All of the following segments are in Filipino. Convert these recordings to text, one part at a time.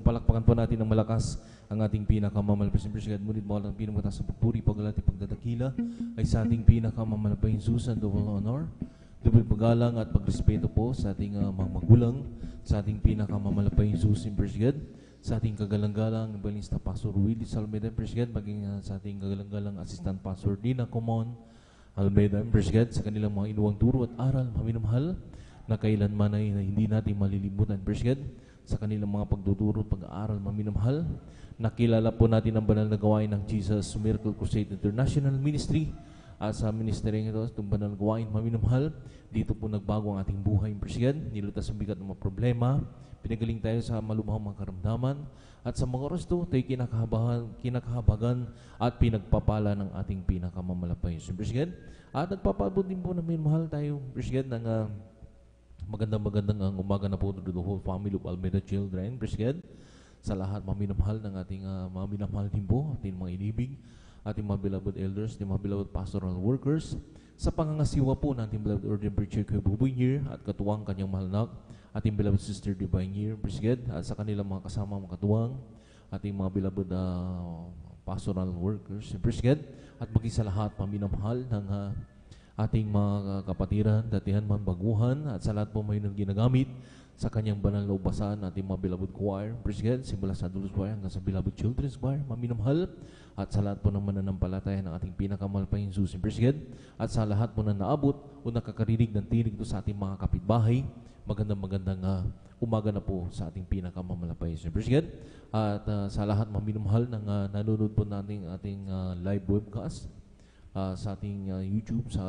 pong palakpakan po natin ng malakas ang ating pinakamamalapasin Praise God. Ngunit mo lang pinamataas sa pagpuri, paggalati, pagdadakila ay sa ating pinakamamalapasin Jesus and double honor, double paggalang at pagrespeto po sa ating mga magulang, sa ating pinakamamalapasin Jesus in Praise God, sa ating kagalang-galang Evangelista Pastor Willie Salmeda Praise God, maging sa ating kagalang-galang Assistant Pastor Dina Comon Almeida Praise God, sa kanilang mga inuwang turo at aral, maminamahal na kailanman ay hindi natin malilimutan Praise God, sa kanilang mga pagtuturo at pag-aaral, maminamahal. Nakilala po natin ang banal na gawain ng Jesus Miracle Crusade International Ministry at sa ministry ito, itong banal na gawain, maminamahal. Dito po nagbago ang ating buhay, Praise God. Nilutas ang bigat ng mga problema, pinagaling tayo sa malubhang mga karamdaman, at sa mga oras ito, tayo kinakahabagan at pinagpapala ng ating pinakamamalapayin, Praise God. At nagpapaabot din po na minamahal tayo, Praise God, ng magandang umaga na po to the whole family of Almeida Children, Praise God. Sa lahat maminamahal ng ating mga minamahal din po, ating mga inibig, ating mga beloved elders, ating mga beloved pastoral workers, sa pangangasiwa po ng ating beloved ordained preacher Kuya Buboy Nier at katuwang kanyang mahal na ating beloved sister Divine Nier, Praise God, at sa kanilang mga kasama mga katuwang, ating mga beloved pastoral workers, Praise God, at maging sa lahat maminamahal ng ating mga kapatiran, datihan man baguhan, at sa lahat po may ginagamit sa kanyang banal na ubasan, ating mga beloved choir, Praise God, simula sa Adults Choir hanggang sa beloved Children's Choir, maminamahal, at sa lahat po ng mananampalataya ng ating pinakamalapayin Jesus, Praise God, at sa lahat po na naabot o nakakarinig ng tinig ito sa ating mga kapitbahay, magandang umaga na po sa ating pinakamamalapayin Jesus, Praise God, at sa lahat maminamahal ng nanonood po natin ating live webcast, sa ating YouTube, sa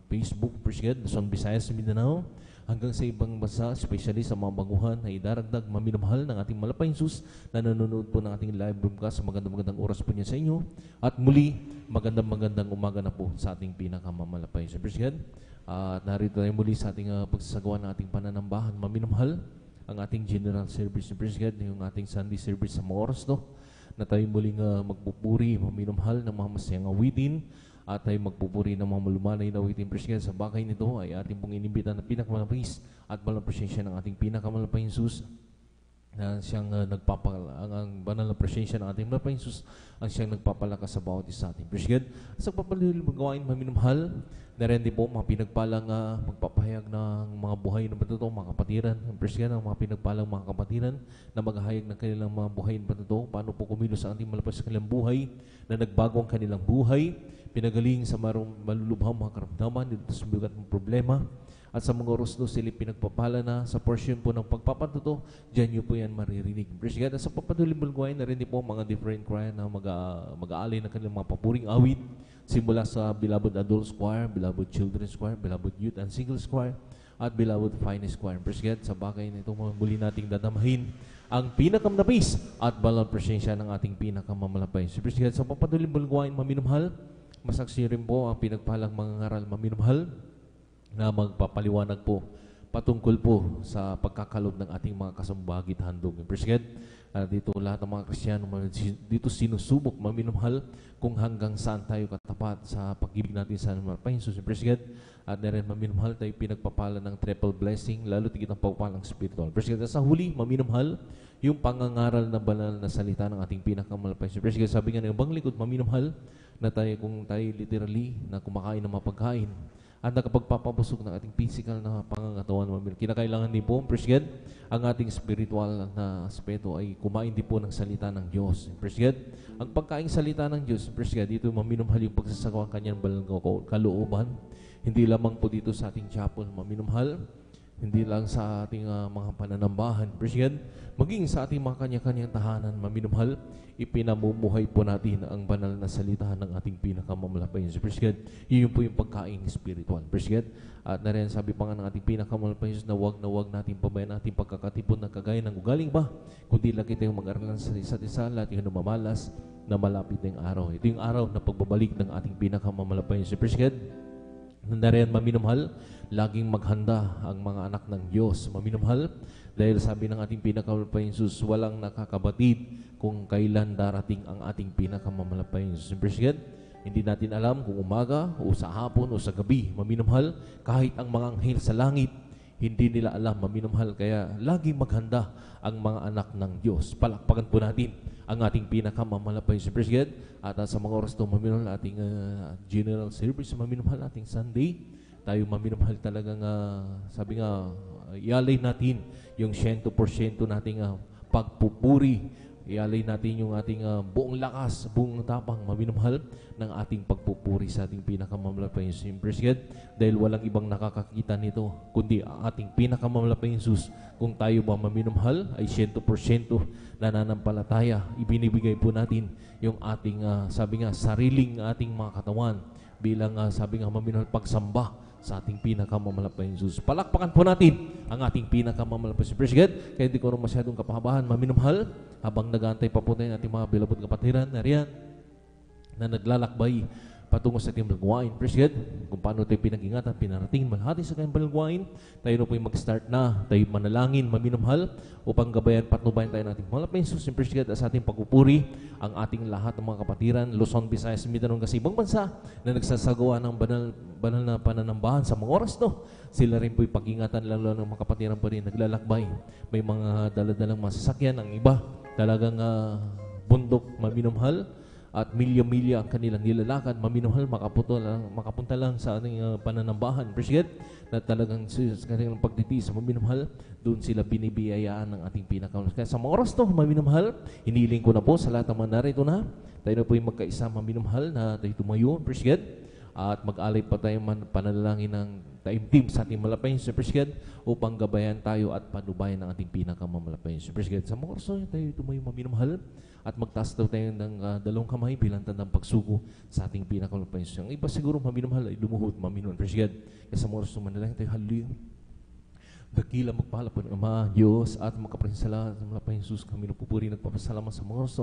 Facebook, Praise God, Luzon, Visayas, Mindanao, hanggang sa ibang bansa, especially sa mga baguhan na idaragdag maminamahal ng ating malapayin Jesus na nanonood po ng ating live broadcast. Magandang oras po niya sa inyo. At muli, magandang umaga na po sa ating pinakamamalapayin Jesus, Praise God. At narito tayo muli sa ating pagsasagawa ng ating pananambahan maminamahal, ang ating general service, Praise God, yung ating Sunday service sa mga oras to, na tayo muling magpupuri maminamahal ng mga masayang awitin, at tayo magpupuri ng mga malumanay na awitin, Praise God. Sa bagay nito ay ating pong inimbitan na pinakamalapis at malang presensya ng ating pinakamalapis Jesus, na siyang ang banal na presensya ng ating malapayin Jesus ang siyang nagpapalakas sa bawat isa ating, Praise God. Sa pagpapalilong magawain maminamahal, na rin din po mga pinagpalang magpapahayag ng mga buhay na patuto, mga kapatiran, Praise God, ang mga pinagpalang mga kapatiran na maghahayag ng kanilang mga buhay na patuto, paano po kumilos sa ating malapas sa kanilang buhay, na nagbago ang kanilang buhay, pinagaling sa malulubhang mga karamdaman, dito sa bigat ng problema, at sa mga oras no, sila pinagpapala na sa portion po ng pagpapatuto, dyan nyo po yan maririnig, Praise God. At sa papatuloy bulgwain na rin din po mga different choir na mag-aalay ng kanilang mga papuring awit, simula sa Beloved Adults Choir, Beloved Children's Choir, Beloved Youth and Singles Choir, at Beloved Finest Choir, Praise God. Sa bagay na ito, muli nating dadamahin ang pinakamnapis at balon presensya ng ating pinakamamalapayin, Praise God. Sa papatuloy bulgwain maminamahal, masaksi rin po ang pinagpalang mga ngaral maminamahal na magpapaliwanag po patungkol po sa pagkakalob ng ating mga kasambagit handog, Praise God. Dito lahat ng mga Kristiyano dito sinusubok maminamahal kung hanggang saan tayo katapat sa pag-ibig natin sa malapayin Jesus, Praise God. At rin maminamahal tayo pinagpapala ng triple blessing, lalo tigit ang pagpapalang spiritual, Praise God. At sa huli, maminamahal yung pangangaral na banal na salita ng ating pinakamalapayin Jesus, Praise God. Sabi nga ng ibang likod, maminamahal na tayo kung tayo literally na kumakain ng mga pagkain at nakapagpapabusog ng ating physical na pangangatawan, kinakailangan din po, Praise God, ang ating spiritual na aspeto ay kumain din po ng salita ng Diyos, Praise God. Ang pagkain salita ng Diyos, Praise God, dito maminamahal yung pagsasagawa kanyang balang kalooban, hindi lamang po dito sa ating chapel, maminamahal, hindi lang sa ating mga pananambahan, Praise God, maging sa ating mga kanya-kanyang tahanan, maminamahal, ipinamumuhay po natin ang banal na salita ng ating pinakamamalapayin, Praise God. Yun po yung pagkain spiritual, Praise God. At na rin sabi pa nga ng ating pinakamamalapayin na wag natin pabayan natin pagkakatipon na kagaya ng ugaling ba, kundi lagi tayong mag-aralan sa isa't isa, lahat yung namamalas na malapit ng araw. Ito yung araw na pagbabalik ng ating pinakamamalapayin, Praise God. Na rin maminamahal, laging maghanda ang mga anak ng Diyos, maminamahal, dahil sabi ng ating pinakamamalapayin Jesus, walang nakakabatid kung kailan darating ang ating pinakamamalapayin Jesus, Praise God. Hindi natin alam kung umaga o sa hapon o sa gabi, maminamahal, kahit ang mga anghel sa langit, hindi nila alam, maminamahal, kaya laging maghanda ang mga anak ng Diyos. Palakpakan po natin ang ating pinakamamalapay si President at sa mga oras ito, maminamahal ating general service, maminamahal ating Sunday. Tayo maminamahal talagang, sabi nga, ialay natin yung 100% nating pagpupuri. Ialay natin yung ating buong lakas, buong tapang, maminamahal ng ating pagpupuri sa ating pinakamamalapay si President, dahil walang ibang nakakakita nito kundi ang ating pinakamamalapay Jesus. Kung tayo ba maminamahal ay 100% nananampalataya, ibinibigay po natin yung ating sabi nga sariling ating mga katawan bilang sabi nga maminamahal pagsamba sa ating pinakamamalapay Jesus. Palakpakan po natin ang ating pinakamamalapay si President. Kaya hindi ko rin masyadong kapahabahan, maminamahal, habang nag-aantay pa po tayo ating mga bilabod kapatiran na riyan na naglalakbay patungo sa ating balangguwain. President, kung paano tayo pinag-ingatan, pinarating, malhati sa kanyang balangguwain, tayo na po yung mag-start na, tayo manalangin, maminamahal, upang gabayan, patnubayan tayo ng ating malapay Jesus, President, at sa ating pagpupuri, ang ating lahat ng mga kapatiran, Luzon, Visayas, Mindanao, kasi ibang bansa na nagsasagawa ng banal na pananambahan sa mga oras to. Sila rin po yung pag-ingatan, lalo ng mga kapatiran pa rin naglalakbay. May mga daladalang masasakyan, ang iba talagang bundok, maminamahal, at milya-milya ang kanilang nilalakad, maminamahal, makapunta lang sa ating pananambahan. President, na talagang sa kanilang pagtitiis, maminamahal, doon sila binibiyayaan ng ating pinakaunang. Kaya sa mga oras to, maminamahal, hiniling ko na po sa lahat ng mga narito na, tayo na po yung magkaisa, maminamahal, na tayo tumayo, President, at mag-alay pa tayo panalangin ng taimtim sa ating malapay sa President, upang gabayan tayo at panubayan ng ating pinakamamalapay sa President. Sa mga oras to, tayo tumayo, maminamahal, at magtaas daw tayo ng dalawang kamay bilang tandang pagsuko sa ating pinakamalapay. Ang iba siguro maminamahal ay lumuhod, maminamahal. President, kasi sa mga oras manalangin tayo, hallelujah. Dakila magpala po ng Ama, Diyos, at magkaprinsala sa malapay Jesus, kami nagpupuri, nagpapasalamat sa mga oras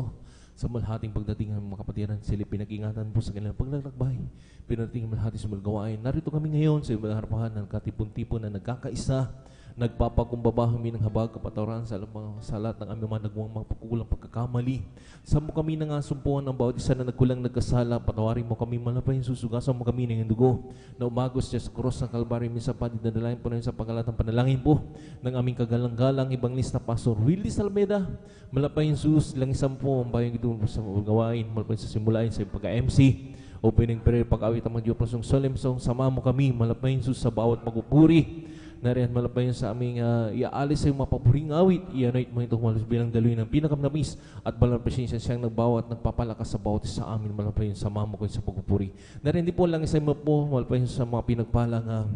sa malhating pagdating ng mga kapatiran. Sila pinag-ingatan po sa kanilang paglalakbay, pinarating ang malhati sa malgawain. Narito kami ngayon sa ibang harapan ng katipon-tipon na nagkakaisa, nagpapakumbaba kami ng habag kapatawaran sa lahat ng aming mga nagawang mga pagkukulang pagkakamali. Sa mo kami na nga sumpuan ng bawat isa na nagkulang nagkasala, patawarin mo kami malapay, susugasan mo kami ng dugo na umagos siya sa krus ng Kalbaryo. Minsan pa, dinadalayan po namin sa pagkalatang panalangin po ng aming kagalang-galang ibang lista, Pastor Willie Salmeda, malapay Jesus, lang isang po ang bayang ito sa gawain, malapay sa simulain sa pagka-MC, opening prayer, pag-awit ang mga Diyos ng solemn song, sama mo kami, malapay Jesus, sa bawat magpupuri. Nariyan malapay sa aming iaalis sa iyong mapapuring awit. I-anoint mo itong malos bilang daluin ng pinakamnamis at balang presensya siyang nagbawat, nagpapalakas sa bawat isa sa amin. Malapay sa mamo ko sa pagpupuri. Nariyan di po lang isa mo po, malapay sa mga pinagpalang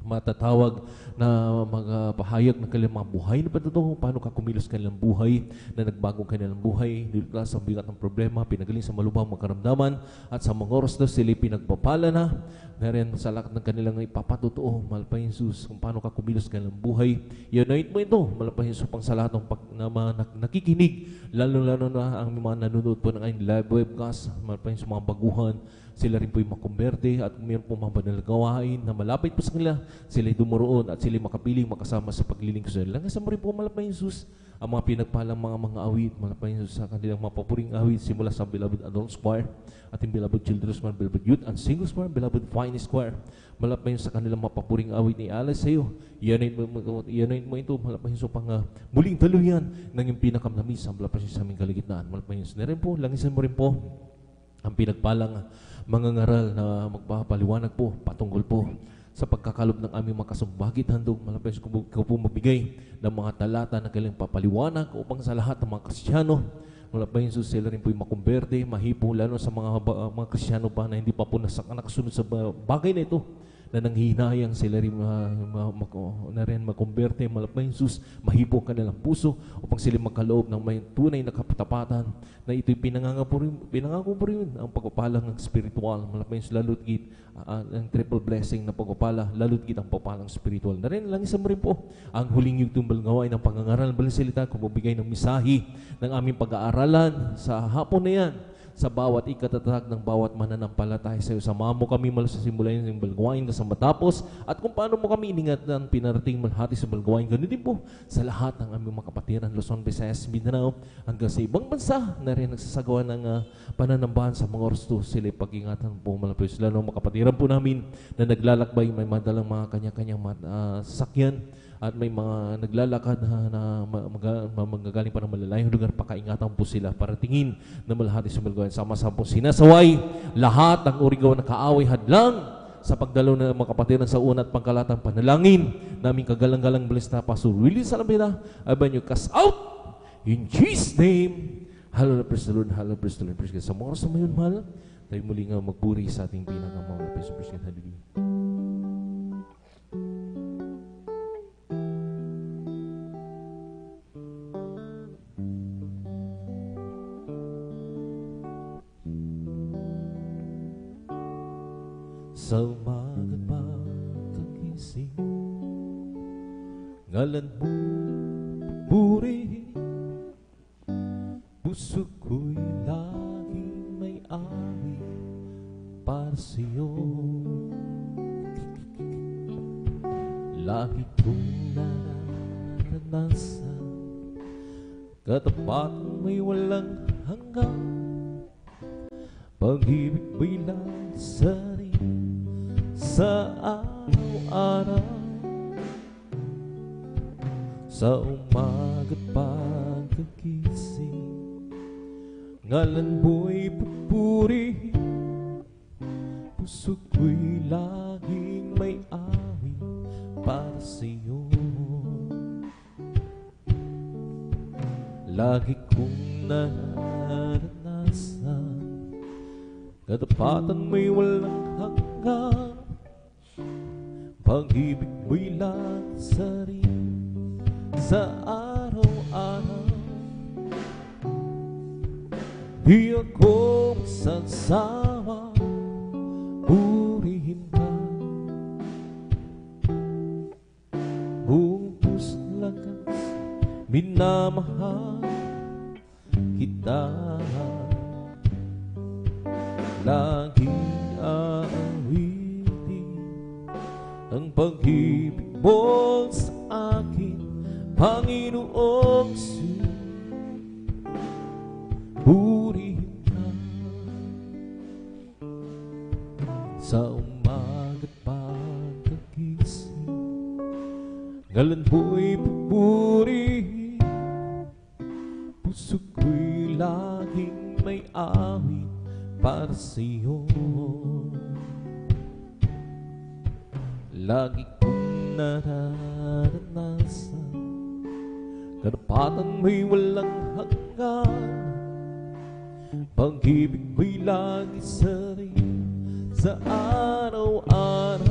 matatawag na mga pahayag ng kanilang mga buhay na patutungo, paano ka kumilos kanilang buhay, na nagbagong kanilang buhay, nilula sa bigat ng problema, pinagaling sa malubhang makaramdaman, at sa mga oras na sila pinagpapala na, rin sa lahat ng kanilang ipapatutuo, malapay Jesus, kung paano ka kumilos kanilang buhay. I-anoint mo ito, malapay Jesus, pang sa lahat ng nakikinig, lalo-lalo na ang mga nanonood po ng aking live webcast, malapay Jesus, mga baguhan, sila rin po'y makumberte, at mayroon po mga banal gawain na malapit po sa kanila, sila'y dumoroon at sila'y makapiling makasama sa paglilingkod sa kanila. Langasan mo rin po malapay Jesus ang mga pinagpalang mga awit, malapay Jesus sa kanilang mapapuring awit, simula sa Beloved Adults Choir, ating Beloved Children's Choir, Beloved Youth and Singles Choir, Beloved Finest Choir, malapay sa kanilang mapapuring awit ni alas sa iyo. Ianoint mo ito, malapay Jesus, pang muling daluyan ng yung pinakamnamis ang malapay sa aming kaligitnaan. Malapay Jesus na rin po, langisan mo rin po ang pinagpalang mga ngaral na magpapaliwanag po, patungkol po sa pagkakalob ng aming makasumbagit handog, malapay ko po mabigay ng mga talata na kailang papaliwanag upang sa lahat ng mga Kristiyano, malapay Jesus, sila rin po yung makumberte, mahipo, lalo sa mga Kristiyano pa na hindi pa po nakasunod sa bagay na ito, na nanghihinayang sila rin makumberte, malapay Jesus, mahipo ang kanilang puso upang sila magkaloob ng may tunay na kapatapatan, na ito'y pinangako po rin ang pagpapalang ng spiritual, malapay Jesus, lalo't git ang triple blessing na pagpapala, lalo't git ang pagpapalang spiritual. Na rin, lang isang rin po ang huling yung tumbal gawain ng pangangaral, balang salita, kumabigay ng misahi ng aming pag-aaralan sa hapon na yan, sa bawat ikatatag ng bawat mananampalataya sa iyo. Samahan mo kami mula sa simulayan ng balgawain ka sa matapos at kung paano mo kami iningatan pinarating malhati sa balgawain. Ganun din po sa lahat ng aming mga kapatiran, Luzon, Visayas, Mindanao, hanggang sa ibang bansa na rin nagsasagawa ng pananambahan sa mga oras to. Sila pag-ingatan po malapit. Lalo mga kapatiran po namin na naglalakbay, may madalang mga kanya-kanyang sasakyan at may mga naglalakad na magagaling pa ng malalayong lugar, pakaingatan po sila para tingin na malahati sa balgawain. Sama-sama po sinasaway lahat ng urigaw na kaaway hadlang sa pagdalo ng mga kapatiran sa una at pangkalatang panalangin naming kagalang-galang balista Pastor Willie Salamina. Aban you cast out in Jesus' name. Hallelujah, praise the Lord, hallelujah, praise the Lord, praise God. Sa mga oras na mayon, mahal, tayo muli nga magpuri sa ating pinakamahal na praise God, hallelujah. Sa umagat pagkagising, ngalan mo purihin, puso ko'y laging may awit para sa'yo. Lagi kong naranasan katapatan may walang hanggan, pag-ibig mo'y lansarin sa araw-araw. Sa umaga't pagkagising, ngalan mo'y pupurihin, puso ko'y laging may awit para sa'yo. Lagi kong naranasan katapatan mo'y walang hanggan, pag-ibig mo'y lansarin sa araw-araw. Di ako magsasawa, purihin ka, buong puso't lakas, minamahal kita. Laging aawitin ang pag-ibig mo sa akin, Panginoong Jesus. Purihin ka sa umaga't pagkagising, ngalan mo'y pupurihin, puso ko'y laging may awit para sa'yo. Lagi kong nararanasan katapatan mo'y walang hanggan, pag-ibig mo'y lagi sarin sa araw-araw.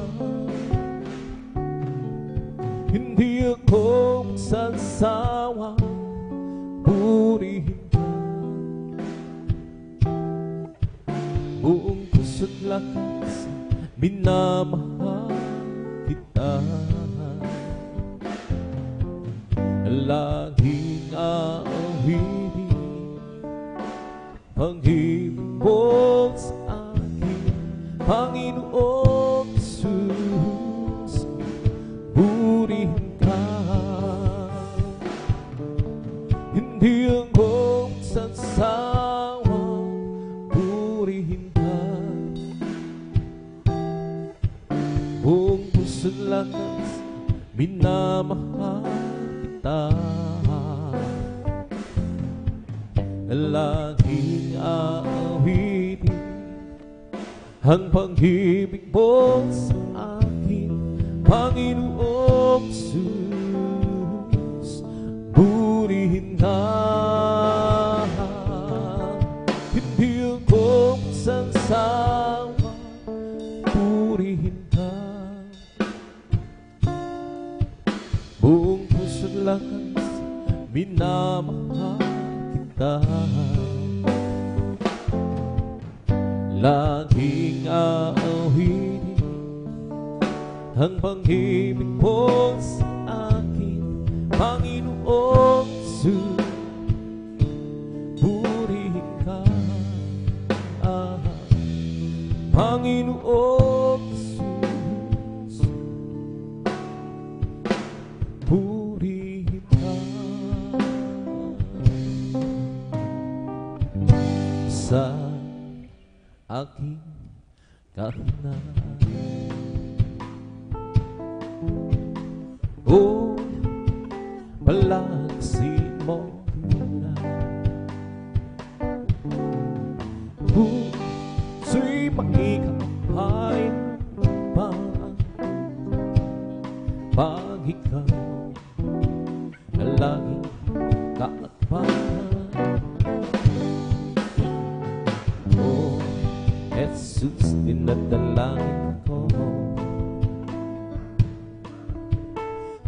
Hindi ako magsasawa, purihin ka, buong puso't lakas, minamahal kita. Laging aawitin pag-ibig mo sa akin, Panginoong Jesus. Purihin ka, hindi ako magsasawa, purihin ka, buong puso't lakas, minamahal kita. Laging aawitin ang pag-ibig mo sa akin, Panginoong Jesus. Purihin ka, hindi ako magsasawa, purihin ka, buong puso't lakas, minamahal kita. Laging aawitin ang pag-ibig mo sa akin, Panginoong Jesus. Purihin ka, Panginoong Jesus, purihin ka sa aking kahinaan. O palagsin mo na puso'y makikapay pa pag ikaw na laging kaakbayan. O Jesus, dinadalangin ko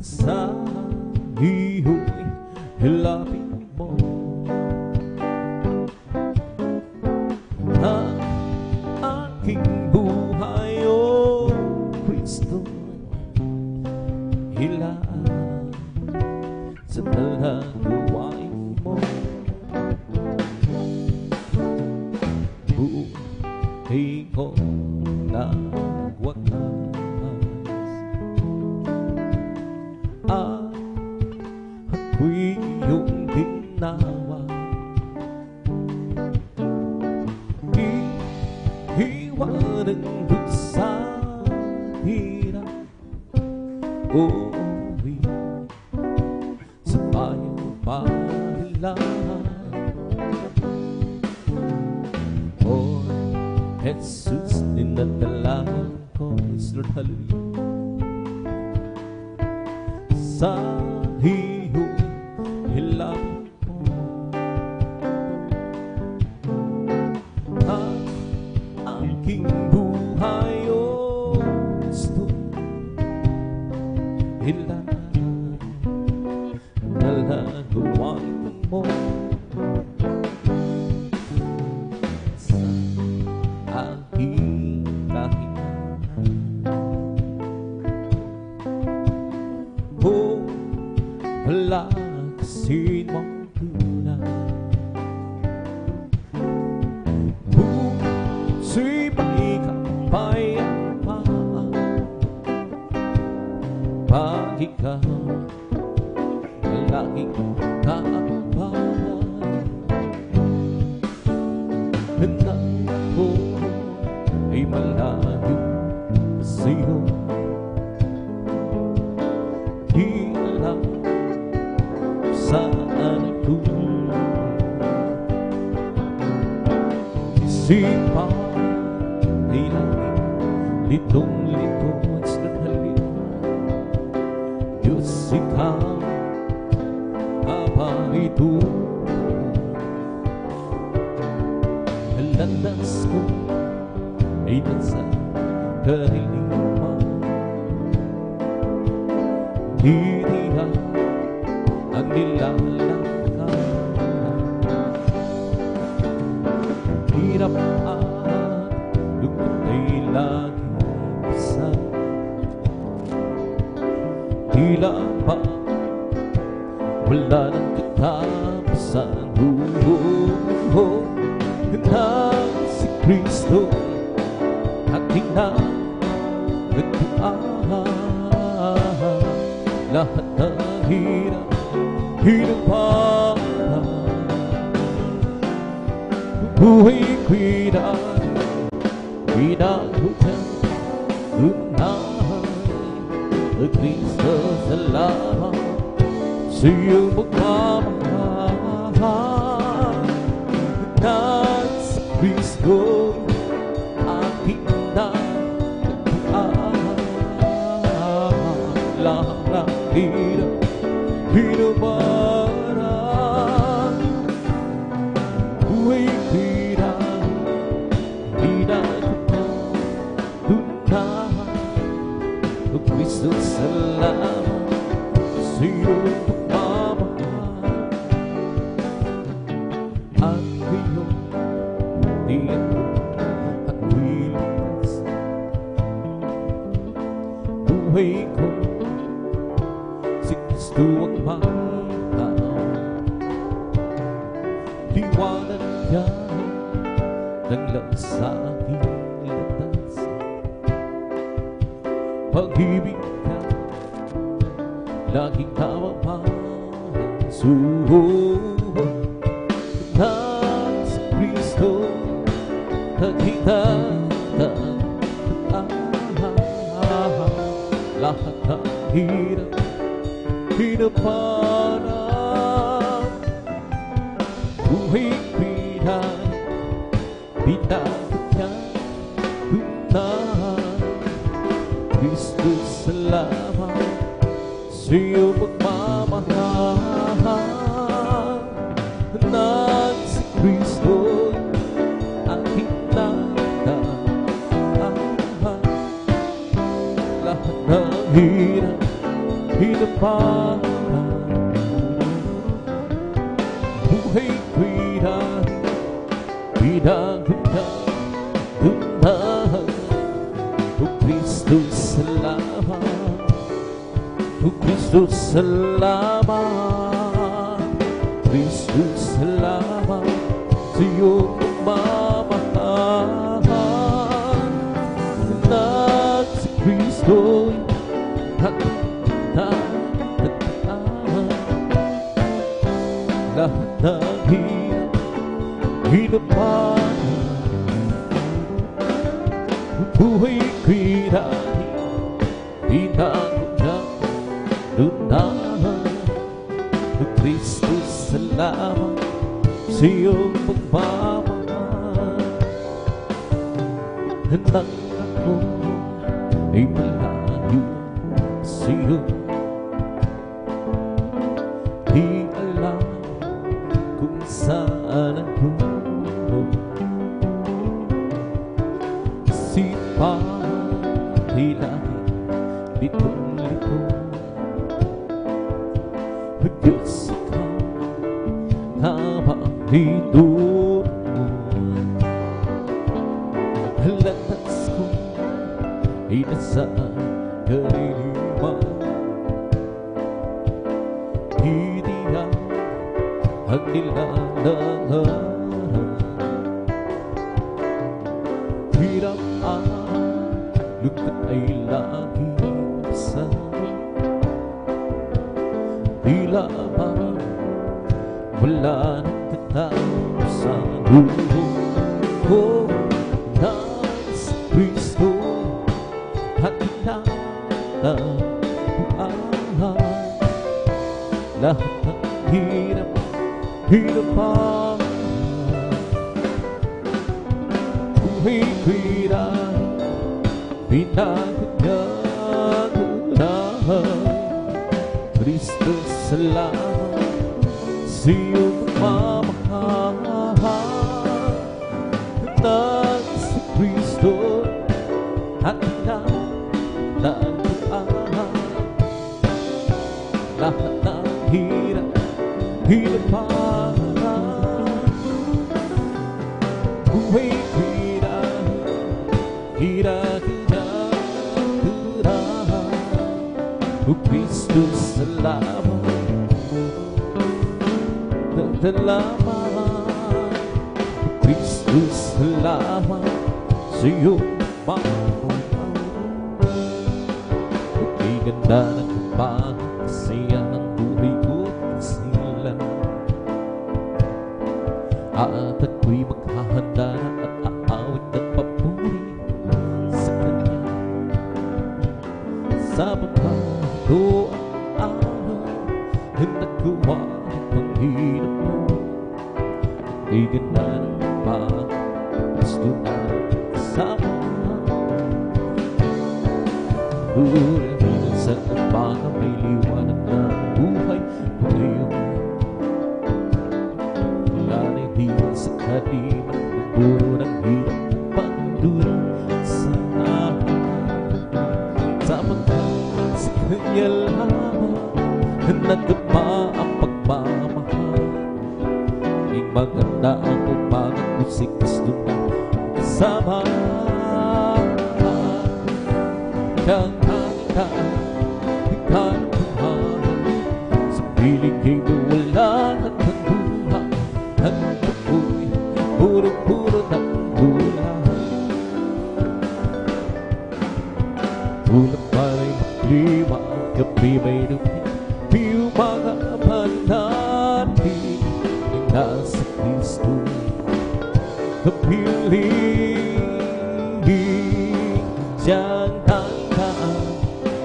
sa iyo'y hilapin mo na aking buhay, O Kristo, hilaan sa talagawain mo. Buhay ko na wakas at ako'y iyong ginawa. Iiwanan doon sa hirap, uuwi sa bayang pahalahan. O Jesus, dinadalangin ko, Lord, hallelujah, sa iyo'y hilapin mo ang aking buhay, O Kristo, hilaan talagawain mo sa aking kahinaan. O palagsin mo na puso'y makikapayapaan pag ikaw na laging kaakbayan. Nang ako ay malayo sa iyo, di alam saan ako isipan ay laging litong-lito at sinaghalin. Diyos, ikaw habang ito landas ko ay nasa kahiliman. Tinihan ang nilalakad, hirap at lugod ay laging isa. Tila ba wala nang katapusan, na si Kristo aking nagtuaan. Lahat ng hirap, hinaparan, buhay ko'y pinagutan, unahan ang Kristo, salamat sa iyong magmamahal. Na si Kristo aking nagtuaan. Lahat ng hirap, hinaparan, buhay ko'y pinagutan, unahan ang Kristo, salamat sa iyong pagmamahal. At ngayon, di ako ako'y ligtas. Buhay ko, si Kristo ang magtanaw. Liwanag niya naglang sa aking landas. pag-ibig ka laging namamansuho nang sa Kristo nakita lahat ng hirap hinapanap buhay pinag pinagod niya unahan Kristo salamat sa iyong pagmamahal nang si Kristo aking nagdaan lahat ng hirap hinapanap buhay pinagod niya unahan o Kristo salamat o Kristo salamat Kristo salamat sa iyong pagmamahal nang si Kristo'y nagdaan lahat ng hirap hinapanap buhay ko'y dahil pinagod niya unahan o Kristo salamat sa iyong pagmamahal nang ako ay malayo sa iyo di alam kung saan ako sipahan ay lagi litong-lito Diyos ikaw na mahidot mo halatas ko ay nasa kaliliman hinihan ang nilalangaran hirap ang lugtat ay lagi sa tila parang wala nang katapusan nang si Kristo at tinatapuan lahat ng hirap hirapan buhay ko'y dahil pinagod niya unahan Kristo salamat sa iyong pagmamahal nang si Kristo at tinatapuan lahat ng hirap hirapan buhay ko'y dahil pinagod niya unahan o Kristo salamat salamat o Kristo salamat sa iyong pagmamahal ang ganda ng kapagkasiya ng buhay ko't sila at ako'y maghahanda na at aawit at papuri sa Kanya sa mga ito ang araw na nagawa ng hirap mo ay ganda ng pagkasto na kasama Urihin sa mga may liwanag na buhay mo ngayon Lalay diwan sa kadiman Puro ng hirap pagdura sa akin Samantalang sa Kanya lamang Nagdapa ang pagmamahal Ang maganda ang umagat mo si Kristo na kasama Kang hanggang sa piling kayo wala at nagbuha at ako'y puro-puro ng bulan Ulang pa gabi may dumi yung mga pananali ay nasa Kristo. Kapiling siyang tandaan,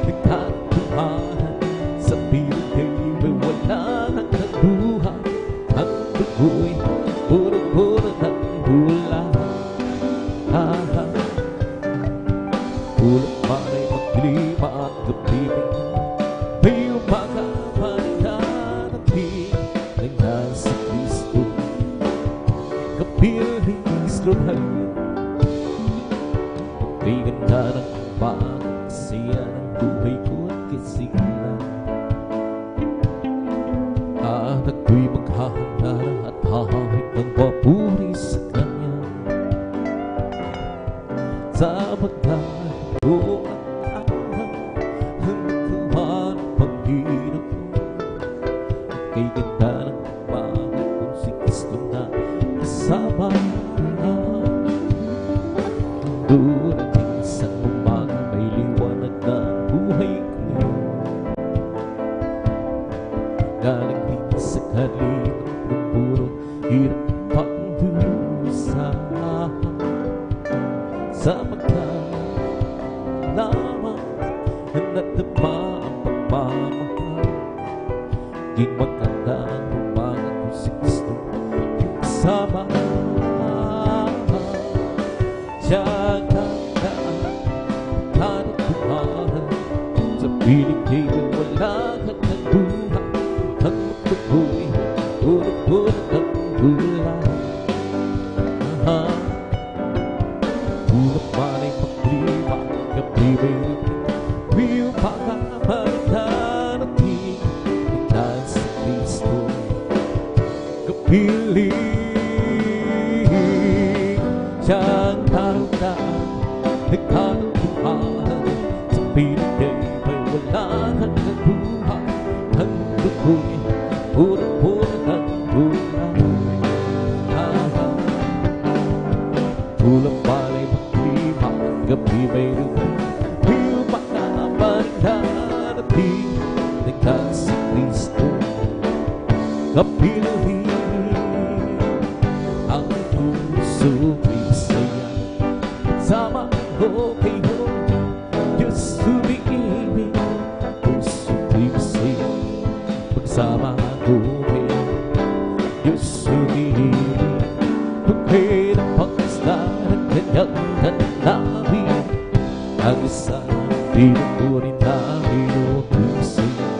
nagkatumahan sa piling ay may wala nang nabuhay. Ang dugo'y puro-puro ng hula. Ulang manay maglima at gabi may umaga pananati ay nasa Kristo. Kapiling Israel, may ganda ng pagkasiya ng buhay ko at kasigla. At ako'y maghahanda at hahawik ng papuri sa Kanya. Sa pagdahal ko ang araw, ang nagkawa ng Panginoon. Kay ganda ng bagay kung si Kristo na kasama. Doon ang isang umaga may liwanag na ang buhay ko. Galing din sa kalimang puro hirap pang dusa. Sa magkalaman na natama ang pagmamahal, di maganda ang umaga kung si Kristo yung kasama. Siyang tandaan, tanong tumahan sa piling kayo wala kang nabuhay. Ang magtukoy, puro-puro ng gula. Ulang manay maglima, gabi may umaga pananati ay nasa Kristo. Kapiling siyang tandaan, nagkatumahan sa piling ay may wala kang nabuhay. Ang dugo'y puro-puro ng gula. Ulang manay maglima, gabi may umaga pananati ay nasa Kristo. Kapiling ang puso ay saya, sama ko kayo, Diyos umiibig. Puso ay masaya, pagsama ko kayo, Diyos umiibig. Pagkay ng pag-isla ng kanyang hanapin, ang isa tinuturin namin o pumasaya.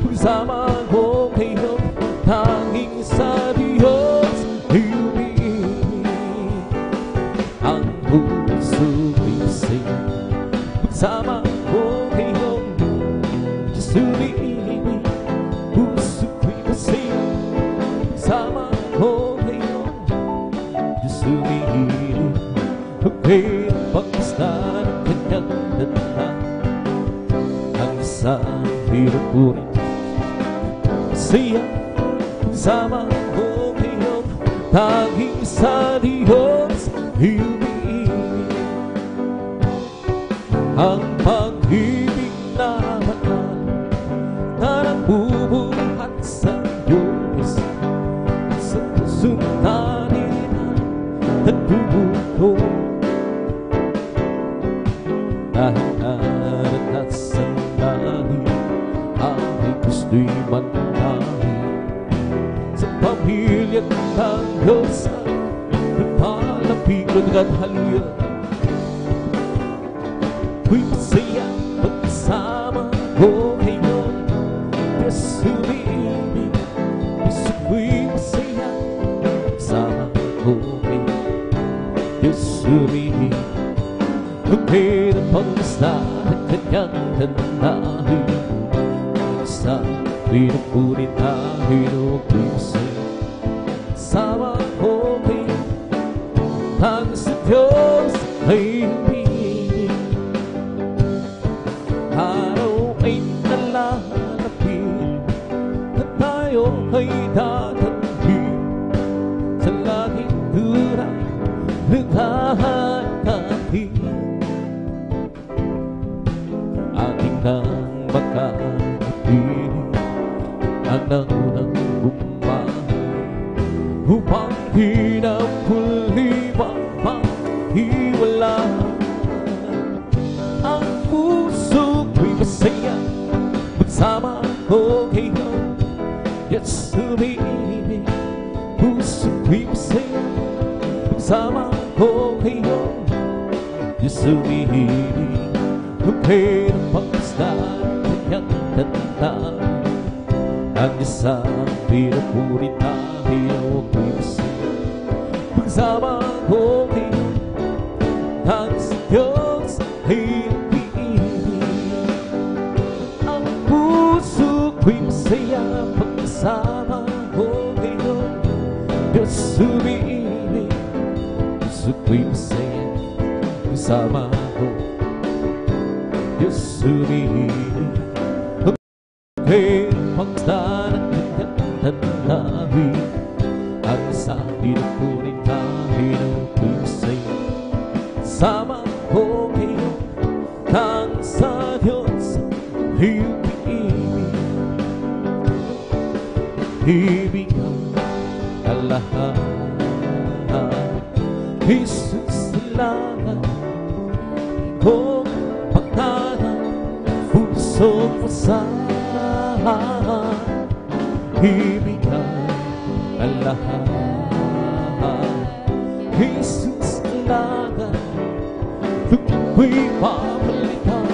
Pagsama ko kayo, tanging sa Diyos ay umiibig. Ang puso ay masaya, pagsama ko kayo, Diyos umiibig. Puso ko'y masaya, pagsama ko kayo, Diyos umiibig. Pagkay ang pag-isla ng kanyang dala, ang isang tinuturin masaya. Sama ko kayo, tanging sa Diyos ay umiibig. Ang pag-ibig na banal na nagbubuhat sa Diyos, sa pusong naninal at bumuto. Dahil naranasan namin ang may gusto'y mananahin sa pamilya ng Diyos at nagpalapigod at halya. Ako'y masaya pagkasama ko kayo, Diyos umiibig. Puso ko'y masaya pagkasama ko kayo, Diyos umiibig. Pagkay ng pag-isla ng kanyang hanapin, ang isa pinupunin namin o pumasaya. Sama ko kayo, ang sa Diyos ay umiibig. Araw ay nalalapit na tayo ay datanggin sa laging tunay lughahan natin. Ating nang magkaroon ng unang bumahay upang hinapuli mahiwala. Ang puso ko'y masaya magsama ko kayo. Yes, umibig. Puso ko'y masaya magsama ko kayo. Yes, umibig. Okay, pagkasdan kanyang tanda. Ang isang pinapuri tayo ako'y masaya magsama ko kayo. Ang sa Diyos ay umiibig. Ang puso ko'y masaya pagkasama ko kayo. Diyos umiibig. Puso ko'y masaya kasama ko. Diyos umiibig. Okay, pagkasdan ang kanyang tanda. Ang isang pinapuri tayo ako'y masaya sama ko kayo. Nang sa Diyos ay umiibig. Ibig ang kalahat. Jesus lang kung pagtanang puso mo sa ibig ang kalahat. Jesus lang ako'y papalitan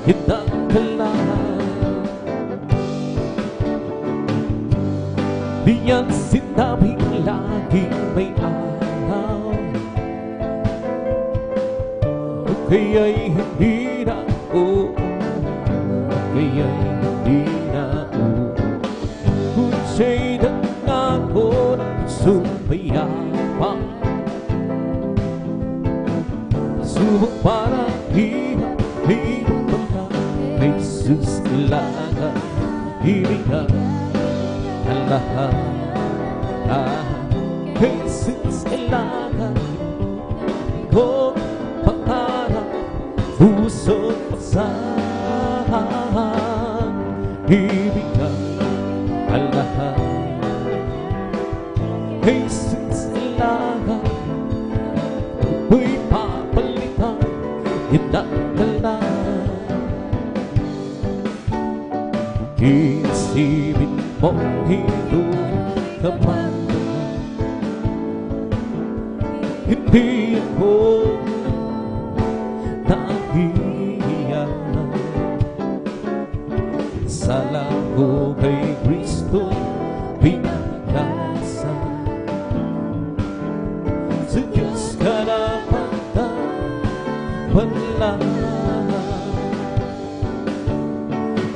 kitang kalahat. Di yan sinabing laging may araw, o kaya'y hindi na oo, o kaya'y hindi na oo. Kung siya'y nangako ng sumayabang, subok para hirap ka. Jesus kailangan ibigay ang lahat. Jesus kailangan kung pangarap puso pasahan. Ibigay ang lahat. Jesus kailangan ako'y papalitan kitang kalahat. Isipin mo hindi ka man, hindi ako nahihiya. Sala ko kay Kristo pinagkasan. Sa Diyos karapatan wala.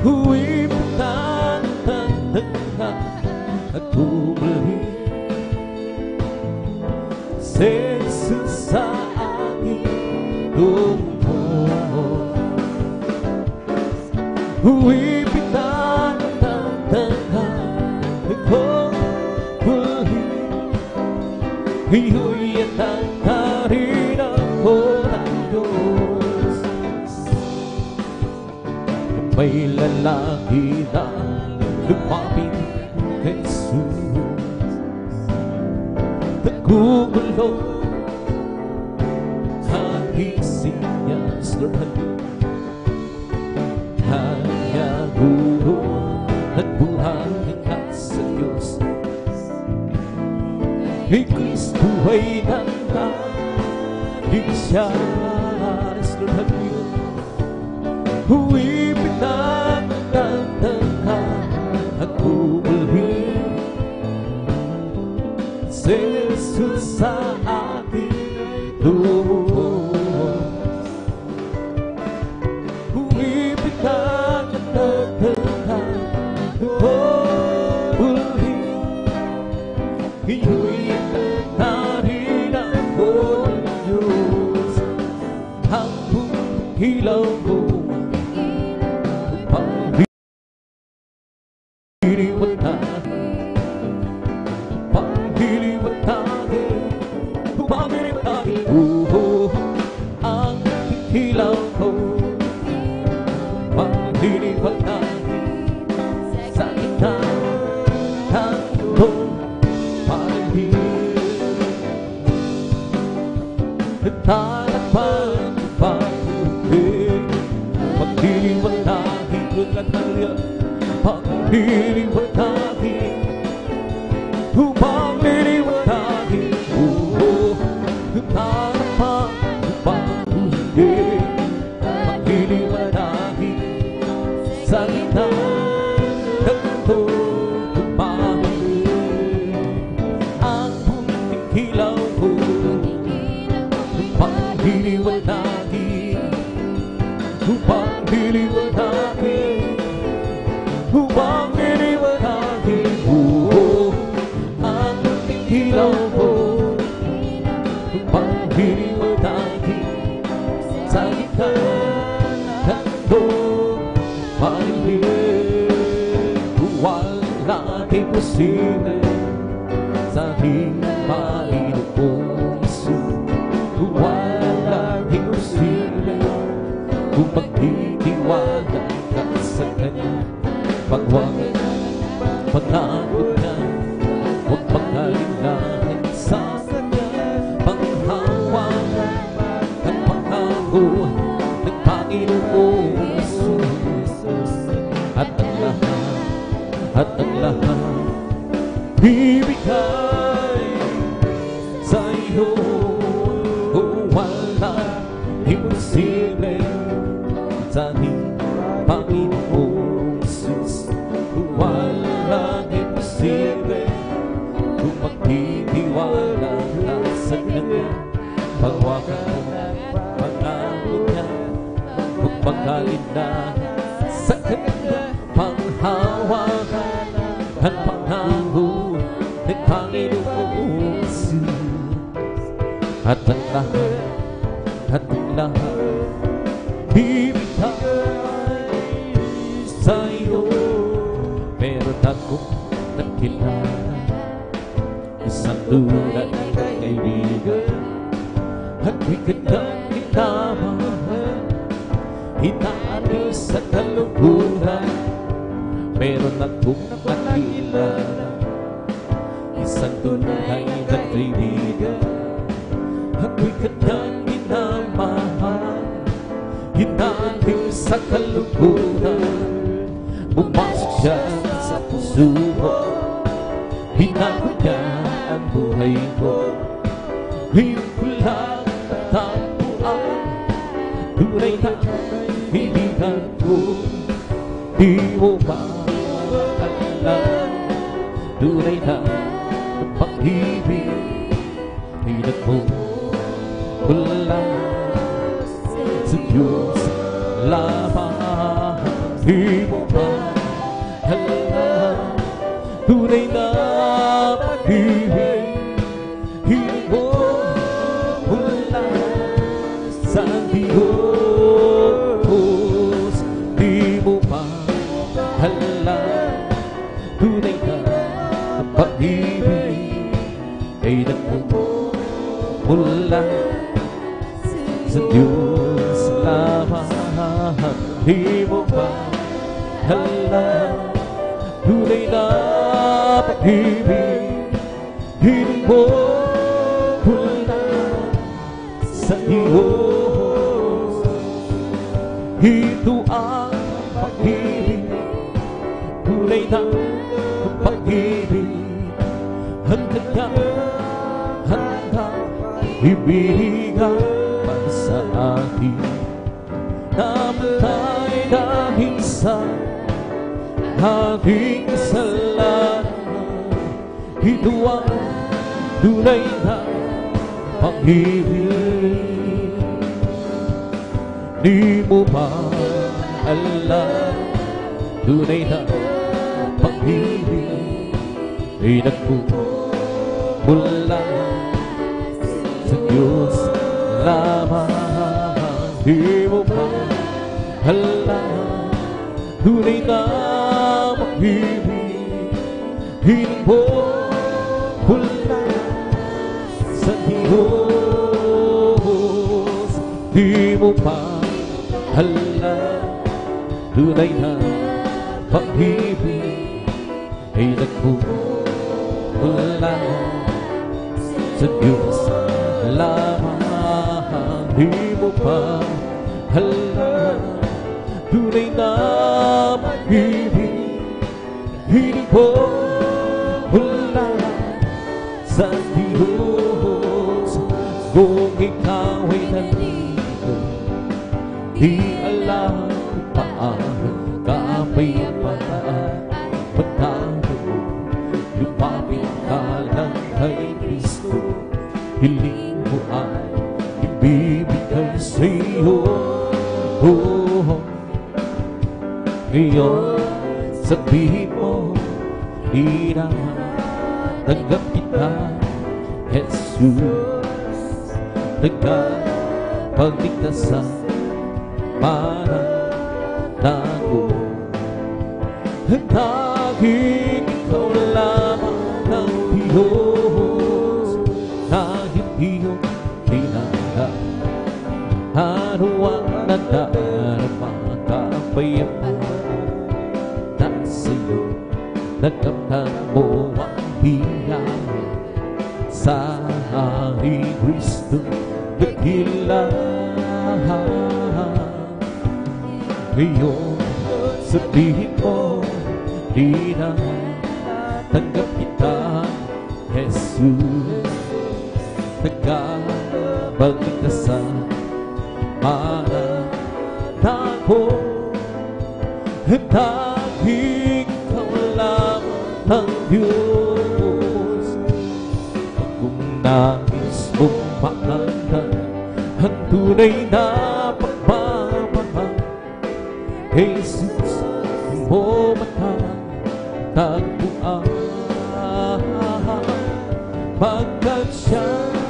Huwag patandang at bumalik sa Jesus sa aking dumo. Huwag patandang at bumalik. Iyo'y tatarin ako ng Diyos. May lalaki na lumapit kay Jesus, nagugulo ang isip niya. Kaya guro nagbuhay ka sa Diyos. Kay Kristo ay nanggaling siya. Huwag pinagdadaghan at bumalik sa Jesus sa ating Diyos. Huwag pinagdadaghan at bumalik. Iyo'y nagtarin ako ng Diyos. Ang hilaw ko sa gitna Samantala pagpapahuli, pagliliwanagin ng kanalya, pagliliwanagin, pagliliwanagin, samantala pagpapahuli, pagliliwanagin, sa gitna ng mundo tumahuli, ang munting kilaw ko, pagliliwanagin, pagliliwanagin, pagliliwanagin, ang munting kilaw ko, pagliliwanagin, sa gitna ng mundo tumahuli, wala di posible sa Panginoon Isus. Wala di posible kung magtitiwala ka sa Kanya. Pagwag, pagkakot ka, huwag pagkalinlangan sa Kanya. Panghawakan at pangako ng Panginoon Isus. At ang lahat bibigay sa iyo. Wala imposible sa Panginoon Isus. Wala imposible kung magtitiwala ka sa Kanya. Pagwakan pangako niya, kung pagkalinlangan sa Kanya. Panghawakan at pangako ng Panginoon Isus. At ang lahat bibigay sa iyo. Meron akong nakilala, isang tunay na kaibigan, at wikat ng hinamahal, hinati sa kaluguran. Meron akong nakilala, isang tunay na kaibigan, at wikat ng hinamahal, hinati sa kaluguran. Pumasok siya sa puso ko, binago niya ang buhay ko. Ngayon ko lang natagpuan, tunay na kaibigan ko. Di mo ba alam, tunay na pag-ibig, hinag mo mula sa Diyos lamang. Di mo ba alam, tunay na pag-ibig, hinag mo mula sa Diyos. Di mo ba alam, tunay na pag-ibig, hinag mo mula sa Diyos lamang. Di mo ba alam, tunay na pag-ibig, hinag mo mula sa Diyos. Ito ang pag-ibig, tunay na pag-ibig, handa ka, handa ibigay para sa akin. Namatay dahil sa aking kasalanan. Ito ang tunay na pag-ibig. Di mo ba alam, tunay na pag-ibig, hinag mo mula sa Diyos lamang. Di mo ba alam, tunay na pag-ibig, hinag mo mula sa Diyos. Di mo ba alam, tunay na pag-ibig, hinag mo mula sa Diyos lamang. tunay na pag-ibig. Hiling ko mula sa Diyos. Kung ikaw ay nandito, di alam kung paano kapayapaan pagkano. Lumapit ka lang kay Kristo, hiling mo ay ibibigay sa'yo. Ngayon sabihin mo, di na tanggap kita, Jesus. Tagapagligtas sa pananago. Tanging ikaw lamang ng Diyos, na hindi yung tinanggap. Ano ang nadarama, kapayapaan na sa'yo. Nakamtan mo ang biyaya sa aking Kristo dakila. Ngayon sabihin mo, di na tanggap kita, Jesus. Tagapagligtas sa pananago. Tanging ikaw lamang ang Diyos. Kung nais mong makamtan ang tunay na pagmamahal, Jesus, mo matatagpuan. Pagkat siya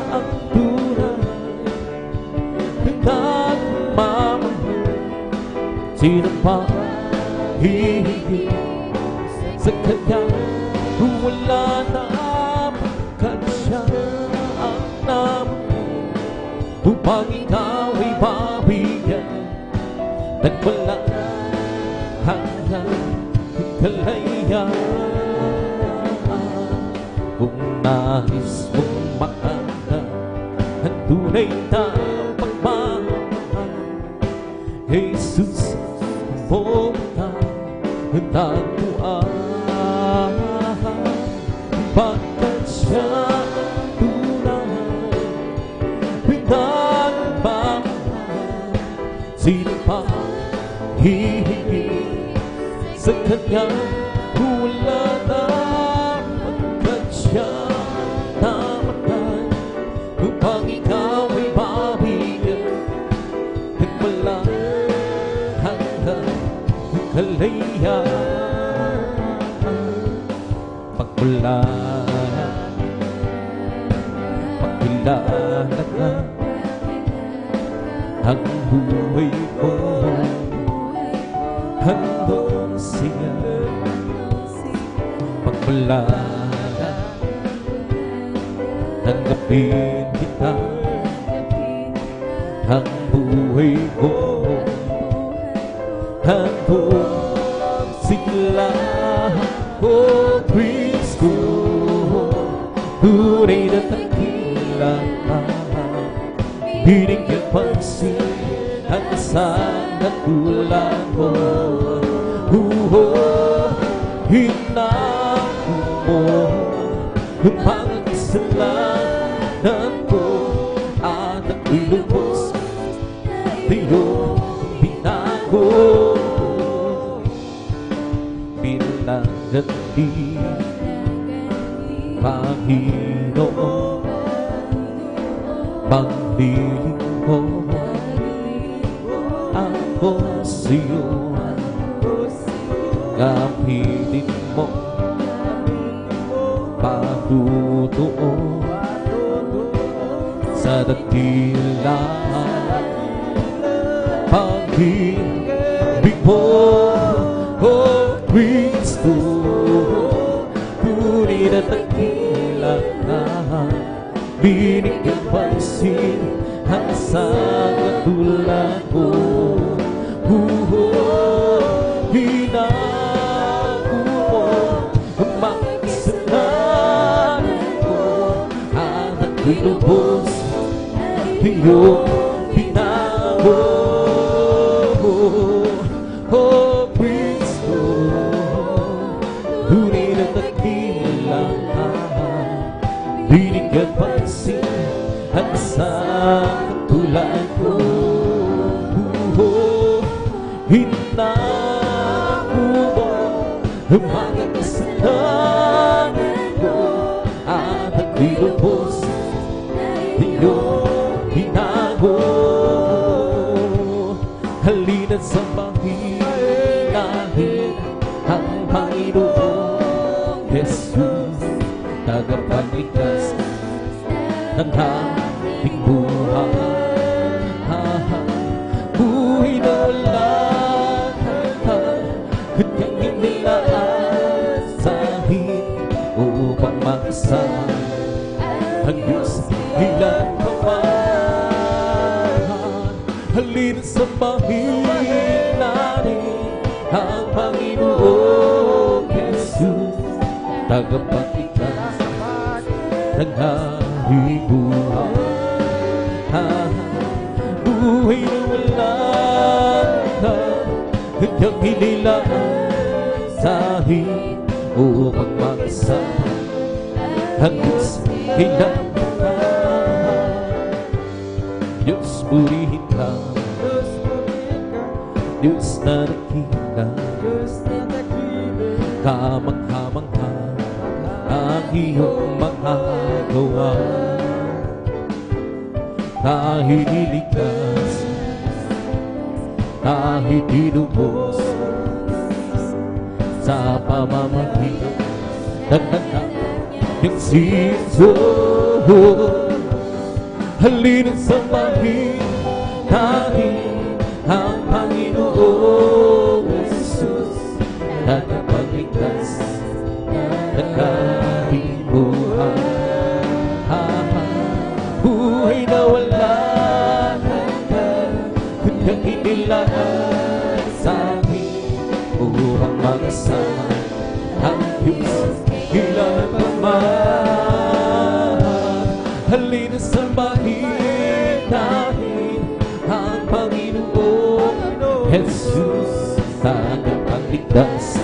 ang tunay na nagmamahal, sino pa hihigit sa kanya? Wala na, pagkat siya ang naman upang ikaw ay mabigyan ng walang hanggang kalayaan. Kung nais mong makamtan ang tunay na pagmamahal, Jesus, mo matatagpuan. Pagkat siya ang tunay pinagmamahal, sino pa hihigit sa kanya? Wala na, pagkat siya namatay upang ikaw ay mabigyan ng walang hanggang kalayaan. Pagkilala ka ang buhay ko, handog siya. Pagmula tanggapin kita, ang buhay ko handog sila. Oh Kristo, tunay na dakila, binigyan pansin ang isang katulad mo. Hinako mo ang mga kasalanan ko, at ang ilubos sa'yo binago. Pinagati Panginoon, pagdiling ko ako sa'yo. Gamitin mo patutuo sa dakila pag-ibig mo. Oh Kristo, tunay na dakila na binigyan pansin ang isang katulad mo. Hinako mo ang mga kasalanan ko, at ako'y lubos iyong binago. mapansin ang isang tulad ko. Hinapo mo ang mga kasalanan ko at ako'y lubos iyong hinago. Halina't sambahin natin ang Panginoong Jesus, tagapagligtas ng ating buhay. Buhay na walang hanggan, kanyang inilaasahin upang makasama ang Diyos ilan pa man. Halina't sambahin natin ang Panginoong Jesus, tagapagligtas ng ating buhay. Buhay na walang hanggan, kanyang inilasahin upang makasama ang Diyos ilan pa man. Diyos, purihin ka, Diyos na nakita, kamangha-mangha ang iyong mga gawa. Kahit ilikas, kahit inubos sa pamamagitan ng anak niyang si Jesus. Halina't sambahin natin ang Panginoong Jesus, tagapagligtas ng ating buhay. Buhay na walang hanggan, kanyang inilaan sa amin upang makasama ang Diyos ilan pa man. Halina't sambahin natin ang Panginoong Jesus, tagapagligtas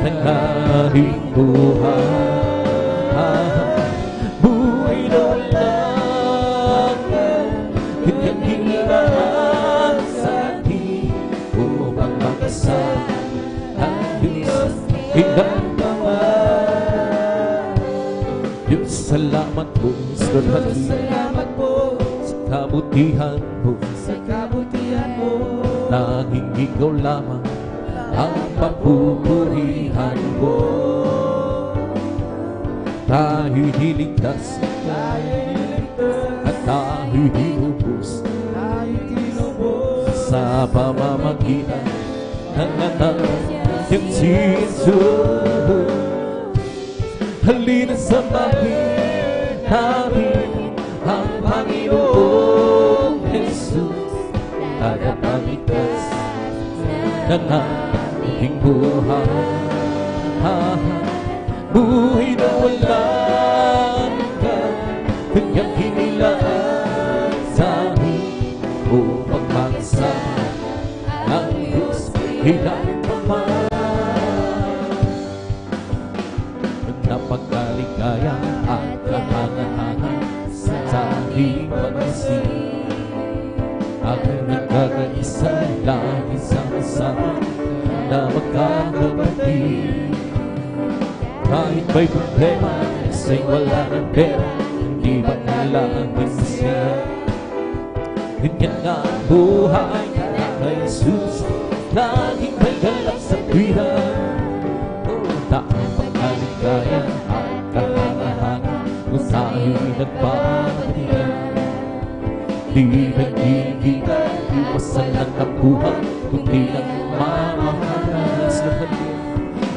ng ating buhay. Buhay na walang hanggan, kanyang inilaan sa atin upang makasama ang Diyos ilan pa man. Diyos, salamat po sa salamat po sa kabutihan mo, sa kabutihan mo. Naging ikaw lamang ang papupurihan ko. Tayo'y niligtas at tayo'y hinubos sa pamamagitan ng anak niyang si Jesus. Halina't sambahin natin ang Panginoong Jesus, tagapagligtas ng ating buhay. Buhay na walang hanggan, kanyang inilaan sa amin upang makasama ang Diyos ilan pa man. Napagkaligaya at kahangahangan sa ating pag-isip, aking nagkakaisa lagi sama-sama na magkakapatid. Kahit may problema, kasing wala ng pera, hindi ba kailangan siya? Ganyan nga ang buhay na kay Jesus, laging may galak sa tuwira. Napakaligaya at kahangahangan kung tayo'y nagpapatigan. Di nagkikita, iwasan lang ang buhay, kundi lang mamahalas na kanya.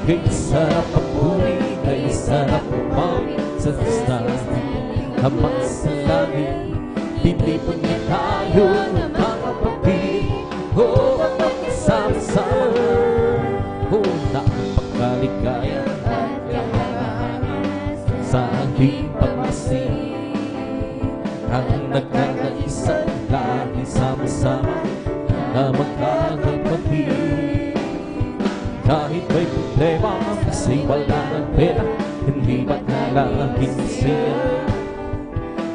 Kay sarap ang huli, kay sarap ang mawin sa distansya, hamang sa langit. Tinipon niya tayo ng mga kapatid, o ang magkasama-sama. O napakaligaya at kahangahangan sa ating pag-isip, ang nagkakaisa lagi sama-sama na magkakapatid. Kahit may problema, kasi wala ng pera, hindi ba kailangan siya?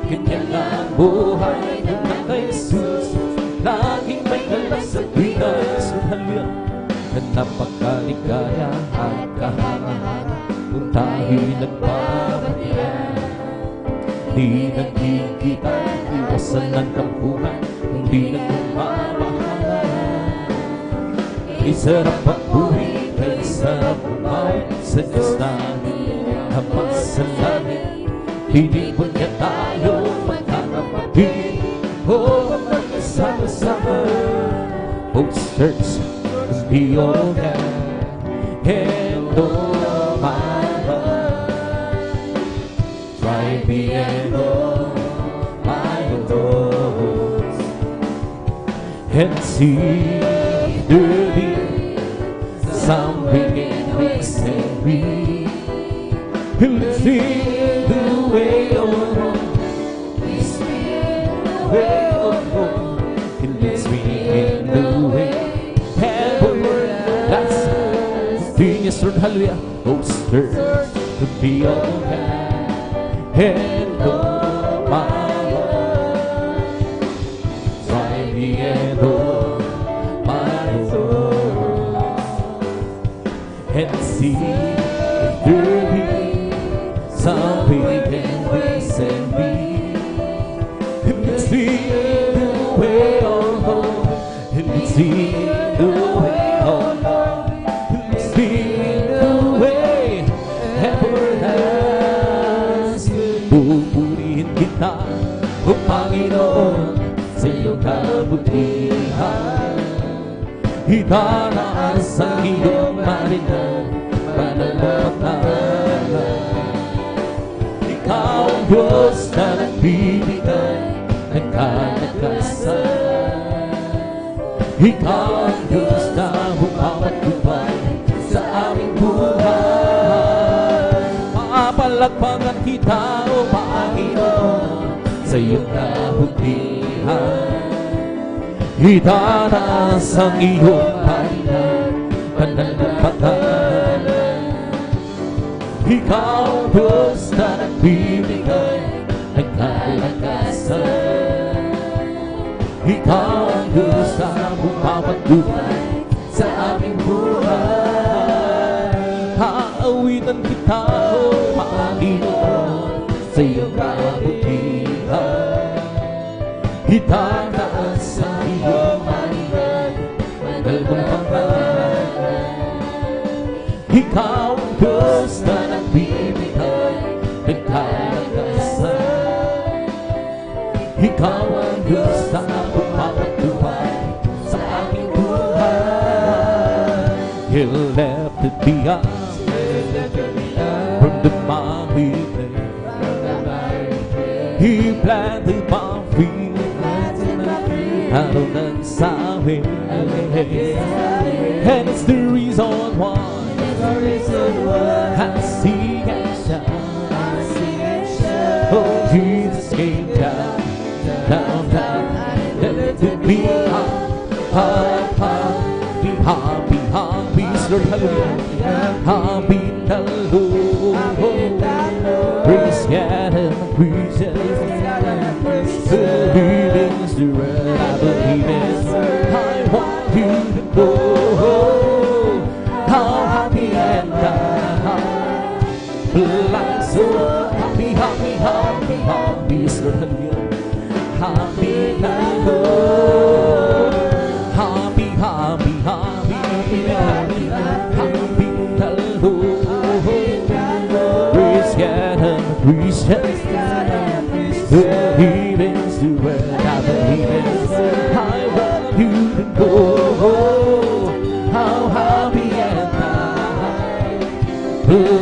Ganyan ang buhay ng kay Jesus, laging may kalasagwinas. Hallelujah. Na napakaligaya at kahangahan kung tayo'y nagpapatiyan. Di nagkikita, iwasan ng tampuhan, hindi nagmamahalan. Isarap ang buhay, kay sarap bumawi sa Diyos namin Ama sa langit. Hindi po niya tayo magkakapatid o magkasama-sama. Posters be all that and all my love. Try me and all my thoughts and see the beauty. Some begin with me. Let's see the way of home. Let's see the way of home. Let's be in the way. That's genius, Lord, hallelujah. Oh, stir to be all that and all my love. Try me and all my love and see there be something can we send me. Let's see the way of home. Let's see the way. Pupurihin kita, O Panginoon, sa iyong kabutihan. Itataas ang iyong marinan, pananampalataya. Ikaw ang Diyos na nagbibigay ng kalakasan. Ikaw ang Diyos na bumabagubay sa aming buhay. Mapalagpagan kita, O Panginoon, sa iyong kabutihan. Itataas ang iyong marinan, pananampalataya. Ikaw ang Diyos na nagbibigay ng kalakasan. Ikaw ang Diyos na bumabagubay sa aming buhay. Haawitan kita, O Panginoon, sa iyong kabutihan. Itataas ang iyong marinan, pananampalataya. Ikaw ang Diyos na nagbibigay ng kalakasan. Ikaw ang Diyos na bumabagubay sa aming buhay. He lifted me up from the miry clay. He planted my feet out ng sawi. And it's the reason why I sing and shout. Oh, Jesus came down, down, down, and lifted me up, up, up. Be happy, happy, Lord, hallelujah. Happy the Lord. Praise God and praise Him. Believe in His word, I believe in His word. I want you to know how happy and I'm so happy, happy, happy, happy, Lord, hallelujah. Happy the Lord. Happy, happy, happy, happy, happy the Lord. Praise God and praise Him. Believe in His word, I believe in His word. I want you to know how happy am I.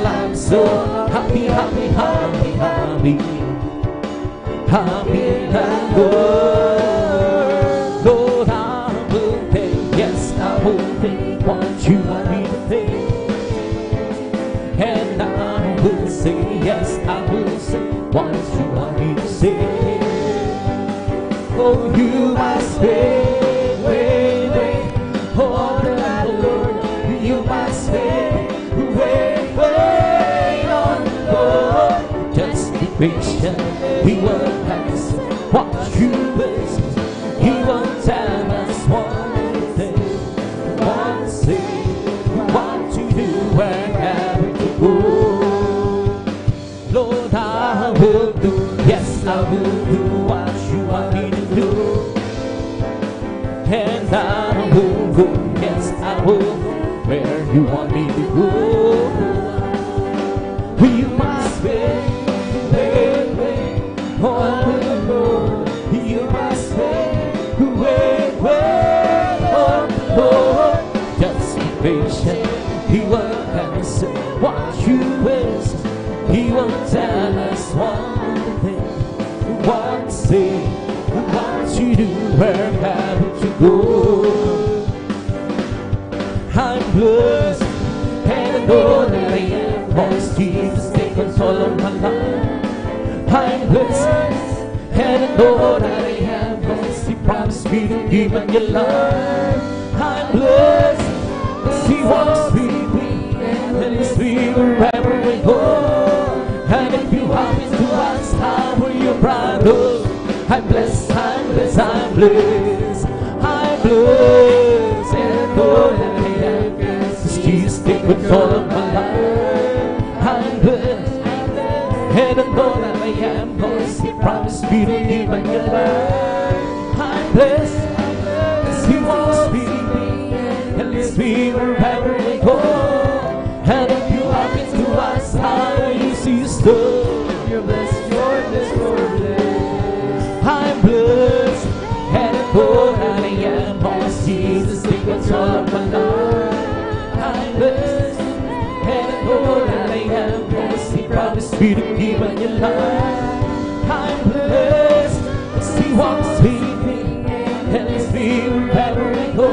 I'm so happy, happy, happy, happy, happy and Lord. Lord, I will think, yes, I will think what you want me to think. And I will say, yes, I will say what you want me to say. Oh, you must wait, wait, wait. Oh, the Lord, you must wait, wait, wait on the Lord. Just be patient, He will have Yes, I will do what you want me to do. And I will go, yes, I will, where you want me to go. You must wait, on the Lord. You must wait, on the Lord. Just be patient, He will answer what you wish. He will tell us one thing, one thing, what you do, where have you go. I'm blessed, and I know that I am, because Jesus take control of my life. I'm blessed, and I know that I am, because He promised me to give me your life. I'm blessed, because He walks with me, and leads me wherever we go. And if you happen to ask how are you, brother, I'm blessed, I'm blessed, I'm blessed, I'm blessed, and I know that I am blessed, 'cause Jesus take control of my life. I'm blessed, and I know that I am, 'cause He promised me to give me your life. I'm blessed, 'cause He walks with me, and leads me wherever we go. And if you happen to ask how you see your stuff, you're blessed, you're blessed, you're blessed. I'm blessed, and I know that I am, because Jesus take control of my life. I'm blessed, and I know that I am, because He promised me to give me your life. I'm blessed, because He walks with me, and leads me wherever we go.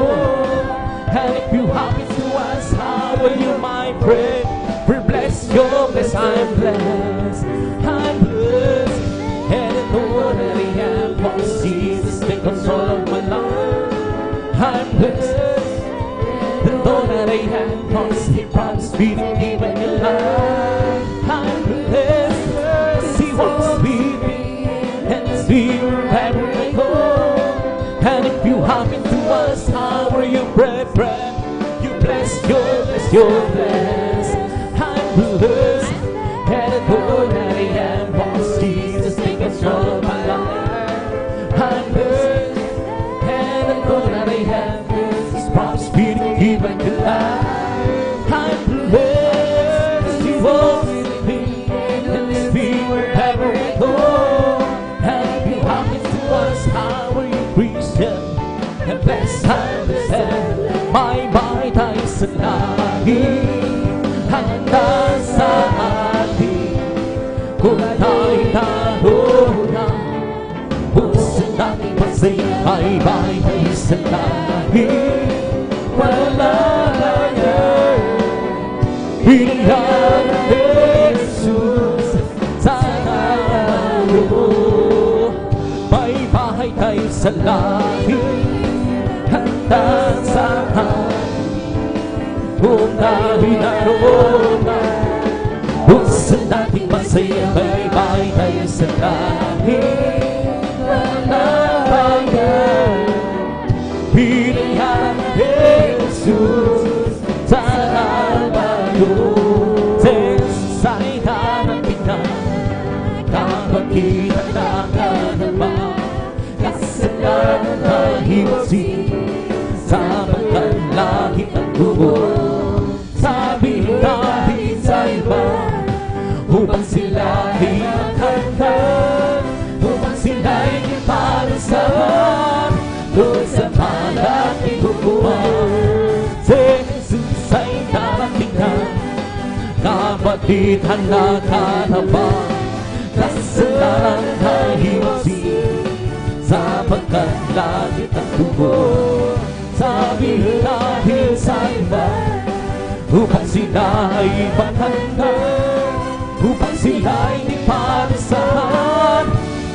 And if you happen to ask how are you, my friend, we're blessed, you're blessed, I'm blessed, I'm blessed, and I know that I am, because Jesus take control of my life. I'm blessed, and I know that I am, because He promised me to give me your life. I'm blessed, because He walks with me, and leads me wherever I go. And if you happen to ask how are you, brethren, you're blessed, you're blessed, you're blessed. I'm blessed, and I know that I am, because Jesus take control of my life. I'm blessed, and I know that I am, because He's promised me to give me your life. I'm blessed, He walks with me, and leads me wherever I go. And if you happen to ask how are you, Christian, and blessed, I'm blessed, may tayo sa lahi, handa sa atin, kung tayo'y naroon, puso natin masaya, may tayo sa lahi, wala kaya, hinayaan ni Jesus sa naroon, may bahay tayo sa lahi, handa sa atin, kung tayo'y naroon, puso natin masaya, may bahay tayo sa lahi, wala kaya, hinayaan ni Jesus sa naroon. Sa itanang kita, kapag kita naman, kasalanan na hiwasi, sa pagkalaki ng dugo, sabi natin sa iba, upang sila ay makanta, upang sila ay ipalusahan, doon sa malaking hukuman. Si Jesus ay naratingnan, kapatid, handa ka na ba? Kasalanan na hiwasi, sa pagkalaki ng dugo, sabi dahil sa iba, upang sila ay makanta, upang sila ay ipalusahan,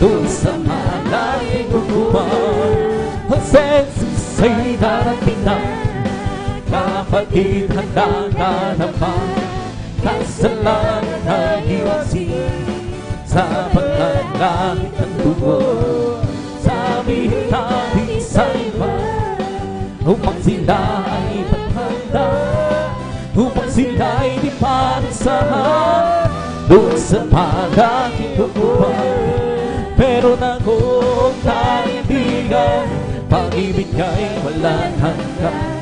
doon sa malaking hukuman. Ang Jesus ay darating na, kapatid, handa ka na ba? Kasalanan na hiwasi, sa pagkalaki ng dugo, sabi natin sa iba, upang sila ay maghanda, upang sila ay di parusahan, doon sa malaking hukuman. Meron akong kaibigan, pag-ibig kay walang hanggan.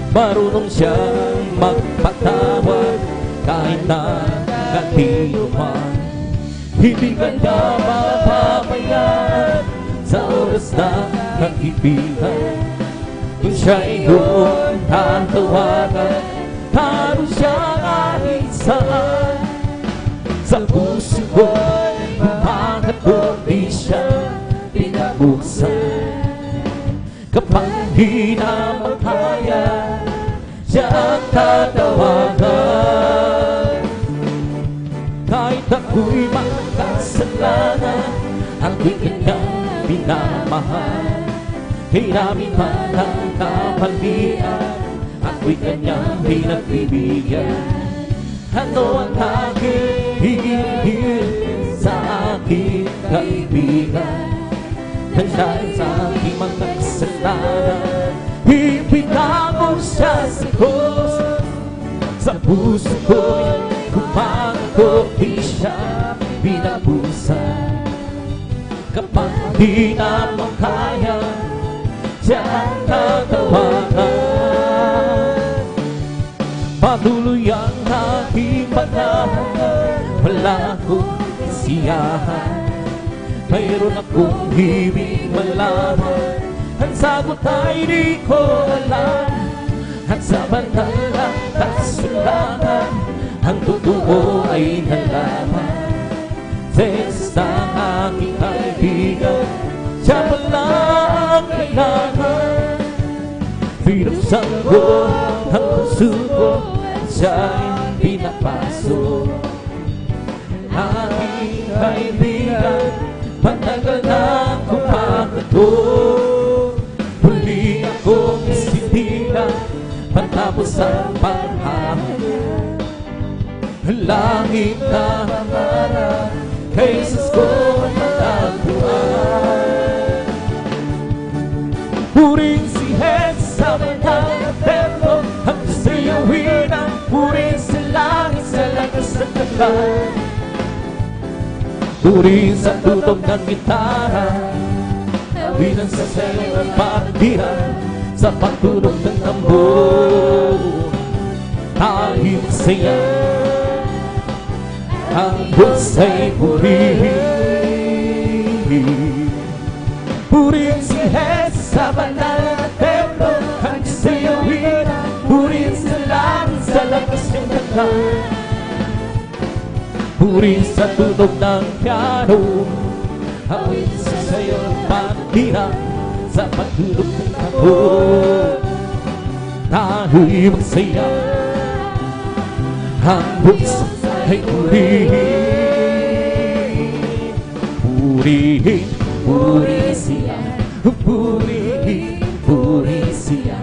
Marunong siyang magpatawad kahit na kanino man. Hindi ka niya mapapabayaan sa oras ng kaibigan. Kung siya'y iyong tatawagan, naroon siya kahit saan. Sa puso ko, bakit ko di siya pinabuksan? Kapag di na makaya, siya ang tatawagan. Kahit ako'y makasalanan, ako'y kanyang pinamahal. Hiramin man ang kamalian, ako'y kanyang pinagbibigyan. Ano ang aking hihingin sa aking kaibigan? Dahil sa aking mga kasalanan, ipinako siya sa krus. Sa puso ko'y kumako, di siya pinabusan. Kapag di na makaya, siya ang tatawagan. Patuloy ang aking panahon, wala akong siyahan. Mayroon akong ibig malaman, ang sagot ay di ko alam. At sa banal ng kasulatan, ang totoo ay nalaman. Jesus ang aking kaibigan, siya pala ang kailangan. Pinuksan ko ang puso ko, siya'y pinapasok. Aking kaibigan, matagal na kumakato. Huli akong isinilang matapos ang paghahanap. Langit na mangarap, kay Jesus ko matagpuan. Puring si Jesus sa mga templo, ang siyawin ang puring sa langit sa lakas ng dagat. Turing sa tutok ng gitara, tawinan sa selo ng partihan, sa pagtunog ng tambor, tayo masaya. Ang Diyos ay purihin. Puring si Jesus sa banal na templo, ang siyawin ang puring sa langit sa lakas ng dagat. Puri sa tunog ng piano, awit sa sayo ng bandira, sa pagtunog ng tambor, tayo'y magsaya. Ang Diyos ay purihin. Purihin, purihin siya. Purihin, purihin siya.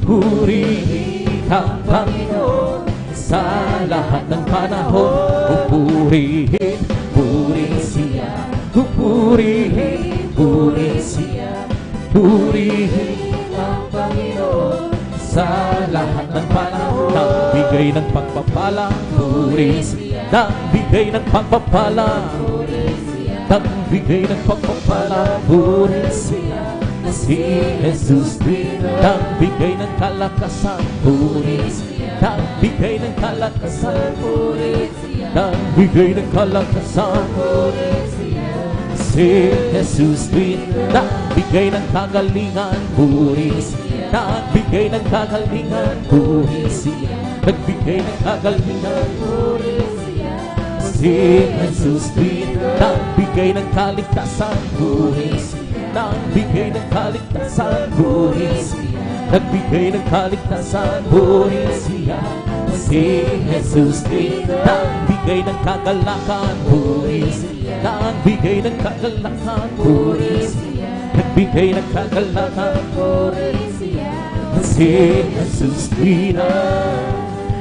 Purihin ang Panginoon sa lahat ng panahon. Purihin, purihin siya. Purihin, purihin siya. Purihin ang Panginoon sa lahat ng panahon. Nagbigay ng pagpapala, purihin siya. Nagbigay ng pagpapala, purihin siya. Nagbigay ng pagpapala, purihin siya. Si Jesus Cristo, nagbigay ng kalakasan, purihin siya. Nagbigay ng kalakasan, purihin siya. Nagbigay ng kalakasan, purihin siya. Si Jesus Cristo, nagbigay ng kagalingan, purihin siya. Nagbigay ng kagalingan, purihin siya. Nagbigay ng kagalingan, purihin siya. Si Jesus Cristo, nagbigay ng kaligtasan, purihin siya. Nagbigay ng kaligtasan, purihin siya. Nagbigay ng kaligtasan, purihin siya. Si Jesus Cristo, nagbigay ng kagalakan, purihin siya. Nagbigay ng kagalakan, purihin siya. Nagbigay ng kagalakan, purihin siya. Si Jesus Cristo,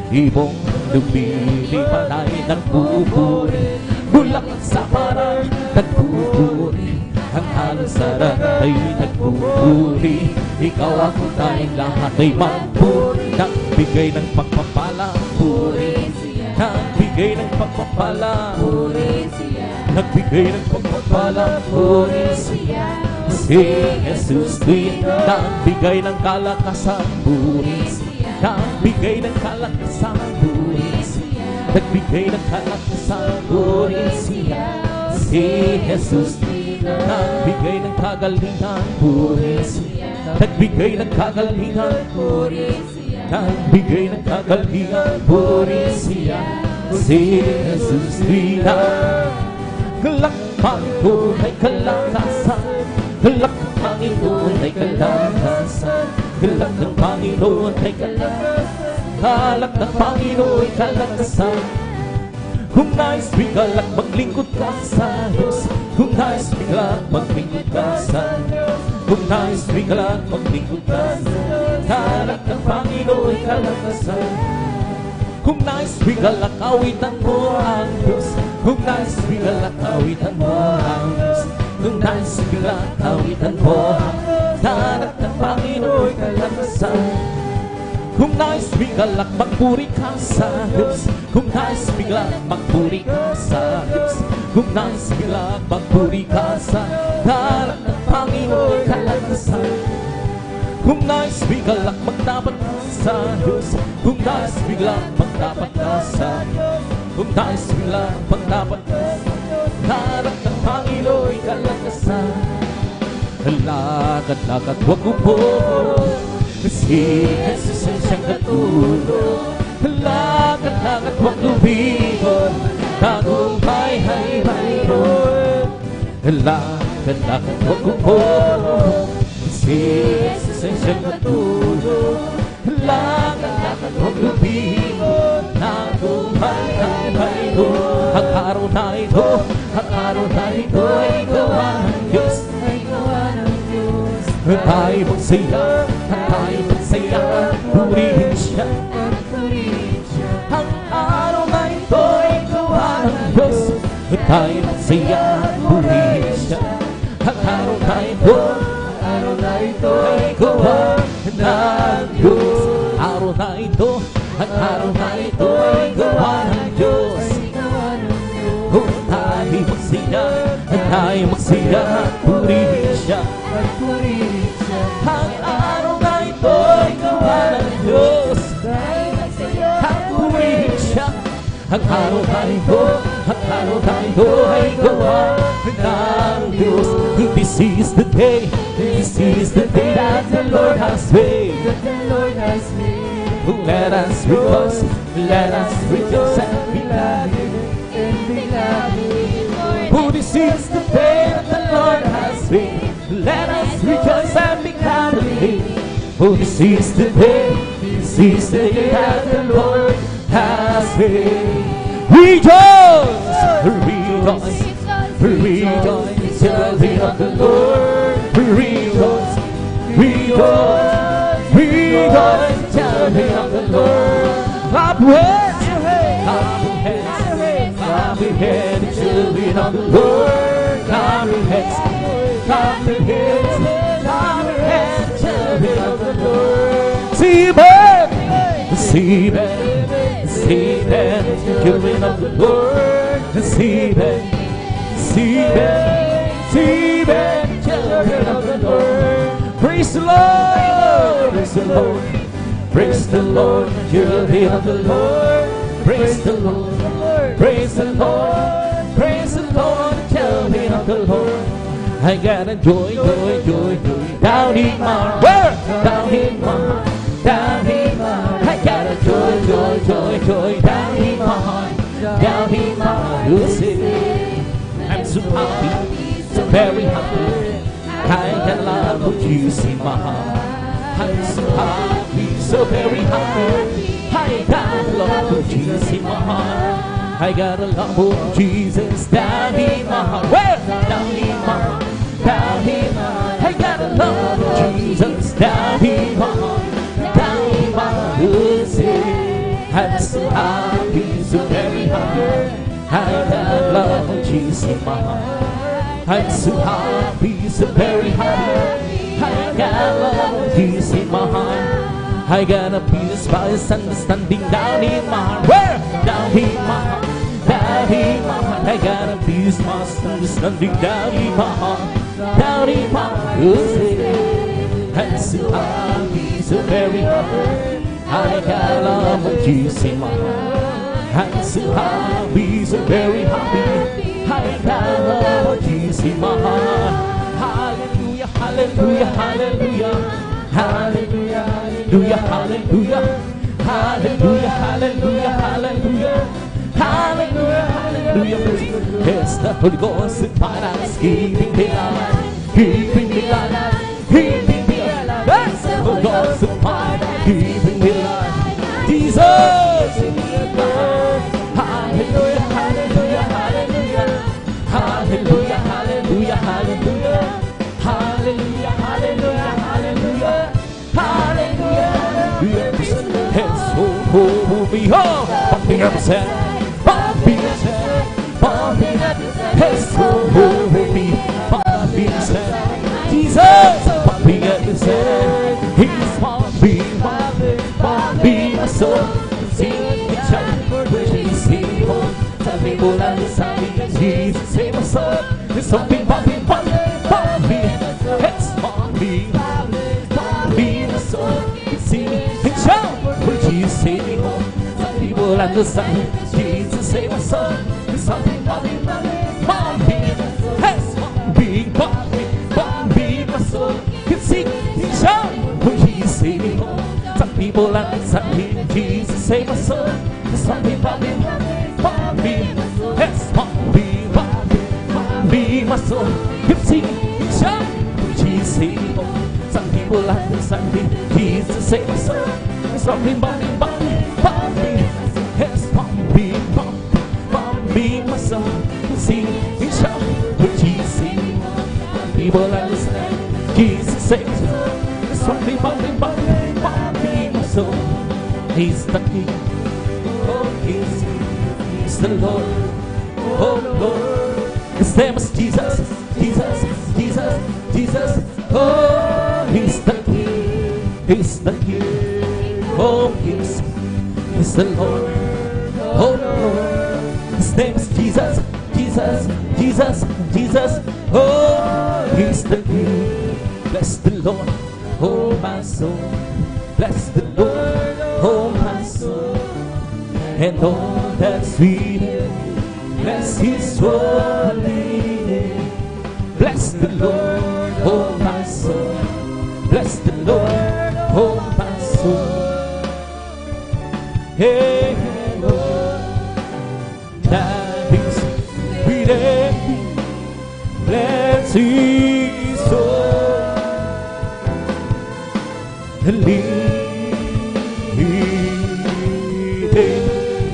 ibong lumilipad ay nagpupuri, bulaklak sa parang nagpupuri, ang halong sarap ay nagpupuri. Ikaw ako tayong lahat ay magpuri. Nagbigay ng pagpapala, puri. Nagbigay ng pagpapala, puri. nagbigay ng pagpapala. Purihin siya, si Jesus din, nagbigay ng kalakasan. Purihin siya, nagbigay ng kalakasan. Purihin siya, nagbigay ng kalakasan. Purihin siya, si Jesus din, nagbigay ng kagalingan. Purihin siya, nagbigay ng kagalingan. Purihin siya, nagbigay ng kagalingan. Purihin siya, si Jesus din. Galak Panginoon ay kalakasan, galak ng Panginoon ay kalakasan, galak ng Panginoon ay kalakasan, galak ng Panginoon ay kalakasan. Kung nais bigalak maglingkod ka sa Diyos, kung nais bigalak maglingkod ka sa Diyos, kung nais bigalak maglingkod ka sa Diyos, galak ng Panginoon ay kalakasan. Kung nais bigalak awitan mo ang Diyos, kung nais bigalak awitan mo ang Diyos, kung nais bigalak awitan mo ang Diyos, galak ng Panginoon ay kalakasan. Kung nais bigalak magpuri ka sa Diyos, kung nais bigalak magpuri ka sa Diyos, kung nais bigalak magpuri ka sa Diyos, galak ng Panginoon ay kalakasan. Kung nais bigalak magdapat ka sa Diyos, kung nais bigalak magdapat ka sa Diyos, kung nais bigalak magdapat ka sa Diyos, galak ng Panginoon ay kalakasan. Lakad-lakad huwag upo, si Jesus ay siyang katulong. Lakad-lakad huwag lumigon, tagumpay ay mayroon. Lakad-lakad huwag upo, si Jesus ay siyang katulong. Lakad-lakad huwag lumigon, tagumpay ay mayroon. Ang araw na ito, ang araw na ito ay gawa ng Diyos, ay gawa ng Diyos. Tayo magsaya, tayo magsaya, purihin siya, purihin siya. Ang araw na ito ay gawa ng Diyos, tayo magsaya, purihin siya. Ang araw na ito, araw na ito ay gawa ng Diyos. Araw na ito, ang araw na ito ay gawa ng Diyos. Kung tayo magsaya, tayo magsaya, purihin siya, purihin siya. Ang araw na ito ay gawa ng Diyos. Tayo magsaya, purihin siya. Ang araw na ito, ang araw na ito ay gawa ng Diyos. This is the day, this is the day that the Lord has made, that the Lord has made. Let us rejoice and be glad in it, and be glad in it. Oh, this is the day that the Lord has made. Let us rejoice and be glad in it. Oh, this is the day that the Lord has made. Rejoice, rejoice, rejoice, children of the Lord. Rejoice, rejoice, rejoice, children of the Lord. Clap your hands, clap your hands, clap your hands, children of the Lord. Clap your hands, clap your hands, clap your hands, children of the Lord. See them, see them, see them, children of the Lord. See them, see them, see them, children of the Lord. Praise the Lord, praise the Lord, praise the Lord, children of the Lord. Praise the Lord, praise the Lord, praise the Lord, children of the Lord. I got a joy, joy, joy, joy down in my heart. Where? Down in my heart, down in my heart. I got a joy, joy, joy, joy down in my heart, down in my heart. You see, I'm so happy, so very happy. I got love of Jesus in my heart. I'm so happy, so very happy. I got love of Jesus in my heart. I got a love of Jesus down in my heart. Where? Down in my heart, down in my heart. I got a love of Jesus down in my heart, down in my heart. You see, I'm so happy, so very happy. I got love of Jesus in my heart. I'm so happy, so very happy. I got love of Jesus in my heart. I got a peace, spice, understanding down in my heart. Where? Down in my heart, down Daddy, Mama, I got a peace, master, standing Daddy, Mama, you say, and so happy, so very happy. I got love of Jesus in my heart. I'm so happy, so very happy. I got love of Jesus in my heart. Hallelujah, hallelujah, hallelujah. Hallelujah, hallelujah, hallelujah. Hallelujah, hallelujah, hallelujah. Hallelujah, hallelujah. Yes, the Holy Ghost in my eyes, keeping me alive, keeping me alive, keeping me alive. Yes, the Holy Ghost in my eyes, keeping me alive. Jesus, hallelujah, hallelujah, hallelujah. Hallelujah, hallelujah, hallelujah. Hallelujah, hallelujah, hallelujah. Hallelujah, hallelujah. Yes, oh, me home, pumping up his head, pumping his head, pumping up his head. Yes, oh, me, pumping his head. Jesus, pumping up his head. He's pumping, pumping my soul. Sing the chant, wishing sing home. Tell people understand, Jesus, save my soul. There's something pumping, pumping, pumping. It's pumping, pumping my soul. Sing the chant, wishing sing home. Tell people understand, Jesus, save my soul. There's something pumping, pumping. It's pumping, pumping, pumping my soul. Sing the chant, wishing sing home. Some people understand, Jesus, save my soul. There's something pumping, pumping. It's pumping, pumping, pumping my soul. Keep singing, shout, Jesus, save me home. Some people understand, Jesus, save my soul. There's something pumping, pumping, pumping. It's pumping, pumping, pumping my soul. Keep singing, shout, Jesus, save me home. Some people understand, Jesus, save my soul. There's something pumping, pumping, pumping my soul. He's the King, oh, He's the Lord, oh Lord. His name is Jesus, Jesus, Jesus, Jesus. Oh, He's the King, He's the King, oh, He's the Lord, oh Lord. His name is Jesus, Jesus, Jesus, Jesus. Oh, He's the King. Bless the Lord, oh my soul. Bless the Lord, oh my soul, and all that's within. Bless His holy name. Bless the Lord, oh my soul. Bless the Lord, oh my soul. Hey, hey, Lord, that is within me. Bless His soul.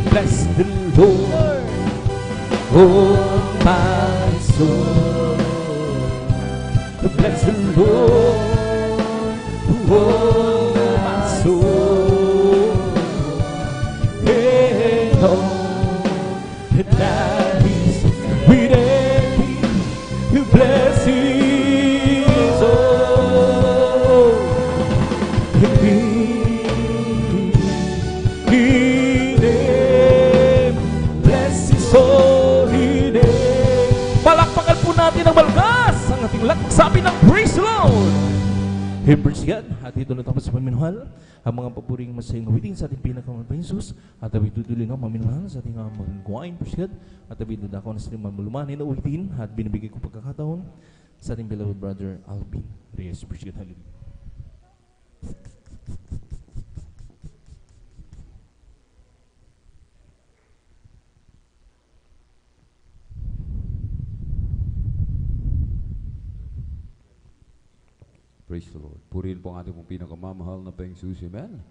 Bless the Lord, oh my soul. Bless the Lord, oh my soul. Hey, Lord, that is within me. Bless His soul. Bless His holy name. Palakpakan po natin ang malakas ang ating magsabi ng praise the Lord. Hey, praise God. At ito na tapos sa paminuhal ang mga papuring masayang awitin sa ating pinakamahal Jesus. At awi tutuloy na paminuhal sa ating magkuhain, praise God. At awi dudako na sa ating malulumanin na awitin at binibigay ko pagkakataon sa ating beloved brother Alvin Reyes. Praise God. Hallelujah. Praise the Lord. Purihin po ang ating pong pinakamamahal na Peng Jesus. Amen.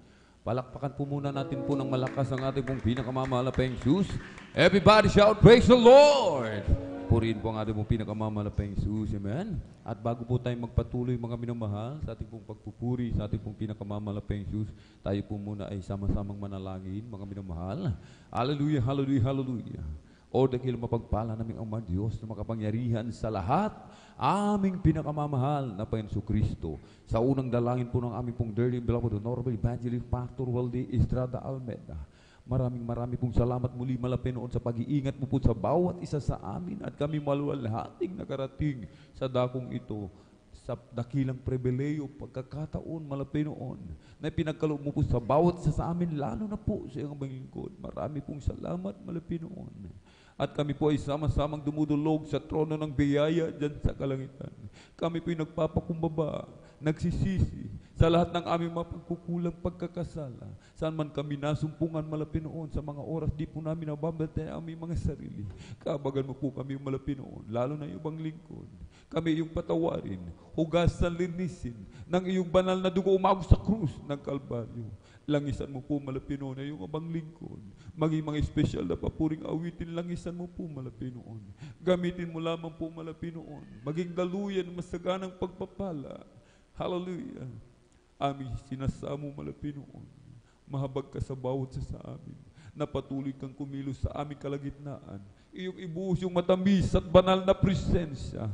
Palakpakan po muna natin po ng malakas ang ating pong pinakamamahal na Peng Jesus. Everybody shout, praise the Lord! Purihin po ang ating pong pinakamamahal na Peng Jesus. Amen. At bago po tayo magpatuloy mga minamahal sa ating pong pagpupuri, sa ating pong pinakamamahal na Peng Jesus, tayo po muna ay sama-samang manalangin mga minamahal. Hallelujah, hallelujah, hallelujah. O dakil mapagpala naming Ama Diyos na makapangyarihan sa lahat, aming pinakamamahal na Panginoon Kristo. Sa unang dalangin po ng aming pong dearly beloved Honorable Evangelist Pastor Waldy Estrada Almeda, Maraming pong salamat muli Panginoon sa pag-iingat mo po sa bawat isa sa amin at kami maluwalhating nakarating sa dakong ito sa dakilang pribileyo, pagkakataon, Panginoon, na pinagkaloob mo po sa bawat isa sa amin, lalo na po sa iyong lingkod. Marami pong salamat, Panginoon. At kami po ay sama-samang dumudulog sa trono ng biyaya dyan sa kalangitan. Kami po ay nagpapakumbaba, nagsisisi sa lahat ng aming mapagkukulang pagkakasala. Saan man kami nasumpungan, Panginoon, sa mga oras di po namin nababantay ang aming mga sarili. Kabagan mo po kami, Panginoon, lalo na yung ibang lingkod. Kami iyong patawarin, hugasan, linisin ng iyong banal na dugo umagos sa krus ng Kalbaryo. Langisan mo po, Panginoon, na iyong abang lingkod. Maging mga espesyal na papuring awitin, langisan mo po, Panginoon. Gamitin mo lamang po, Panginoon. Maging daluyan, masaganang pagpapala. Hallelujah. Aming sinasamo, Panginoon. Mahabag ka sa bawat sa amin. Napatuloy kang kumilos sa aming kalagitnaan. Iyong ibuhos yung matamis at banal na presensya.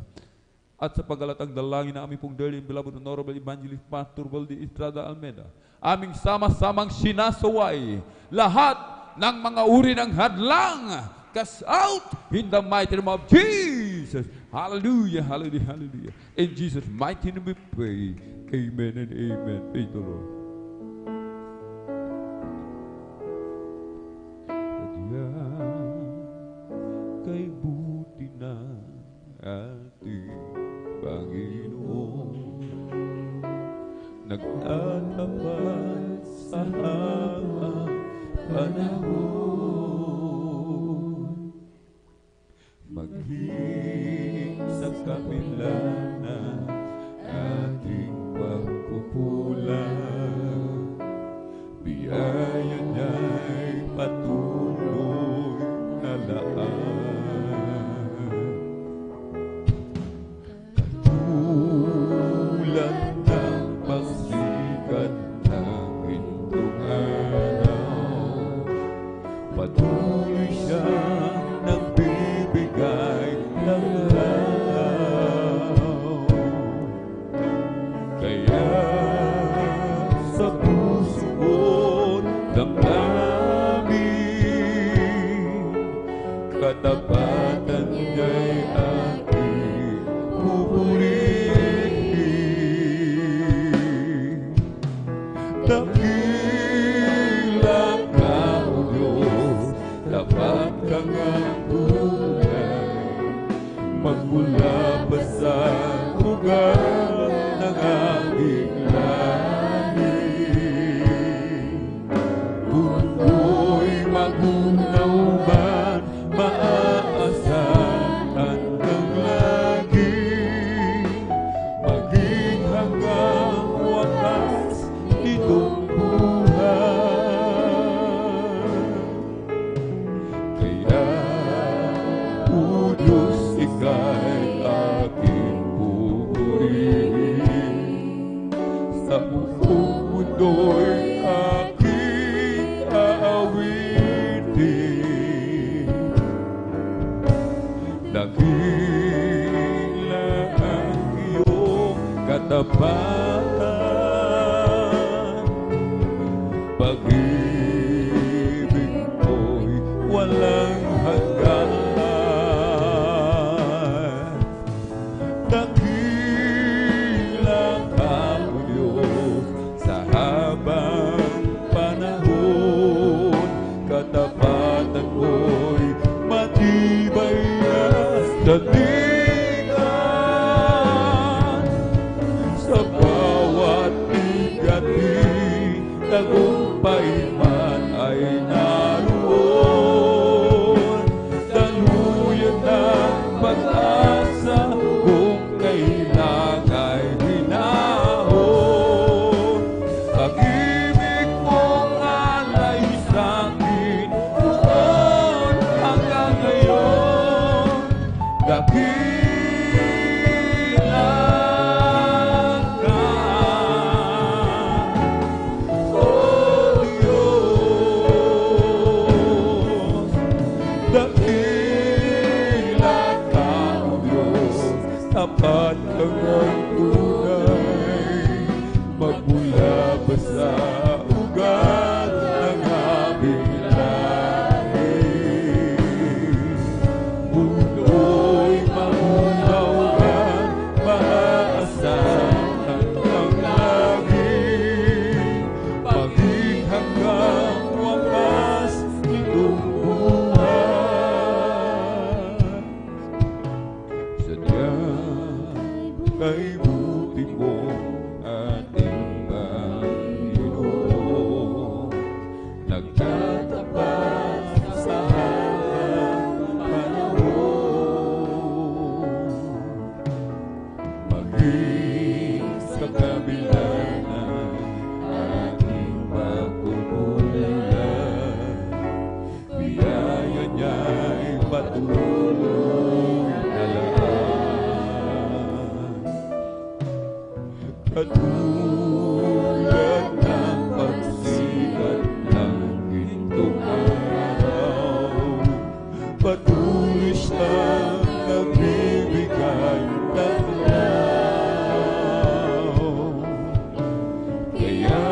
At sa paggalatang dalangin na aming pong dearly and beloved Honorable Evangelist Pastor Valdi Estrada Almeida, aming sama-samang sinasaway lahat ng mga uri ng hadlang. Cast out in the mighty name of Jesus. Hallelujah, hallelujah, hallelujah. In Jesus' mighty name we pray. Amen and amen. Praise the Lord. Kay buti na ating Panginoon, nagtatapat sa habang panahon, maging sa kabila na ating pagkukulang, biyaya niya'y patuloy na laan. Katulad ng pagsikat ng gintong araw, patuloy siyang nagbibigay ng araw. Kaya sa puso ko't damdamin, katapatan niya'y aking pupurihin. Dakila ka, O Diyos, tapat kang ang tunay, magmula pa sa ugat ng aming lahi. Punto'y magunaw man, maaasahan kang lagi, maging hanggang wakas nitong buhay. Kaya, O Diyos, ika'y aking pupurihin, sa buong mundo'y aking aawitin. Dakila ang iyong katapatan, pag-ibig ko'y walang hanggan. Dakila ka, O Diyos, sa habang panahon, katapatan ko'y matibay na dalingan. Sa bawat bigati, tagumpay man ay naroon. Daluyan ng pag-asa kung kailang ay hinahon. Pag-ibig mong alay sa'kin noon hanggang ngayon. Dakila ka, O Diyos. Dakila ka, O Diyos, tapat kang ang tunay, magmula pa sa ugat ng aming lahi. kay buti mo ating Panginoon. Nagtatapat sa habang panahon, maging sa kabila ng ating pagkukulang, biyaya niya'y patuloy na laan. Katulad ng pagsikat ng gintong araw, patuloy siyang nagbibigay ng law. Kaya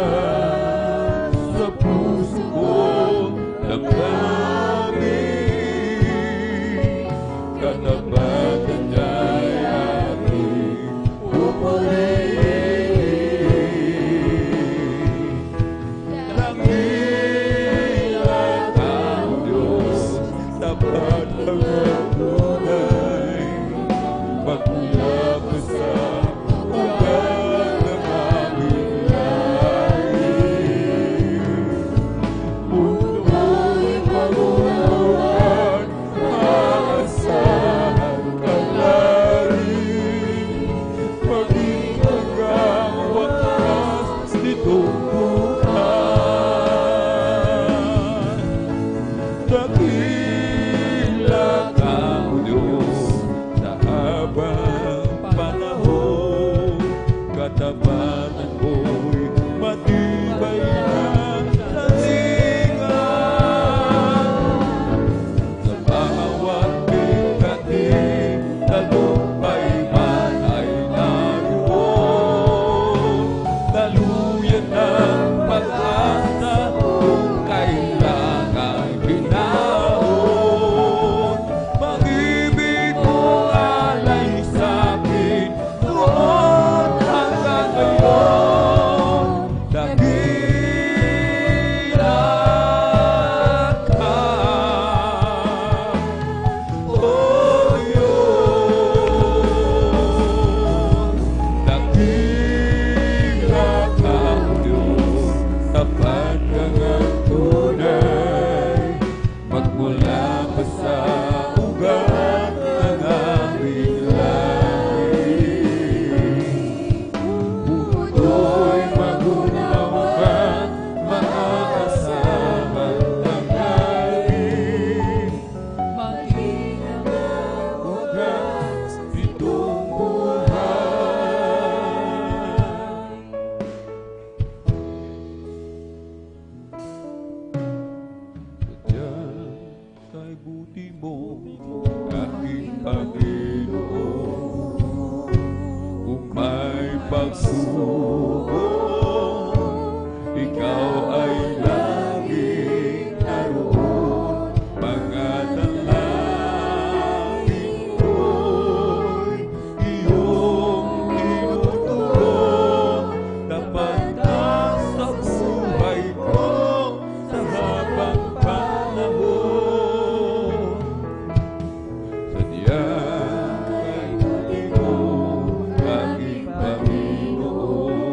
sa puso ko damdamin, katapatan niya'y aking pupurihin. Dakilat ang Diyos, tapat ang tunay, magmula pa sa ugat ng aming lahi. Mundo'y magunawan, maasahan ka larin, maging hanggang wakas nitong buhay. Dakilat ang Diyos sa habang panahon, katapatan mo'y matibay na talingan. Sa bawat bigati, tagumpay man ay naroon, daluyan ng pag-asa kung kailangan ginahon. Pag-ibig mo alay sa'kin noon hanggang ngayon. Dakilat ka, oh yun. Dakilat ang Diyos, tapat kang ang tunay, magmula pa sa ugat ng aming lahi. Mundo'y magunawan, maasahan ang lahi, maging ang wakas nitong buhay. Sadyang kay buti mo, aking Panginoon, kung may pagsubok, ikaw ay laging naroon. Mga dalangin ko'y iyong tinutulong, tapat ka sa buhay ko sa habang panahon. Sadyang kay buti mo, aking Panginoon,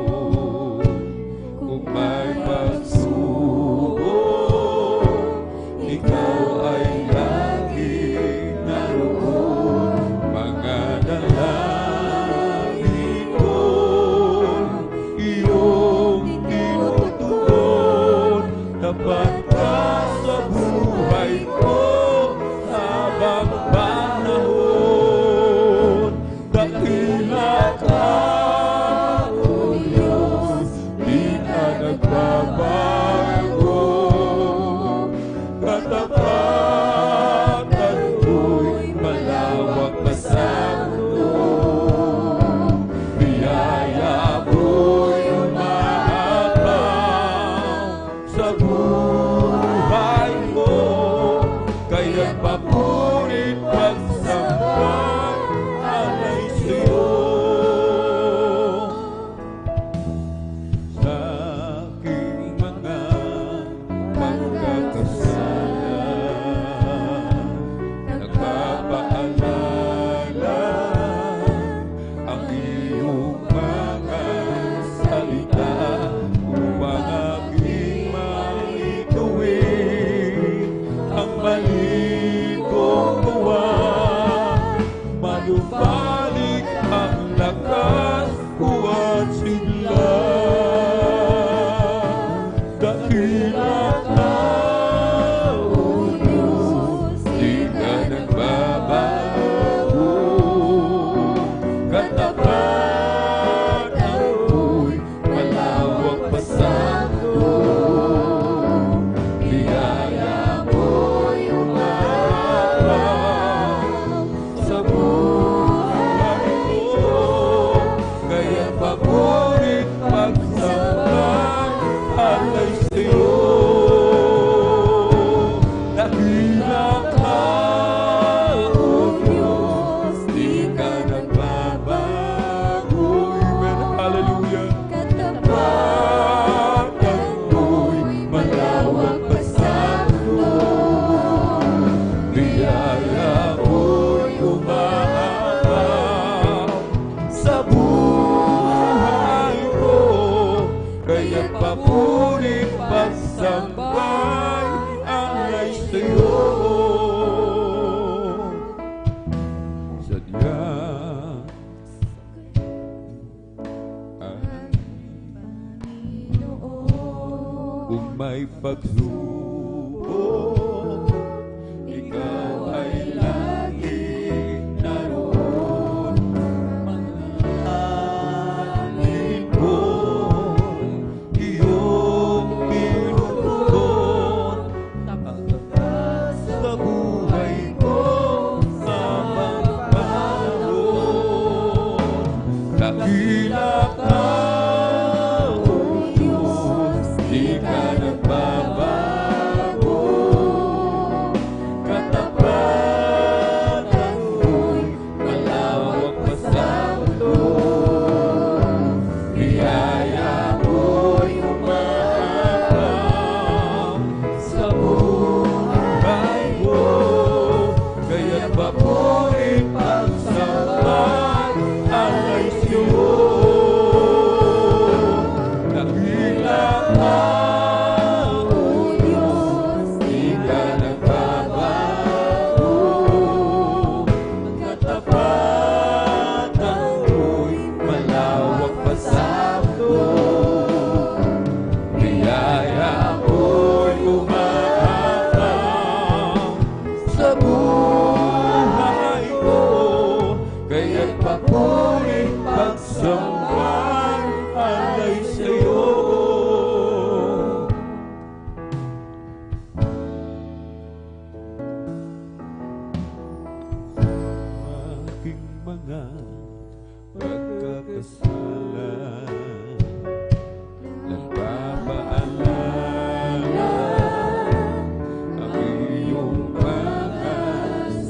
lakas, huwag sigla. Dakila ka, O Diyos, di ka nagbabago. Katapatan mo'y malawak pa sa mundo. Biyaya mo'y umaaraw sa buhay ko. Kaya paborit pagsambay alay sa'yo. Dakila ka, O Diyos, di ka nagbabago. Amen. Hallelujah. Katapatan mo'y malawak pa sa mundo. Biyaya mo'y umaaraw sa buhay ko. Kaya paborit pagsambay alay sa'yo. Sadyang kung may pagsubok, ikaw ay laging naroon. Manalangin ko, iyong pinutugon ang lakas sa buhay ko sa mga panahon. Dakila ka, O Diyos, di ka nagbabago. Katapatan mo'y malawak pa sa mundo. Biyaya mo'y umaaraw sa buhay ko. Kaya't paborit pagsambay alay sa'yo. Dakila ka, O Diyos, di ka nagbabago. Katapatan mo'y malawak pa sa mundo. Biyaya mo'y umaaraw sa buhay ko. Kaya't paborit pagsambay alay sa'yo. Aking mga pagkakasala, nagpapaalala ang iyong mga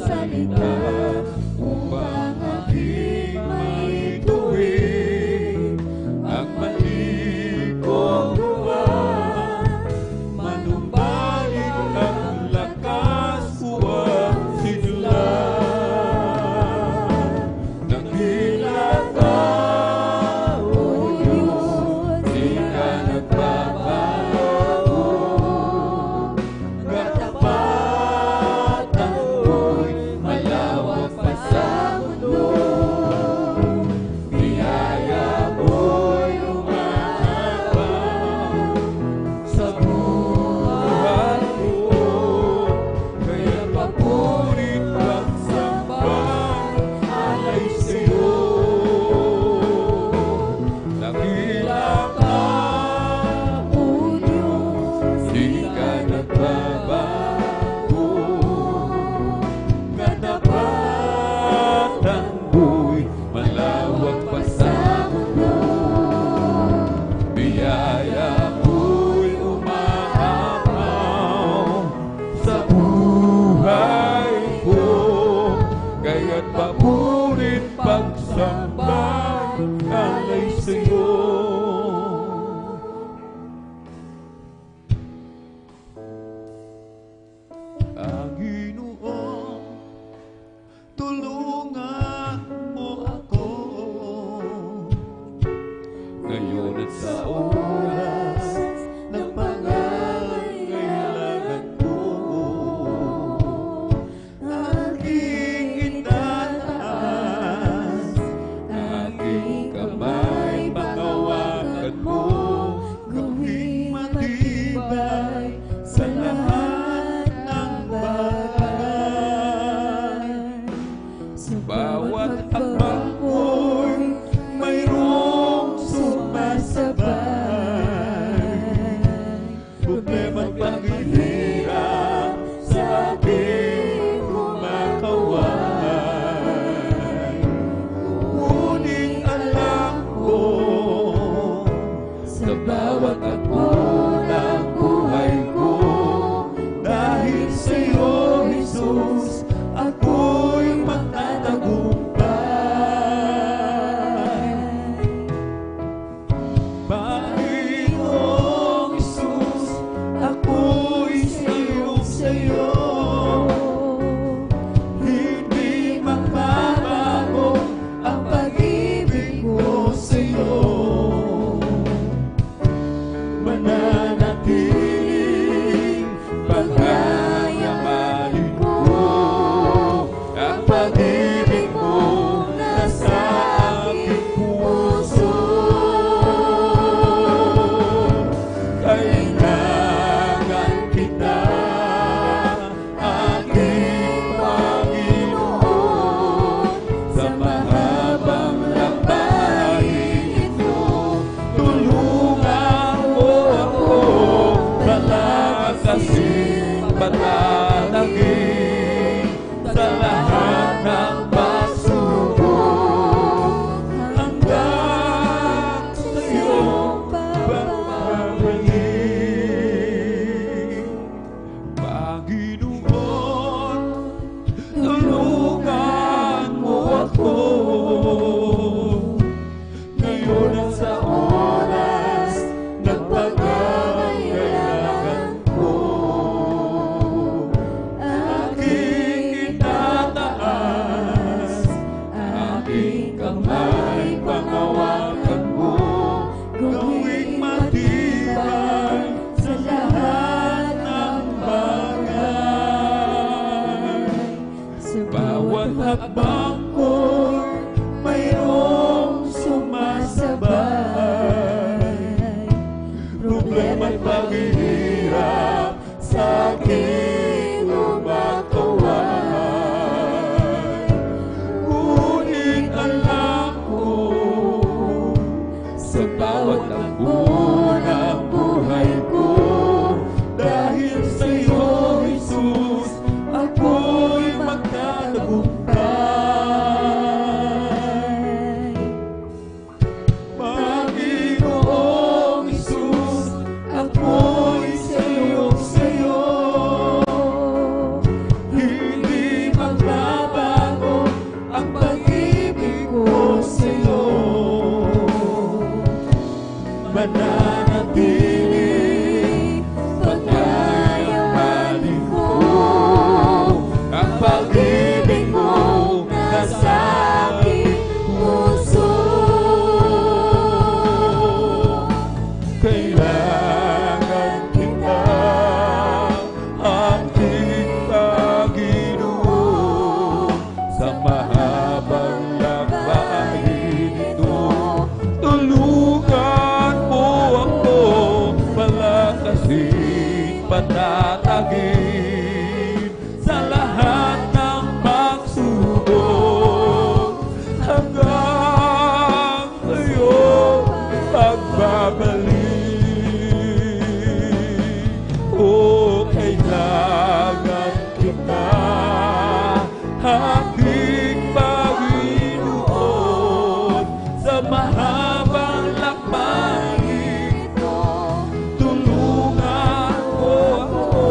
salita upang aking maituwid ang mali kong gawa. Manumbalik ang lakas, huwag sigla. Dakila ka, O Diyos, di ka nagbabago. Katapatan mo'y malawak pa sa mundo. Biyaya mo'y umaaraw sa buhay ko. Kaya paborit pagsambay alay sa'yo. Dakila ka, O Diyos, di ka nagbabago. Katapatan mo'y malawak pa sa mundo. Biyaya mo'y umaaraw sa buhay ko. Kaya't paborit pagsambay alay sa'yo. Panginoon, tulungan mo ako ngayon at sa oras ng pangangailangan ko. Aking itaas, aking mananatili, pagkayaman ko. Ang pag-ibig mo nasa aking puso. Kailangan kita, aking Panginoon, sa mahabang lakbayin ito. Tulungan mo ako, palakasin, patatagin sa lahat ng pagsubok, hanggang sa'yo pagbabalik. O kailangan kita, aking Panginoon, sa mahabang lakbayin ito. Tulungan mo ako,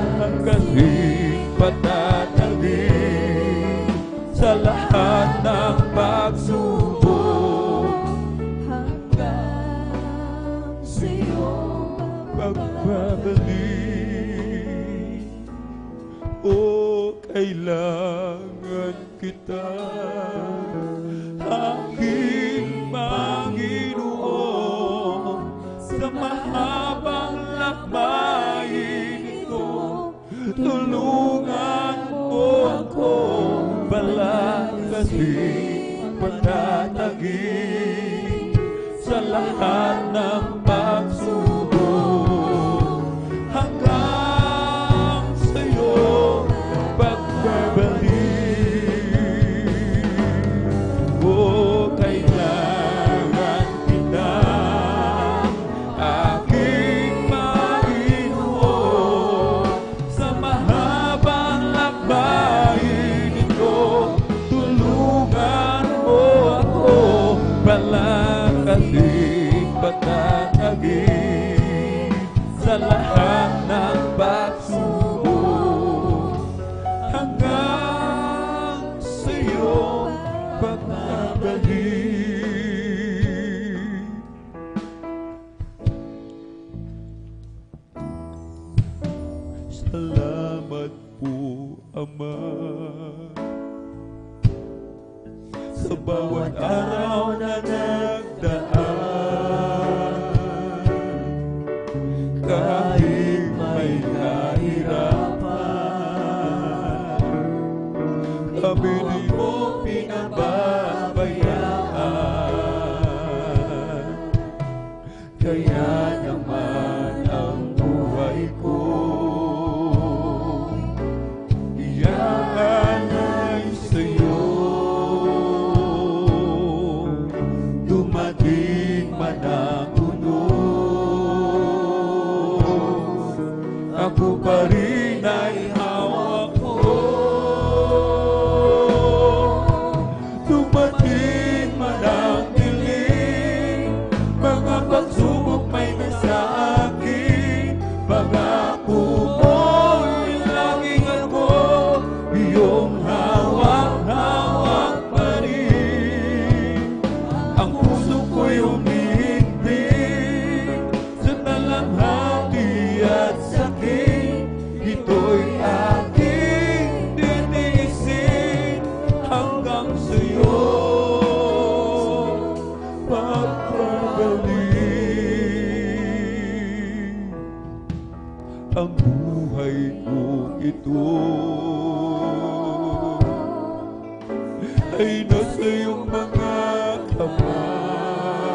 palakasin, patatagin sa lahat ng pagsubok, hanggang sa'yo pagbabalik. O kailangan kita, aking Panginoon, sa mahabang lakbayin ito. Tulungan mo ako, palakasin, patatagin sa lahat ng pagsubok, hanggang sa'yo pagbabalik. O kailangan kita, aking Panginoon, sa mahabang lakbayin ito. Tulungan mo ako, palakasin, patatagin sa lahat ng pagsubok, hanggang sa'yo pagbabalik. Salamat po, Ama, sa bawat araw na nagdaan. Kahit may kahirapan, kami di mo pinababayaan. Kaya naman ang buhay ko iaalay sa'yo. Dumating man ang unos, ako pa rin ay hawak mo. Dumating man ang dilim, mga pagsubok may nasa akin. Pangako mo'y laging ako, iyong hawak-hawak pa rin. Ang puso ko'y umiimbig sa talamhati at sakit. Ito'y aking titiisin hanggang sa'yo pagbabalik. Ang buhay ko ito ay nasa iyong mga kamay.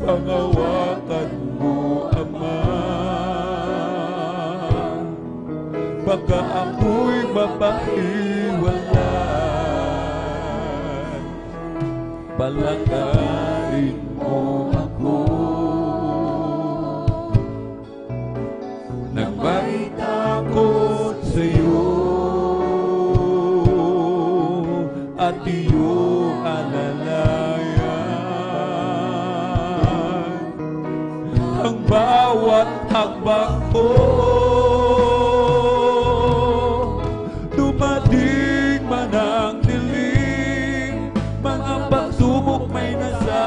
Pangawakan mo, Ama, baka ako'y mapahiwalay. Palakarin mo ako, nang may takot sa'yo at iyong alalayan. Ang bawat hakbang ko, dumating man ang dilim, mga pagsubok may nasa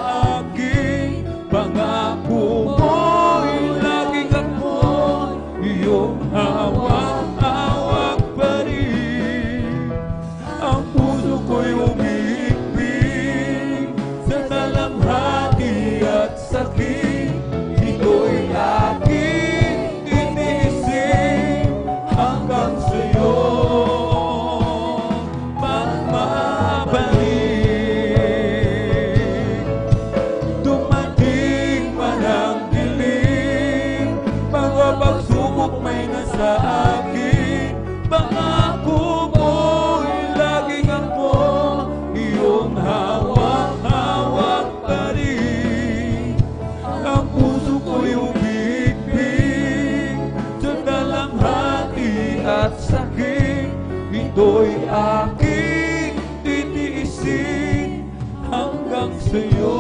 sa'yo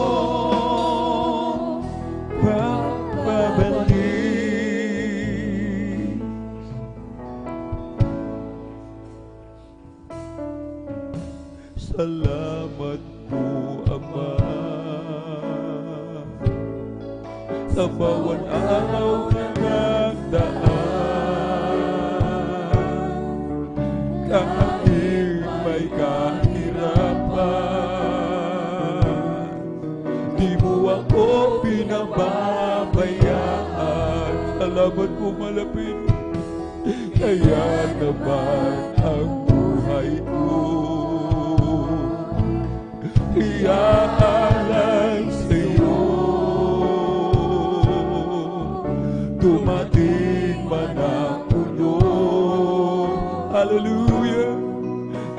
babalik. Salamat po, Ama, sa bawat araw na nagdaan. Kahit may kahirapan, di mo ako pinababayaan. Salamat po, malapit, kaya naman ang buhay ko iaalay sa'yo. Dumating man ang ulo, hallelujah,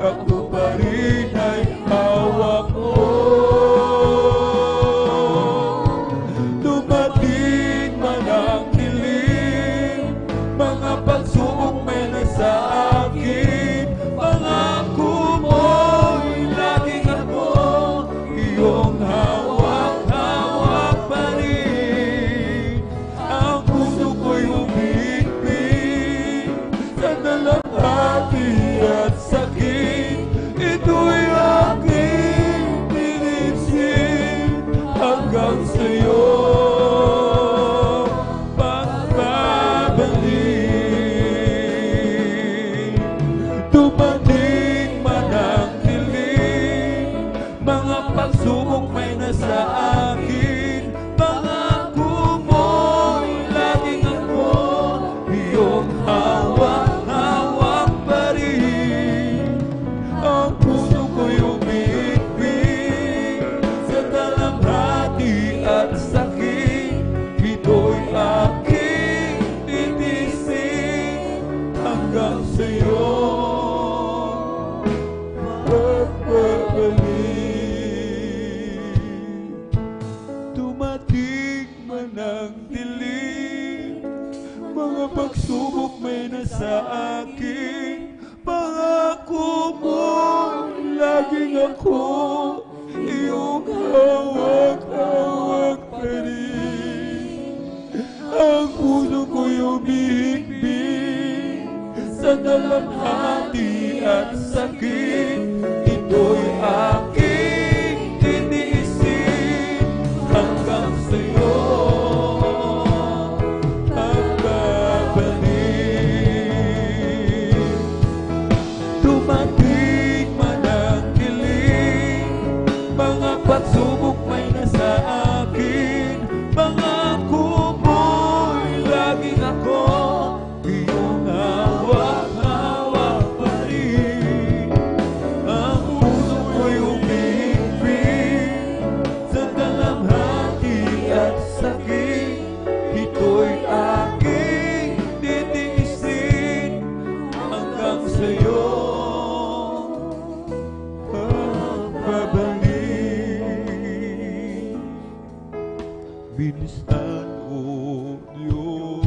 ako pa rin ay hawak mo. Dumating man ang dilim, mga pagsubok may nasa akin, pangako mo'y laging ako iyong hawak-hawak pa rin. Ang puso ko'y humigpit sa dalamhati at sakit. Ito'y aking tinisin hanggang sa'yo pagbabalik. Dumating man ang dilim, mga pagsubok may nasa akin, pangako mo'y laging ako iyong hawak-hawak pa rin. Ang puso ko'y umibig sa dalamhati at sakit. Ito'y aking titisin hanggang sa'yo pagbabalik. Dumating man ang dilim, mga pagsubok may nasa akin, pangako mo laging ako iyong hawak-hawak pa rin. Ang puso ko'y umibig sa dalamhati at sakit. Ito'y aking titiisin hanggang sa'yo pagbabalik. Dumating man ang dilim, mga pagsubok may nasa akin, pangako mo'y laging ako iyong hawak-hawak pa rin. Ang puso ko'y umibig sa dalamhati at sakit. Ito'y aking titiisin hanggang sa'yo pagbabalik. Bilisan mo, Diyos,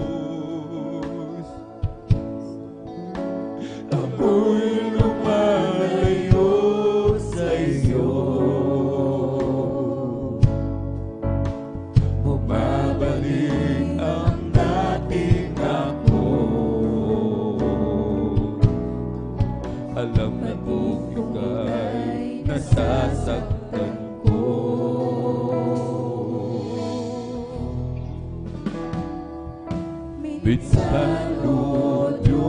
ako'y lumalayo sa iyo. Bumabalik ang dating ako. Alam na kung ika'y nasasaktan ko. Minsan, O Diyos,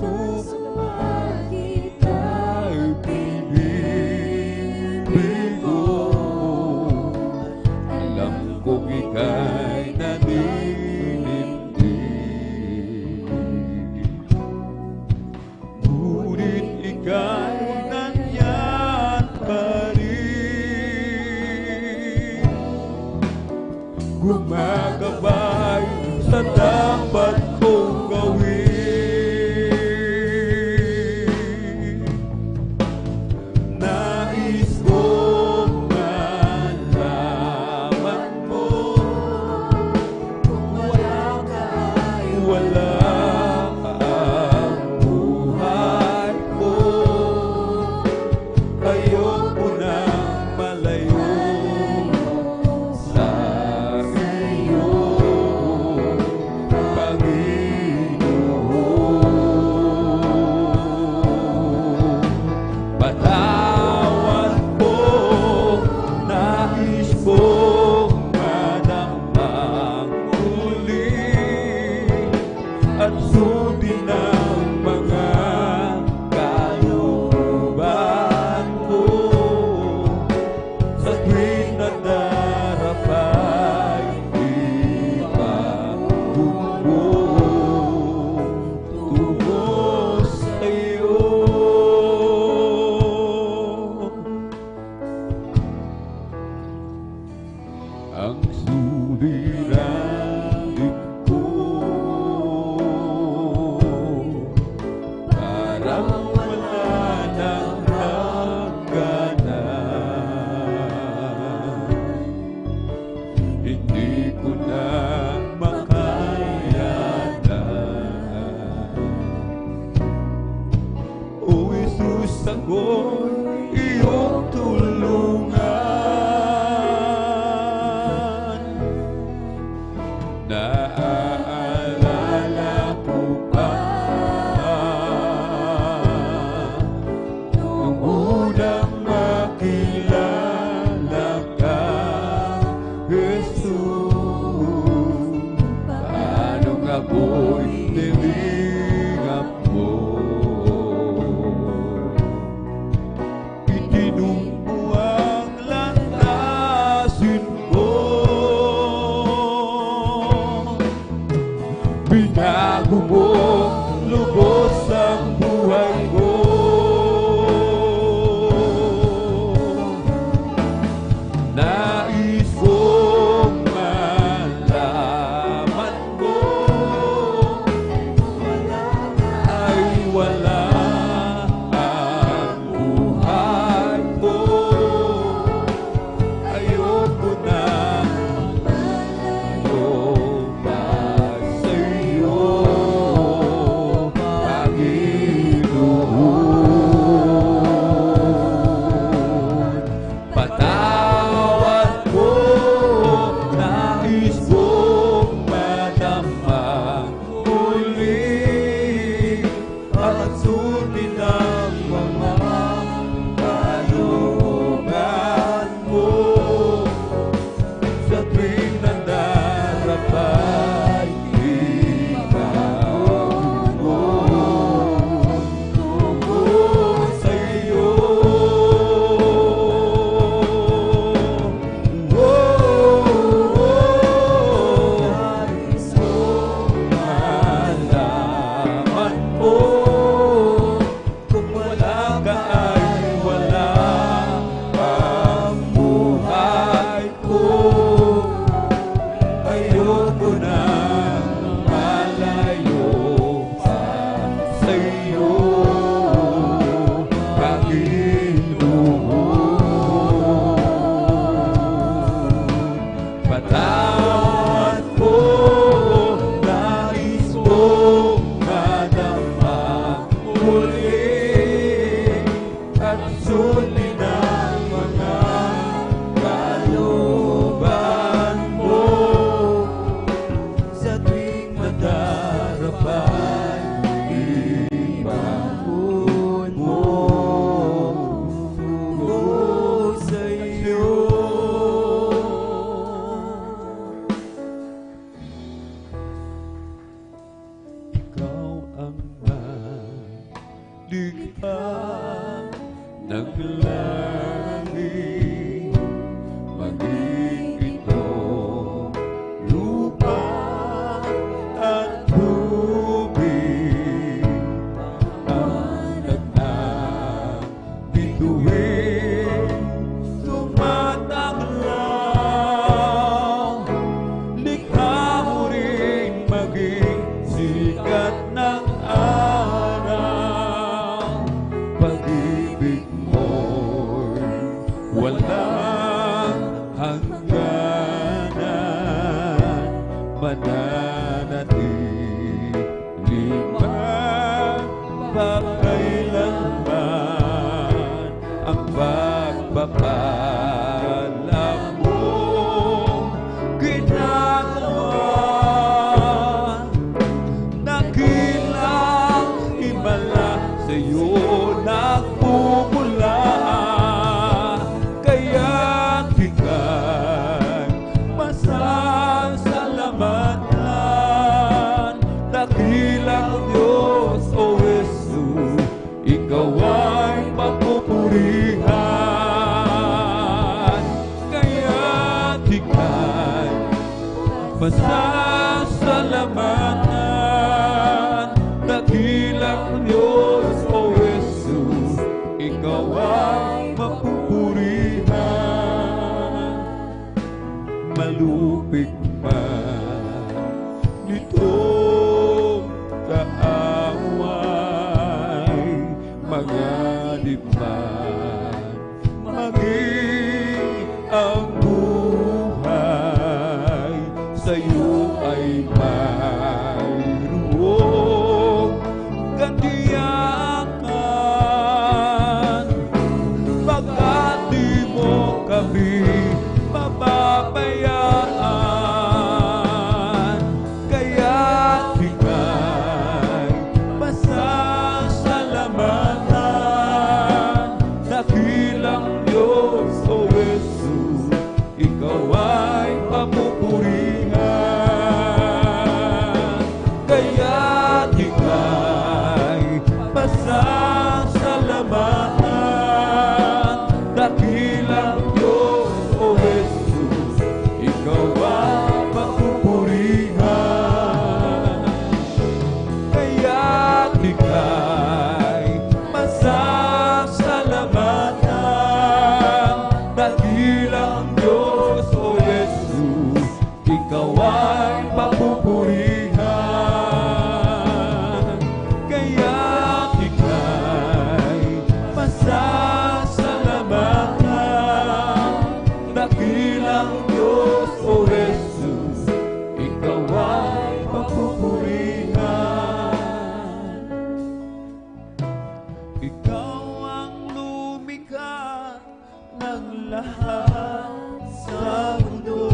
sumama kita'y pinibigo. Alam kong ika'y naninindig, ngunit ika'y nandyan pa rin. Gumagalaw ako'y iyong tulungan. Naaalala ko pa nung unang makilala ka, Jesus. Paano ako'y nilingap mo, itinumpo ang lantasin ko, binago mo lubos ang buhay ko. Nais kong malaman mo ay wala ang buhay ko. Ayoko na lumabas sa iyo, Panginoon. Patawad ko, nais kong madama muli ang sulit ng mga kalooban mo. Sa tuwing nandarapay, ikaw mo tungo sa iyo. Nais kong malaman mo, kung wala ka ay wala ang buhay ko. Ayoko na malayo pa sa iyo, Panginoon. Patawad ko, nais kong madama muli at sulit ng mga kalooban mo. Sa tuwing madarapay, ibangon mo tungo sa iyo. Ikaw ang naglikha ng langit, maging itong lupa at tubig. Ang nagbituin, tumataglaw, likha mo rin maging sikat ng araw. Pag-ibig mo'y walang hangganan, mananatili magpakailanman ang pagpapala mong ginagawa. Nakilang himala sa iyo nagmumula, kaya ika'y masasalamatan. Dakilang Diyos, O Jesus, ikaw ay papupurihan. Kaya ika'y masasalamatan. Dakilang Diyos, O Jesus, ikaw ay mapupurihan. Malupit man nitong kaaway, mga diman maging ang buhay sa'yo ay mayroong katiyakan. lahat sa mundo.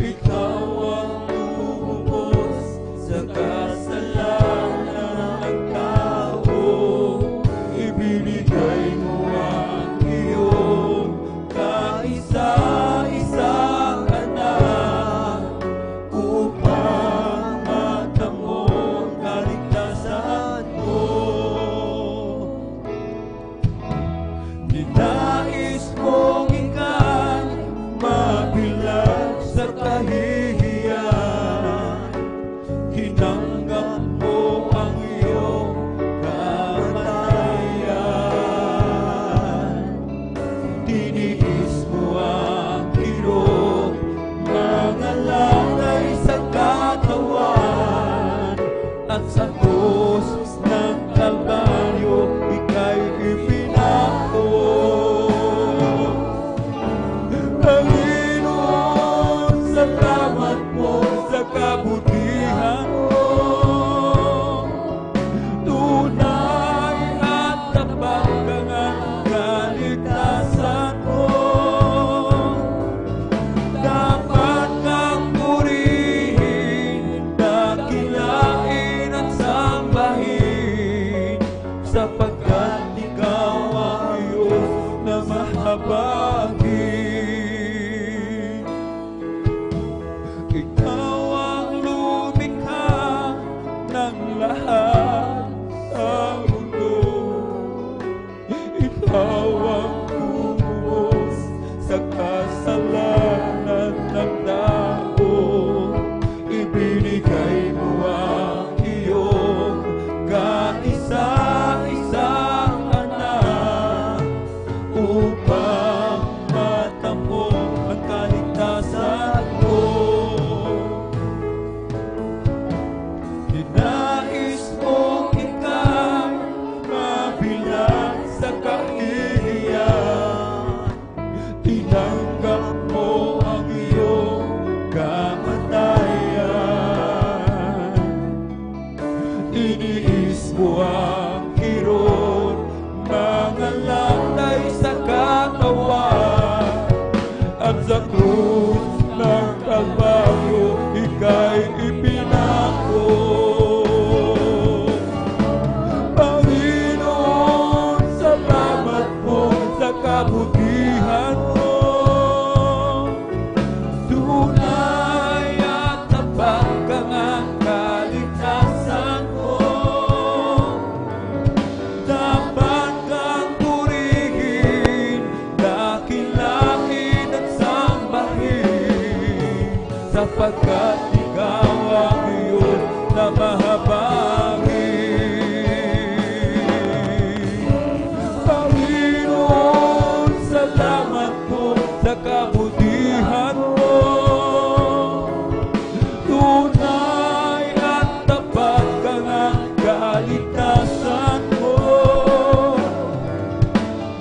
Ikaw ang lumubos sa kasalanan ng tao. Ibinigay mo ang iyong kaisa-isang anak upang matamo ang kaligtasan mo. Ninais mong ika'y mabilang sa kahihiyan. Tinanggap mo ang iyong kamatayan. Tiniis mo ang hirap, mga lalay sa katawan. At sa krus ng Kalbaryo, ika'y ipinako. Panginoon, salamat po sa kabutihan mo. Tunay at tapat kang ang kaligtasan mo. Dapat kang purihin, dakilain at sambahin, sapagkat ikaw ang Diyos na mahabagin. Ikaw ang lumikha ng lahat sa mundo. Ikaw ang lumubos sa kasalanan ng tao. Ibinigay mo ang iyong kaisa-isang anak upang matamo ang kaligtasan mo. Ninais mong ika'y mabilang sa kahihiyan. Tinanggap mo ang iyong kamatayan. Tiniis mo ang kirot, mga latay sa katawan. At sa krus ng Kalbaryo, ika'y ipinako. Panginoon, salamat po sa kabutihan mo. Tunay at tapat kang ang kaligtasan mo. Dapat kang purihin, dakilain at sambahin, sapagkat ikaw ang Diyos na mahabagin. Panginoon, salamat po sa kabutihan mo. Tunay at tapat kang ang kaligtasan mo.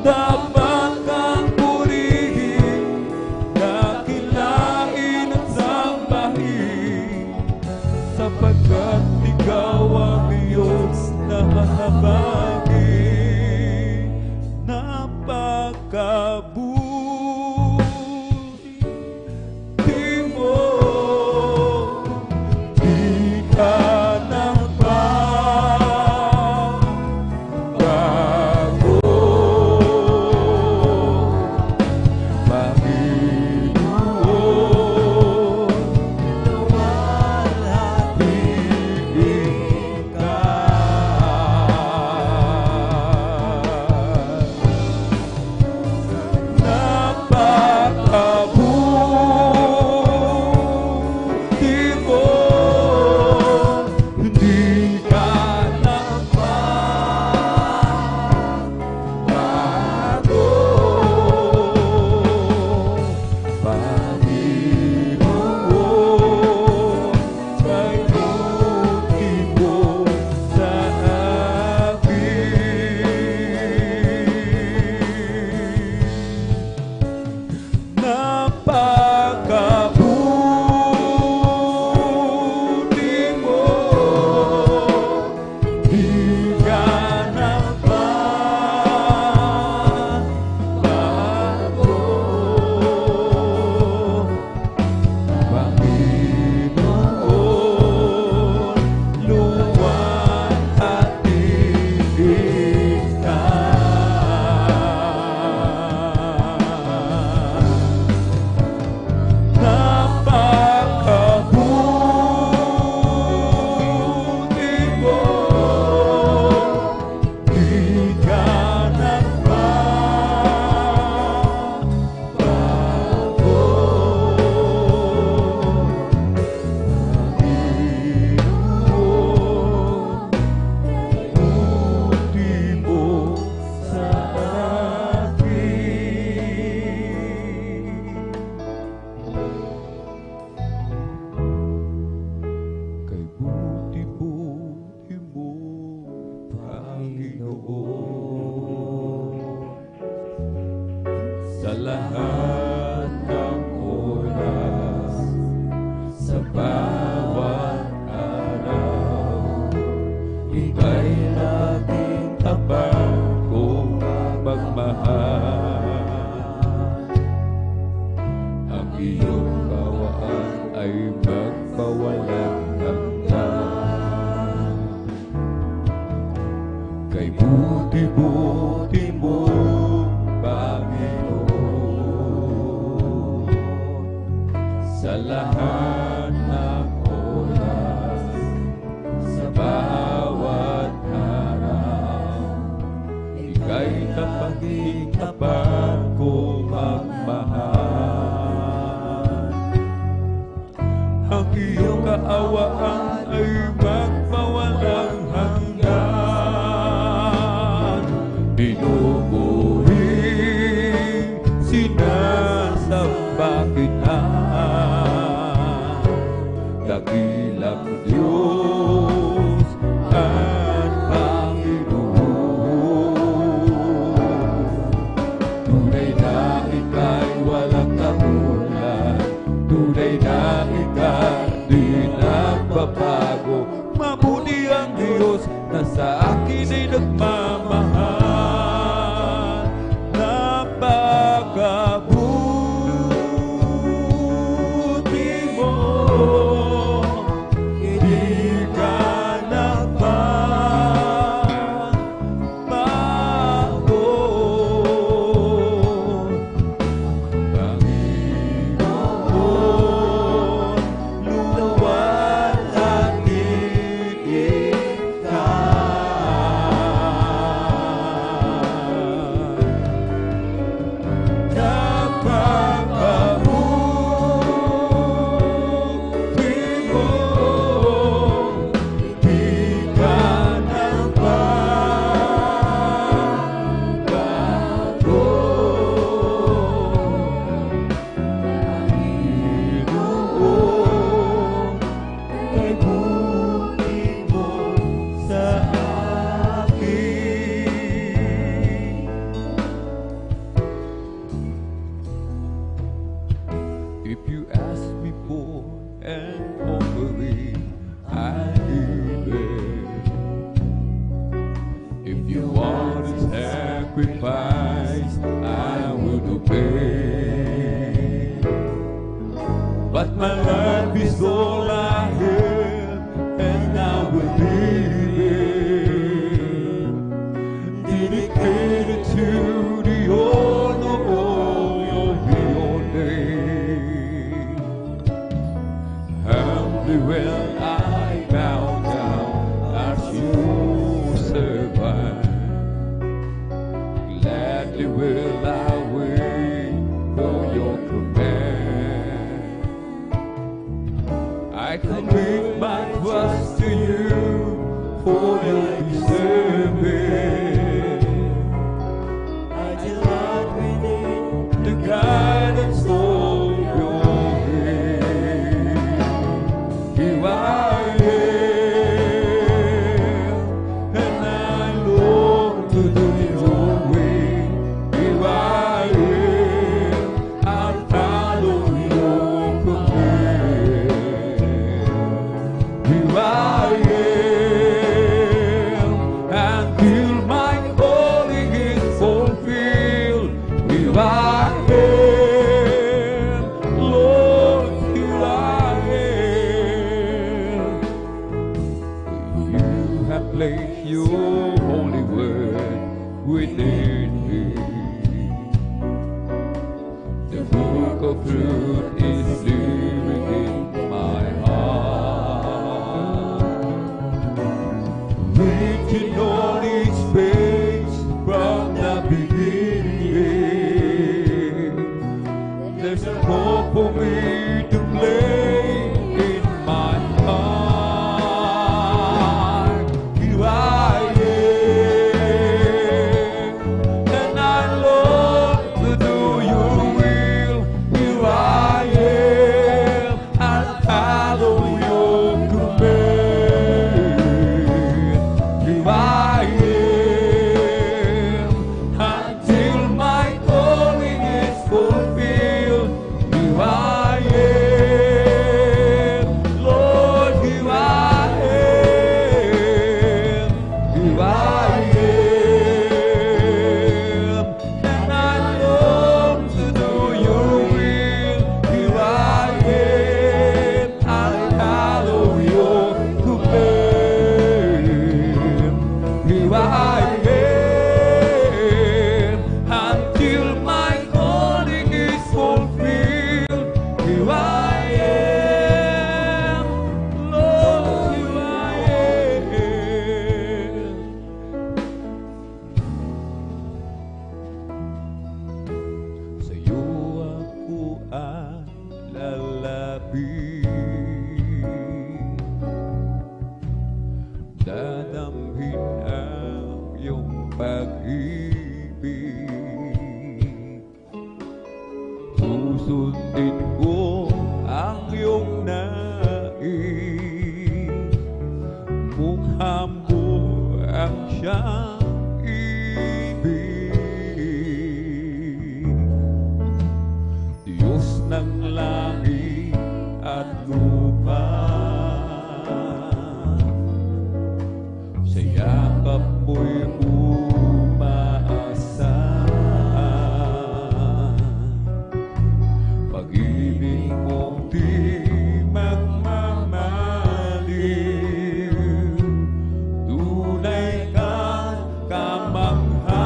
Dapat kang purihin, dakilain at sambahin, sa lahat ng oras, sa bawat araw. Ika'y laging tapat kong magmahal. Ang iyong bawaan ay magpawalang hanggan. Kay buti-buti mo, Panginoon, sa lahat ng oras, sa bawat araw. Ika'y tapat kong magmahal. Ang iyong kaawaan ay magpawalang hanggan. Pinupuri, sinasamba kita, dakilang Diyos at Panginoon. Tunay na ika'y walang katulad, tunay na ika'y di nagbabago. Mabuti ang Diyos na sa akin ay nagmamahal. Napakabuti mo, hindi ka nagbabago. Panginoon, luwalhati ka. If you ask me for an offering, I give it. If you want a sacrifice, I will obey. But my life is all I have, and I will live it, dedicated to the honor of your name. Humbly will I bow down as you survive. Gladly will I wait for your command. I commit my trust to you, for you deserve it. I delight within the guidance of your hand. Here I am, and I long to do your way. Here I am, I'll follow your command. Here I am, until my calling is fulfilled. Here I am, Lord, here I am. You have placed your holy word within me. The book of truth is living in my heart, written on each page from the beginning. There's a hope for me to play in my heart. Here I am, and I long to do your will. Here I am. pag-ibig. Susundin ko ang iyong nais, mukha mo ang siyang ibig. Diyos ng langit at lupa, sa yakap mo'y umaasahan. Pag-ibig mong di magmamaliw, tunay kang kamangha-mangha.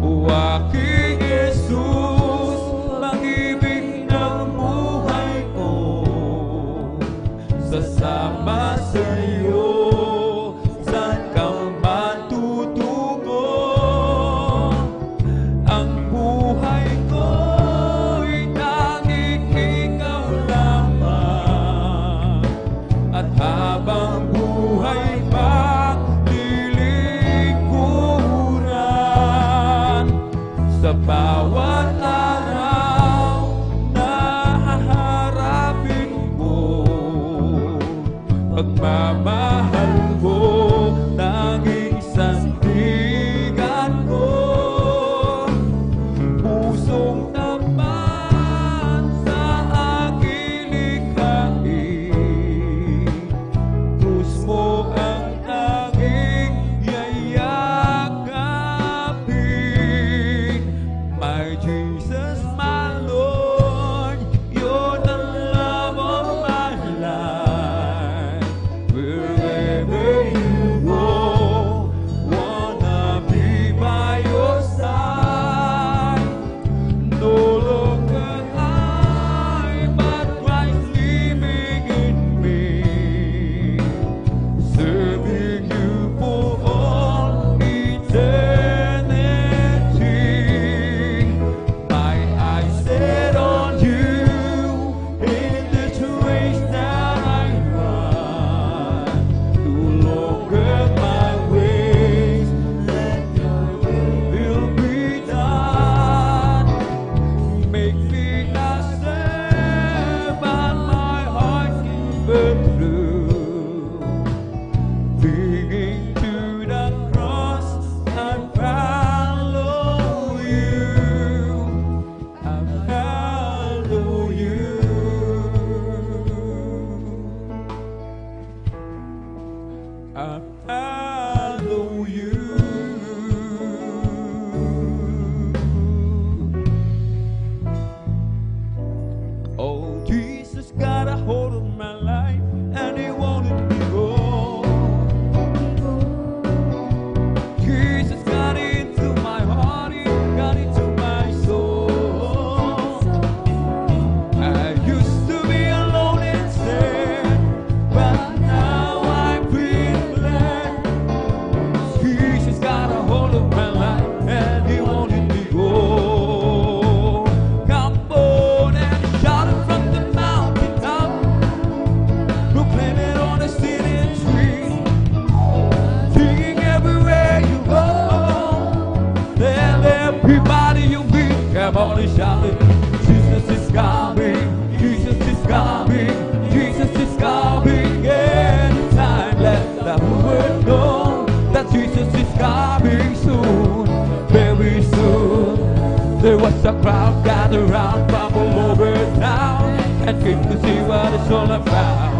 O aking Jesus, pag-ibig ng buhay ko, sasama sa'yo, saan ka man tutungo. Ang buhay ko'y tanging ikaw lamang, at habang buhay pa lilingkuran, sa bawat araw na haharapin mo, pagmamahal ko tanging sandigan ko. Pusong tapat sa aking likhain, krus mo ang tanging yayakapin. My Jesus, my Lord, you're the love of my life. Wherever you go, wanna be by your side. No longer I, but Christ living in me, serving you for all eternity. My eyes set on you in this race that I run. No longer my ways, let your will be done. Make me a servant, my heart given through, clinging to the cross and follow you. I follow you. I follow you. Oh, Jesus got a hold of my life, and He wanted me whole. Jesus got into my heart, He got into my soul. I used to be alone and sad, but now I'm free and glad. Jesus got a hold of my life, and He wanted me whole. Come on and shout it from the mountaintop, proclaim it on the city street, singing everywhere you go. Tell everybody you meet, come on and shout it. Jesus is coming, Jesus is coming, Jesus is coming. Anytime, let the world know that Jesus is coming soon, very soon. There was a crowd gathered round from all over town, and came to see what it's all about.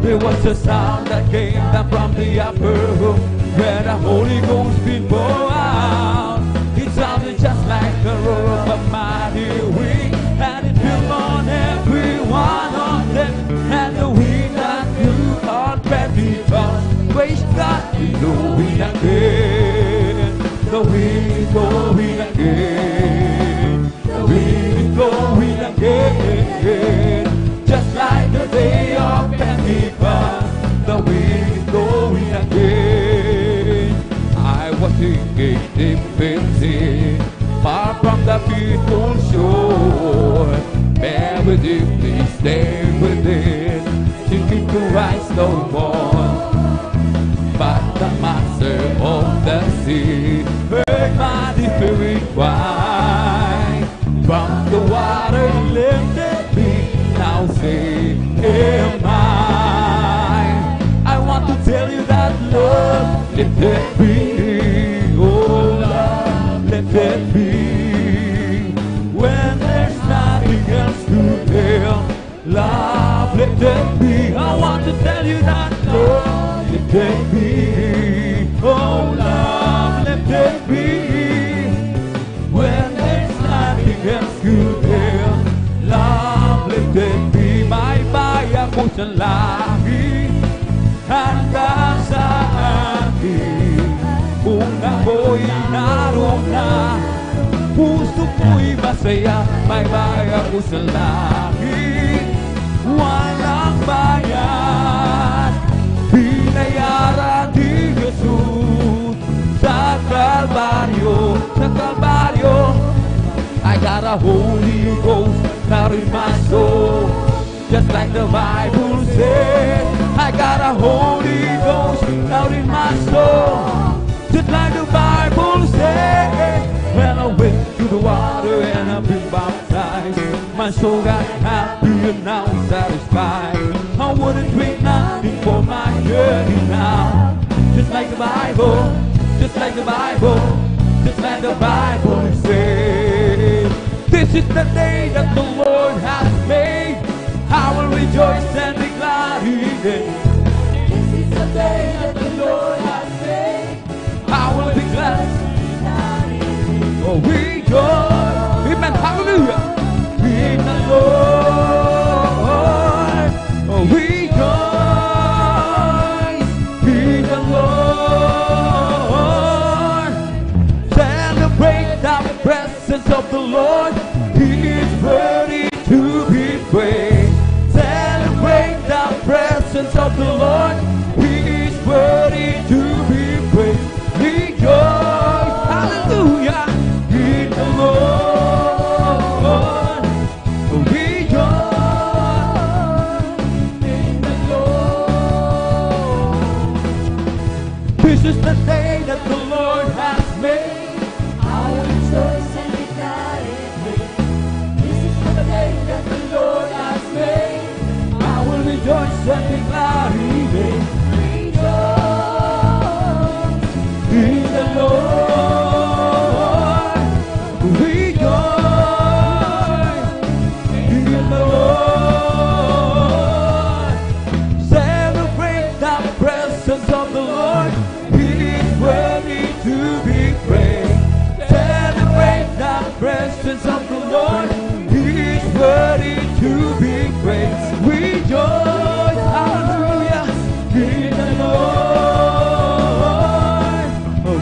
There was a sound that came down from the upper room, where the Holy Ghost been poured out. It sounded just like the roar of a mighty wind, and it fell on every one of them. And the wind that blew on Pentecost, praise God, it's blowing again. The wind is blowing again. The wind is blowing again. Just like the day of Pentecost, the wind is blowing again. I was singing deep in far from the peaceful shore. Bear within me, stay within, sinking to rise no more. But the my spirit wide. From the water lifted me, now say, am I want to tell you that love lifted me. Oh, love lifted me. When there's nothing else to tell, love lifted me. I want to tell you that love lifted me. Oh, love lifted me. When there's nothing else to tell, love lifted me. Bye-bye ako sa langit, handa sa akin. Kung ako'y naroon na, puso ko'y masaya. Bye-bye ako sa langit, walang bayan. Binayaran ni Jesus sa Kalbaryo, sa Kalbaryo. I got a Holy Ghost now in my soul, just like the Bible says. I got a Holy Ghost now in my soul, just like the Bible says. When I went to the water and I've been baptized, my soul got happy and now it's satisfied. I wouldn't drink nothing for my journey now, just like the Bible, just like the Bible, just like the Bible says. This is the day that the Lord has made, I will rejoice and be glad in it. This is the day that the Lord has made, I will be glad. Oh, rejoice, amen, hallelujah, in the Lord. Oh, rejoice in the Lord. Celebrate the presence of the Lord. He is worthy to be praised. Celebrate the presence of the Lord. He is worthy to be praised. Rejoice, hallelujah, in the Lord. Rejoice in the Lord. This is the day that the Lord has made, I will rejoice and be glad in it. This is the day that the Lord has made, I will rejoice and be glad in it. Rejoice in the Lord. Rejoice in the Lord. Celebrate the presence of the Lord. He is worthy to be praised. Celebrate the presence of the Lord. He is worthy to be praised. Rejoice, hallelujah, in the Lord.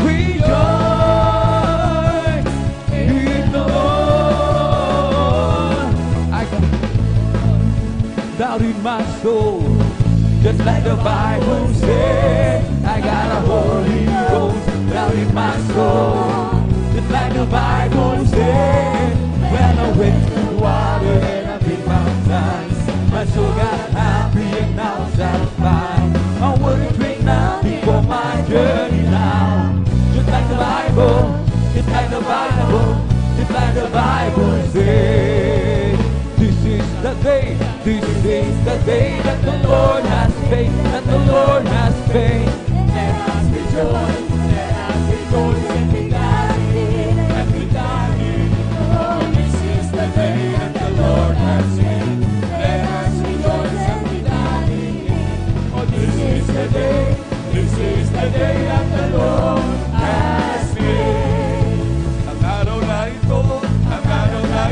Rejoice in the Lord. I got doubt in my soul, just like the Bible said. I got a Holy Ghost down in my soul, just like the Bible said. When I went to the water and I've been baptized, my soul got happy and now satisfied. I wouldn't drink nothing for my journey now, just like the Bible, just like the Bible, just like the Bible says. This is the day that the Lord has made, that the Lord has made. Let us rejoice and be glad in it, and be glad in it. Oh, this is the day that the Lord has made. Let us rejoice and be glad in it. Oh, this is the day that the Lord has made. Ang araw na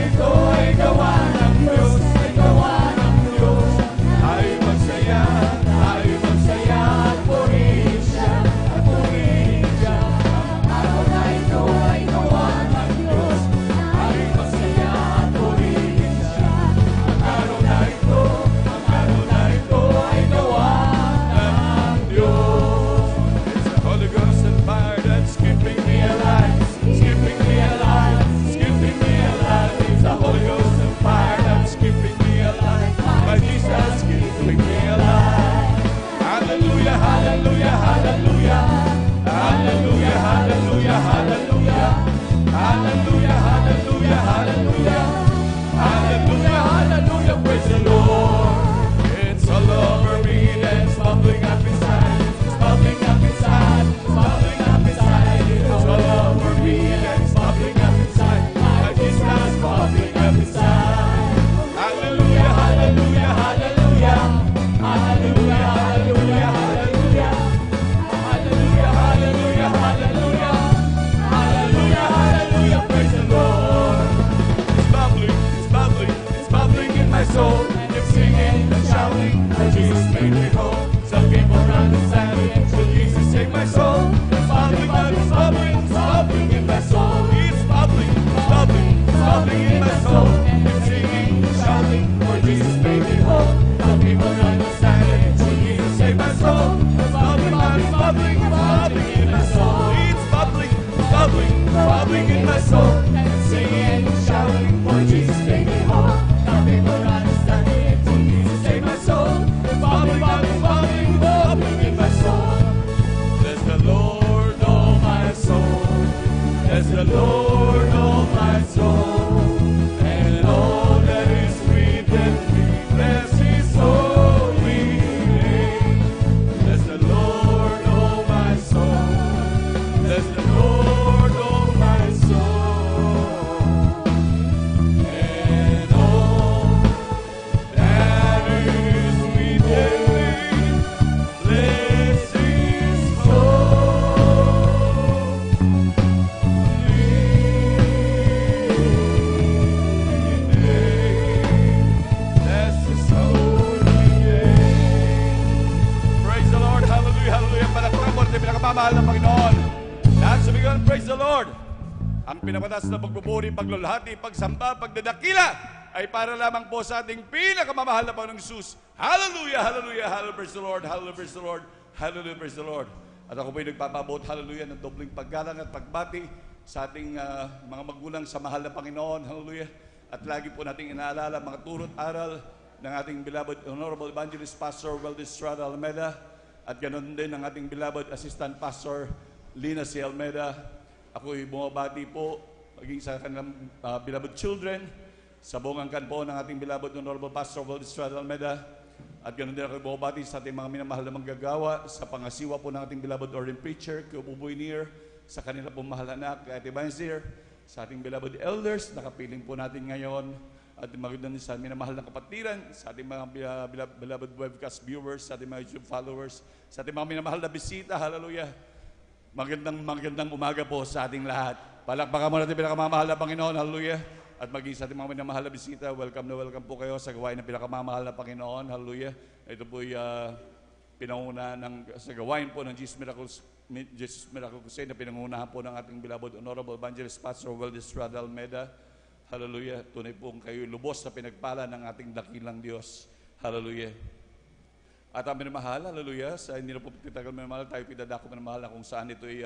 ito ay gawa ng Diyos, ay gawa ng Diyos. Ay magsaya at purihin. bubbling in my soul, and singing and shouting for Jesus, take me home. Nothing but understanding for Jesus, save my soul. Bubbling, bubbling, bubbling, bubbling in my soul. Bless the Lord, oh my soul. Bless the Lord, oh my soul. And all that is within me, bless His holy name. Bless the Lord, oh my soul. Bless the Lord, oh my soul. And all that is within me, bless His Praise the Lord. Hallelujah, hallelujah. Palakpakan mo natin pinakamamahal ng Panginoon. Lahat sabihin, praise the Lord. Ang pinamatas na pagbuburi, paglulhati, pagsamba, pagdadakila ay para lamang po sa ating pinakamamahal na Panginoong Jesus. Hallelujah, hallelujah, hallelujah, praise the Lord, hallelujah, praise the Lord, hallelujah, praise the Lord. At ako po'y nagpapabot, hallelujah, ng dobling paggalang at pagbati sa ating mga magulang sa mahal na Panginoon, hallelujah. At lagi po nating inaalala mga turot aral ng ating beloved Honorable Evangelist Pastor Valdez Estrada Almeida at ganoon din ang ating beloved Assistant Pastor Lina C. Almeida. Ako'y bumabati po maging sa kanilang beloved children, sa buong angkan po ng ating beloved Honorable Pastor Valdez Estrada Almeida. At ganoon din ako'y bumabati sa ating mga minamahal na manggagawa, sa pangasiwa po ng ating beloved ordained preacher, kay Buboy Nier, sa kanila pong mahal anak, kay Ate Banzir, sa ating beloved elders, nakapiling po natin ngayon, at magandang sa minamahal na kapatiran, sa ating mga beloved webcast viewers, sa ating mga YouTube followers, sa ating mga minamahal na bisita, hallelujah. Magandang umaga po sa ating lahat. Palakpakan mo natin pinakamamahal na Panginoon, hallelujah. At maging sa ating mga minamahal na bisita, welcome na welcome po kayo sa gawain ng pinakamamahal na Panginoon, hallelujah. Ito po'y pinanguna sa gawain po ng Jesus Miracle Crusade na pinangunahan po ng ating beloved Honorable Evangelist Pastor Valdez Estrada Almeida. Hallelujah. Tunay pong kayo lubos sa pinagpala ng ating dakilang Diyos. Hallelujah. At ang minamahal, hallelujah, sa hindi na po titagal minamahal, tayo pinadako minamahal na kung saan ito ay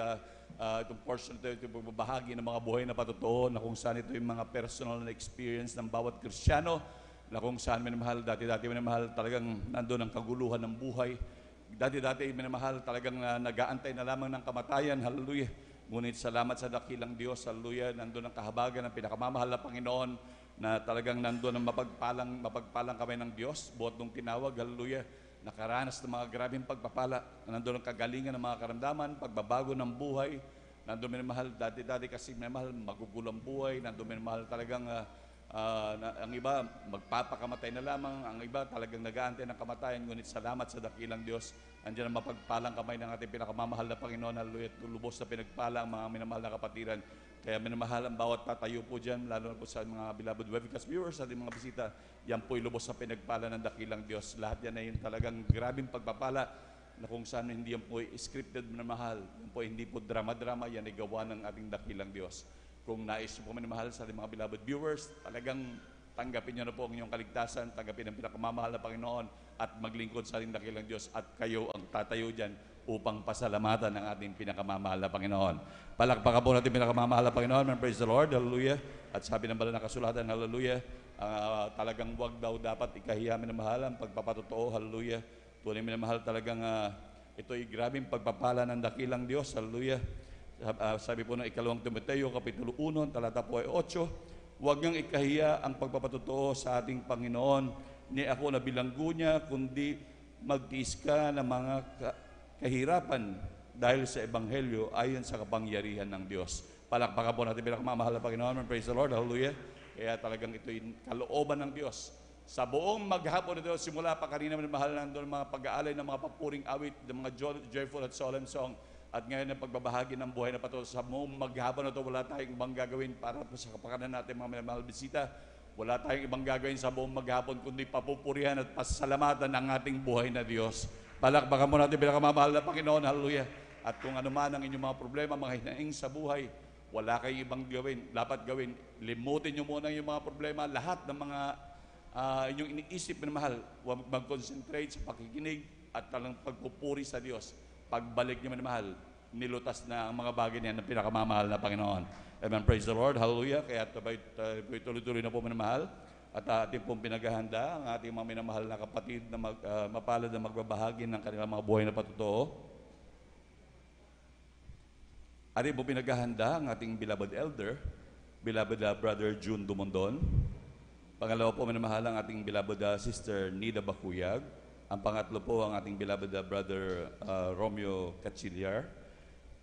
itong portion ito, ito pagbabahagi ng mga buhay na patotoo, na kung saan ito yung mga personal na experience ng bawat Kristiyano, na kung saan minamahal, dati-dati minamahal, talagang nandun ang kaguluhan ng buhay. Dati-dati minamahal, talagang nag-aantay na lamang ng kamatayan, hallelujah. Ngunit salamat sa dakilang Diyos, hallelujah, nandun ang kahabagan ng pinakamamahal na Panginoon, na talagang nandun ang mapagpalang kami ng Diyos, buot nung tinawag, hallelujah, nakaranas ng mga grabing pagpapala, nandun ang kagalingan ng mga karamdaman, pagbabago ng buhay, nandun minamahal, dati-dati kasi minamahal, magugulang buhay, nandun minamahal talagang, ang iba magpapakamatay na lamang, ang iba talagang nag-aantay ng kamatayan, ngunit salamat sa dakilang Diyos, andiyan ang mapagpalang kamay ng ating pinakamamahal na Panginoon, hallelujah, lubos na pinagpala ang mga minamahal na kapatiran. Kaya minamahal ang bawat tatayo po dyan, lalo na po sa mga beloved webcast viewers, at mga bisita, yan po'y lubos na pinagpala ng dakilang Diyos. Lahat yan ay talagang grabing pagpapala, na kung saan hindi yan po'y scripted minamahal, yan po'y hindi po drama-drama, yan ay gawa ng ating dakilang Diyos. Kung nais po minamahal sa ating mga beloved viewers, talagang tanggapin nyo na po ang inyong kaligtasan, tanggapin ang pinakamamahal na Panginoon, at maglingkod sa ating dakilang Diyos, at kayo ang tatayo dyan upang pasalamatan ng ating pinakamamahal na Panginoon. Palakpakan po natin pinakamamahal na Panginoon, and praise the Lord, hallelujah. At sabi ng banal na kasulatan, hallelujah, talagang wag daw dapat ikahiya minamahal ang pagpapatotoo, hallelujah. Tunay minamahal talagang ito'y grabing pagpapala ng dakilang Diyos, hallelujah. Sabi po ng ikalawang Timoteo, Kapitulo 1, talata po ay 8, huwag niyang ikahiya ang pagpapatotoo sa ating Panginoon, ni ako na bilanggo niya, kundi magtiis ka ng mga kahirapan dahil sa Ebanghelyo ayon sa kapangyarihan ng Diyos. Palakpakan po natin pinakamamahal na Panginoon, praise the Lord, hallelujah. Kaya talagang ito'y kalooban ng Diyos. Sa buong maghapon na Diyos, simula pa kanina mahal nandun mga pag-aalay ng mga papuring awit, ng mga joyful at solemn song, at ngayon ang pagbabahagi ng buhay na pato. Sa buong maghapon na ito, wala tayong ibang gagawin para sa kapakanan natin mga minamahal bisita. Wala tayong ibang gagawin sa buong maghapon kundi papupurihan at pasalamatan ang ating buhay na Diyos. Palakpakan mo natin pinakamamahal na Panginoon, hallelujah. At kung ano man ang inyong mga problema, mga hinaing sa buhay, wala kayong ibang gawin, dapat gawin. Limutin nyo muna yung mga problema, lahat ng mga inyong iniisip na mahal, huwag mag-concentrate sa pakikinig at talang pagpupuri sa Diyos. Pagbalik nyo na mahal, nilutas na ang mga bagay niya ng pinakamamahal na Panginoon. Amen. Praise the Lord. Hallelujah. Kaya tayo tuloy-tuloy na po minamahal. At ating pong pinaghahanda ang ating mga minamahal na kapatid na mapalad na magbabahagi ng kanilang mga buhay na patotoo. Ating pong pinaghahanda ang ating beloved elder, beloved Brother June Dumondon. Pangalawa po minamahal ang ating beloved Sister Nida Bakuyag. Ang pangatlo po ang ating beloved Brother Romeo Cachillar.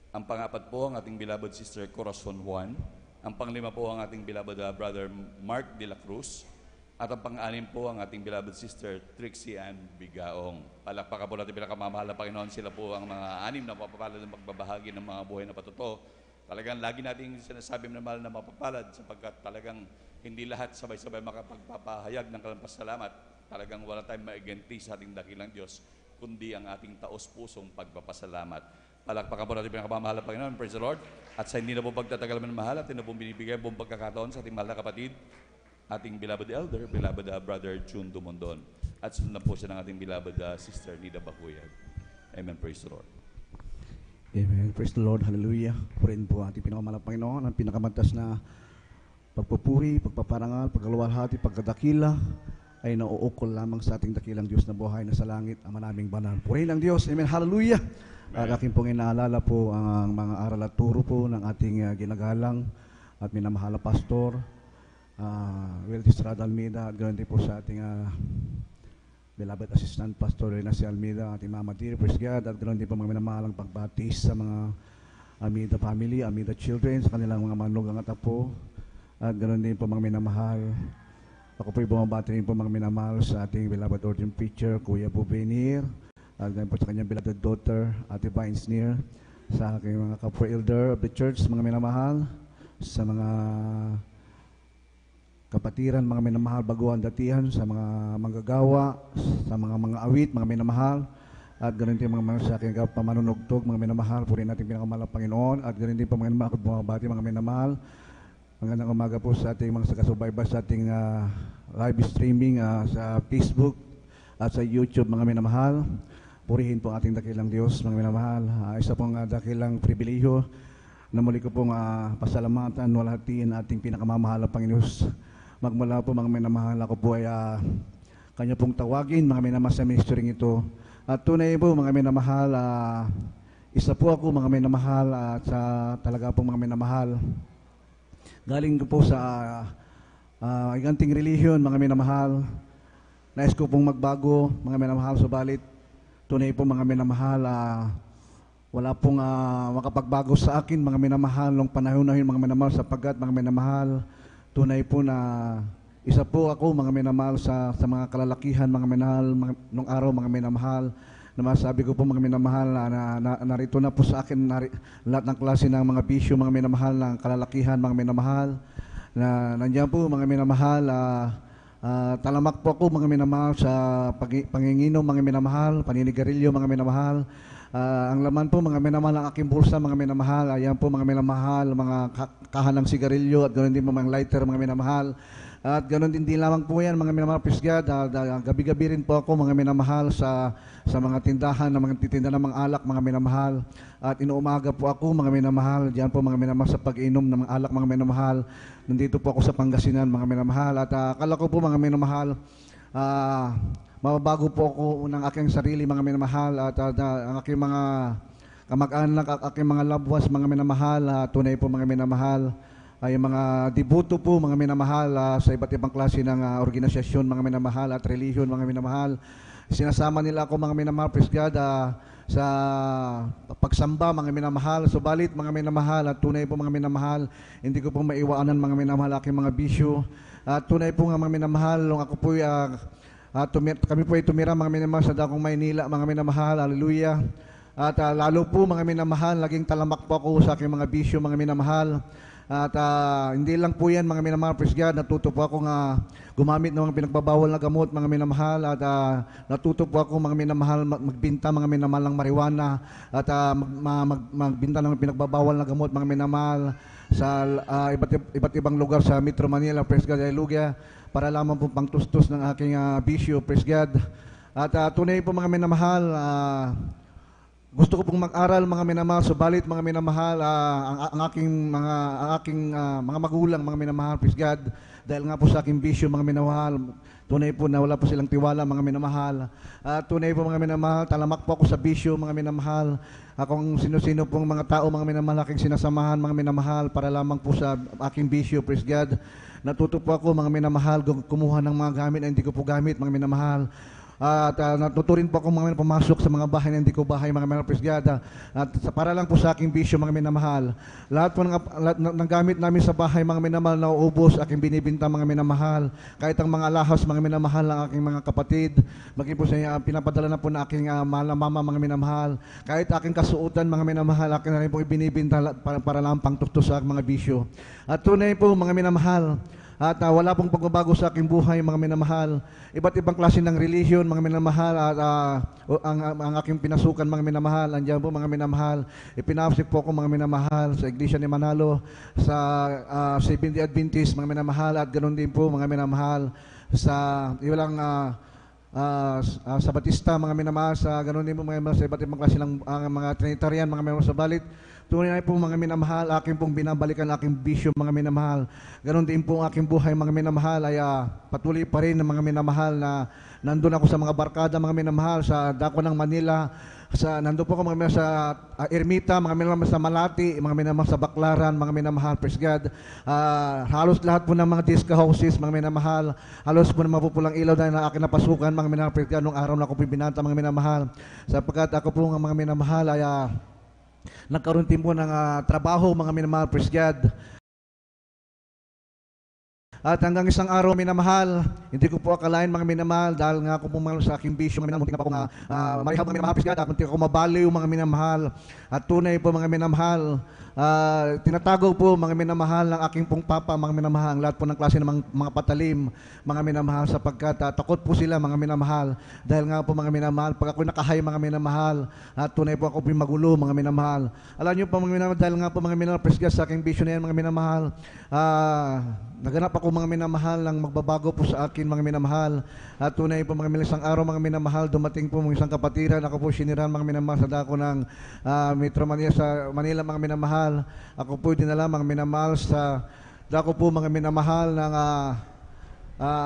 Ang pangapat po ang ating beloved Sister Corazon Juan. Ang panglima po ang ating beloved Brother Mark de la Cruz. At ang pang-anim po ang ating beloved Sister Trixie Ann Bigaong. Palakpakan po natin pinakamamahal na Panginoon. Sila po ang mga anim na mapapalad na magbabahagi ng mga buhay na patotoo. Talagang lagi nating sinasabi na mahal na mapapalad sapagkat talagang hindi lahat sabay-sabay makapagpapahayag ng kalampasalamat. Talagang wala tayong maigenti sa ating dakilang Diyos, kundi ang ating taos-pusong pagpapasalamat. Palakpakan po natin pinakamamahal na Panginoon. Praise the Lord. At sa hindi na po pagtatagal man mahal, at hindi na po binibigay po pagkakataon sa ating mahal na kapatid, ating beloved elder, beloved Brother June Dumondon. At sundan po siya ng ating beloved Sister Nida Bakuyag. Amen. Praise the Lord. Amen. Praise the Lord. Hallelujah. Purin po ating pinakamahal na Panginoon, ang pinakamantas na pagpupuri, pagpaparangal, pagkaluwalhati, pagkadakila ay nauukol lamang sa ating dakilang Diyos na buhay na sa langit, ang manaming banal. Purihin ang Diyos. Amen. Hallelujah. At aking pong inaalala po ang mga aral at turo po ng ating ginagalang at minamahal na pastor, Welty Estrada Almeida, at ganoon din po sa ating beloved assistant pastor Reyna C. Almeida, ating mama dear, praise God, at ganoon din po mga minamahalang pagbatis sa mga Almeida family, Almeida children, sa kanilang mga manugang at apo, at ganoon din po mga minamahal. Ako po'y bumabati rin po mga minamahal sa ating beloved ordained preacher, Kuya Bubenir, at ganoon po sa kanyang beloved daughter, Ate Vines Near, sa aking mga kapwa elder of the church, mga minamahal, sa mga kapatiran, mga minamahal, baguhan datihan, sa mga manggagawa, sa mga awit, mga minamahal, at ganoon din mga sa aking pamanunugtog, mga minamahal, purihin natin pinakamahal ng Panginoon, at ganoon din po mga minamahal, bumabati mga minamahal. Magandang umaga po sa ating mga sagasubaybay sa ating live streaming sa Facebook at sa YouTube, mga minamahal. Purihin po ang ating dakilang Diyos, mga minamahal. Isa pong dakilang pribilehiyo na muli ko pong pasalamatan, walhatiin ating pinakamamahal na Panginoon. Magmula po mga minamahal, ako po ay kanya pong tawagin, mga minamahal sa ministering ito. At tunay po mga minamahal, isa po ako mga minamahal at sa talaga pong mga minamahal. Galing ko po sa iganting relihiyon, mga minamahal. Nais ko pong magbago, mga minamahal, subalit tunay po mga minamahal, wala pong makapagbago sa akin, mga minamahal, nung panahon na yun, mga minamahal, sapagkat mga minamahal, tunay po na isa po ako, mga minamahal, sa mga kalalakihan, mga minamahal, nung araw, mga minamahal, na masabi ko po mga minamahal na narito na po sa akin lahat ng klase ng mga bisyo, mga minamahal, ng kalalakihan, mga minamahal, na nandiyan po mga minamahal, talamak po ako mga minamahal sa panginginom, mga minamahal, paninigarilyo, mga minamahal. Ang laman po mga minamahal ng aking bulsa, mga minamahal, ayan po mga minamahal, mga kahan ng sigarilyo, at ganoon din mga lighter, mga minamahal. At ganoon din lamang po yan, mga minamahal, pisgad, gabi-gabi rin po ako mga minamahal sa mga tindahan, na mga titinda ng mga alak, mga minamahal. At inuumaga po ako mga minamahal, diyan po mga minamahal sa pag-inom ng mga alak, mga minamahal. Nandito po ako sa Pangasinan, mga minamahal. At akala ko po mga minamahal, mababago po ako ng aking sarili, mga minamahal, at ang aking mga kamag-anak, aking mga loved ones, mga minamahal, tunay po mga minamahal, ay mga debuto po, mga minamahal, sa iba't ibang klase ng organisasyon, mga minamahal, at relihiyon, mga minamahal. Sinasama nila ako, mga minamahal, praise God, sa pagsamba, mga minamahal. Subalit, mga minamahal, at tunay po mga minamahal, hindi ko po maiwanan, mga minamahal, aking mga bisyo. At tunay po nga mga minamahal, nung ako po kami po ay tumira, mga minamahal, sa Dakong Maynila, mga minamahal, hallelujah. At lalo po mga minamahal, laging talamak po ako sa aking mga bisyo, mga minamahal. At hindi lang po yan, mga minamahal, praise God, natuto po ako gumamit ng mga pinagbabawal na gamot, mga minamahal. At natuto po ako, mga minamahal, magbinta, mga minamahal, ng marijuana. At magbinta ng pinagbabawal na gamot, mga minamahal, sa iba't ibang lugar sa Metro Manila, praise God, hallelujah, para lamang po pangtustos ng aking bisyo, praise God. At tunay po mga minamahal, Gusto ko pong mag-aral mga minamahal, subalit mga minamahal, ang aking mga magulang mga minamahal, praise God, dahil nga po sa aking bisyo mga minamahal, tunay po na wala po silang tiwala mga minamahal. Tunay po mga minamahal, talamak po ako sa bisyo mga minamahal. Kung sino-sino pong mga tao mga minamahal aking sinasamahan mga minamahal para lamang po sa aking bisyo, praise God. Natuto po ako mga minamahal, kumuha ng mga gamit na hindi ko po gamit mga minamahal. At natuto rin po ako mga pumasok sa mga bahay na hindi ko bahay mga minamahal, praise God. At para lang po sa aking bisyo mga minamahal. Lahat po ng gamit namin sa bahay mga minamahal na uubos, aking binibinta mga minamahal. Kahit ang mga lahas mga minamahal ng aking mga kapatid, maging po sa pinapadala na po na aking mahal na mama mga minamahal. Kahit aking kasuotan mga minamahal, aking na rin po ibinibinta para lang pangtukto sa mga bisyo. At tunay po mga minamahal, at wala pong pagbabago sa aking buhay mga minamahal. Iba't ibang klase ng religion mga minamahal at ang aking pinasukan mga minamahal. Andiyan po mga minamahal. Ipinapsik po ako mga minamahal sa Iglesia ni Manalo, sa Seventh-day Adventist mga minamahal, at ganoon din po mga minamahal sa ilang sa Batista mga minamahal, sa ganoon din po mga minamahal sa iba't ibang klase ng mga Trinitarian mga minamahal sa balit. Tunay po mga minamahal, aking pong binabalikan aking bisyo mga minamahal. Ganon din po ang aking buhay mga minamahal ay patuloy pa rin ng mga minamahal na nandun ako sa mga barkada mga minamahal sa dako ng Manila. Nandun po ako mga minamahal sa Ermita, mga minamahal sa Malati, mga minamahal sa Baclaran, mga minamahal, praise God. Halos lahat po ng mga disco houses, mga minamahal. Halos po ng mapupulang ilaw na aking napasukan, mga minamahal, praise God, nung araw na ako pinata mga minamahal. Sapagkat ako po ng mga minamahal ay nagkaroon din po ng trabaho mga minamahal, praise God. At hanggang isang araw minamahal, hindi ko po akalain mga minamahal dahil nga ako pumalo sa aking bisyo mga minamahal, muntik na po nga marihab mga minamahal, praise God, muntik ako mabaliw mga minamahal. At tunay po mga minamahal, tinatago po mga minamahal ng aking pong papa mga minamahal, lahat po ng klase ng mga patalim mga minamahal, sapagkat takot po sila mga minamahal dahil nga po mga minamahal, pag ako nakahay mga minamahal, at tunay po ako magulo mga minamahal. Alam niyo po mga minamahal, dahil nga po mga minamahal, praise God, sa aking bisyo na yan mga minamahal, naganap ako mga minamahal ng magbabago po sa akin mga minamahal. At tunay po mga minamahal, isang araw mga minamahal, dumating po mga isang kapatiran, ako po siniran mga minamahal sa dako ng Metro Manila, sa Manila mga minamahal. Ako po dinala mga minamahal sa dako po mga minamahal ng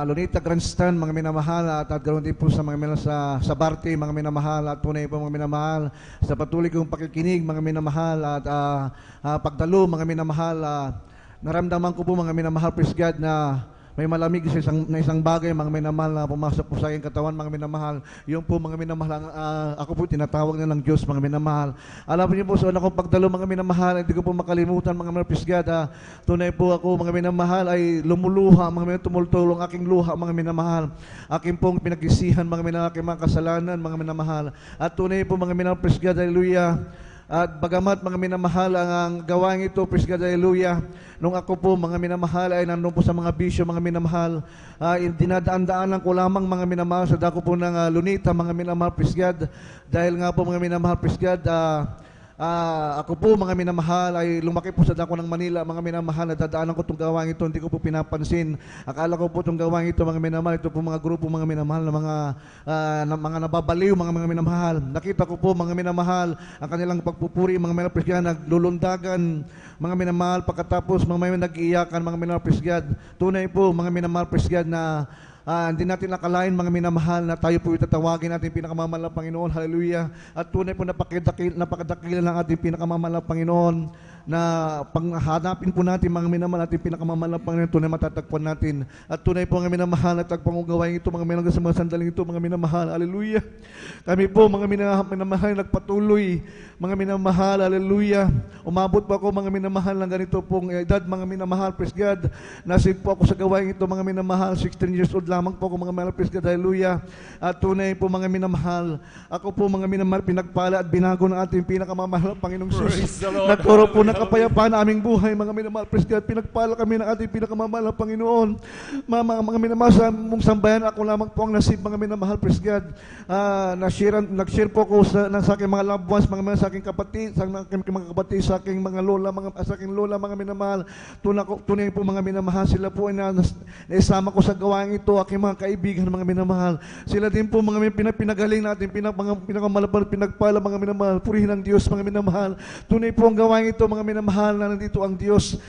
Lunita Grandstand mga minamahal, at ganoon din po sa mga minamahal sa Barte mga minamahal. At tunay po mga minamahal, sa patuloy kong pakikinig mga minamahal at pagdalo mga minamahal, naramdaman ko po mga minamahal, praise God, na may malamig sa isang bagay mga minamahal na pumasok po sa aking katawan mga minamahal. Yung po mga minamahal, ako po tinatawag na ng Diyos mga minamahal. Alam niyo po, sa una kong pagdalo mga minamahal, hindi ko po makalimutan mga minamahal, praise God. Tunay po ako mga minamahal ay lumuluha, mga minamahal, tumultulong aking luha mga minamahal. Aking pong pinagkisihan mga minamahal, aking mga kasalanan mga minamahal. At tunay po mga minamahal, praise God, hallelujah. At bagamat mga minamahal ang gawain ito, praise God, hallelujah, nung ako po mga minamahal ay nandun po sa mga bisyo mga minamahal, dinadaan-daanan ko lamang mga minamahal sa dako po ng Lunita mga minamahal, praise God, dahil nga po mga minamahal, praise God, ako po mga minamahal ay lumaki po sa dako ng Manila mga minamahal, nadadaanan ko itong gawain ito, hindi ko po pinapansin. Akala ko po itong gawain ito mga minamahal, ito po mga grupo mga minamahal na mga nababaliw mga minamahal. Nakita ko po mga minamahal ang kanilang pagpupuri mga minamahal, praise God, naglulundagan mga minamahal, pagkatapos mga nag-iiyakan mga minamahal, praise God. Tunay po mga minamahal, praise God, na hindi natin nakalain mga minamahal na tayo po itatawagin natin pinakamamahal na Panginoon. Hallelujah. At tunay po napakadakila ng ating pinakamamahal na Panginoon, na panghanapin po natin mga minamahal natin pinakamamahal na Panginoon, tunay matatagpuan natin. At tunay po mga minamahal na tagpangugawain ito mga minamahal sa mga sandaling ito mga minamahal. Hallelujah. Kami po mga minamahal nagpatuloy mga minamahal, hallelujah. Umabot po ako mga minamahal ng ganito pong edad mga minamahal, praise God. Nasip po ako sa gawain ito mga minamahal, 16 years old lamang po ako mga minamahal, praise God, hallelujah. At tunay po mga minamahal, ako po mga minamahal, pinagpala at binago ng ating pinakamamahal Panginoong Jesus. Nagkaroon po ng kapayapaan na aming buhay, mga minamahal, praise God. Pinagpala kami ng ating pinakamamahal na Panginoon. Mga minamahal sa mong sambayan, ako lamang po ang nasib, mga minamahal, praise God. Nag-share po ko sa aking mga loved ones, mga minamahal, sa aking kapatid, sa aking mga lola, sa aking lola, mga minamahal. Tunay po, mga minamahal, sila po ay naisama ko sa gawain ito, aking mga kaibigan, mga minamahal. Sila din po, mga pinagaling natin, pinakamalapal, pinagpala, mga minamahal. Purihin ang Diyos, mga minamahal. Tunay po ang gawain ito, mga minamahal, na nandito ang Diyos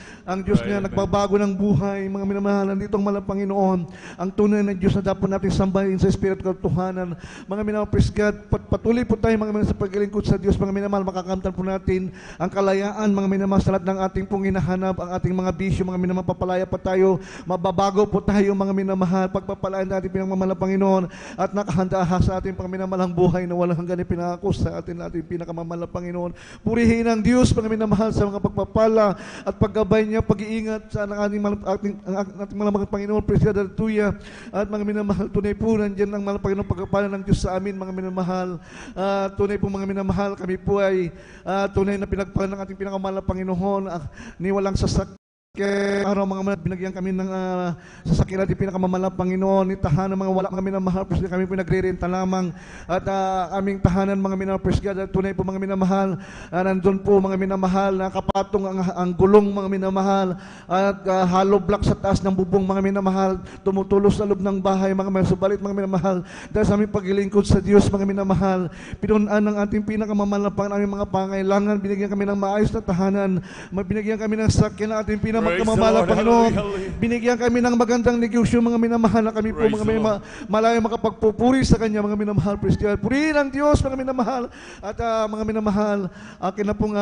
niya, nagbabago ng buhay, mga minamahal, nandito ang malang Panginoon, ang tunay na Diyos na dapat natin sambahin sa Espiritu katotohanan. Mga minamahal, praise God, patuloy po tayo, mga minamahal, sa paglingkod sa Diyos, mga minamahal, makakamtan po natin ang kalayaan, mga minamahal, sa lahat ng ating pong hinahanap, ang ating mga bisyo, mga minamahal, papalaya pa tayo, mababago po tayo, mga minamahal, pagpapalaan natin pinagmamahal ng Panginoon, at nakahanda sa ating mga minamahalang buhay na walang hanggan pinangako sa ating pinakamamahal na Panginoon. Purihin ang Diyos, mga minamahal, sa mga pagpapala at paggabay niya, pag-iingat sa ating mga Panginoon, praise God, hallelujah. At mga minamahal, tunay po, nandiyan ang mga Panginoon, pagpapala ng Diyos sa amin, mga minamahal. Tunay po, mga minamahal, kami po ay tunay na pinagpala ng ating pinakamamahal na Panginoon, ni walang sasakyan. Kaya araw mga binagyan kami ng sasakyan natin pinakamamahal Panginoon, ni tahanan mga wala mga minamahal, praise God, kami po nagrerenta lamang, at aming tahanan mga minamahal, praise God, at tunay po mga minamahal, nandun po mga minamahal, nakapatong ang gulong mga minamahal, at hollow block sa taas ng bubong mga minamahal, tumutulos sa loob ng bahay mga minamahal, subalit mga minamahal, dahil sa aming paglilingkod sa Diyos mga minamahal, pinunaan ng ating pinakamamahal na Panginoon aming mga pangailangan, binigyan kami ng maayos na tahanan, binigyan kami ng sakyan na ating pinakamamahal, Panginoon. Binigyan kami ng magandang negosyo, mga minamahal, na kami po mga malayo makapagpupuri sa Kanya, mga minamahal, praise God. Purihin ang Diyos, mga minamahal. At mga minamahal, akin na pong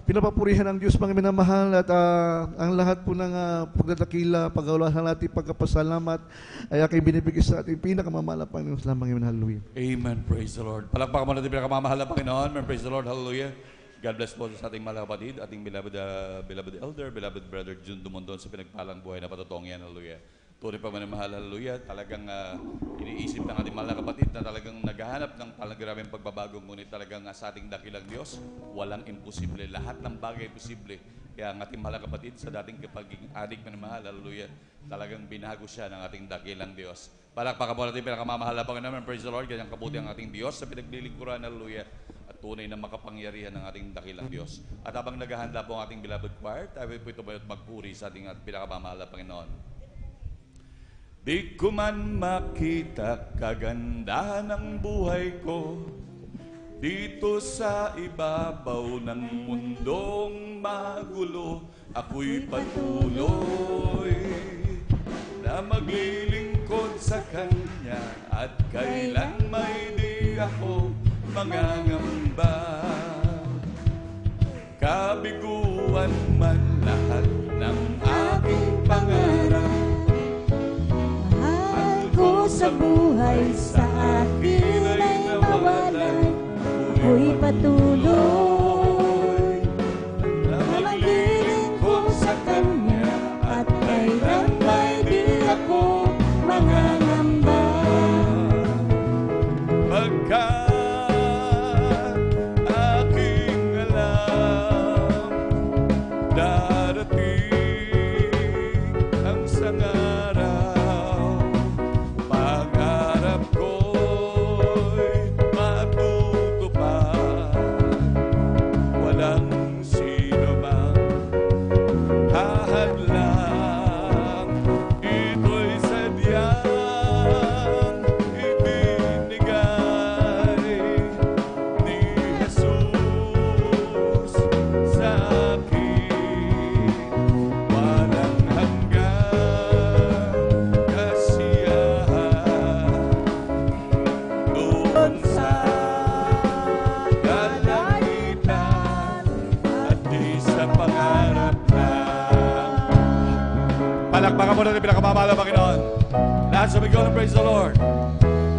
pinapapurihan ng Diyos, mga minamahal, at ang lahat po ng pagdadakila, pag-aulahan natin, pagkapasalamat, ay aking binibigay sa ating pinakamamahal na Panginoon. Salamat, mga minamahal. Hallelujah. Amen. Praise the Lord. Palakpakan mo natin pinakamamahal na Panginoon. Praise the Lord. Hallelujah. God bless po sa ating mga kapatid, ating beloved elder, beloved brother Jun Dumondon sa pinagpalang buhay na patotong yan. Hallelujah. Tunay pa man ang mahal. Hallelujah. Talagang iniisip ng ating mga kapatid na talagang naghahanap ng palagraming pagbabago, ngunit talagang sa ating dakilang Diyos, walang imposible. Lahat ng bagay posible. Kaya ang ating mga kapatid sa dating pagiging adik na mahal, hallelujah, talagang binago siya ng ating dakilang Diyos. Palakpakan po natin pinakamamahal na Panginoon. Praise the Lord. Kanyang kabuti ang ating Diyos sa pinaglilingkuran. Hallelujah. Tunay na makapangyarihan ng ating dakilang Diyos. At habang naghahanda po ang ating beloved choir, tayo po ito at magpuri sa ating pinakamamahal na Panginoon. Di ko man makita kagandahan ng buhay ko dito sa ibabaw ng mundong magulo, ako'y patuloy na maglilingkod sa Kanya at kailan may di ako mangangamba. Kabiguan man lahat ng aking pangarap, mahal ko sa buhay, sa akin ay mawalan. Ako'y patuloy na maglilingkod sa Kanya at kailan may di ako mangangamba. Pagkat palakpakan mo natin pinakamamahal na Panginoon. Lahat sumigaw ng praise the Lord.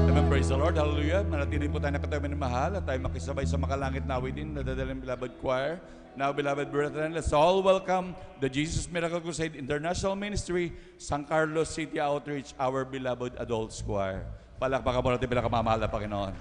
Amen, praise the Lord. Hallelujah. Manatili po tayo nakatayo ng mahal at tayo makisabay sa makalangit na awitin na dadalang beloved choir. Now, beloved brethren, let's all welcome the Jesus Miracle Crusade International Ministry, San Carlos City Outreach, our beloved adults choir. Palakpakan mo natin pinakamamahal na Panginoon.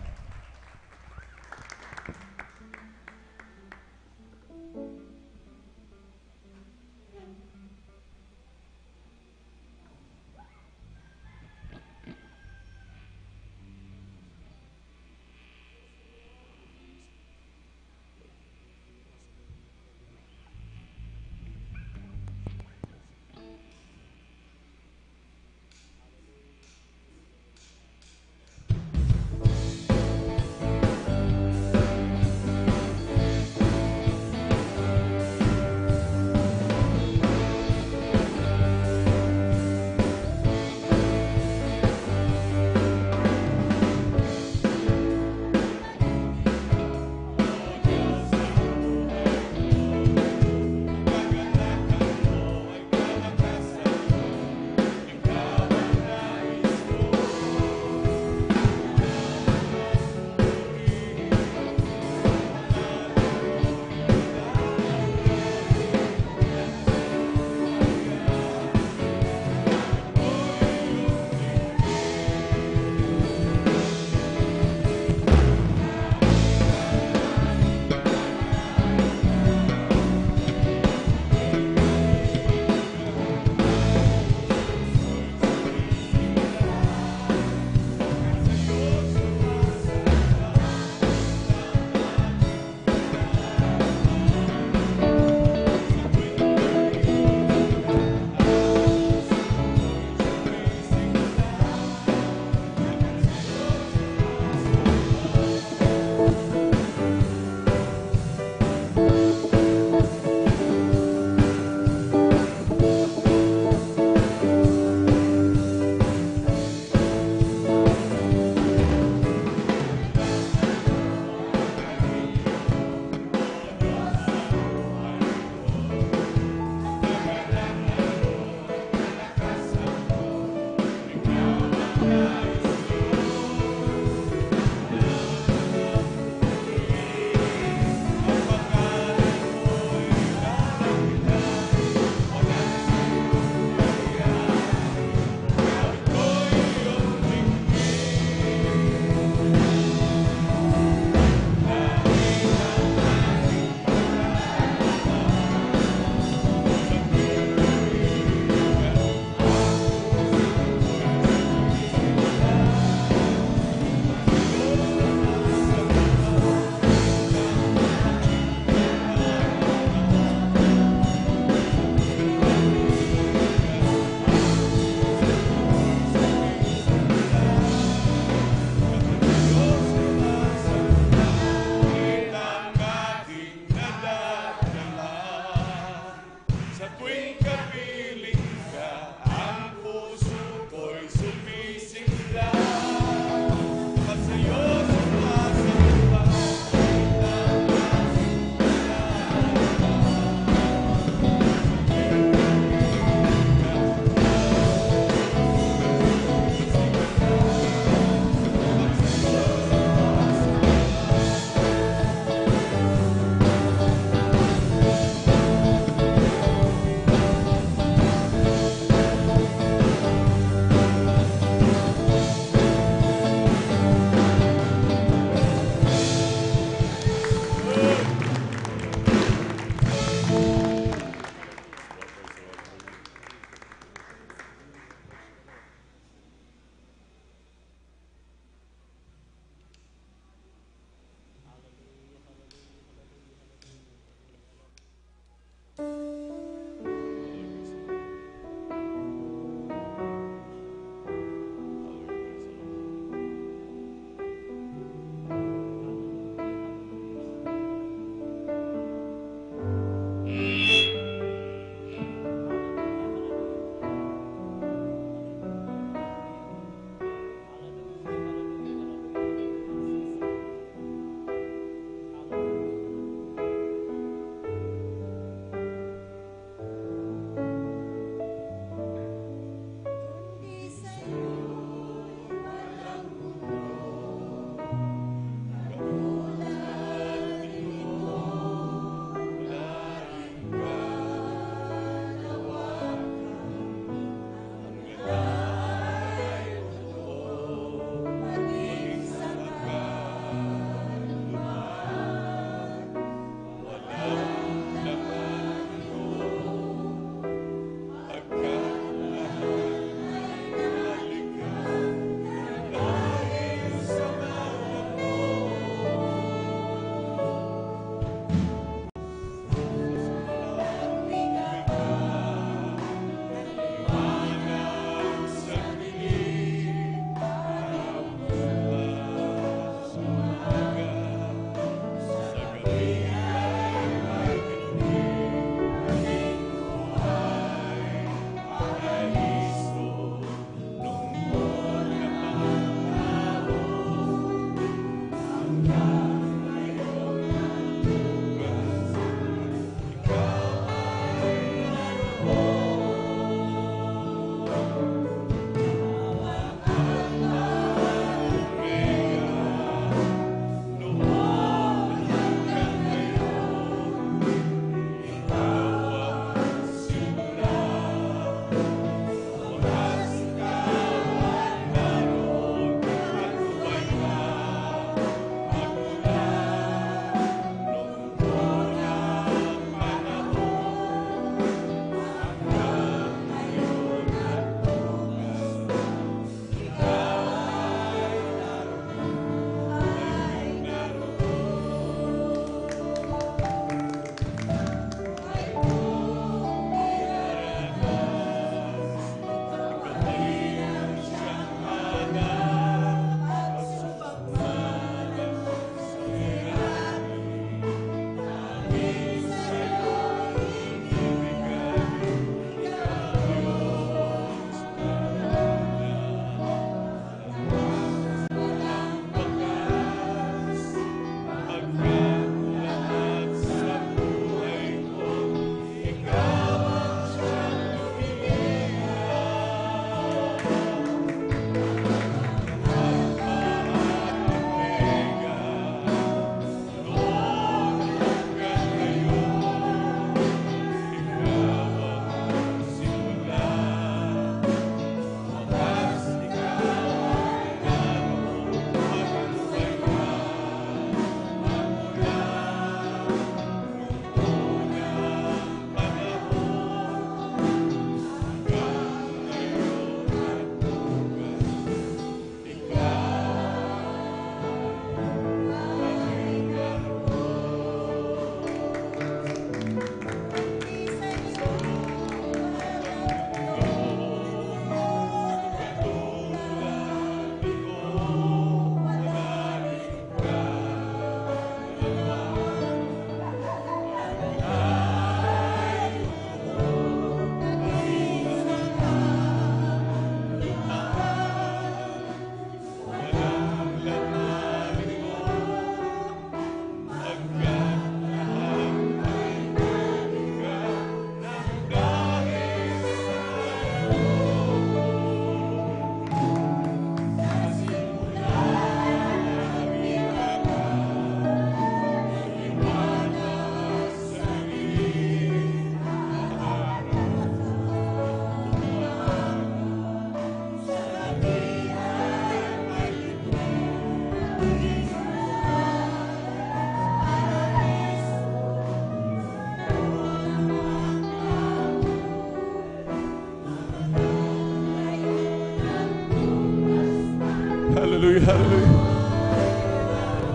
Hallelujah, hallelujah.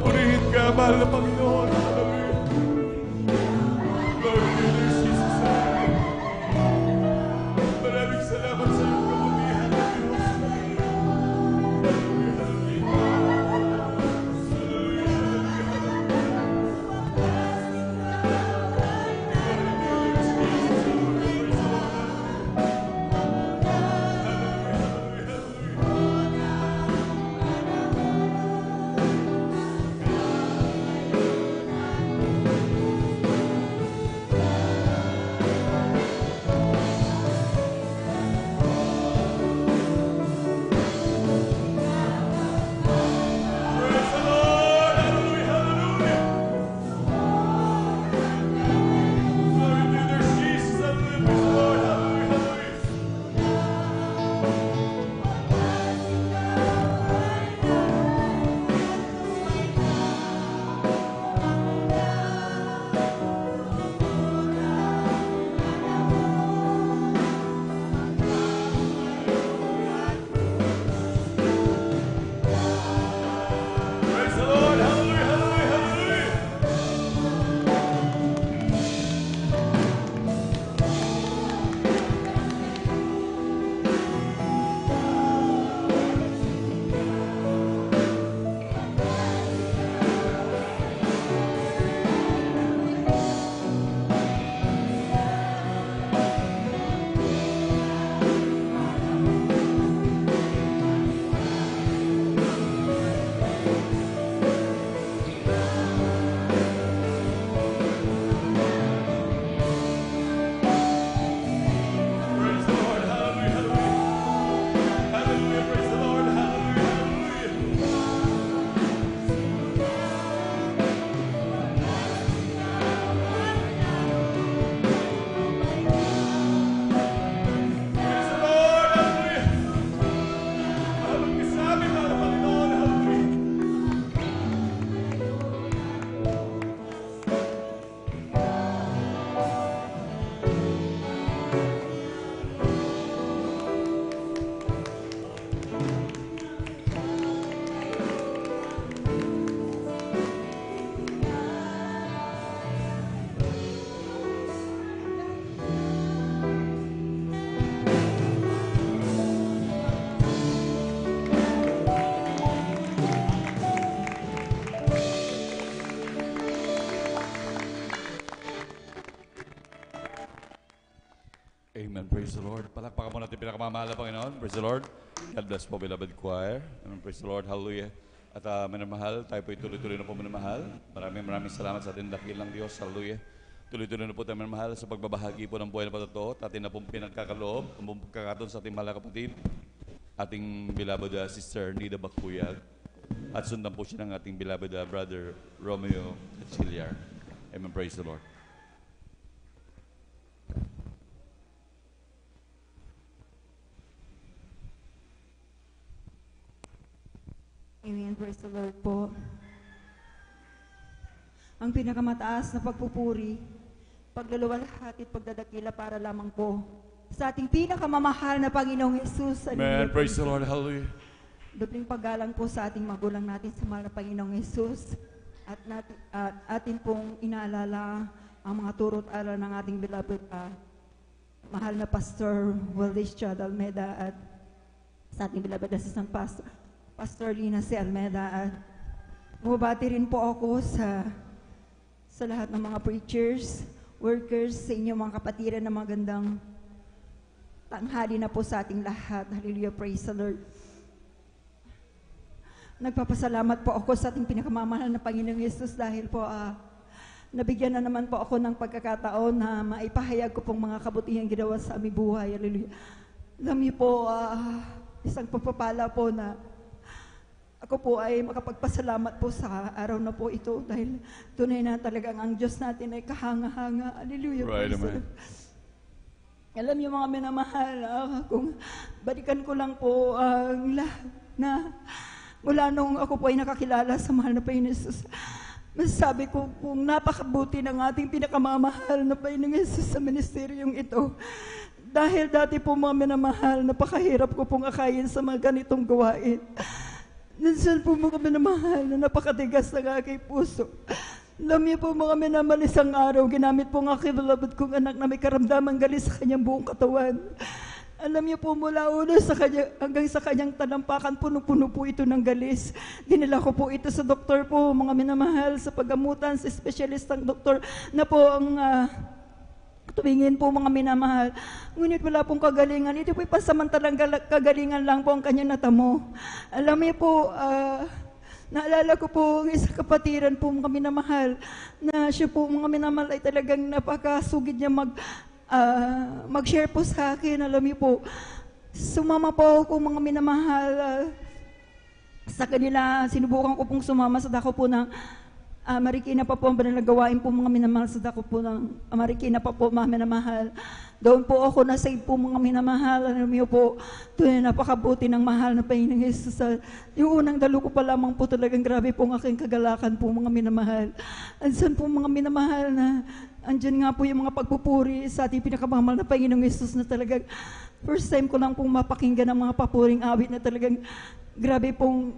Purihin ka, mahal na Panginoon. Hallelujah. Glory to you, Lord Jesus. Maraming salamat sa iyong kabutihan, Diyos. Hallelujah, hallelujah. Praise the Lord. Hallelujah, hallelujah. Glory to you, Lord Jesus. Hallelujah, praise the Lord. Hallelujah, hallelujah. Praise the Lord. Hallelujah, hallelujah, hallelujah. Praise the Lord. Hallelujah, hallelujah. Hallelujah, praise the Lord. Hallelujah, hallelujah. Praise the Lord. Hallelujah. Mahal ka sa amin, mahal na Panginoon. Hallelujah. Amen. Praise the Lord. Palakpakan mo natin pinakamamahal na Panginoon. Praise the Lord. God bless po, beloved choir. Amen. Praise the Lord. Hallelujah. At minamahal, tayo po tuloy-tuloy na po minamahal. Maraming salamat sa ating dakilang Diyos. Hallelujah. Tuloy-tuloy na po tayo minamahal sa pagbabahagi po ng buhay na patotoo. Atin na pong pinagkakaloob, ang buong pagkakataon sa ating mahal na kapatid, ating beloved Sister Nida Bakuyag. At sundan po siya ng ating beloved Brother Romeo Chiliar. Amen. Praise the Lord. Amen. Praise the Lord po. Ang pinakamataas na pagpupuri, pagluluwalhati at pagdadakila para lamang po sa ating pinakamamahal na Panginoong Yesus. Amen. Praise the Lord. Hallelujah. Dubling paggalang po sa ating magulang natin sa mahal na Panginoong Yesus. At atin pong inaalala ang mga turo't aral ng ating beloved mahal na Pastor Waldes Chad Almeda at sa ating beloved Assistant Pastor Lina C. Almeda. At bumabati rin po ako sa lahat ng mga preachers, workers, sa inyong mga kapatiran na magandang tanghali na po sa ating lahat. Hallelujah, praise the Lord. Nagpapasalamat po ako sa ating pinakamamahal na Panginoong Yesus dahil po nabigyan na naman po ako ng pagkakataon na maipahayag ko pong mga kabutihan ginawa sa aming buhay. Hallelujah. Alam niyo po, isang pagpapala po na ako po ay makapagpasalamat po sa araw na po ito dahil tunay na talagang ang Diyos natin ay kahanga-hanga. Hallelujah. Right, praise the amen. Lord. Alam niyo mga minamahal, kung balikan ko lang po ang lahat na mula nung ako po ay nakakilala sa mahal na Panginoon Jesus, masasabi ko kung napakabuti ng ating pinakamamahal na Panginoong Jesus sa ministeryong ito. Dahil dati po mga minamahal, napakahirap ko pong akayin sa mga ganitong gawain. Minsan po mga minamahal na napakatigas ng aking puso. Alam niyo po mga minamahal, isang araw, ginamit po ng aking beloved kong anak na may karamdamang galis sa kanyang buong katawan. Alam niyo po, mula ulo sa kanya, hanggang sa kanyang talampakan, puno-puno po ito ng galis. Dinala ko po ito sa doktor po, mga minamahal, sa paggamutan, sa espesyalistang doktor na po ang tumingin po mga minamahal. Ngunit wala pong kagalingan. Ito po'y pasamantalang kagalingan lang po ang kanyang natamo. Alam niyo po, naalala ko po ang isang kapatiran po mga minamahal na siya po mga minamahal ay talagang napakasugid niya mag-share po sa akin. Alam niyo po, sumama po ako mga minamahal sa kanila. Sinubukan ko pong sumama sa dako po ng Marikina pa po ang banalagawain po mga minamahal sa dako po ng Marikina pa po mga minamahal. Doon po ako na-save po mga minamahal. Alam niyo po, doon napakabuti ng mahal na Panginoong Jesus. Yung unang dalo ko pa lamang po talagang grabe po ang aking kagalakan po mga minamahal. Ansan po mga minamahal na andyan nga po yung mga pagpupuri sa ating pinakamahal na Panginoong Jesus na talagang first time ko lang pong mapakinggan ang mga papuring awit na talagang grabe pong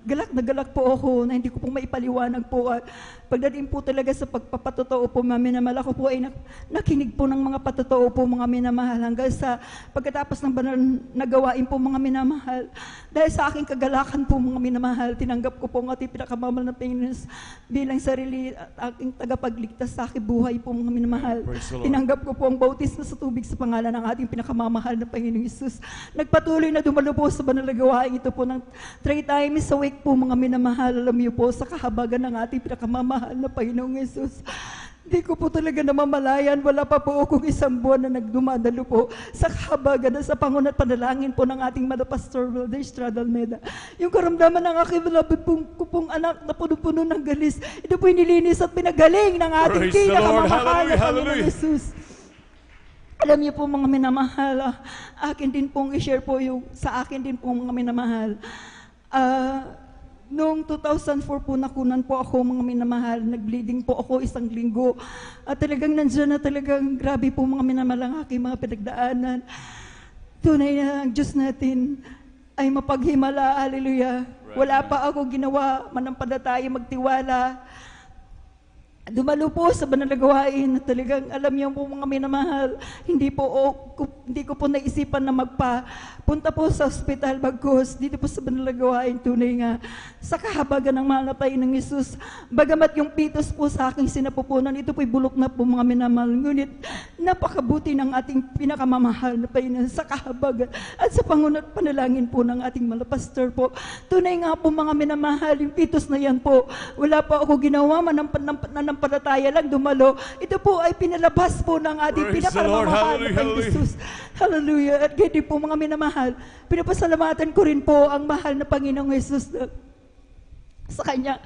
galak na galak po ako na hindi ko pong maipaliwanag po. Pagdating po talaga sa pagpapatotoo po mga minamahal, ako po ay nakinig po ng mga patotoo po mga minamahal hanggang sa pagkatapos ng banal na gawain po mga minamahal. Dahil sa aking kagalakan po mga minamahal, tinanggap ko po ang ating pinakamahal na Panginoon bilang sarili at aking tagapagligtas sa aking buhay po mga minamahal. Tinanggap ko po ang bautismo sa tubig sa pangalan ng ating pinakamamahal na Panginoong Jesus. Nagpatuloy na dumalo po sa banal na gawain ito po ng 3 times a week po mga minamahal. Alam niyo po, sa kahabagan ng ating pinakamamahal na Panginoong Jesus. Di ko po talaga namamalayan, wala pa po akong 1 buwan na nagdumadalo po sa kahabagan na sa pangunat panalangin po ng ating Mother Pastor Wilder Estrada Almeida. Yung karamdaman ng aking beloved pong anak na puno-puno ng galis, ito po nilinis at pinagaling ng ating pinakamamahal na Panginoong Jesus. Alam niyo po mga minamahal, akin din pong i-share po yung sa akin din po mga minamahal. Noong 2004 po nakunan po ako mga minamahal, nag-bleeding po ako 1 linggo. At talagang nandiyan na talagang grabe po mga minamahal ang aking mga pinagdaanan. Tunay na ang Diyos natin ay mapaghimala, hallelujah. Wala pa ako ginawa, manampalataya, magtiwala. Dumalo po sa banal na gawain na talagang alam niyo po mga minamahal, hindi ko po naisipan na magpapunta po sa ospital bagkus dito po sa banal na gawain. Tunay nga sa kahabagan ng mahal na Panginoong Jesus, bagamat yung pitos po sa aking sinapupunan, ito po'y bulok na po mga minamahal, ngunit napakabuti ng ating pinakamamahal na Panginoon sa kahabagan at sa pangunat panalangin po ng ating mahal na pastor po. Tunay nga po mga minamahal, yung pitos na yan po, wala pa ako ginawa, palataya lang dumalo. Ito po ay pinalabas po ng ating pinakamamahal na Panginoong Jesus. Hallelujah. At ganyan po mga minamahal, pinapasalamatan ko rin po ang mahal na Panginoong Jesus na sa Kanya.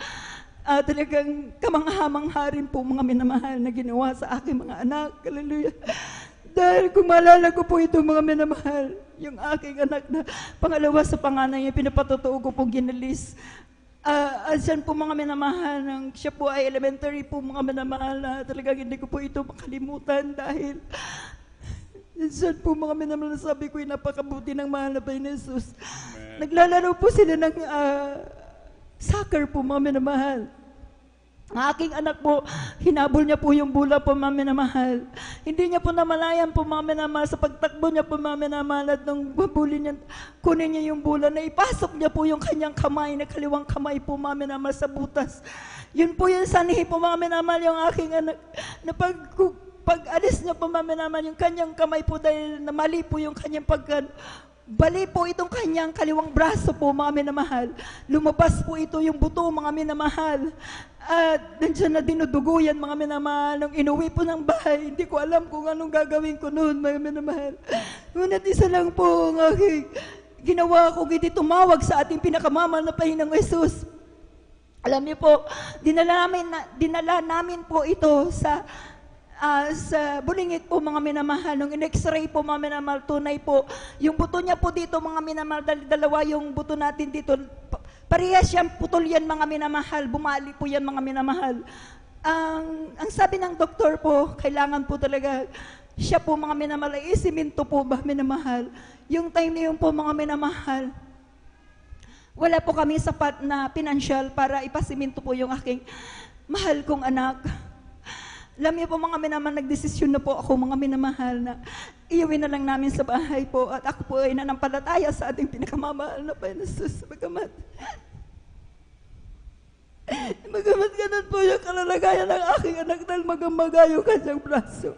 Talagang kamangha-mangha rin po mga minamahal na ginawa sa aking mga anak. Hallelujah. Dahil kung maalala ko po ito mga minamahal, yung aking anak na pangalawa sa panganay, pinapatotoo ko pong ginalis. Ansan po mga minamahal, siya po ay elementary po mga minamahal na talagang hindi ko po ito makalimutan dahil ansan po mga minamahal na sabi ko yung napakabuti ng mahal na Panginoon Jesus. Naglalaro po sila ng soccer po mga minamahal. Ang aking anak po, hinabol niya po yung bola po mga minamahal. Hindi niya po namalayan po mga minamahal sa pagtakbo niya po mga minamahal at nung babulin niya, kunin niya yung bola na ipasok niya po yung kanyang kamay na kaliwang kamay po mga minamahal sa butas. Yun po yung sanhi po mga minamahal yung aking anak na pag-alis niya po mga minamahal yung kanyang kamay po dahil namali po yung kanyang bali po itong kanyang kaliwang braso po mga minamahal. Lumabas po ito yung buto mga minamahal. At nandiyan na dinudugo yan mga minamahal. Nung inuwi po ng bahay, hindi ko alam kung anong gagawin ko noon mga minamahal. Ngunit isa lang po ang aking ginawa ko, hindi tumawag sa ating pinakamamahal na Panginoong Jesus. Alam niyo po, dinala namin po ito sa Bulingit po mga minamahal. Nung in-x-ray po mga minamahal, tunay po. Yung buto niya po dito mga minamahal, dalawa yung buto natin dito. Parehas yan, putol yan mga minamahal. Bumali po yan mga minamahal. Ang sabi ng doktor po, kailangan po talaga siya po mga minamahal, isiminto po ba minamahal. Yung time na yun po mga minamahal, Wala po kami sapat na pinansyal para ipasiminto po yung aking mahal kong anak. Alam niyo po mga minamahal, nagdesisyon na po ako mga minamahal na iuwi na lang namin sa bahay po at ako po ay nanampalataya sa ating pinakamamahal na Panginoon Jesus. Bagamat ganun po yung kalalagayan ng aking anak dahil magamagay yung kanyang braso.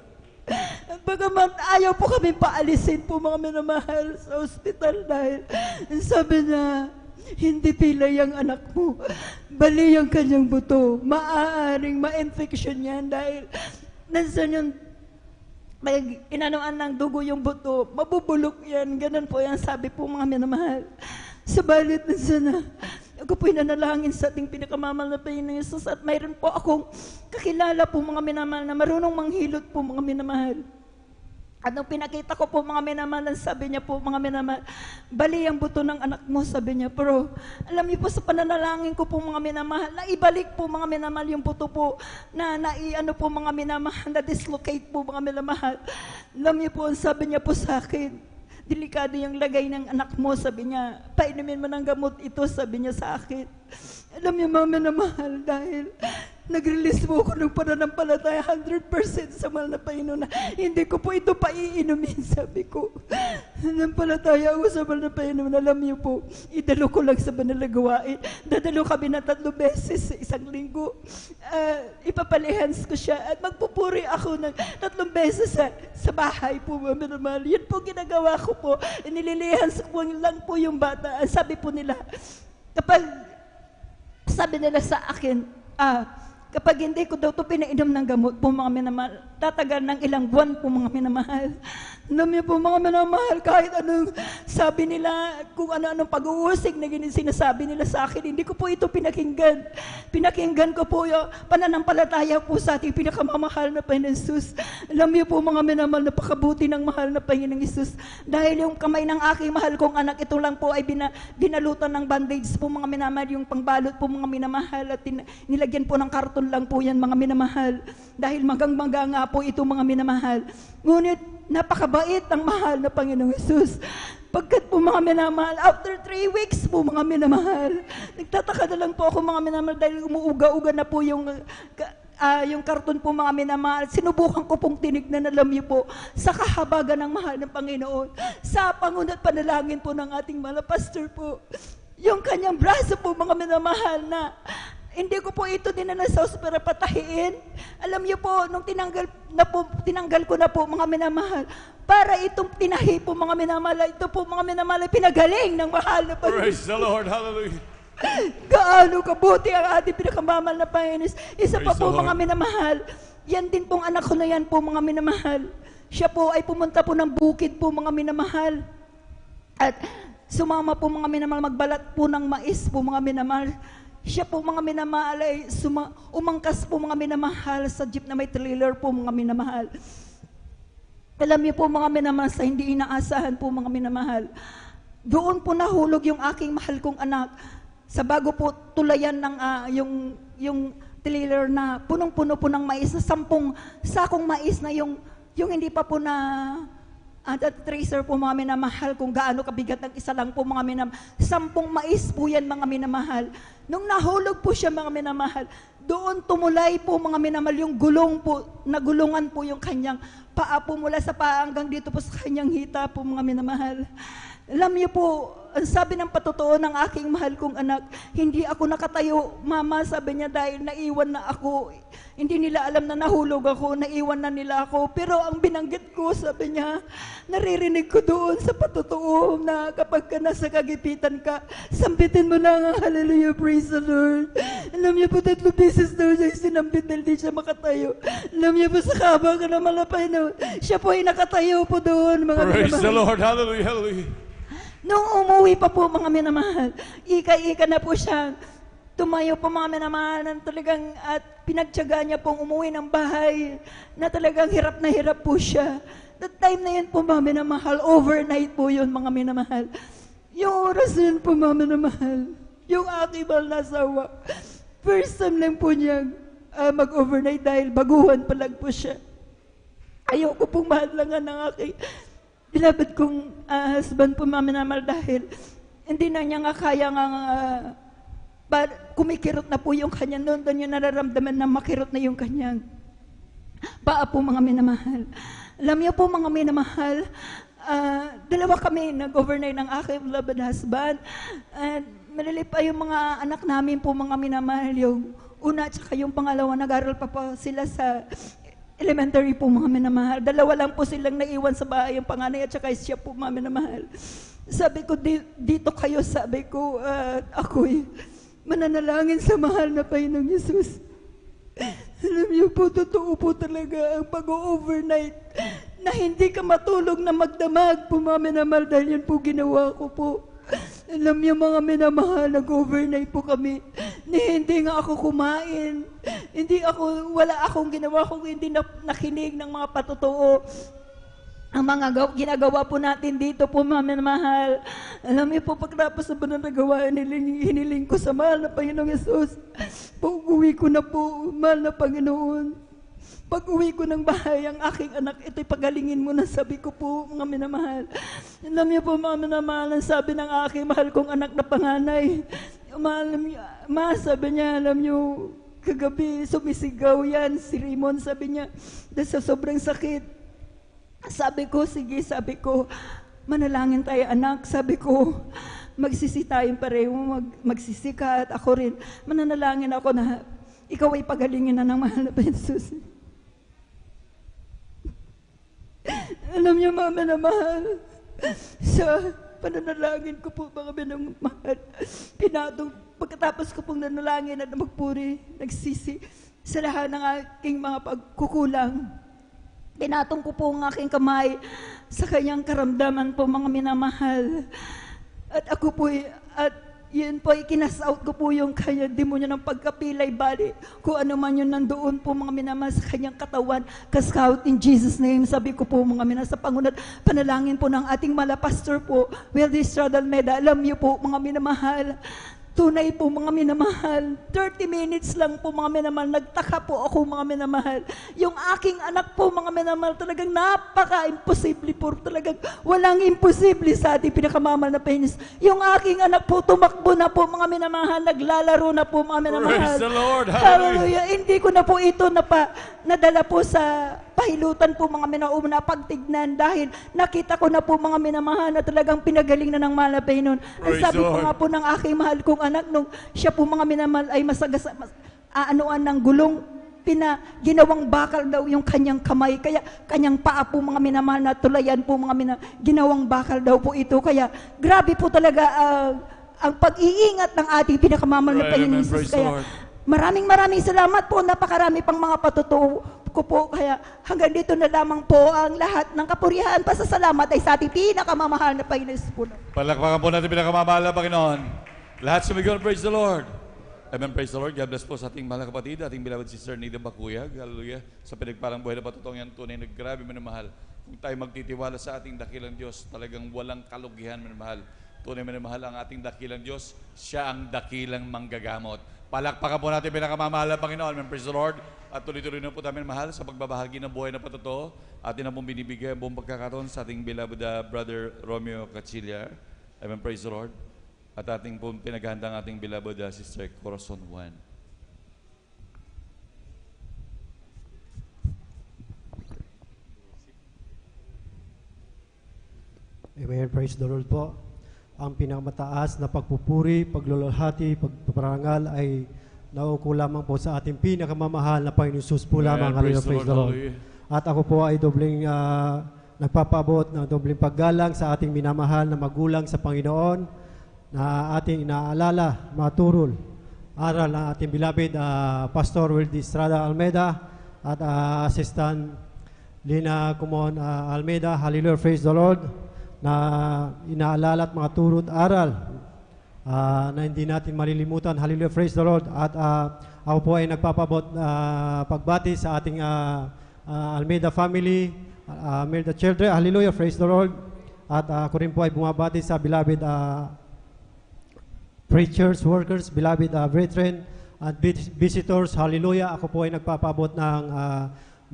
At bagamat ayaw po kami paalisin po mga minamahal sa ospital dahil sabi niya, hindi pilay ang anak mo, bali ang kanyang buto, maaaring ma-infection yan dahil nandiyan yung may inanuan ng dugo yung buto, mabubulok yan, ganun po yan sabi po mga minamahal. Subalit nandiyan na, ako po'y nanalangin sa ating pinakamamahal na Panginoon Jesus at mayroon po akong kakilala po mga minamahal na marunong manghilot po mga minamahal. At nung pinakita ko po mga minamahal, sabi niya po mga minamahal, bali ang buto ng anak mo, sabi niya. Pero alam niyo po sa pananalangin ko po mga minamahal, na ibalik po mga minamahal yung buto po, na naiano po mga minamahal, na dislocate po mga minamahal. Alam niyo po, sabi niya po sa akin, delikado yung lagay ng anak mo, sabi niya, painumin mo ng gamot ito, sabi niya sa akin. Alam niyo mga minamahal, dahil nag-release po ako ng pananampalataya 100% sa mahal na Panginoon na hindi ko po ito paiinumin, sabi ko. Nanampalataya ako sa mahal na Panginoon. Alam niyo po, idalo ko lang sa banal na gawain. Dadalo kami na 3 beses sa isang linggo. Ipapalihans ko siya at magpupuri ako ng 3 beses sa bahay po, mga minamahal. Yun po ginagawa ko po. Nililihans ko lang po yung bata. Sabi po nila, sabi nila sa akin, kapag hindi ko daw ito pinainom ng gamot po mga minamahal, tatagal ng ilang buwan po mga minamahal. Alam niyo po mga minamahal, kahit anong sabi nila, kung ano-anong pag-uusig na sinasabi nila sa akin, hindi ko po ito pinakinggan. Pinakinggan ko po yung pananampalataya po sa ating pinakamamahal na Panginoon Jesus. Alam niyo po mga minamahal, napakabuti ng mahal na Panginoon Jesus. Dahil yung kamay ng aking mahal kong anak, ito lang po ay binalutan ng bandage po mga minamahal, yung pangbalot po mga minamahal at nilagyan po ng karton lang po yan mga minamahal. Dahil magang-maga nga po ito mga minamahal. Ngunit napakabait ang mahal na Panginoong Jesus. Pagkat po mga minamahal, after 3 weeks po mga minamahal, nagtataka na lang po ako mga minamahal dahil umuuga-uga na po yung karton po mga minamahal. Sinubukan ko pong tinignan, alam niyo po, sa kahabagan ng mahal ng Panginoon, sa pangunat panalangin po ng ating mga pastor po, yung kanyang braso po mga minamahal na hindi ko po ito dinala sa ospital patahiin. Alam niyo po, nung tinanggal ko na po mga minamahal, para itong tinahi po mga minamahal, ito po mga minamahal ay pinagaling ng mahal na Panginoon. Praise the Lord, hallelujah. Gaano kabuti ang ating pinakamamahal na Panginoon. Isa pa Praise po the Lord. mga minamahal, yan din pong anak ko na yan po mga minamahal. Siya po ay pumunta po ng bukid po mga minamahal. At sumama po mga minamahal, magbalat po ng mais po mga minamahal. Siya po mga minamahal ay umangkas po mga minamahal sa jeep na may trailer po mga minamahal. Alam niyo po mga minamahal, sa hindi inaasahan po mga minamahal, doon po nahulog yung aking mahal kong anak sa bago po tulayan ng yung trailer na punong-puno po ng mais, na 10 sakong mais na yung hindi pa po na at tracer po mga minamahal kung gaano kabigat ng isa lang po mga minamahal. 10 mais po yan mga minamahal. Nung nahulog po siya mga minamahal, doon tumulay po mga minamahal yung gulong po, nagulungan po yung kanyang paa po mula sa paa hanggang dito po sa kanyang hita po mga minamahal. Alam niyo po, ang sabi ng patotoo ng aking mahal kong anak, hindi ako nakatayo, mama, sabi niya, dahil naiwan na ako. Hindi nila alam na nahulog ako, naiwan na nila ako. Pero ang binanggit ko, sabi niya, naririnig ko doon sa patotoo na kapag ka nasa kagipitan ka, sambitin mo lang ang hallelujah, praise the Lord. Alam niyo po, 3 beses daw siya sinambit dahil di siya makatayo. Alam niyo po, sa kabang ka naman na Panginoon, siya po ay nakatayo po doon, mga Praise the minamahal. Lord, hallelujah, hallelujah. Nung umuwi pa po mga minamahal, ika-ika na po siya. Tumayo po mga minamahal na talagang at pinagtyaga niya pong umuwi ng bahay na talagang hirap na hirap po siya. That time na yun po mga minamahal, overnight po yun mga minamahal. Yung oras na yun po mga minamahal, yung aking mahal na asawa, first time lang po niya mag-overnight dahil baguhan pa lang po siya. Ayoko pong mahal lang ng aking beloved kong husband po mga minamahal dahil hindi na niya nga kaya nga kumikirot na po yung kanya. Doon niya nararamdaman na makirot na yung kanyang paa po, mga minamahal. Alam niyo po, mga minamahal, dalawa kami nag-overnight ng aking beloved husband. Maliliit pa yung mga anak namin po, mga minamahal. Yung una at saka yung pangalawa, nag-aral pa sila sa elementary po, mga minamahal. Dalawa lang po silang naiwan sa bahay, yung panganay at saka siya po, mga minamahal. Sabi ko, dito kayo, sabi ko, ako'y mananalangin sa mahal na Panginoong Yesus. Alam niyo po, totoo po talaga ang pag-overnight na hindi ka matulog na magdamag po, mga minamahal, dahil yan po ginawa ko po. Alam niyo, mga minamahal, nag-overnight po kami. Hindi nga ako kumain. Wala akong ginawa kung hindi nakinig ng mga patotoo. Ang mga ginagawa po natin dito po, mga minamahal. Alam niyo po, pagkatapos na po na nagawa, hiniling ko sa mahal na Panginoong Yesus. Pag-uwi ko na po, mahal na Panginoon. Pag-uwi ko ng bahay, ang aking anak, ito'y pagalingin mo na, sabi ko po, mga minamahal. Alam niyo po, mga minamahal, ang sabi ng aking mahal kong anak na panganay. Sabi niya, alam niyo, kagabi sumisigaw yan, si Raymond, sabi niya, dahil sa sobrang sakit. Sabi ko, sige, sabi ko, manalangin tayo, anak. Sabi ko, magsisi tayong pareho, magsisika at ako rin. Mananalangin ako na ikaw ay pagalingin na ng mahal na Jesus. Alam niyo, mga minamahal, sa pananalangin ko po, mga minamahal, pagkatapos ko pong nanalangin at magpuri, nagsisi sa lahat ng aking mga pagkukulang, pinatong ko po ang aking kamay sa kanyang karamdaman po, mga minamahal. At ako po, yun po, ikinasout ko po yung kanya demonyo ng pagkapilay, bali, kung ano man yun nandoon po, mga minamahal, sa kanyang katawan, cast out in Jesus' name. Sabi ko po, mga minamahal, sa pangunat, panalangin po ng ating pastor po, Wildy Estrada Almeida. Alam niyo po, mga minamahal, tunay po, mga minamahal, 30 minutes lang po, mga minamahal, nagtaka po ako, mga minamahal. Yung aking anak po, mga minamahal, talagang napaka-imposible po, talagang walang imposible sa ating pinakamamahal na Panginoon. Yung aking anak po, tumakbo na po, mga minamahal, naglalaro na po, mga minamahal. Praise the Lord, Hallelujah. Hindi ko na po ito nadala po sa pahilutan po, mga minamahal, na pagtignan, dahil nakita ko na po, mga minamahal, na talagang pinagaling na ng mahal na Panginoon. Ang sabi ko nga po ng aking mahal kong anak, nung siya po, mga minamahal, ay aanuan ng gulong, ginawang bakal daw yung kanyang kamay, kaya kanyang paa po, mga minamahal, na tulayan po, mga ginawang bakal daw po ito. Kaya grabe po talaga ang pag-iingat ng ating pinakamamahal na Panginoon Jesus. Kaya maraming salamat po, napakarami pang mga patutuo ko po. Kaya hanggang dito na lamang po, ang lahat ng kapurihan, pasasalamat ay sa ating pinakamamahal na Panginoon Jesus po. Palakpakan po natin pinakamamahal na Panginoon. Lahat sumigaw, praise the Lord. Amen, praise the Lord. God bless po sa ating mahal na kapatid, ating beloved sister Nida Bakuyag. Hallelujah. Sa pinagparang buhay na patutong yan, tunay na grabe minamahal. Kung tayo magtitiwala sa ating dakilang Diyos, talagang walang kalugihan minamahal. Tunay minamahal ang ating dakilang Diyos, siya ang dakilang manggagamot. Palakpakan po natin pinakamamahal na Panginoon. Amen, praise the Lord. At tuloy-tuloy na po namin mahal sa pagbabahagi ng buhay na patotoo. Atin na pong binibigay ang buong pagkakaroon sa ating beloved Brother Romeo Cachillar. Amen, praise the Lord. At ating pong pinaghanda ang ating beloved Sister Corazon Juan. Amen. Praise the Lord po. Ang pinakamataas na pagpupuri, paglululhati, pagpaparangal ay nauuko lamang po sa ating pinakamamahal na Panginoon Jesus po lamang. Hallelujah. Praise the Lord. At ako po ay nagpapaabot ng dobleng paggalang sa ating minamahal na magulang sa Panginoon, na ating inaalala, maturol, aral ng ating beloved Pastor Wildy Estrada Almeida at Assistant Lina Kumon Almeida. Hallelujah, praise the Lord, na inaalala at mga turot aral na hindi natin malilimutan. Hallelujah, praise the Lord. At ako po ay nagpapabot pagbati sa ating Almeida family, Almeida children. Hallelujah, praise the Lord. At ako rin po ay bumabati sa beloved preachers, workers, beloved brethren, at visitors. Hallelujah. Ako po ay nagpapabot ng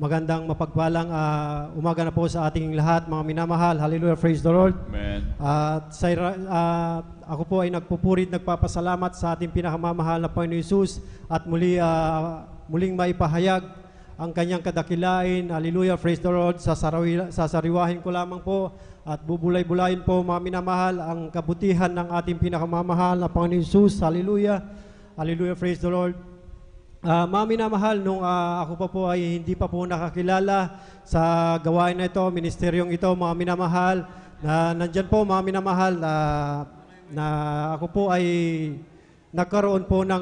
magandang mapagpalang umaga na po sa ating lahat, mga minamahal. Hallelujah, praise the Lord. Amen. At ako po ay nagpupurit, nagpapasalamat sa ating pinakamamahal na Panginoon Hesus at muling maipahayag ang kanyang kadakilain. Hallelujah, praise the Lord. Sasariwahin ko lamang po at bubulay-bulayin po, mga minamahal, ang kabutihan ng ating pinakamamahal na Panginoon Hesus. Hallelujah. Hallelujah, praise the Lord. Mga minamahal, nung ako pa po ay hindi pa po nakakilala sa gawain na ito, ministeryong ito, mga minamahal, na nandyan po, mga minamahal, na ako po ay nagkaroon po ng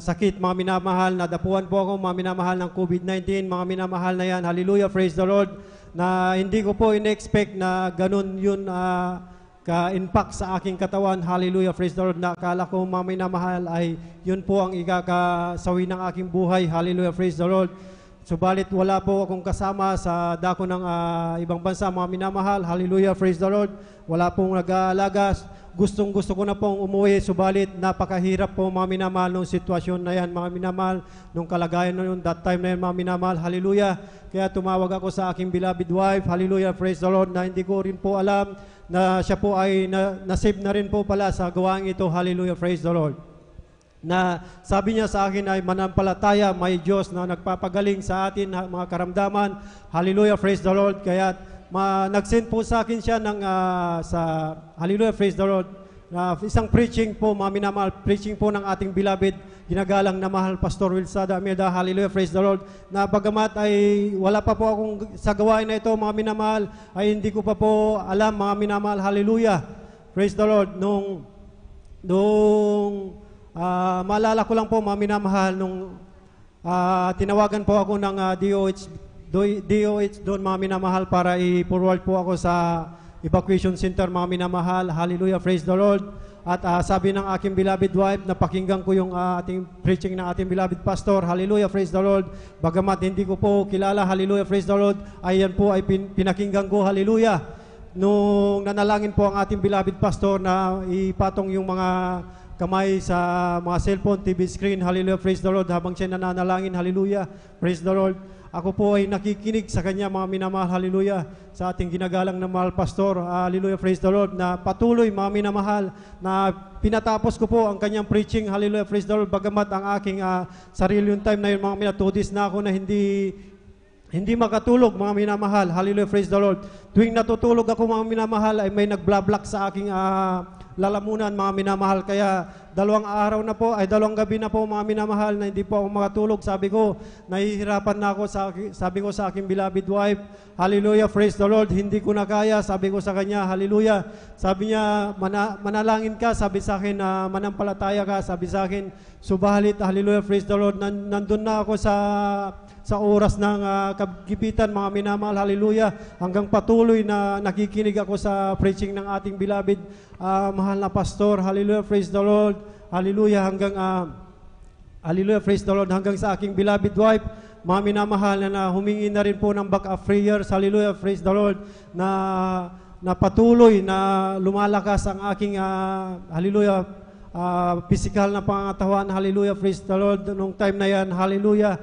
sakit, mga minamahal, nadapuan po ako, mga minamahal, ng COVID-19, mga minamahal na yan. Hallelujah, praise the Lord, na hindi ko po in-expect na ganun yun ka-impact sa aking katawan. Hallelujah, praise the Lord. Nakala ko, mga minamahal, ay yun po ang ikakasawi ng aking buhay. Hallelujah, praise the Lord. Subalit wala po akong kasama sa dako ng ibang bansa, mga minamahal. Hallelujah, praise the Lord. Wala pong nag-aalaga. Gustong-gusto ko na pong umuwi, subalit napakahirap po, mga minamahal, nung sitwasyon na yan, mga minamahal, nung kalagayan na yun, that time na yan, mga minamahal. Hallelujah. Kaya tumawag ako sa aking beloved wife. Hallelujah, praise the Lord, na hindi ko rin po alam na siya po ay nasave na rin po pala sa gawain ito. Hallelujah, praise the Lord. Na sabi niya sa akin ay manampalataya, may Diyos na nagpapagaling sa atin mga karamdaman. Hallelujah, praise the Lord. Kaya nag-send po sa akin siya ng sa Hallelujah, praise the Lord, isang preaching po, mga minamahal, preaching po ng ating beloved, ginagalang na mahal Pastor Wilsada Ameda. Hallelujah, praise the Lord. Na bagamat ay wala pa po akong sa gawain na ito, mga minamahal, ay hindi ko pa po alam, mga minamahal. Hallelujah, praise the Lord. Nung maalala ko lang po, mga minamahal, nung tinawagan po ako ng DOH doon, mga minamahal, para i-forward po ako sa evacuation center, mga minamahal. Hallelujah, praise the Lord. At sabi ng aking beloved wife, napakinggan ko yung ating preaching ng ating beloved pastor. Hallelujah, praise the Lord. Bagamat hindi ko po kilala, hallelujah, praise the Lord, ayan po ay pinakinggan ko. Hallelujah. Nung nanalangin po ang ating beloved pastor na ipatong yung mga kamay sa mga cellphone, TV screen, hallelujah, praise the Lord, habang siya nananalangin, hallelujah, praise the Lord. Ako po ay nakikinig sa kanya, mga minamahal, hallelujah, sa ating ginagalang na mahal pastor, hallelujah, praise the Lord, na patuloy, mga minamahal, na pinatapos ko po ang kanyang preaching, hallelujah, praise the Lord, bagamat ang aking sarili yung time na yun, mga minatudis na ako na hindi makatulog, mga minamahal, hallelujah, praise the Lord. Tuwing natutulog ako, mga minamahal, ay may nagblablock sa aking lalamunan, mga minamahal. Kaya 2 araw na po, ay 2 gabi na po, mga minamahal, na hindi po ako makatulog. Sabi ko, nahihirapan na ako, sabi ko sa aking beloved wife, hallelujah, praise the Lord, hindi ko na kaya. Sabi ko sa kanya, hallelujah. Sabi niya, manalangin ka. Sabi sa akin, manampalataya ka. Sabi sa akin, subalit, hallelujah, praise the Lord, nandun na ako sa oras ng kagipitan, mga minamahal, hallelujah, hanggang patuloy na nakikinig ako sa preaching ng ating beloved mahal na pastor. Hallelujah, praise the Lord, hallelujah, hallelujah, praise the Lord, hanggang sa aking beloved wife, mga minamahal, na humingi na rin po ng back-up prayers. Hallelujah, praise the Lord, na patuloy na lumalakas ang aking hallelujah, physical na pangatawan. Hallelujah, praise the Lord, nung time na yan. Hallelujah.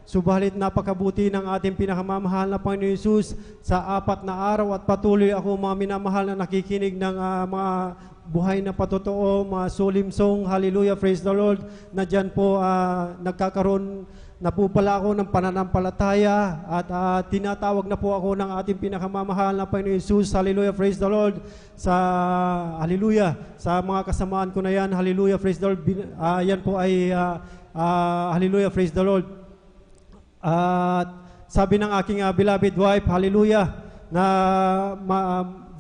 Subalit napakabuti ng ating pinakamamahal na Panginoon Hesus sa 4 na araw, at patuloy ako, mga minamahal, na nakikinig ng mga buhay na patotoo, mga solemn song. Hallelujah, praise the Lord, na dyan po nagkakaroon na po pala ako ng pananampalataya, at tinatawag na po ako ng ating pinakamamahal na Panginoon Hesus. Hallelujah, praise the Lord, hallelujah, sa mga kasamaan ko na yan. Hallelujah, praise the Lord. Yan po ay hallelujah, praise the Lord. At sabi ng aking beloved wife, hallelujah, na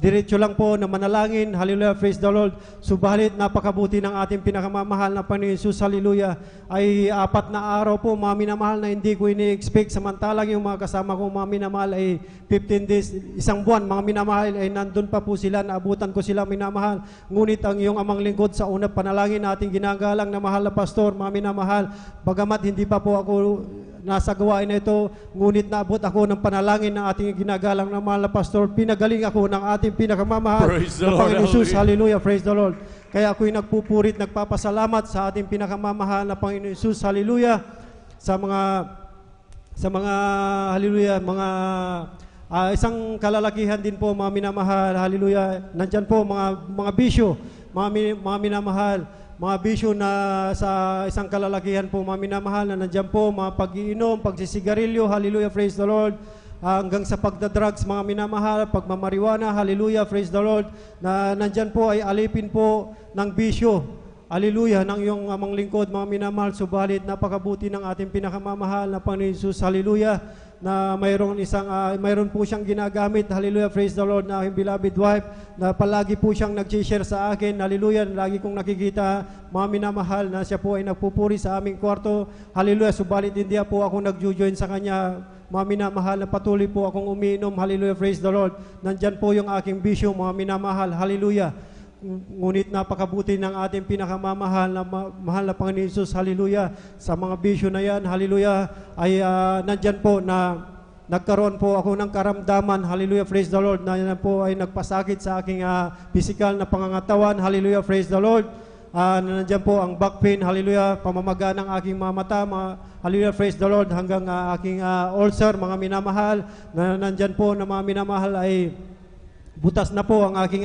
diretso lang po na manalangin, hallelujah, praise the Lord. Subalit napakabuti ng ating pinakamamahal na Panginoon Hesus, hallelujah, ay 4 na araw po, mga minamahal, na hindi ko ini-expect. Samantalang yung mga kasama ko, mga minamahal, ay 15 days, 1 buwan, mga minamahal, ay nandun pa po sila, naabutan ko sila, minamahal. Ngunit ang iyong amang lingkod sa unang panalangin nating ginagalang na mahal na pastor, mga minamahal, bagamat hindi pa po ako nasa gawain na ito, ngunit naabot ako ng panalangin ng ating ginagalang na mahal na pastor. Pinagaling ako ng ating pinakamamahal na Panginoon Hesus. Hallelujah, praise the Lord. Kaya ako'y nagpupurit, nagpapasalamat sa ating pinakamamahal na Panginoon Hesus. Hallelujah. sa mga, hallelujah, mga isang kalalakihan din po, mga minamahal, hallelujah. Nandyan po mga bisyo, mga minamahal, mga bisyo na sa isang kalalakihan po, mga minamahal, na nandyan po, mga pag-iinom, pagsisigarilyo, hallelujah, praise the Lord, hanggang sa pagdadrugs, mga minamahal, pagmamariwana, hallelujah, praise the Lord, na nandyan po ay alipin po ng bisyo, hallelujah, ng iyong amang lingkod, mga minamahal, subalit napakabuti ng ating pinakamamahal na Panginoon Jesus, hallelujah, na mayroon po siyang ginagamit, hallelujah, praise the Lord, na aking beloved wife, na palagi po siyang nag-share sa akin, hallelujah, lagi kong nakikita, mga minamahal, na siya po ay nagpupuri sa aming kwarto, hallelujah, subalit hindi po ako nag-join sa kanya, mga minamahal, na patuloy po akong umiinom, hallelujah, praise the Lord, nandyan po yung aking bisyo, mga minamahal, hallelujah. Ngunit napakabuti ng ating pinakamamahal na mahal na Panginoon Jesus, hallelujah, sa mga bisyo na yan, hallelujah, ay nandyan po na nagkaroon po ako ng karamdaman, hallelujah, praise the Lord, na yan po ay nagpasakit sa aking physical na pangangatawan, hallelujah, praise the Lord, nandyan po ang back pain, hallelujah, pamamaga ng aking mga mata, hallelujah, praise the Lord, hanggang aking ulcer, mga minamahal, na nandyan po na mga minamahal ay butas na po ang aking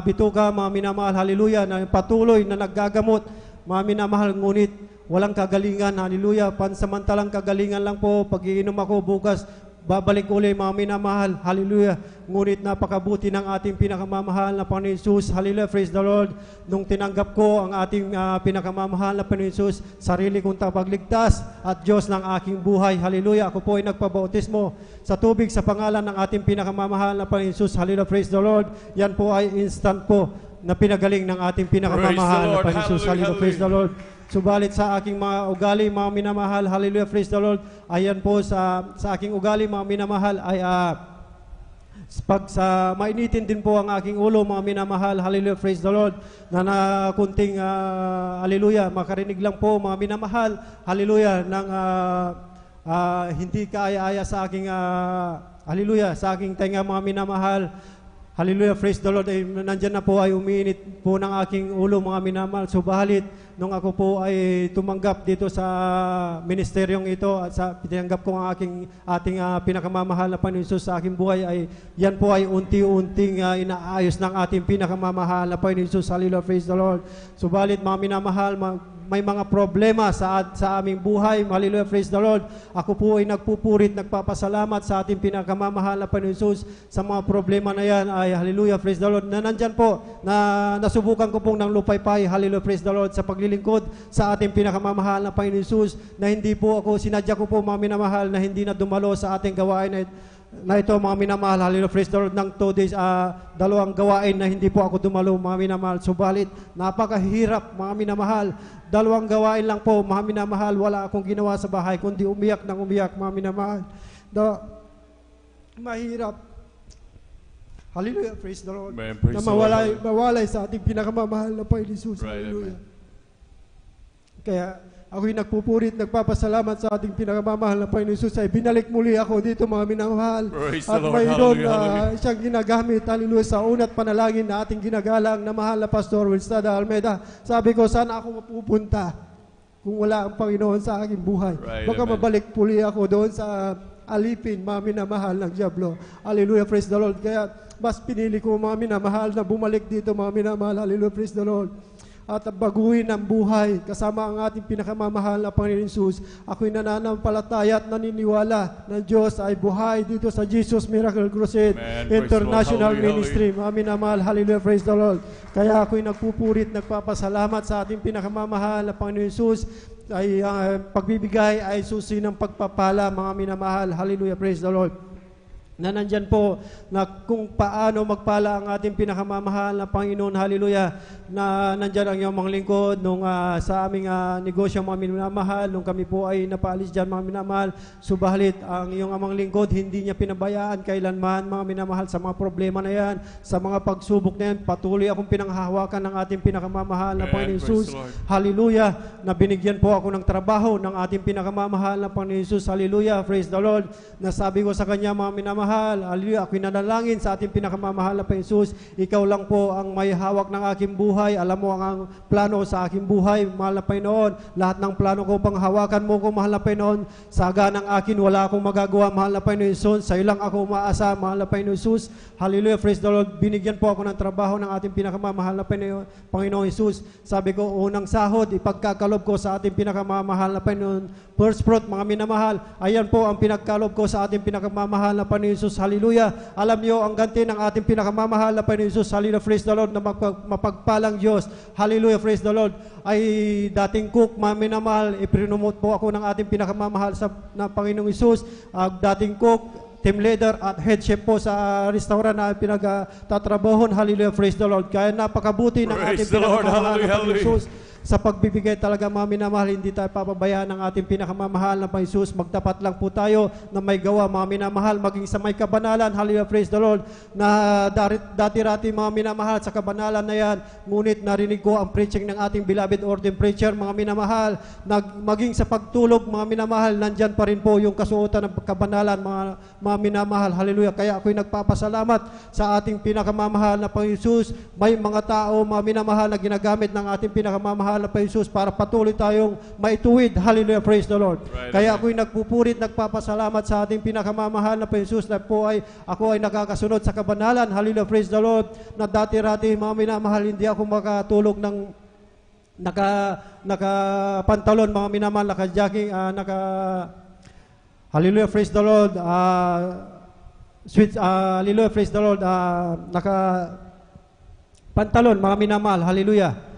bituka, mga minamahal, hallelujah, na patuloy na naggagamot, mga minamahal, ngunit walang kagalingan, hallelujah, pansamantalang kagalingan lang po, pag-iinom ako bukas, babalik uli, mga minamahal, hallelujah, ngunit napakabuti ng ating pinakamamahal na Panginoon Jesus, hallelujah, praise the Lord, nung tinanggap ko ang ating pinakamamahal na Panginoon Jesus, sarili kong tapagligtas at Diyos ng aking buhay, hallelujah, ako po ay nagpabautismo sa tubig sa pangalan ng ating pinakamamahal na Panginoon Jesus, hallelujah, praise the Lord, yan po ay instant po na pinagaling ng ating pinakamamahal na Panginoon Jesus, hallelujah, praise the Lord. Subalit sa aking mga ugali, mga minamahal, hallelujah, praise the Lord, ayan po sa aking ugali, mga minamahal, ay mainitin din po ang aking ulo, mga minamahal, hallelujah, praise the Lord, na kunting, hallelujah, makarinig lang po, mga minamahal, hallelujah, ng hindi kaaya-aya sa aking, hallelujah, sa aking tenga, mga minamahal, hallelujah, praise the Lord, ay nandyan na po ay umiinit po ng aking ulo, mga minamahal, subalit, nung ako po ay tumanggap dito sa ministeryong ito at tinanggap ko ang ating pinakamamahal na Panginoon Jesus sa aking buhay, ay yan po ay unti-unting inaayos ng ating pinakamamahal na Panginoon Jesus, hallelujah, praise the Lord. Subalit mga minamahal, may mga problema sa aming buhay, hallelujah, praise the Lord. Ako po ay nagpupurit, nagpapasalamat sa ating pinakamamahal na Panginoon Jesus sa mga problema na yan, ay hallelujah, praise the Lord, na nandyan po, na nasubukan ko pong ng lupaypay, hallelujah, praise the Lord, sa paglilingkod sa ating pinakamamahal na Panginoon Jesus, na hindi po ako, sinadya ko po mga minamahal na hindi na dumalo sa ating gawain na ito, mga minamahal, hallelujah, praise the Lord, ng 2 days, 2 gawain na hindi po ako dumalo, mga minamahal, subalit napakahirap, mga minamahal, 2 gawain lang po, mga minamahal, wala akong ginawa sa bahay, kundi umiyak ng umiyak, mga minamahal, mahirap, hallelujah, praise the Lord, Amen, praise na the Lord. mawalay sa ating pinakamamahal na Panginoon Jesus, Right, hallelujah. amen. Kaya ako'y nagpupurit, nagpapasalamat sa ating pinakamamahal na Panginoon Jesus, ay binalik muli ako dito, mga minamahal. Praise the At Lord. mayroon Hallelujah, siyang ginagamit, hallelujah, sa unat panalangin na ating ginagalang na mahal na Pastor Wilstada Almeida. Sabi ko, saan ako mapupunta kung wala ang Panginoon sa aking buhay? Right, Baka amen. mabalik muli ako doon sa alipin, mga minamahal ng Diablo. Hallelujah, praise the Lord. Kaya mas pinili ko, mga minamahal, na bumalik dito, mga minamahal. Hallelujah, praise the Lord. At baguhin ang buhay kasama ang ating pinakamamahal na Panginoon Jesus. Ako'y nananampalataya at naniniwala na Diyos ay buhay dito sa Jesus Miracle Crusade Amen. International Praise the Lord. Ministry. Amin na mahal. Hallelujah. Praise the Lord. Kaya ako'y nagpupurit, nagpapasalamat sa ating pinakamamahal na Panginoon Jesus. Ay pagbibigay ay susi ng pagpapala, mga minamahal. Hallelujah. Praise the Lord. Na nandyan po na kung paano magpala ang ating pinakamamahal na Panginoon, hallelujah, na nandyan ang iyong mga lingkod nung sa aming negosyo, mga minamahal, nung kami po ay napaalis dyan, mga minamahal, subalit ang iyong amang lingkod hindi niya pinabayaan kailanman, mga minamahal, sa mga problema na yan, sa mga pagsubok na yan, patuloy akong pinanghahawakan ng ating pinakamamahal na Amen. Panginoon Praise Jesus, the Lord. hallelujah, na binigyan po ako ng trabaho ng ating pinakamamahal na Panginoon Jesus, hallelujah, praise the Lord, na sabi ko sa kanya, mga minamahal, pinakamamahal. Hallelujah. Ako'y nanalangin sa ating pinakamamahal na Panginoon. Ikaw lang po ang may hawak ng aking buhay. Alam mo ang plano sa aking buhay, mahal na Panginoon. Lahat ng plano ko pang hawakan mo ko, mahal na Panginoon. Saga ng akin, wala akong magagawa, mahal na Panginoon. Sa iyo lang ako umaasa, mahal na Panginoon Jesus. Hallelujah. Praise the Lord. Binigyan po ako ng trabaho ng ating pinakamamahal na Panginoon Jesus. Sabi ko, unang sahod, ipagkakalob ko sa ating pinakamamahal na Panginoon. First fruit, mga minamahal. Ayan po ang pinagkalob ko sa ating pinakamamahal na Panginoon Jesus. Hallelujah. Alam niyo ang ganti ng ating pinakamamahal na Panginoon Jesus. Hallelujah. Praise the Lord na mapagpalang Diyos. Hallelujah. Praise the Lord. Ay dating cook, mga minamahal, iprinumot po ako ng ating pinakamamahal na Panginoong Jesus. Dating cook, team leader at head chef po sa restaurant na pinagtatrabahon. Hallelujah. Praise the Lord. Kaya napakabuti ng Praise ating the Lord. pinakamamahal na Hallelujah. Panginoong Jesus. Sa pagbibigay talaga, mga minamahal, hindi tayo papabayaan ng ating pinakamamahal na Panginoon Jesus. Magtapat lang po tayo na may gawa, mga minamahal, maging sa may kabanalan. Hallelujah, praise the Lord. Na dati-rati, mga minamahal, sa kabanalan na yan. Ngunit narinig ko ang preaching ng ating beloved ordained preacher, mga minamahal. Maging sa pagtulog, mga minamahal, nandyan pa rin po yung kasuotan ng kabanalan, mga minamahal. Hallelujah. Kaya ako'y nagpapasalamat sa ating pinakamamahal na Panginoon Jesus. May mga tao, mga minamahal, na ginagamit ng ating pinakamamahal na Panginoon Jesus para patuloy tayong maituwid. Hallelujah, praise the Lord. Right. Kaya ako'y nagpupurit, nagpapasalamat sa ating pinakamamahal na Panginoon Jesus na po ako ay nakakasunod sa kabanalan. Hallelujah, praise the Lord. Na dati-rati, mga minamahal, hindi ako makatulog ng naka-pantalon, mga minamahal, naka-jogging, hallelujah, praise the Lord. Hallelujah, praise the Lord. Naka-pantalon, mga minamahal, hallelujah.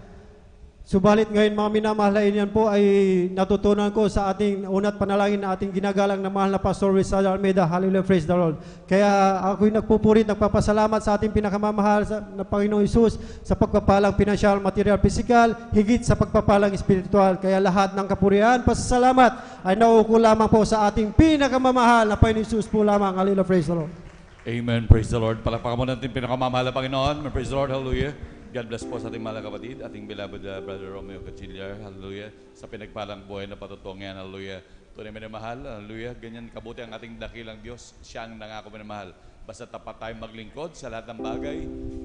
Subalit ngayon, mga minamahal, yan po ay natutunan ko sa ating unat panalangin na ating ginagalang na mahal na Pastor Rizal Almeida. Hallelujah, praise the Lord. Kaya ako'y nagpupurit, nagpapasalamat sa ating pinakamamahal na Panginoong Jesus sa pagpapalang pinansyal, material, physical, higit sa pagpapalang espiritual. Kaya lahat ng kapurihan, pasasalamat ay nauuko lamang po sa ating pinakamamahal na Panginoong Jesus po lamang. Hallelujah, praise the Lord. Amen. Praise the Lord. Palakpakan mo natin pinakamamahal na Panginoon. Praise the Lord. Hallelujah. God bless po sa ating mahal na kapatid, ating beloved Brother Romeo Cachillar. Hallelujah. Sa pinagpalang buhay na patutong yan. Hallelujah. Tunay minamahal. Hallelujah. Ganyan kabuti ang ating dakilang Diyos. Siya ang nangako minamahal. Basta tapat tayong maglingkod sa lahat ng bagay,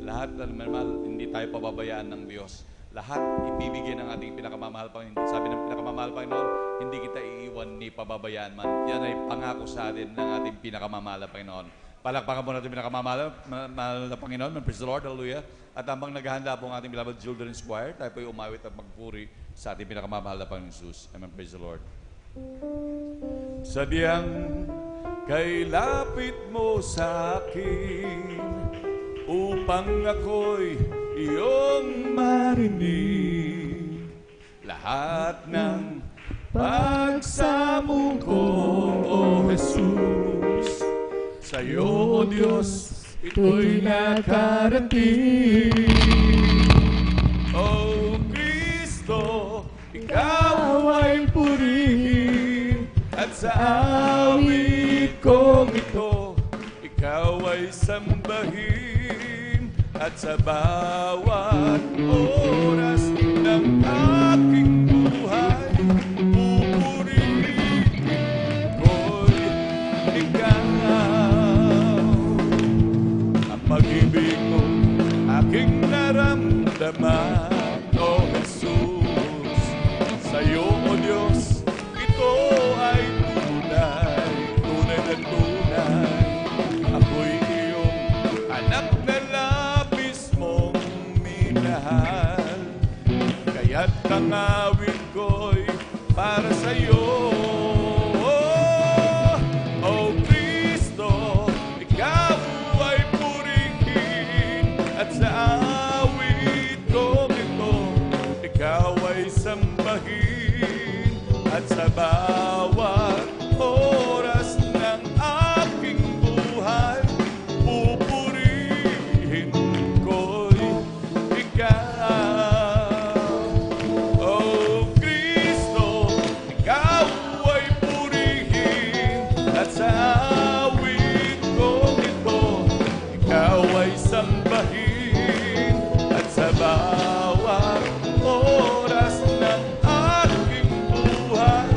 lahat ng minamahal, hindi tayo pababayaan ng Diyos. Lahat ibibigay ng ating pinakamamahal Panginoon. Sabi ng pinakamamahal Panginoon, hindi kita iiwan ni pababayaan man. Yan ay pangako sa atin ng ating pinakamamahal Panginoon. Palakpakan po natin pinakamamahal na Panginoon. Praise the Lord. Hallelujah. At habang naghahanda po ang ating beloved children's choir, tayo po ay umawit at magpuri sa ating pinakamamahal na Panginoon Jesus. Amen. Praise the Lord. Sadyang kay lapit mo sa akin upang ako'y iyong marinig. Lahat ng pagsamo ko, O Jesus, sa'yo, O Diyos, ito'y nakarating. O Kristo, ikaw ay purihin, at sa awit kong ito, ikaw ay sambahin, at sa bawat oras ng aking buhay, pupurihin ko'y ikaw. Pag-ibig mo aking naramdaman, O Jesus. Sa'yo, O Diyos, ito ay tunay, tunay na tunay. Ako'y iyong anak na labis mong minahal. Kaya't ang awit ko'y para sa'yo. O Kristo, ikaw ay sa awit ko ito, ikaw ay sambahin, at sa bawat oras ng aking buhay, pupurihin ko'y ikaw. O Kristo, ikaw ay purihin, at sa awit ko ito, ikaw ay sambahin, sa bawat oras ng aking buhay,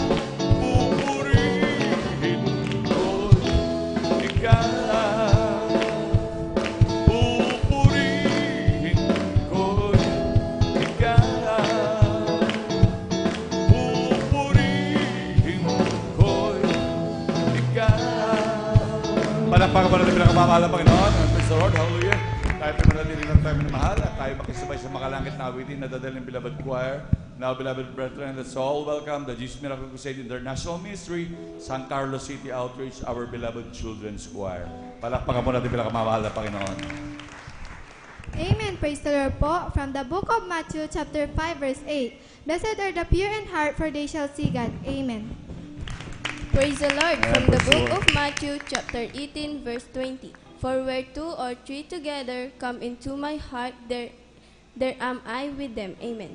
pinakamamahal ng Panginoon. And praise the Lord, hallelujah. Tayo pinanatili lang tayo minamahal at tayo makisabay sa makalangit na awitin na dadalhin ng beloved choir. Now, beloved brethren, let's all welcome the Jesus Miracle Crusade International Ministry, San Carlos City Outreach, our beloved children's choir. Palakpakan mo natin pinakamamahal ng Panginoon. Amen. Praise the Lord po. From the book of Matthew, chapter 5, verse 8. Blessed are the pure in heart, for they shall see God. Amen. Praise the Lord. Amen. From the Praise the book Lord. of Matthew, chapter 18, verse 20. For where 2 or 3 together come into my heart, there am I with them. Amen.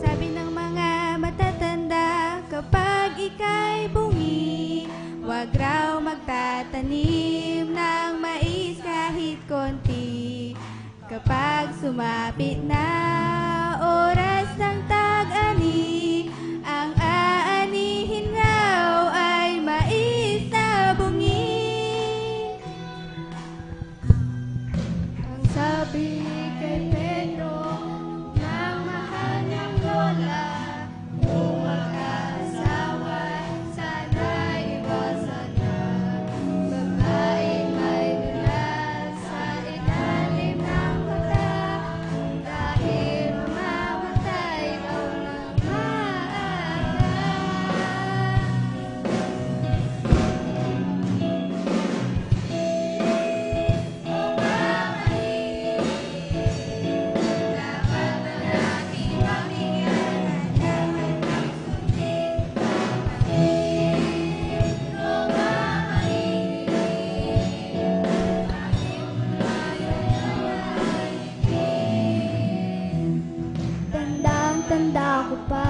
Sabi ng mga matatanda, kapag ika'y bungi, wag raw magtatanim ng mais kahit konti. Kapag sumapit na oras ng tag-ani, ang aanihin raw ay mais na bungi. Ang sabi kay Pedro ng mahal niyang lola, kung mag-aasawa, sana'y iwasan na. Babaeng may dulas sa ilalim ng mata, dahil mamamatay daw ng maaga. Tandang-tanda ko pa,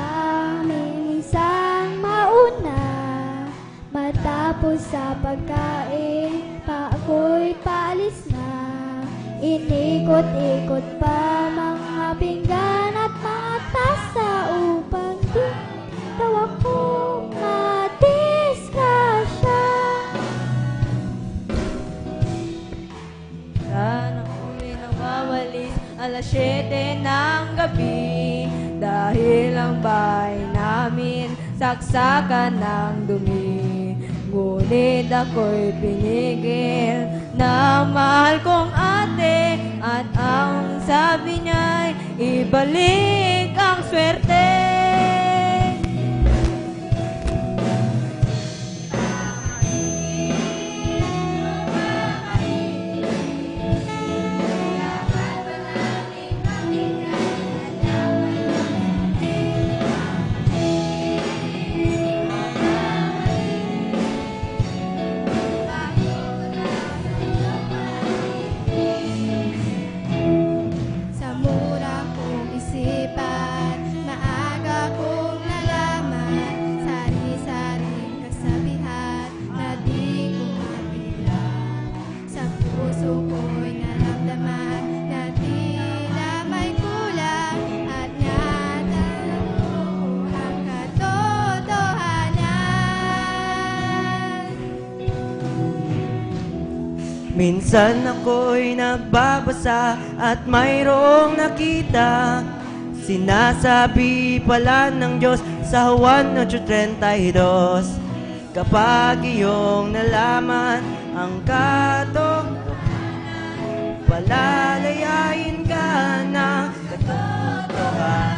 minsan mauna, matapos sa pagkain, pa ako'y paalis na. Inikot-ikot pa mga pinggan at mga tasa upang di daw ako madisgrasya. Sana ako'y nagwawalis alas 7 ng gabi, dahil ang bahay namin saksakan ng dumi. Ngunit ako'y pinigil ng mahal kong ate, at ang sabi niya'y ibalik ang swerte. Sa mura kong isipan, maaga kong nalaman, sari-saring kasabihan na di ko mabilang. Sa puso ko'y naramdaman na tila may kulang, at natanong ko ang katotohanan. Minsan ako'y nagbabasa at mayroong nakita, sinasabi pala ng Diyos sa Juan 8:32, kapag iyong nalaman ang katotohanan, palalayain ka ng katotohanan.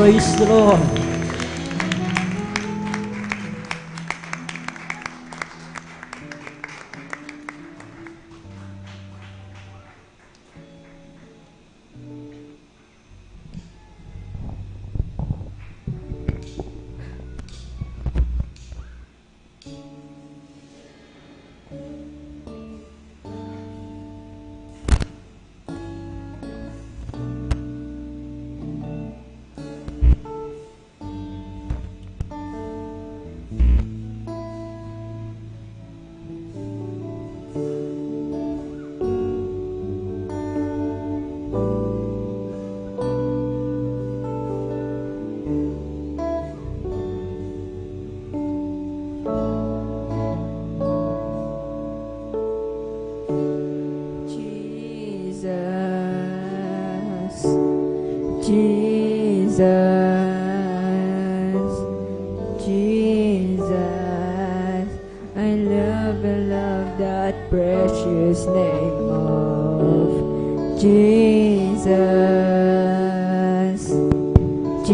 Praise the Lord.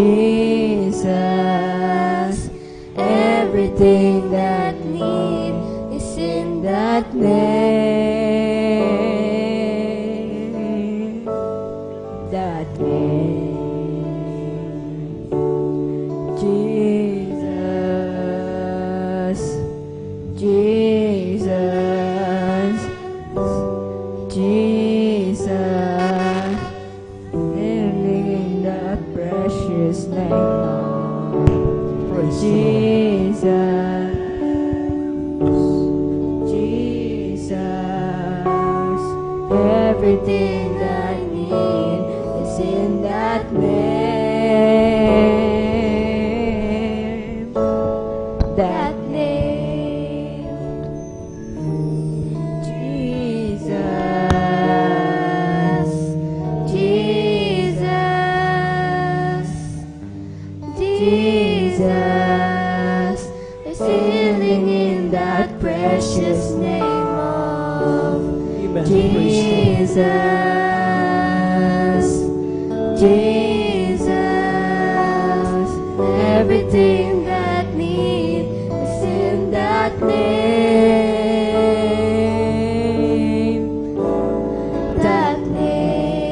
There's power in that precious name of Jesus. Jesus, everything that I need is in that name. That name,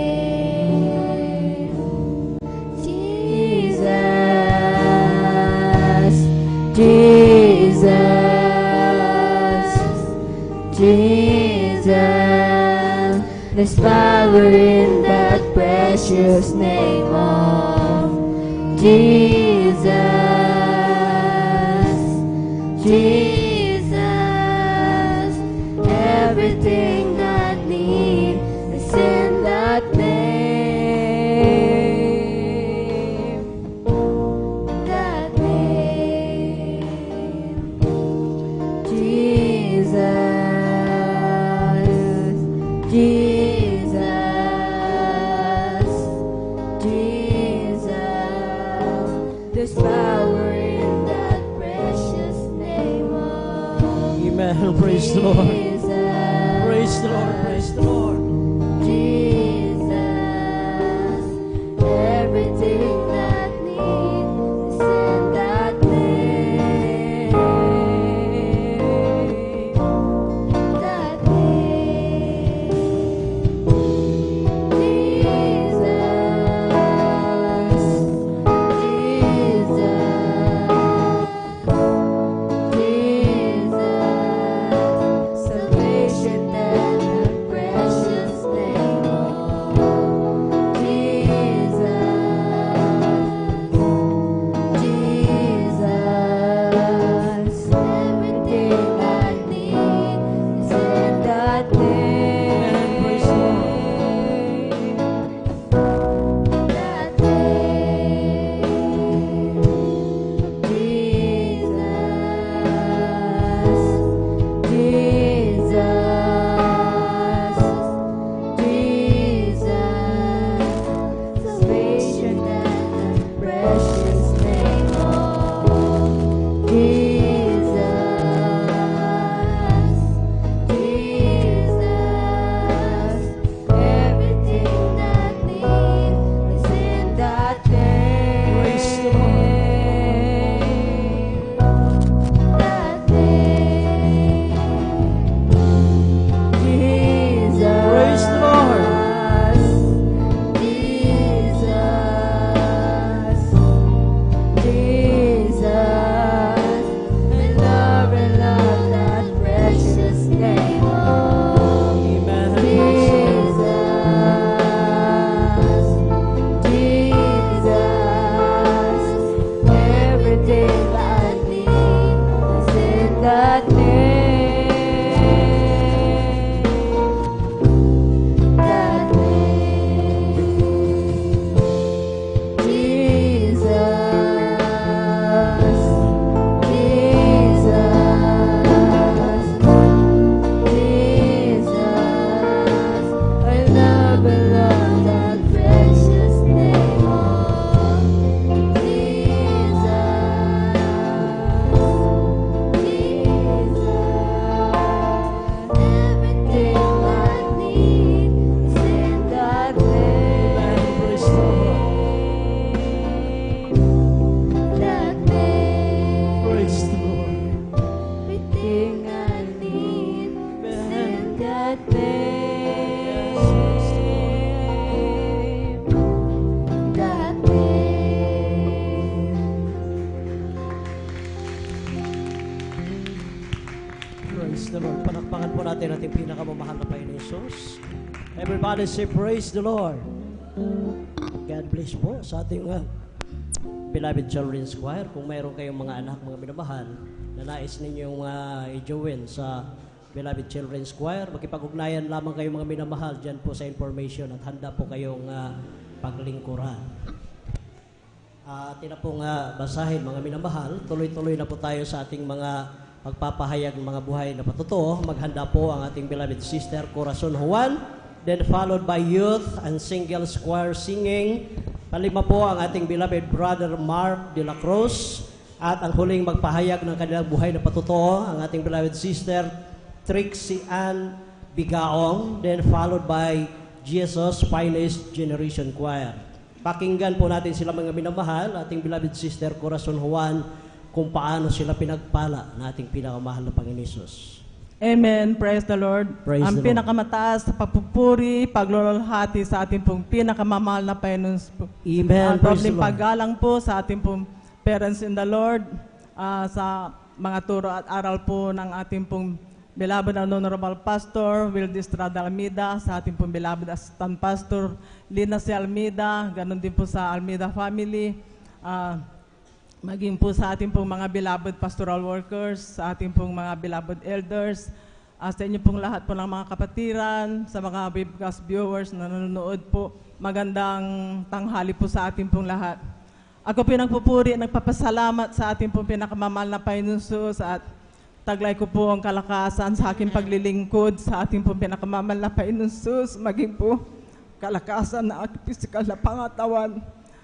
Jesus. There's power in that precious name of Amen. Praise the Lord. Jesus. Praise the Lord. Praise the Lord. Jesus, everything that I need is in that name. That name, Jesus. Salvation and Praise the Lord. Palakpakan po natin ating pinakamamahal na Panginoon Jesus. Everybody say praise the Lord. God bless po sa ating beloved Children's Choir. Kung mayroon kayong mga anak, mga minamahal, na nais ninyong i-join sa beloved Children's Choir, makipag-ugnayan lamang kayong mga minamahal dyan po sa information at handa po kayong paglingkuran. Atin na pong basahin mga minamahal. Tuloy-tuloy na po tayo sa ating mga magpapahayag ng mga buhay na patotoo. Maghanda po ang ating beloved sister Corazon Juan, then followed by youth and singles choir singing. Palima po ang ating beloved brother Mark de la Cruz, at ang huling magpahayag ng kanilang buhay na patotoo ang ating beloved sister Trixie Ann Bigaong, then followed by Jesus Finest Generation Choir. Pakinggan po natin sila mga minamahal, ating beloved sister Corazon Juan, kung paano sila pinagpala na ating pinakamahal na Panginoon Hesus. Amen. Praise the Lord. Praise ang the Lord. pinakamataas sa pagpupuri, paglululhati sa ating pong pinakamamahal na Panginoon. Amen. Ang Praise the probling Lord. paggalang po sa ating pong parents in the Lord, sa mga turo at aral po ng ating pong beloved and honorable pastor, Will Distrada Almeida, sa ating pong beloved assistant pastor, Lina C. Almeida, ganun din po sa Almeida family, maging po sa ating pong mga beloved pastoral workers, sa ating pong mga beloved elders, sa inyo pong lahat po ng mga kapatiran, sa mga webcast viewers na nanonood po, magandang tanghali po sa ating pong lahat. Ako pinagpupuri, nagpapasalamat sa ating pong pinakamamahal na Panginoon Jesus, at taglay ko po ang kalakasan sa aking paglilingkod sa ating pong pinakamamahal na Panginoon Jesus, maging po kalakasan na aking physical na pangatawan.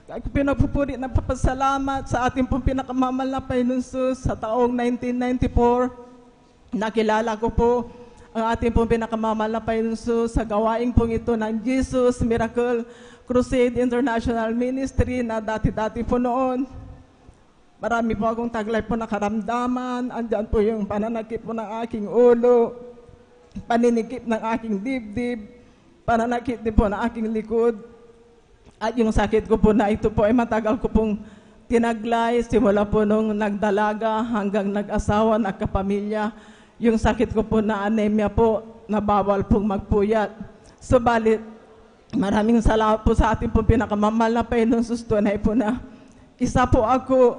Ako pinagpupuri, nagpapasalamat sa ating pong pinakamamahal na Panginoon Jesus sa taong 1994. Nakilala ko po ang ating pong pinakamamahal na Panginoon Jesus sa gawaing pong ito ng Jesus Miracle Crusade International Ministry na dati-dati po noon. Marami po akong taglay po nakaramdaman. Andyan po yung pananakit po ng aking ulo, paninikip ng aking dibdib, pananakit din po ng aking likod. At yung sakit ko po na ito po ay matagal ko pong tinaglay, simula po nung nagdalaga hanggang nag-asawa, nagkapamilya. Yung sakit ko po na anemia po, na bawal pong magpuyat. Subalit, maraming salamat po sa ating pong pinakamamahal na Panginoon Jesus. Tunay po na isa po ako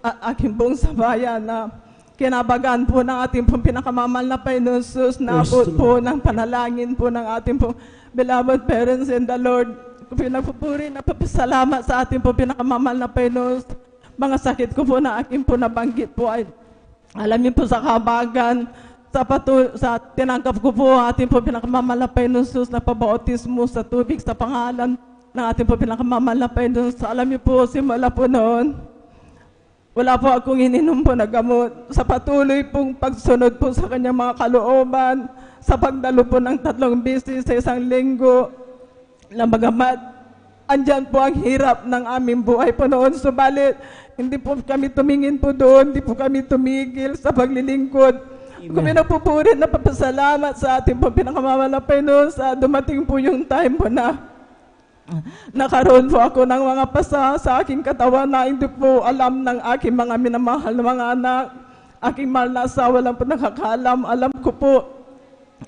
at aking buong sabayan na kinabagan po ng ating pong pinakamamahal na Panginoon Jesus, na abot po ng panalangin po ng ating pong beloved parents in the Lord. Pinagpupuri, napapasalamat sa ating po pinakamamahal na Panginoon. Mga sakit ko po na aking po nabanggit po ay alam niyo po sa kabagan, sa tinanggap ko po ang ating po pinakamamahal na Panginoon Jesus na pabautismo sa tubig sa pangalan ng ating po pinakamamahal na Panginoon. Alam niyo po, simula po noon, wala po akong ininom po na gamot. Sa patuloy pong pagsunod po sa kanyang mga kalooban, sa pagdalo po ng 3 beses sa isang linggo, na bagamat andyan po ang hirap ng aming buhay po noon, subalit hindi po kami tumingin po doon, hindi po kami tumigil sa paglilingkod. Kung pinagpupuri, napapasalamat sa ating po pinakamamahal na Panginoon sa dumating po yung time po na nakaroon po ako ng mga pasa sa aking katawan na hindi po alam ng aking mga minamahal na mga anak. Aking mahal na asawa lang po nakakaalam. Alam ko po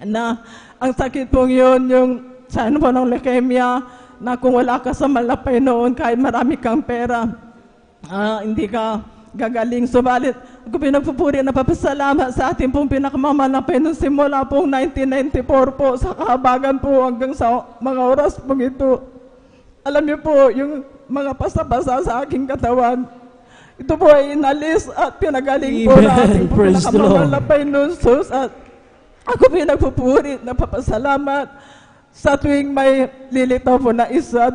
na ang sakit po yun, yung sa ano po ng leukemia, na kung wala ka sa malapay noon, kahit marami kang pera, hindi ka gagaling. Subalit, ako pinagpupuri, napapasalamat sa ating pong pinakamamahal na Panginoon simula pong 1994 po, sa kahabagan po hanggang sa mga oras pong ito. Alam niyo po, yung mga pasa-pasa sa aking katawan, ito po ay inalis at pinagaling po na ating pong pinakamamahal na Panginoon Jesus. At ako pinagpupuri, napapasalamat. Sa tuwing may lilitaw po na 1, 2,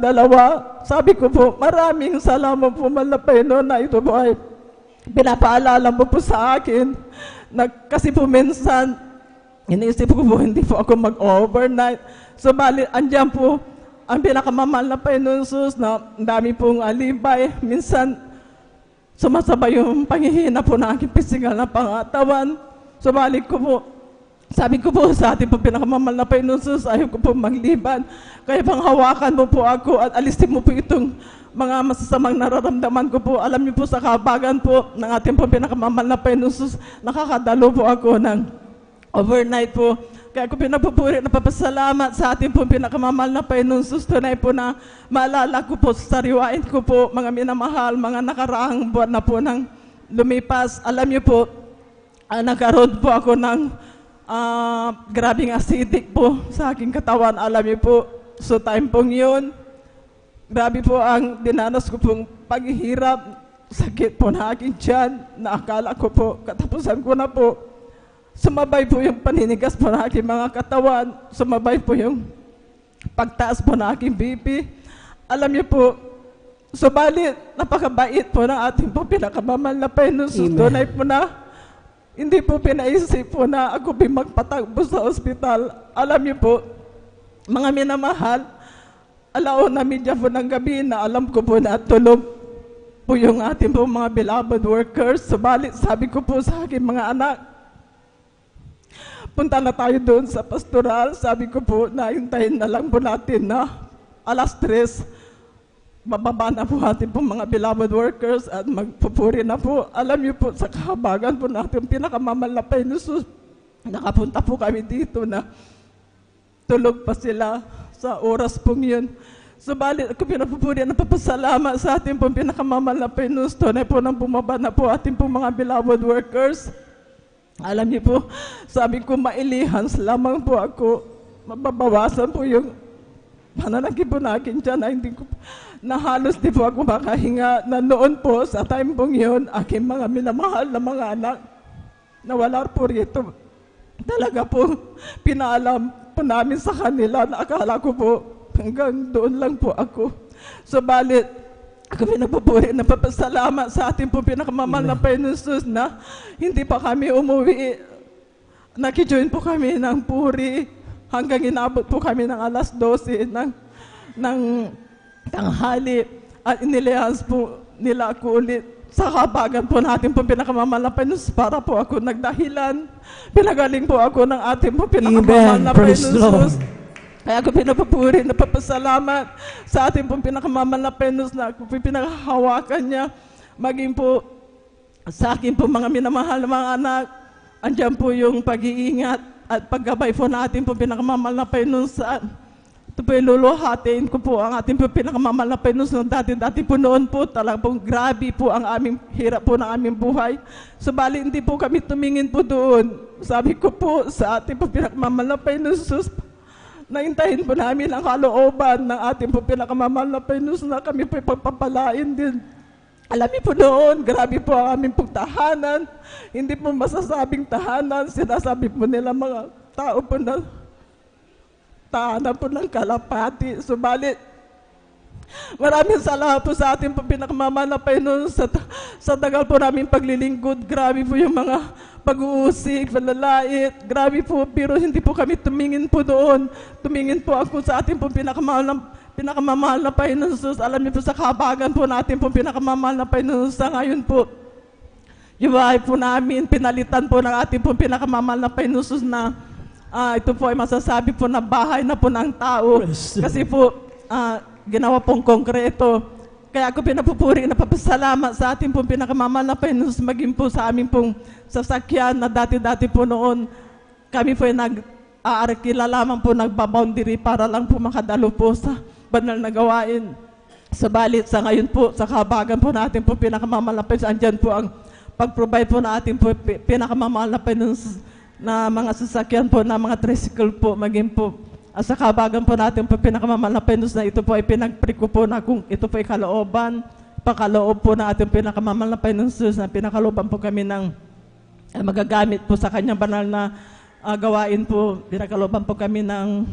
sabi ko po, maraming salamat po malapay no, na ito po ay pinapaalala mo po sa akin. Kasi po minsan, iniisip ko po, hindi po ako mag-overnight. Subalit, andyan po ang pinakamamahal na Panginoon Jesus na dami pong alibay. Minsan, sumasabay yung panghihina po ng aking pisikal na pangatawan. Subalit ko po, sabi ko po sa ating po pinakamamahal na Panginoon Jesus, ayaw ko po magliban. Kaya pang hawakan mo po ako at alisin mo po itong mga masasamang nararamdaman ko po. Alam niyo po sa kabagan po ng ating po pinakamamahal na Panginoon Jesus, nakakadalo po ako ng overnight po. Kaya ko pinapupuri na papasalamat sa ating po pinakamamahal na Panginoon Jesus. Tunay po na maalala ko po, sariwain ko po, mga minamahal, mga nakaraang buwan na po nang lumipas. Alam niyo po, nagkaroon po ako ng grabing acidic po sa aking katawan. Alam niyo po, so time pong yun, grabe po ang dinanas ko pong paghihirap, sakit po na aking tiyan, na akala ko po, katapusan ko na po. Sumabay po yung paninigas po na aking mga katawan, sumabay po yung pagtaas po na aking BP. Alam niyo po, subalit, napakabait po ng ating po pinakamamahal na Panginoon. Tunay po na, hindi po pinaisip po na ako magpatakbo sa ospital. Alam niyo po, mga minamahal, alauna media po ng gabi na alam ko po na tulog po yung ating po mga beloved workers. Subalit, sabi ko po sa aking mga anak, punta na tayo doon sa pastoral. Sabi ko po na hintayin na lang po natin na alas 3, mababa na po ating po mga beloved workers at magpupuri na po. Alam niyo po, sa kahabagan po natin, pinakamamahal na Panginoon, nakapunta po kami dito na tulog pa sila sa oras pong yun. Subalit, ako pinapupuri na papasalamat sa ating pong pinakamamahal na Panginoon. Tunay po nang bumaba na po ating pong mga beloved workers. Alam niyo po, sabi ko, mailihans lamang po ako. Mababawasan po yung pananakit po na akin dyan na hindi ko, na halos di po ako makahinga. Na noon po, sa time pong yun, aking mga minamahal na mga anak, nawala po rito. Talaga po, pinaalam po namin sa kanila na akala ko po, hanggang doon lang po ako. Subalit, ako pinagpupuri na papasalamat sa ating po pinakamamahal na Panginoon Jesus na hindi pa kami umuwi. Nakijoin po kami ng puri hanggang inabot po kami ng alas 12 ng tanghali at inilihans po nila ako ulit sa kabagan po natin po pinakamamahal na Panginoon Jesus para po ako nagdahilan. Pinagaling po ako ng ating po pinakamamahal na Panginoon Jesus. Kaya ako pinapupuri na papasalamat sa ating pong pinakamamahal na Panginoon na ako pinakahawakan niya. Maging po sa akin po mga minamahal na mga anak, andyan po yung pag-iingat at paggabay po natin po pinakamamahal na Panginoon sa ito po iluluhatin ko po ang ating po pinakamamahal na Panginoon. Dati po noon po talaga pong grabe po ang aming hirap po ng aming buhay. Subalit hindi po kami tumingin po doon. Sabi ko po sa ating po pinakamamahal na Panginoon Jesus, naintayin po namin ang kalooban ng ating po pinakamamahal na Panginoon na kami po pagpapalain din. Alam niyo po noon, grabe po ang aming pagtahanan. Hindi po masasabing tahanan. Sinasabi po nila mga tao po na tahanan po ng kalapati. Subalit, maraming salamat po sa ating po pinakamamahal na Panginoon sa tagal po namin paglilingkod. Grabe po yung mga pag-uusig, palalait, grabe po, pero hindi po kami tumingin po doon. Tumingin po ako sa ating po pinakamamahal na Panginoon Jesus. Alam niyo po sa kabagan po natin po pinakamamahal na Panginoon sa ngayon po. Yung bahay po namin, pinalitan po ng ating po pinakamamahal na Panginoon Jesus na ito po ay masasabi po na bahay na po ng tao. Kasi po, ginawa pong konkreto. Kaya ako pinapupuri na papasalamat sa ating pong pinakamamahal na Panginoon, maging po sa aming pong sasakyan na dati-dati po noon, kami po ay nag-aarkila lamang po, nagbaboundary para lang po makadalo po sa banal na gawain. Sabalit sa ngayon po, sa kabagan po natin po pinakamamahal na Panginoon, andyan po ang pag-provide po na ating po pinakamamahal na Panginoon na mga sasakyan po, na mga tricycle po, maging po sa kabagan po natin po pinakamamahal na Panginoon na ito po ay pinagpriko po na kung ito po ay kalooban, pakaloob po na ating pinakamamahal na Panginoon na pinakalooban po kami ng magagamit po sa kanyang banal na gawain po. Pinakalooban po kami ng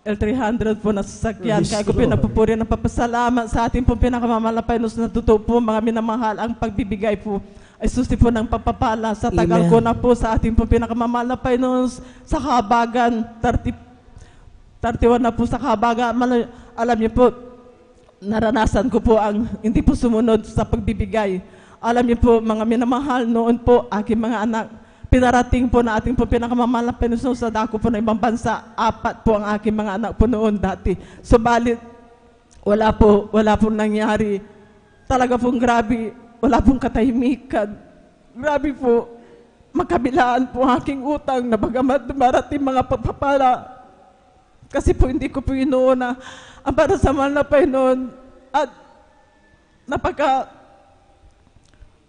L300 po na sasakyan. Kaya ko pinapupuri na papasalamat sa ating po pinakamamahal na Panginoon na totoo po mga minamahal ang pagbibigay po ay susi po ng pagpapala sa tagal ko na po sa ating po pinakamamahal na Panginoon sa kabagan 31 na po sa kabaga. Alam niyo po, naranasan ko po ang hindi po sumunod sa pagbibigay. Alam niyo po, mga minamahal, noon po, aking mga anak, pinarating po na ating po pinakamamahal na Panginoon sa dako po ng ibang bansa. 4 po ang aking mga anak po noon dati. Subalit, wala po nangyari. Talaga pong grabe, wala pong katahimikan. Grabe po, makabilaan po ang aking utang na bagamat dumarating mga pagpapala. Kasi po hindi ko po inuuna ang para sa mahal na Panginoon. At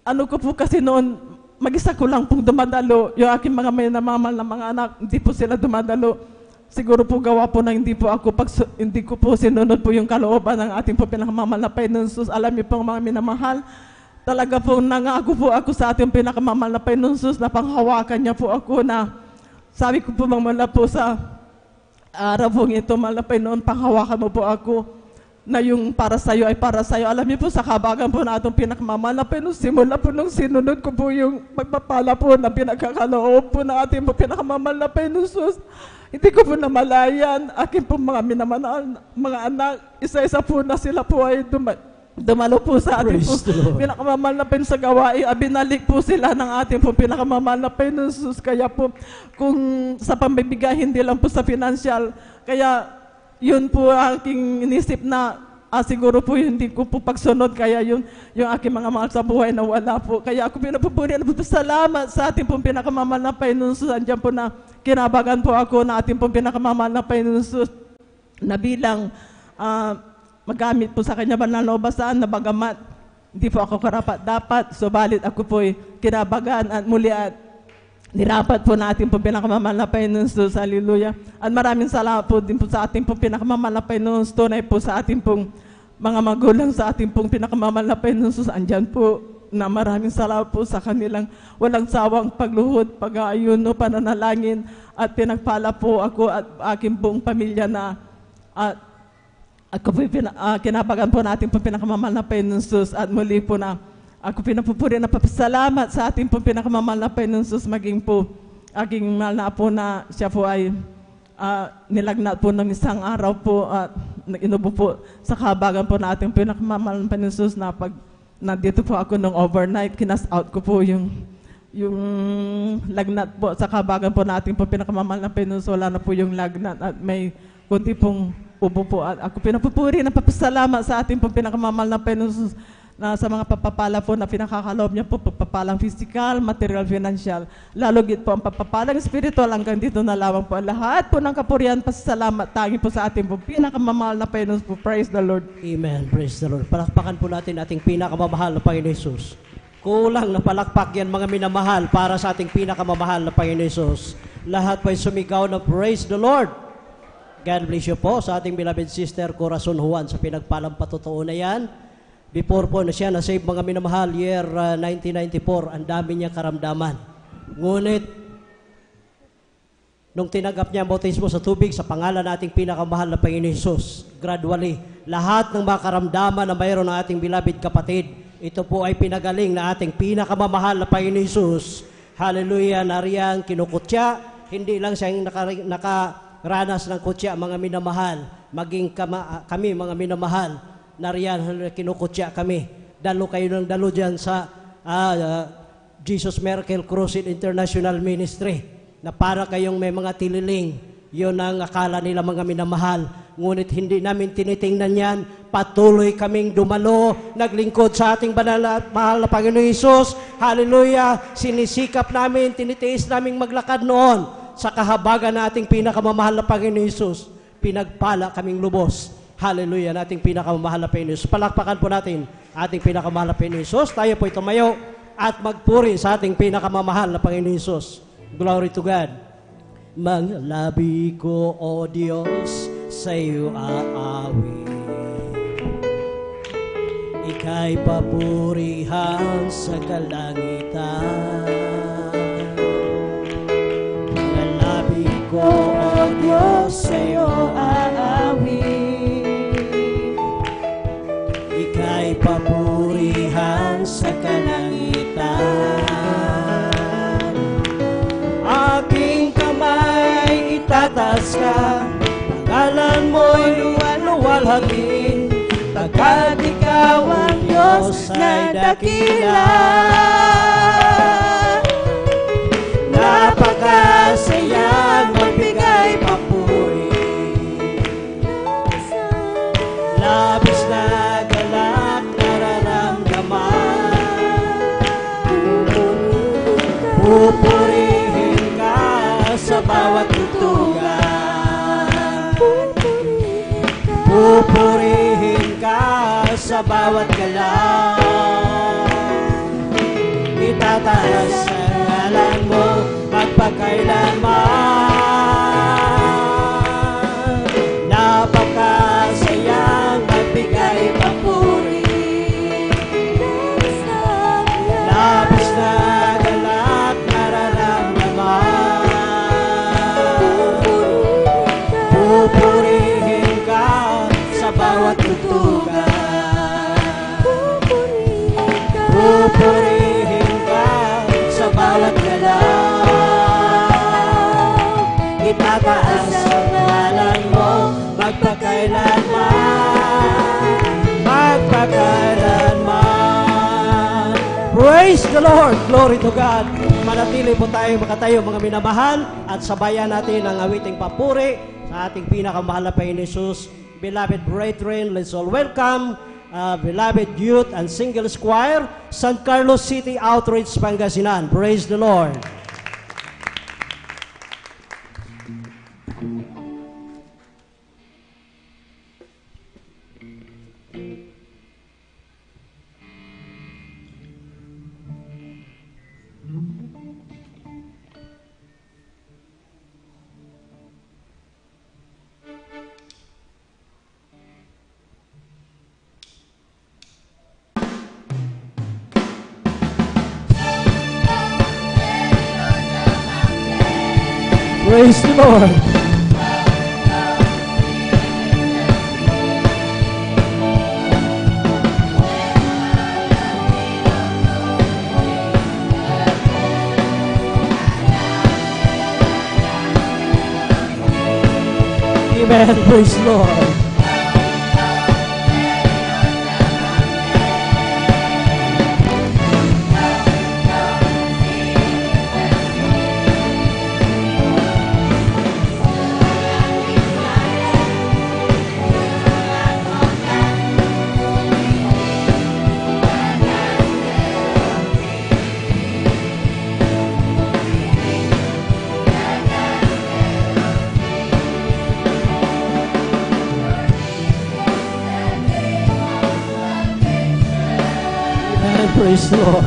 ano ko po kasi noon, mag-isa ko lang pong dumadalo. Yung aking mga may namamahal na mga anak, hindi po sila dumadalo. Siguro po gawa po na hindi ko po sinunod po yung kalooban ng ating po pinakamamahal na Panginoon Jesus. Alam niyo po mga minamahal, talaga po nangako po ako sa ating pinakamamahal na Panginoon Jesus na panghawakan niya po ako na sabi ko po mula po sa araw pong ito, mahal na Panginoon, panghawakan mo po ako na yung para sa'yo ay para sa'yo. Alam niyo po sa kabagan po na itong pinakamamahal na Panginoon, simula po nung sinunod ko po yung pagpapala po na pinagkakaloob po ng ating po pinakamamahal na Panginoon Jesus. Hindi ko po namalayan, aking po mga minamahal, mga anak, isa-isa po na sila po ay dumalo po sa ating po pinakamamahal na Panginoon sa gawain. Binalik po sila ng ating po pinakamamahal na Panginoon Jesus. Kaya po, kung sa pambibigay, hindi lang po sa financial, kaya yun po aking inisip na siguro po hindi ko po pagsunod, kaya yung aking mga mahal sa buhay na wala po. Kaya ako pinapupuri na salamat sa ating pong pinakamamahal na Panginoon Jesus. Andiyan po na kinabagan po ako na ating pong pinakamamahal na Panginoon Jesus na bilang magamit po sa kanya banal na obasaan na bagamat hindi po ako karapat-dapat, subalit ako po kinabagan at muli at nirapat po natin po pinakamamahal na Panginoon Jesus. Hallelujah. At maraming salamat po din po sa ating pong pinakamamahal na Panginoon. Tunay po sa ating pong mga magulang sa ating pong pinakamamahal na Panginoon Jesus. Andyan po na maraming salamat po sa kanilang walang sawang pagluhod, pag-aayuno, pananalangin at pinagpala po ako at aking buong pamilya na ako po kinabagan po natin po pinakamamahal na Panginoon Jesus. At muli po na ako pinapupuri na papasalamat sa ating pong pinakamamahal na Panginoon Jesus, maging po aking mahal na po na siya po ay nilagnat po ng isang araw po at inubo po sa kabagan po na ating pinakamamahal na Panginoon Jesus na pag nandito po ako nung overnight, kinas out ko po yung lagnat po sa kabagan po na ating pinakamamahal na Panginoon Jesus. Wala na po yung lagnat at may kunti pong ubo po at ako pinapupuri na papasalamat sa ating pong pinakamamahal na Panginoon Jesus na sa mga papapala po na pinakakaloob niya po, papapalang physical, material, financial, lalo git po ang papapalang spiritual hanggang dito na lamang po. Lahat po ng kapurihan, pasasalamat, tangi po sa ating po pinakamamahal na Panginoon po. Praise the Lord. Amen. Praise the Lord. Palakpakan po natin ating pinakamamahal na Panginoon Jesus. Kulang na palakpak yan mga minamahal para sa ating pinakamamahal na Panginoon Jesus. Lahat po ay sumigaw na praise the Lord. God bless you po sa ating beloved sister Corazon Juan sa pinagpalang patotoo na yan. Before po na siya na-save mga minamahal, year 1994, ang dami niya karamdaman. Ngunit, nung tinanggap niya ang bautismo sa tubig sa pangalan nating pinakamahal na Panginoon Jesus, gradually, lahat ng mga karamdaman na mayroon ng ating beloved kapatid, ito po ay pinagaling na ating pinakamamahal na Panginoon Jesus. Hallelujah, nariyan, kinukutya, hindi lang siya nakaranas ng kutya, mga minamahal, maging kami, mga minamahal, nariyan, kinukutya kami. Dalo kayo ng dalo dyan sa Jesus Miracle Crusade International Ministry na para kayong may mga tililing. Yun ang akala nila mga minamahal. Ngunit hindi namin tinitingnan yan. Patuloy kaming dumalo, naglingkod sa ating banal at mahal na Panginoon Jesus. Hallelujah! Sinisikap namin, tinitiis naming maglakad noon sa kahabagan na ating pinakamamahal na Panginoon Jesus. Pinagpala kaming lubos. Hallelujah, nating pinakamamahal na Panginoon Jesus. Palakpakan po natin ating pinakamamahal na Panginoon Jesus. Tayo po tumayo at magpuri sa ating pinakamamahal na Panginoon Jesus. Glory to God. Mga labi ko, O Diyos, sa iyo aawit. Ika'y papurihan sa kalangitan. Mga labi ko, O Diyos, sa iyo aawit. Ika'y papurihan sa kalangitan. Aking kamay itatas ka, pangalan mo'y luwalhati, pagkat ikaw ang Diyos na dakila. Napakasayang magbigay papuri, labis na pupuri bawat tutugan. Pupurihin ka sa bawat galaw. Itataas ang ngalan mo magpakailanman. Napakasayang magbigay papuri. Labis na galak nararamdaman. Pupurihin ka sa bawat tutugan. Pupurihin ka sa bawat galaw. Itataas ang ngalan mo magpakailanman. Magpakailanman. Praise the Lord! Glory to God! Manatili po tayong makatayo mga minamahal at sabayan natin ang awiting papuri sa ating pinakamahal na Panginoon Jesus. Beloved brethren, let's all welcome beloved youth and singles choir, San Carlos City Outreach, Pangasinan. Praise the Lord! Praise the Lord! Amen. Praise the Lord! Praise the Lord.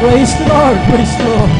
Praise the Lord, praise the Lord.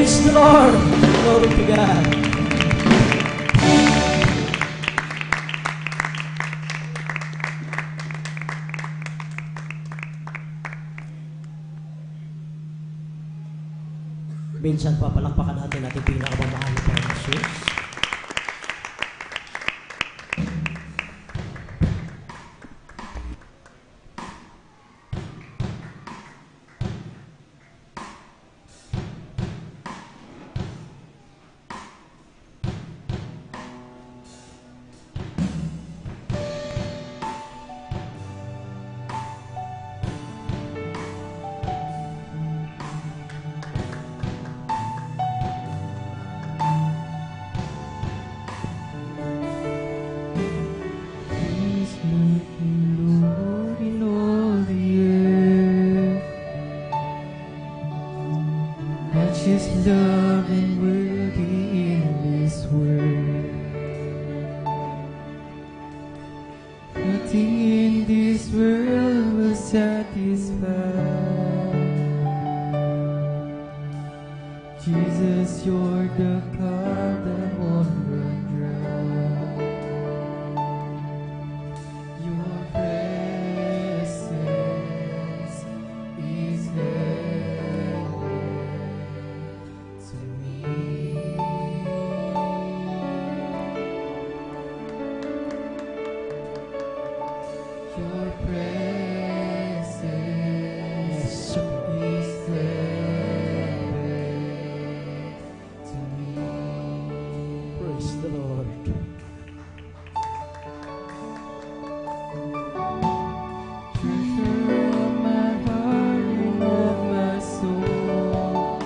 Praise the Lord. Glory to God. Minsan papalakpakan natin ating pinakamamahal na Panginoong Jesus. His love and worthy in this world. Nothing in this world will satisfy. Jesus, you're the cup that won't run dry. Your presence is heaven to me. Your presence is heaven to me. Praise the Lord. Treasure of my heart and of my soul.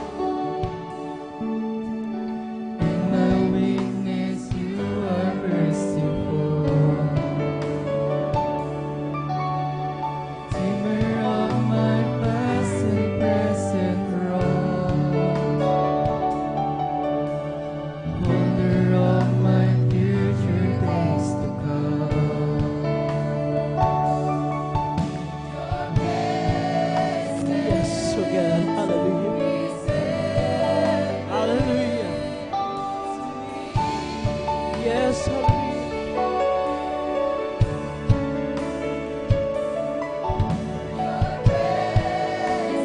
In my weakness you are merciful. Redeemer of my past and present wrong. Holder of my future days to come. Yes, so God. Hallelujah. Hallelujah. Yes, hallelujah.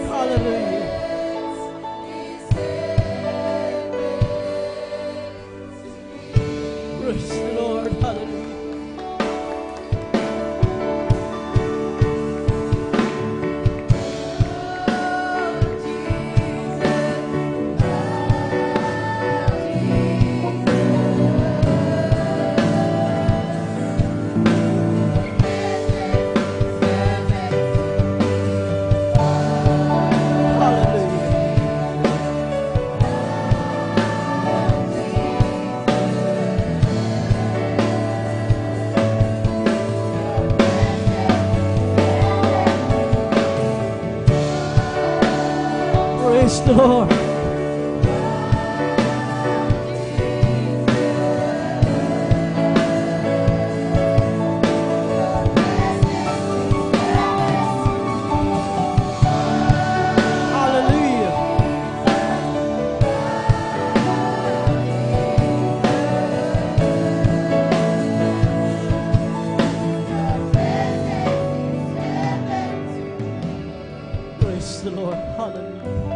Hallelujah. Praise the Lord. Hallelujah. Praise the Lord. Hallelujah. Praise the Lord. Hallelujah.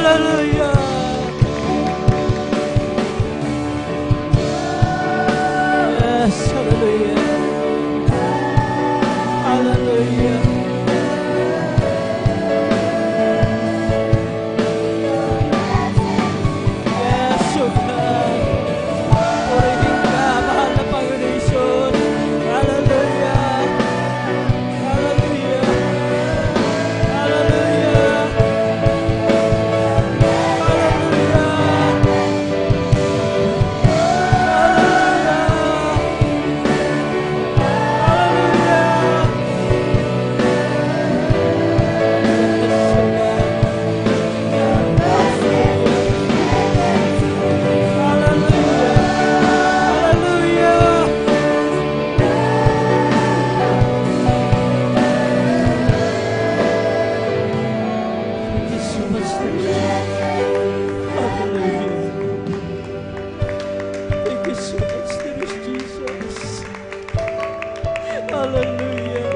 Hallelujah. Yes, hallelujah. Hallelujah. Yes, oh God. Purihin ka, mahal na Panginoon Isus. Hallelujah. Hallelujah. Hallelujah. Thank you so much, dear Jesus. Hallelujah.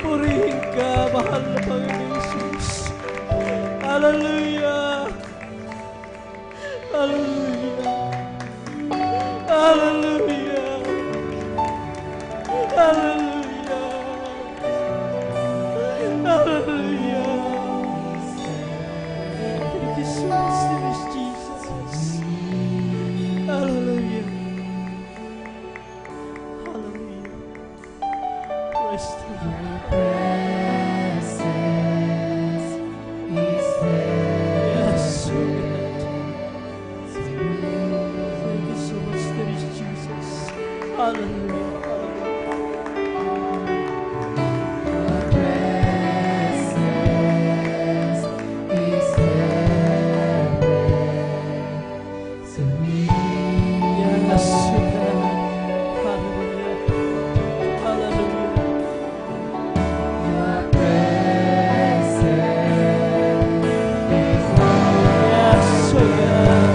Purihin ka, mahal na Panginoon Jesus. Hallelujah. Hallelujah. Hallelujah. Hallelujah. Hallelujah. Thank you so much, dear Jesus. Hallelujah. Hallelujah. Praise the Lord. Yes, Lord. Thank you so much, dear Jesus. Hallelujah. Yes, Lord. Hallelujah. Hallelujah. Yes, oh God.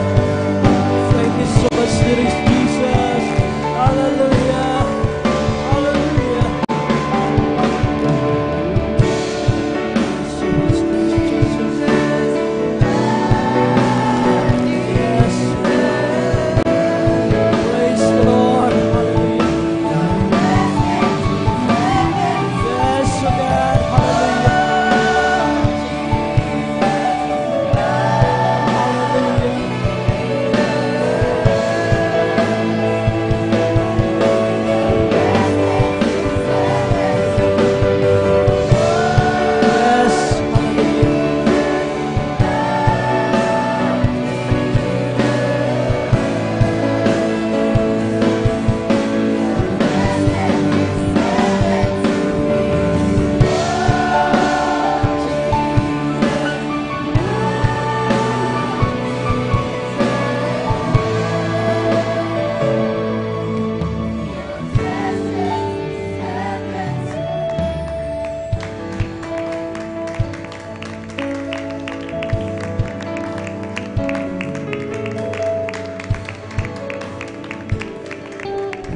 Thank you so much, dear Jesus. Hallelujah. Hallelujah. So much, dear Jesus. Yes, Lord. Praise the Lord. Hallelujah. Yes, oh God. Hallelujah. Yes, hallelujah.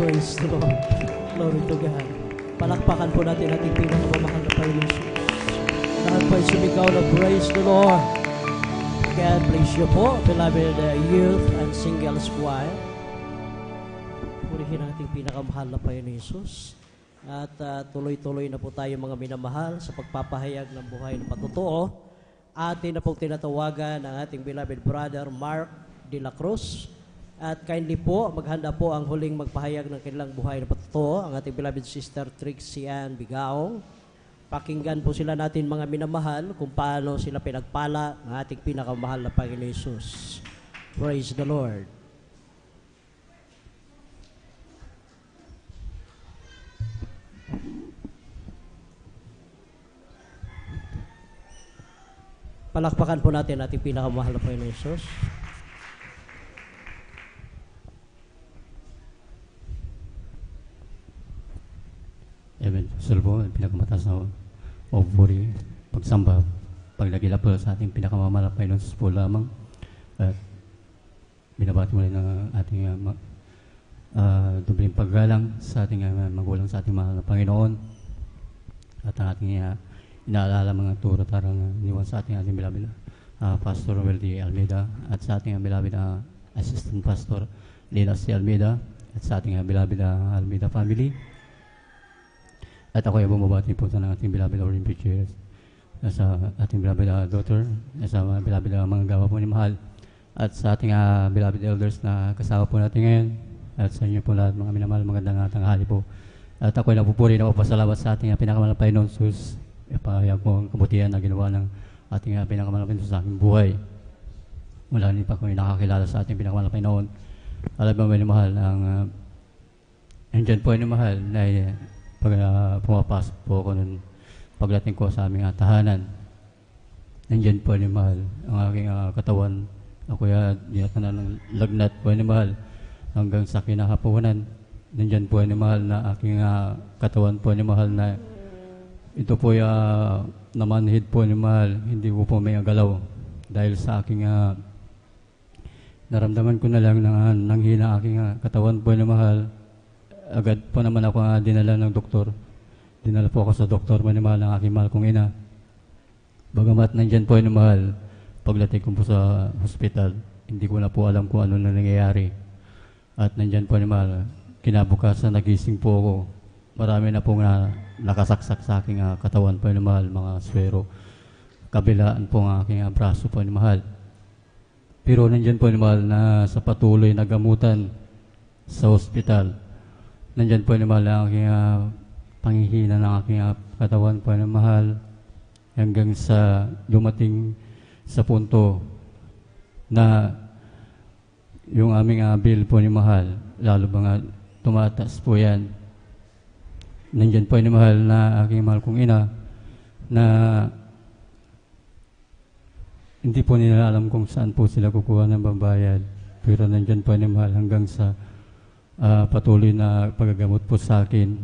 Praise the Lord. Glory to God. Palakpakan po natin ating pinakamamahal na Panginoon Jesus. Lahat po ay sumigaw na praise the Lord. God bless you po, beloved youth and singles choir. Purihin ating pinakamahal na Panginoon Jesus. At tuloy-tuloy na po tayo mga minamahal sa pagpapahayag ng buhay ng patotoo. Atin na pong tinatawagan ang ating beloved brother Mark de la Cruz. At kindly po, maghanda po ang huling magpahayag ng kanilang buhay na patotoo, ang ating beloved sister Trixie Ann Bigaong. Pakinggan po sila natin mga minamahal kung paano sila pinagpala ng ating pinakamahal na Panginoon Jesus. Praise the Lord. Palakpakan po natin ating pinakamahal na Panginoon Jesus. Amen. Sir po, pinakamataas na puri, pagsamba, paglagila po sa ating pinakamamahal na Panginoon Jesus po lamang. At binabati mo rin ang ating dubling paggalang sa ating magulang sa ating mahal na Panginoon. At ang ating inaalala mga turo tarang niwan sa ating beloved Pastor Weldy Almeida at sa ating beloved Assistant Pastor Lina C. Almeida at sa ating beloved Almeida family. At ako ay bumabati po sa ating beloved Olympic Chairs, sa ating beloved daughter, sa mga beloved mga gawa po ni Mahal, at sa ating beloved elders na kasama po natin ngayon, at sa inyo po lahat mga minamahal, magandang tanghali po. At ako ay nagpupuri na pasalamat sa ating pinakamalapay noon, sus, ipahayag po ang kabutihan na ginawa ng ating pinakamalapay sa aking buhay. Mula rin pa kami nakakilala sa ating pinakamalapay noon. Alam mo ni Mahal, ang andyan po ni Mahal na pag pumapasok po ako nun, pagdating ko sa aming tahanan, nandyan po ni Mahal ang aking katawan. Ako dinatanan ng lagnat po ni Mahal hanggang sa kinakapuhanan. Nandyan po ni Mahal na aking katawan po ni Mahal na ito po namanhid po ni Mahal, hindi po may galaw dahil sa aking naramdaman ko na lang nang hina aking katawan po ni Mahal. Agad po naman ako dinala ng doktor. Dinala po ako sa doktor ni Mahal ng aking mahal kong ina. Bagamat nandyan po ni Mahal, pagdating ko po sa hospital, hindi ko na po alam kung ano na nangyayari. At nandyan po ni Mahal, kinabukasan nagising po ako. Marami na pong nakasaksak sa aking katawan po ni Mahal, mga swero. Kabilaan po ang aking braso po ni Mahal. Pero nandyan po ni Mahal na sa patuloy na gamutan sa hospital. Nandyan po ni Mahal ang aking panghihina ng aking katawan po ni Mahal hanggang sa dumating sa punto na yung aming bill po ni Mahal, lalo mga tumataas po yan. Nandyan po ni Mahal na aking mahal kong ina na hindi po nila alam kung saan po sila kukuha ng pambayad. Pero nandyan po ni Mahal hanggang sa patuloy na paggagamot po sa akin.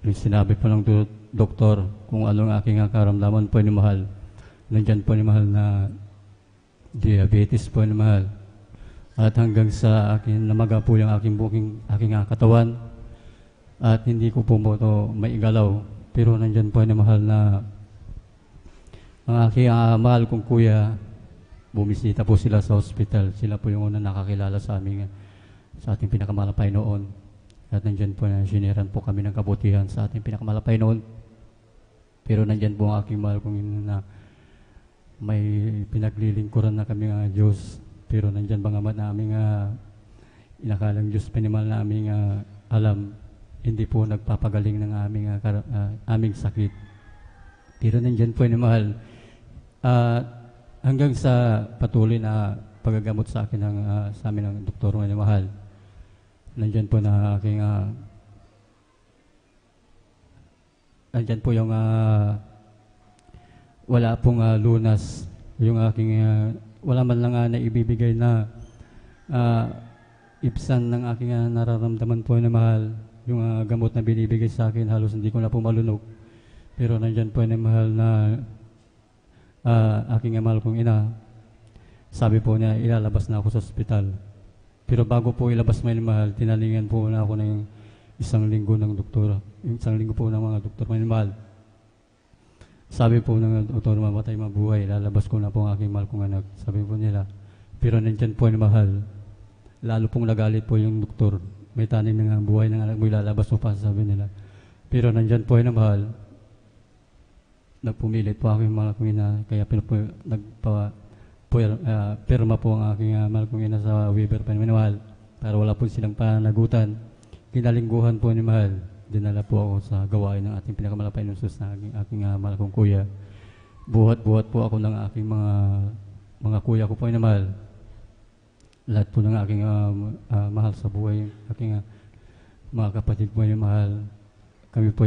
Yung sinabi po ng doktor kung anong aking karamdaman po ni Mahal. Nandyan po ni Mahal na diabetes po ni Mahal. At hanggang sa akin namaga po yung aking katawan. At hindi ko po ito maigalaw. Pero nandyan po ni Mahal na ang aking mahal kong kuya, bumisita po sila sa hospital. Sila po yung unang nakakilala sa ating pinakamalapay noon. At nandyan po na siniran po kami ng kabutihan sa ating pinakamalapay noon. Pero nandyan po ang aking mahal kong na may pinaglilingkuran na kami ng Diyos. Pero nandyan ba nga namin inakalang Diyos pinimal na aming alam, hindi po nagpapagaling ng aming sakit. Pero nandyan po ni Mahal. Hanggang sa patuloy na pagagamot sa akin sa amin ng doktor ni Mahal. Nandyan po na aking nandyan po yung wala pong lunas yung aking wala man lang na ibibigay na ibsan ng aking nararamdaman po ni Mahal. Yung gamot na binibigay sa akin halos hindi ko na po malunog. Pero nandyan po ni Mahal na aking mahal kong ina, sabi po niya ilalabas na ako sa ospital. Pero bago po ilabas mo ni Mahal, tinalingan po na ako ng isang linggo ng doktor. Yung isang linggo po ng mga doktor ni Mahal. Sabi po ng doktor, mamatay mabuhay, lalabas ko na po ang aking mahal kong anak. Sabi po nila. Pero nandyan po ni Mahal, lalo pong nagalit po yung doktor. May tanim ng buhay ng anak mo, ilalabas mo pa, sabi nila. Pero nandyan po ni Mahal, nagpumilit po aking mahal kong ina, kaya pirma po ang aking mahal kong ina sa waiver pa ni Mahal para wala po silang pananagutan. Kinalingguhan po ni Mahal, dinala po ako sa gawain ng ating pinakamalapay ng sus na aking mahal kong kuya. Buhat-buhat po ako ng aking mga kuya ko po ni Mahal. Lahat po ng aking mahal sa buhay, aking mga kapatid po ni Mahal. Kami po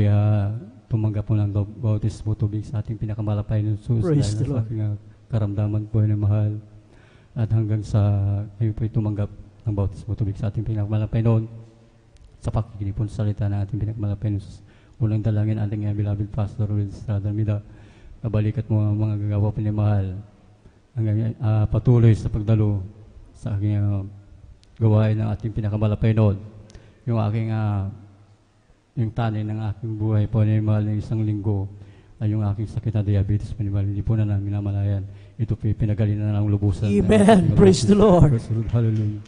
tumanggap po ng bautismo tubig sa ating pinakamalapay ng sus dahil sa aking karamdaman po ni Mahal. At hanggang sa kami po tumanggap ng bautismo tubig sa ating pinakamalapay noon sa pakikinig po sa salita ng ating pinakamalapay ng sus. Unang dalangin ating beloved Pastor Will Estrada Almeida, kabalikat mo ang mga gagawa po ni Mahal hanggang patuloy sa pagdalo sa aking gawain ng ating pinakamalapay noon. Yung aking yung tanin ng aking buhay po ni Mahal ng isang linggo, ay yung aking sakit na diabetes minimal, hindi po na namin namalayan. Ito po pinagaling na ng lubusan. Amen. Praise the Lord. Praise the Lord. Hallelujah.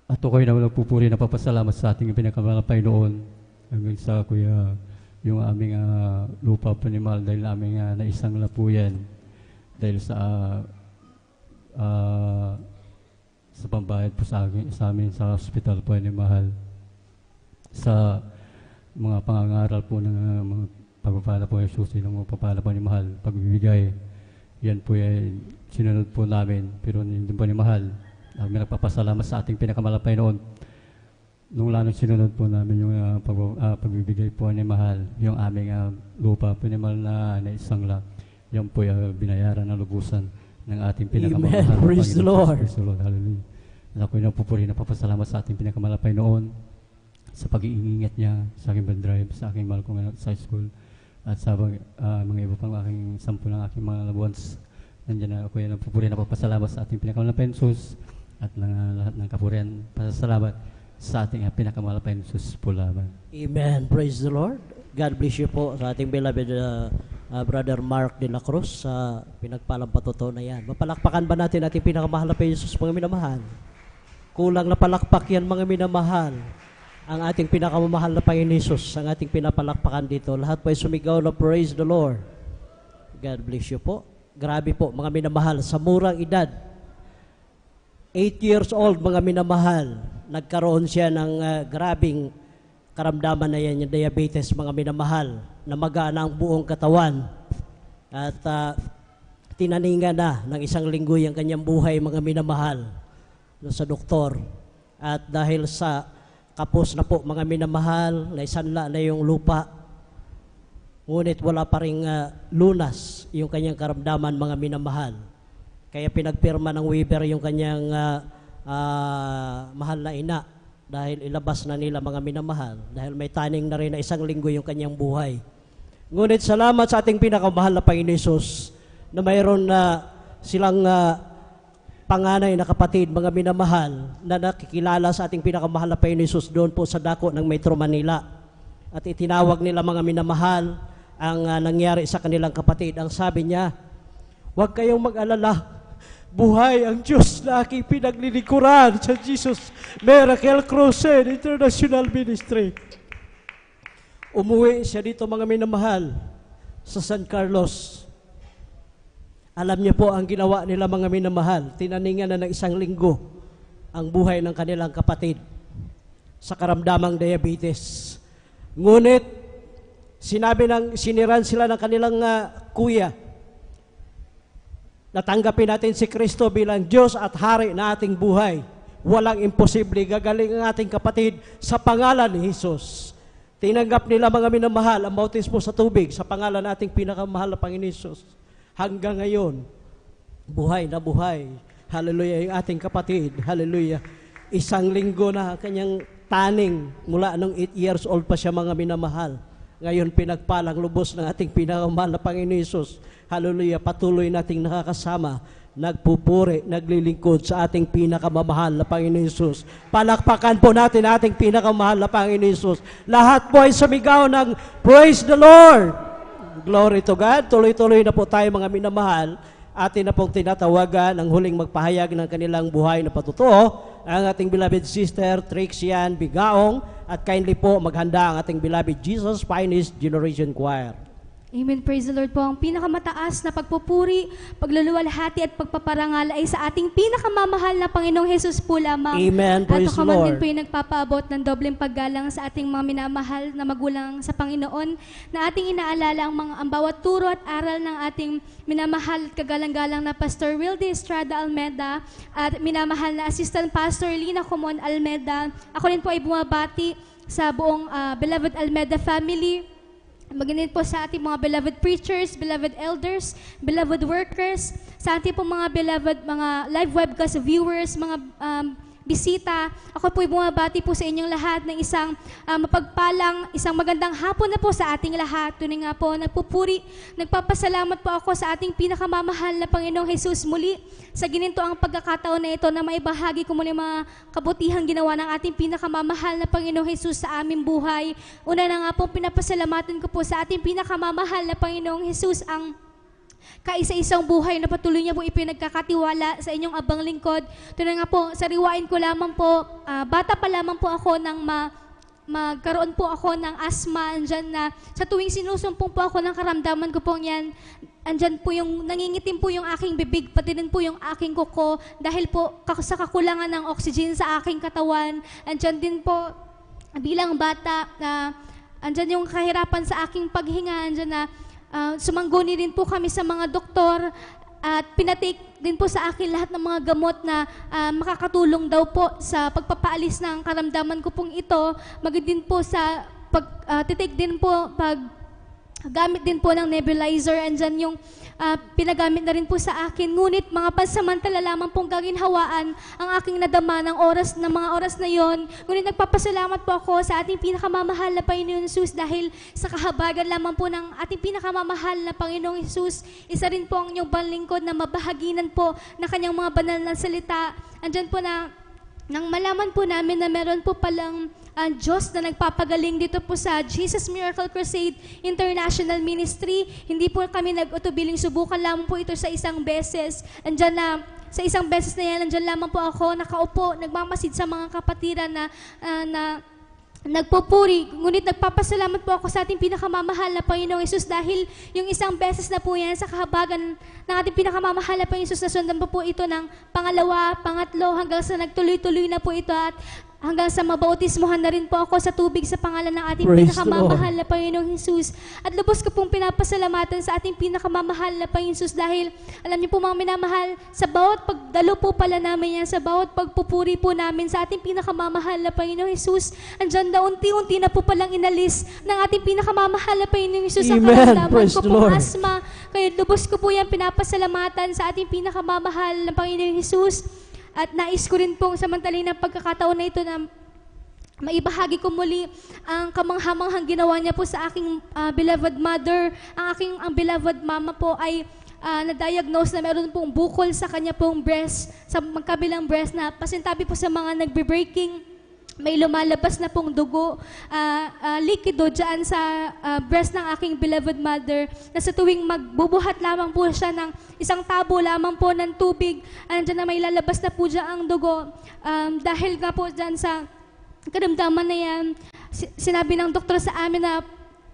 At ako ay nagpupuri na papasalamat sa ating pinakamalapay noon hanggang sa kuya yung aming lupa panimal dahil aming naisang lapuyan dahil sa pambayad po sa amin sa hospital po ni mahal sa mga pangangaral po ng mga pagpapala po ng susi ng mga papala po ni mahal pagbibigay yan po ay sinunod po namin pero hindi po ni mahal kami nagpapasalamat sa ating pinakamalapay noon nung lalong sinunod po namin yung pagbibigay po ni mahal yung aming lupa po ni mahal na isang lang yan po ay binayaran ng lubusan ng ating pinakamahal. Amen. Praise the Lord. Praise the Lord. Hallelujah. At ako'y napupuri na papasalamat sa ating pinakamalapay noon sa pag-iingat niya sa aking band drive, sa aking mahal kong anak sa school at sa mga iba pang aking sampu ng aking mga loved ones. Nandiyan na ako'y napupuri na papasalamat sa ating pinakamalapay Jesus at lahat ng kapurihan. Pasasalamat sa ating pinakamalapay Jesus po lamang. Amen. Praise the Lord. God bless you po sa ating beloved Brother Mark de la Cruz sa pinagpalang patuto na yan. Mapalakpakan ba natin ating pinakamahal na Jesus, mga minamahal? Kulang na palakpak yan, mga minamahal. Ang ating pinakamamahal na Panginoon Jesus, ang ating pinapalakpakan dito. Lahat po ay sumigaw na praise the Lord. God bless you po. Grabe po, mga minamahal, sa murang edad, 8 years old, mga minamahal, nagkaroon siya ng grabing karamdaman na yan, yung diabetes, mga minamahal, na magana ang buong katawan. At tinaningan na ng 1 linggo yung kanyang buhay, mga minamahal, sa doktor. At dahil sa kapos na po, mga minamahal, na isanla na yung lupa, ngunit wala pa ring lunas yung kanyang karamdaman, mga minamahal. Kaya pinagpirma ng waiver yung kanyang mahal na ina dahil ilabas na nila, mga minamahal, dahil may taning na rin na 1 linggo yung kanyang buhay. Ngunit salamat sa ating pinakamahal na Panginoon Jesus na mayroon na silang panganay na kapatid, mga minamahal, na nakikilala sa ating pinakamahal na Panginoon Jesus doon po sa dako ng Metro Manila. At itinawag nila, mga minamahal, ang nangyari sa kanilang kapatid. Ang sabi niya, huwag kayong mag-alala, buhay ang Diyos na aking pinaglilikuran sa Jesus Miracle Crusade International Ministry. Umuwi siya dito, mga minamahal, sa San Carlos. Alam niyo po ang ginawa nila, mga minamahal. Tinaningan na ng 1 linggo ang buhay ng kanilang kapatid sa karamdamang diabetes. Ngunit siniran sila ng kanilang kuya. Natanggapin natin si Kristo bilang Diyos at Hari na ating buhay. Walang imposible. Gagaling ang ating kapatid sa pangalan ni Jesus. Tinanggap nila, mga minamahal, ang bautismo sa tubig sa pangalan ng ating pinakamahal na Panginoon Jesus. Hanggang ngayon, buhay na buhay. Hallelujah, yung ating kapatid. Hallelujah. 1 linggo na kanyang taning mula nung 8 years old pa siya, mga minamahal. Ngayon, pinagpalang lubos ng ating pinakamahal na Panginoon Jesus. Hallelujah, patuloy nating nakakasama, nagpupuri, naglilingkod sa ating pinakamamahal na Panginoon Jesus. Palakpakan po natin ating pinakamahal na Panginoon Jesus. Lahat po ay sumigaw ng praise the Lord. Glory to God. Tuloy-tuloy na po tayo, mga minamahal. Atin na pong tinatawagan ang huling magpahayag ng kanilang buhay na patutuo, ang ating beloved sister Trixian Bigaong, at kindly po maghanda ang ating beloved Jesus Finest Generation Choir. Amen. Praise the Lord po. Ang pinakamataas na pagpupuri, pagluluwalhati at pagpaparangal ay sa ating pinakamamahal na Panginoong Jesus po lamang. Amen. Praise the Lord. At ako man din po yung nagpapaabot ng dobleng paggalang sa ating mga minamahal na magulang sa Panginoon, na ating inaalala ang bawat turo at aral ng ating minamahal at kagalang-galang na Pastor Wilde Estrada Almeda at minamahal na Assistant Pastor Lina Comon Almeda. Ako rin po ay bumabati sa buong beloved Almeda family. Magandang po sa ating mga beloved preachers, beloved elders, beloved workers, sa ating po mga beloved mga live webcast viewers, mga bisita. Ako po'y bumabati po sa inyong lahat ng isang mapagpalang, isang magandang hapon na po sa ating lahat. Tunay nga po, nagpupuri, nagpapasalamat po ako sa ating pinakamamahal na Panginoong Jesus muli sa gininto ang pagkakataon na ito na maibahagi ko muli mga kabutihang ginawa ng ating pinakamamahal na Panginoong Jesus sa aming buhay. Una na nga po, pinapasalamatan ko po sa ating pinakamamahal na Panginoong Jesus ang kaisa-isang buhay na patuloy niya po ipinagkakatiwala sa inyong abang lingkod. Tunay nga po, sariwain ko lamang po, bata pa lamang po ako nang magkaroon po ako ng asthma. Andyan na sa tuwing sinusumpong po ako ng karamdaman ko po yan, andyan po yung nangingitim po yung aking bibig, pati din po yung aking kuko dahil po sa kakulangan ng oxygen sa aking katawan. Andyan din po bilang bata na andyan yung kahirapan sa aking paghinga. Andyan na sumangguni din po kami sa mga doktor at pinatake din po sa akin lahat ng mga gamot na makakatulong daw po sa pagpapaalis ng karamdaman ko pong ito. Maging din po sa pagtitake din po, gamit din po ng nebulizer. Andyan yung pinagamit na rin po sa akin. Ngunit mga pansamantala lamang pong gaginhawaan ang aking nadama ng mga oras na yon. Ngunit nagpapasalamat po ako sa ating pinakamamahal na Panginoon Jesus dahil sa kahabagan lamang po ng ating pinakamamahal na Panginoong Jesus, isa rin po ang inyong banlingkod na mabahaginan po na kanyang mga banal na salita. Andyan po na nang malaman po namin na meron po palang Diyos na nagpapagaling dito po sa Jesus Miracle Crusade International Ministry. Hindi po kami nag-utubiling subukan lamang po ito sa isang beses. Andyan na, sa isang beses na yan, andyan lamang po ako, nakaupo, nagmamasid sa mga kapatiran na nagpupuri. Ngunit nagpapasalamat po ako sa ating pinakamamahal na Panginoong Hesus dahil yung isang beses na po yan sa kahabagan ng ating pinakamamahal na Panginoong Hesus, nasundan po ito ng pangalawa, pangatlo, hanggang sa nagtuloy-tuloy na po ito at hanggang sa mabautismuhan na rin po ako sa tubig sa pangalan ng ating pinakamamahal na Panginoong Hesus. At lubos ko pong pinapasalamatan sa ating pinakamamahal na Panginoong Hesus dahil alam niyo po mga minamahal, sa bawat pagdalo po pala namin yan, sa bawat pagpupuri po namin sa ating pinakamamahal na Panginoong Hesus, andyan na unti-unti na po palang inalis ng ating pinakamamahal na Panginoong Hesus ang karamdaman ko pong asma. Kaya lubos ko po yan pinapasalamatan sa ating pinakamamahal na Panginoong Hesus. At nais ko rin pong samantalin ng pagkakataon na ito na maibahagi ko muli ang kamanghamanghang ginawa niya po sa aking beloved mother. Ang beloved mama po ay na-diagnose na meron pong bukol sa kanya pong breast, sa magkabilang breast na pasintabi po sa mga nagbe-breaking. May lumalabas na pong dugo, likido dyan sa breast ng aking beloved mother na sa tuwing magbubuhat lamang po siya ng isang tabo lamang po ng tubig, andyan na may lalabas na po dyan ang dugo. Dahil nga po dyan sa karamdaman na yan, sinabi ng doktor sa amin na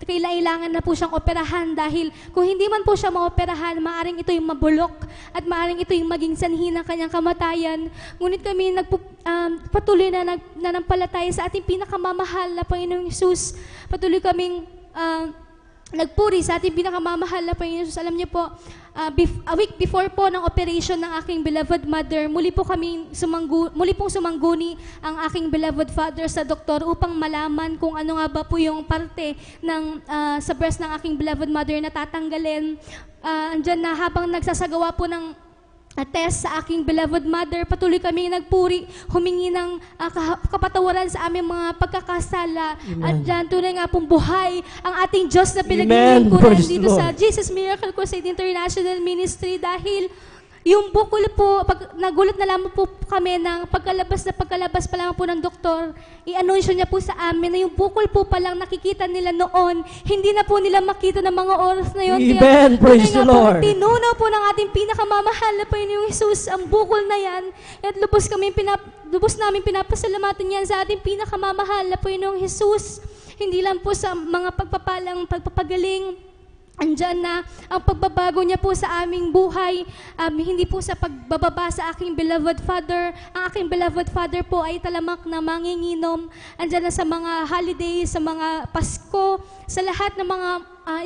kailangan na po siyang operahan dahil kung hindi man po siya maoperahan, maaring ito yung mabulok at maaring ito yung maging sanhi ng kanyang kamatayan. Ngunit kami patuloy na nanampalataya sa ating pinakamamahal na Panginoong Hesus. Patuloy kaming nagpuri sa ating pinakamamahal na Panginoong Hesus. Alam niyo po, a week before po ng operation ng aking beloved mother, muli pong sumangguni ang aking beloved father sa doktor upang malaman kung ano nga ba po yung parte ng sa breast ng aking beloved mother na tatanggalin. Andyan na habang nagsasagawa po ng test sa aking beloved mother, patuloy kami nagpuri, humingi ng kapatawaran sa aming mga pagkakasala. At dyan, tunay nga pong buhay ang ating Diyos na pinaglilingkuran dito sa Jesus Miracle Crusade International Ministry dahil yung bukol po, nagulat na lamang po kami ng pagkalabas pa lamang po ng doktor, i-anunsyo niya po sa amin na yung bukol po palang nakikita nila noon, hindi na po nila makita ng mga oras na yun. Amen, praise the Lord. Tinunaw po ng ating pinakamamahal na Panginoong Hesus ang bukol na yan, at lubos namin pinapasalamatan yan sa ating pinakamamahal na Panginoong Hesus. Hindi lang po sa mga pagpapagaling, andyan na ang pagbabago niya po sa aming buhay, hindi po sa pagbababa sa aking beloved father. Ang aking beloved father po ay talamak na manginginom. Andyan na sa mga holidays, sa mga Pasko, sa lahat ng mga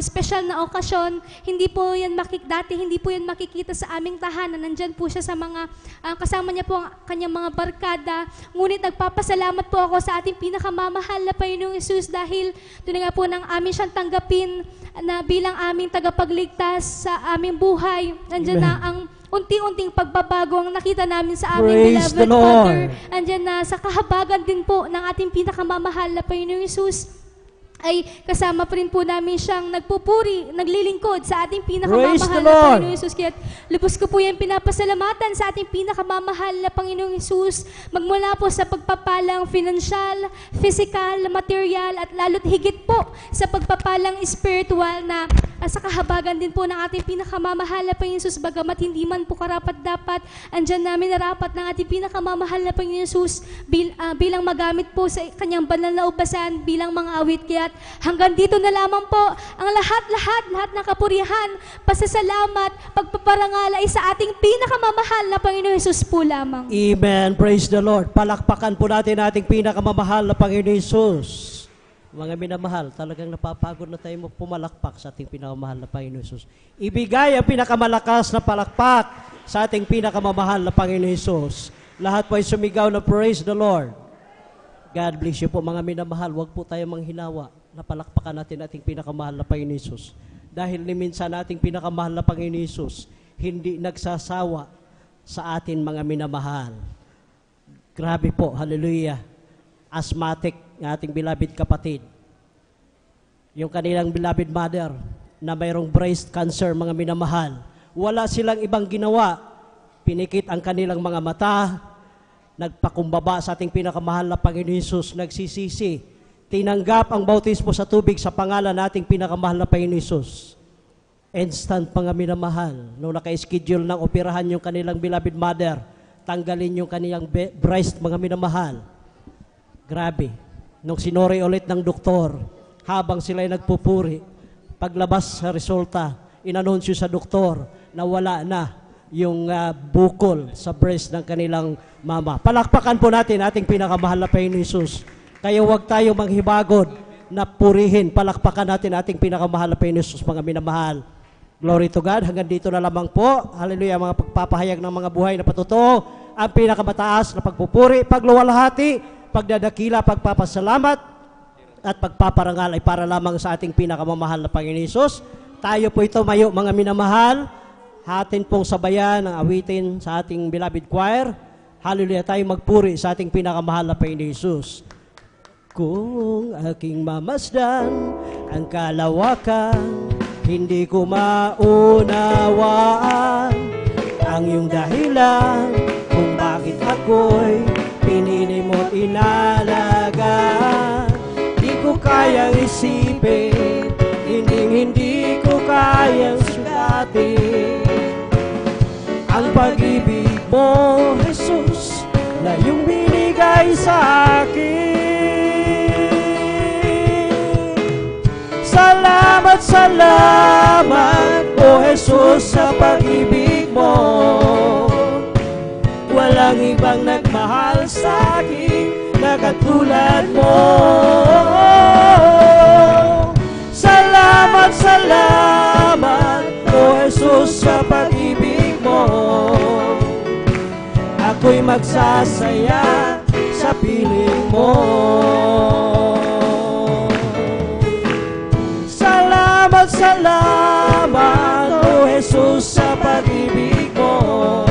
special na okasyon. Hindi po yan makikita sa aming tahanan. Nandyan po siya sa mga kasama niya po ang kanyang mga barkada. Ngunit nagpapasalamat po ako sa ating pinakamamahal na Panginoong Hesus dahil doon nga po nang amin siyang tanggapin na bilang aming tagapagligtas sa aming buhay. Nandyan na ang unti-unting pagbabago ang nakita namin sa aming Praise the beloved Father. Lord. Andyan na sa kahabagan din po ng ating pinakamamahal na Panginoong Hesus, ay kasama pa rin po namin siyang nagpupuri, naglilingkod sa ating Praise pinakamamahal the na Lord. Panginoong Hesus. Kaya lubos ko po yung pinapasalamatan sa ating pinakamamahal na Panginoong Hesus, magmula po sa pagpapalang financial, physical, material, at lalo't higit po sa pagpapalang spiritual na sa kahabagan din po ng ating pinakamamahal na Panginoong Hesus, bagamat hindi man po karapat-dapat, andyan namin narapat ng ating pinakamamahal na Panginoong Hesus bilang magamit po sa kanyang banal na ubasan bilang mga awit. Kaya hanggang dito na lamang po ang lahat ng kapurihan, pasasalamat, pagpaparangal ay sa ating pinakamamahal na Panginoong Hesus po lamang. Amen. Praise the Lord. Palakpakan po natin ating pinakamamahal na Panginoon Hesus. Mga minamahal, talagang napapagod na tayo pumalakpak sa ating pinakamamahal na Panginoon Hesus. Ibigay ang pinakamalakas na palakpak sa ating pinakamamahal na Panginoon Hesus. Lahat po ay sumigaw na praise the Lord. God bless you po mga minamahal. Huwag po tayo manghinawa. Napalakpakan natin ating pinakamahal na Panginoon Hesus. Dahil ni minsan ating pinakamahal na Panginoon Hesus, hindi nagsasawa sa atin mga minamahal. Grabe po, hallelujah. Asthmatic ng ating beloved kapatid. Yung kanilang beloved mother na mayroong breast cancer mga minamahal. Wala silang ibang ginawa. Pinikit ang kanilang mga mata, nagpakumbaba sa ating pinakamahal na Panginoon Hesus, nagsisisi, tinanggap ang bautismo sa tubig sa pangalan nating pinakamahal na Panginoon Hesus. Instant mga minamahal, nung naka-schedule ng operahan yung kanilang beloved mother, tanggalin yung kanilang breast mga minamahal. Grabe. Nung sinuri ulit ng doktor, habang sila'y nagpupuri, paglabas sa resulta, inanunsyo sa doktor na wala na yung bukol sa breast ng kanilang mama. Palakpakan po natin ating pinakamahal na Panginoon Hesus. Kaya huwag tayo manghibagod na purihin. Palakpakan natin ating pinakamahal na Panginoon Hesus, mga minamahal. Glory to God. Hanggang dito na lamang po. Hallelujah. Mga pagpapahayag ng mga buhay na patotoo, ang pinakamataas na pagpupuri, pagluwalhati, pagdadakila, pagpapasalamat, at pagpaparangal ay para lamang sa ating pinakamamahal na Panginoon Hesus. Tayo po ito mayo, mga minamahal. Hatin pong sabayan ang awitin sa ating beloved choir. Hallelujah, tayo magpuri sa ating pinakamahal na Panginoon Hesus. Kung aking mamasdan ang kalawakan, hindi ko maunawaan ang iyong dahilan kung bakit ako'y pinili mo't inalagaan. Di ko kayang isipin, hindi ko kayang sukatin ang pag-ibig mo, Jesus, na iyong binigay sa akin. Salamat, salamat, O Jesus, sa pag-ibig mo. Walang ibang nagmahal sa akin na katulad mo. Salamat, salamat, O Jesus, sa pag-ibig mo. Ako'y magsasaya sa piling mo. Salamat, salamat, O Jesus, sa pag-ibig mo.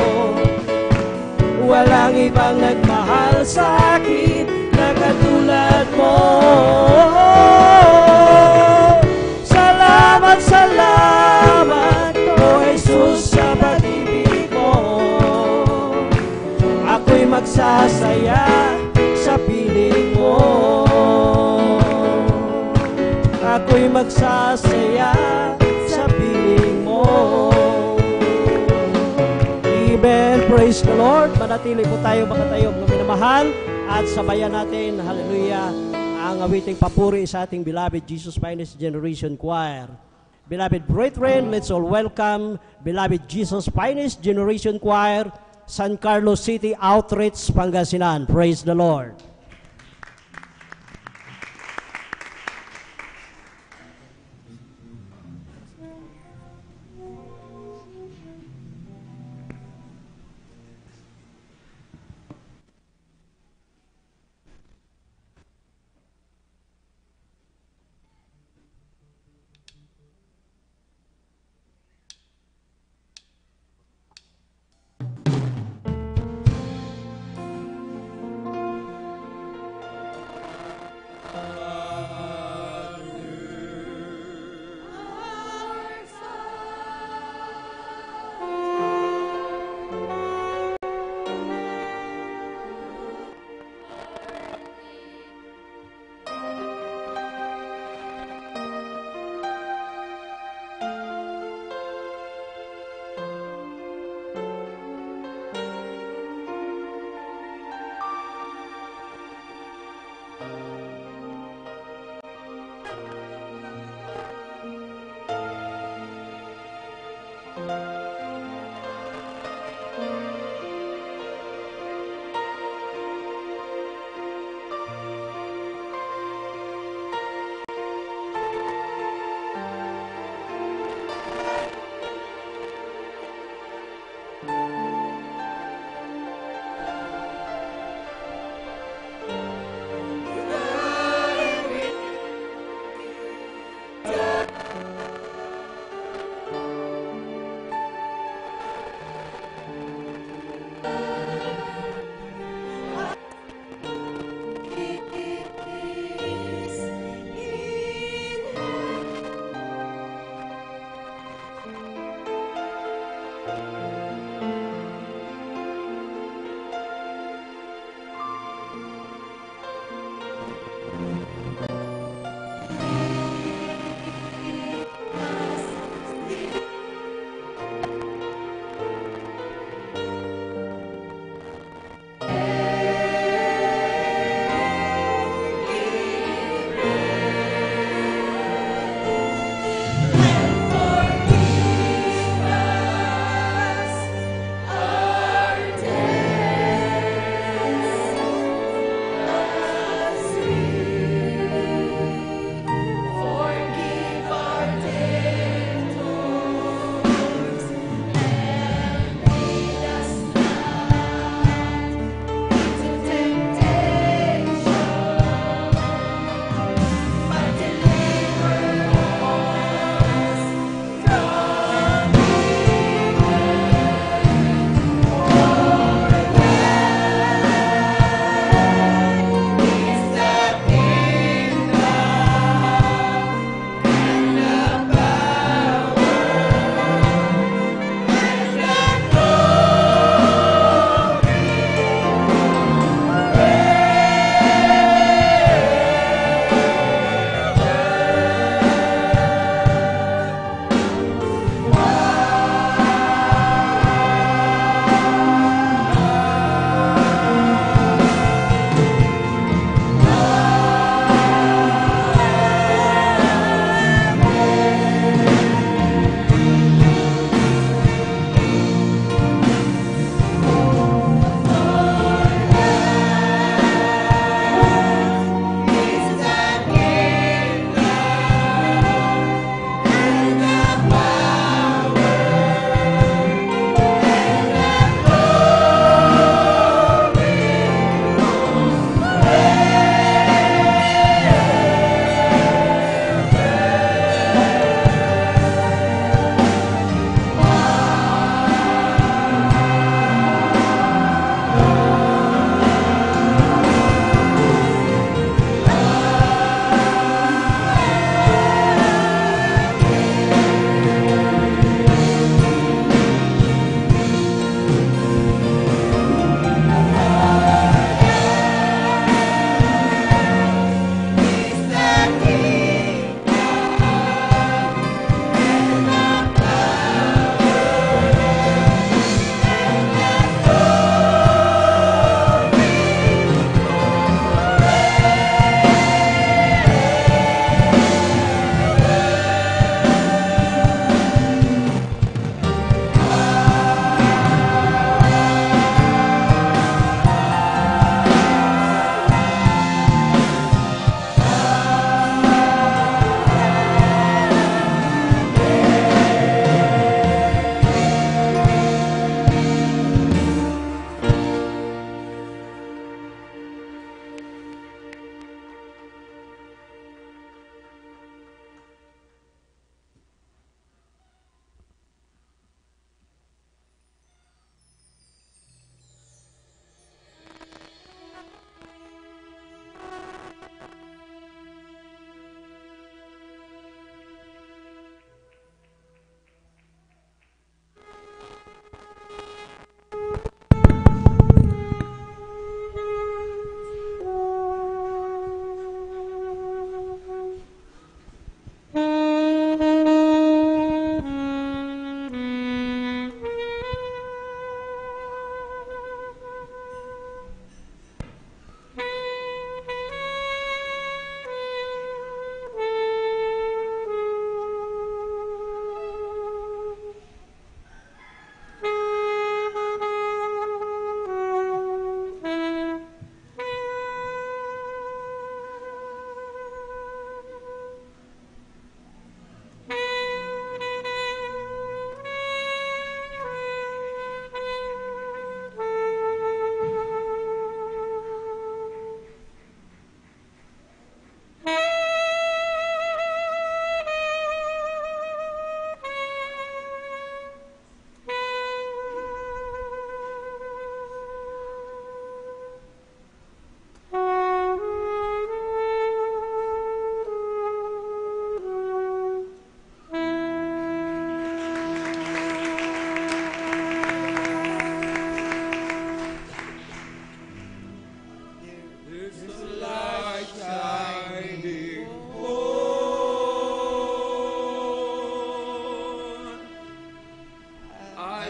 Walang ibang nagmahal sa akin na katulad mo. Salamat, salamat, O Jesus, sa pag-ibig mo. Ako'y magsasaya sa piling mo. Ako'y magsasaya sa piling mo. Amen. Praise the Lord. Manatili po tayo makatayo mga minamahal at sabayan natin, hallelujah, ang awiting papuri sa ating beloved Jesus Finest Generation Choir. Beloved brethren, let's all welcome beloved Jesus Finest Generation Choir, San Carlos City Outreach, Pangasinan. Praise the Lord.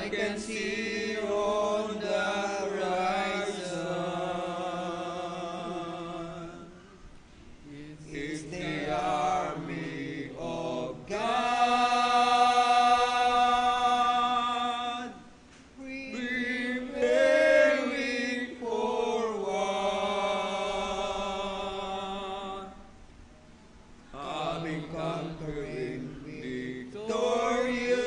I can see on the horizon is the army of God, preparing for war, having conquering victorious.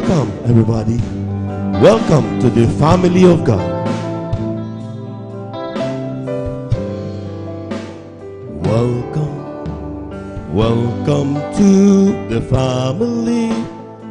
Welcome, everybody. Welcome to the family of God. Welcome to the family.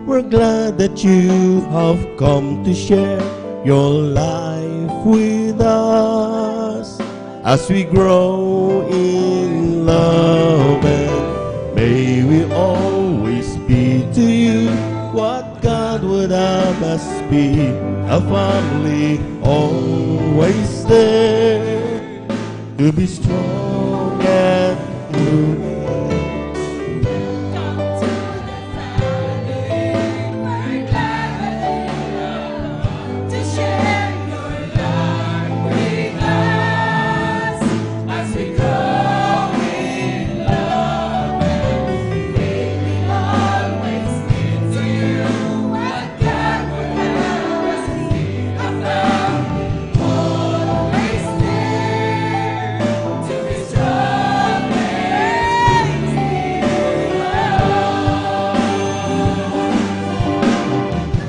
We're glad that you have come to share your life with us as we grow in love, and may we always be to you what God would have us be, a family always there to be strong and united.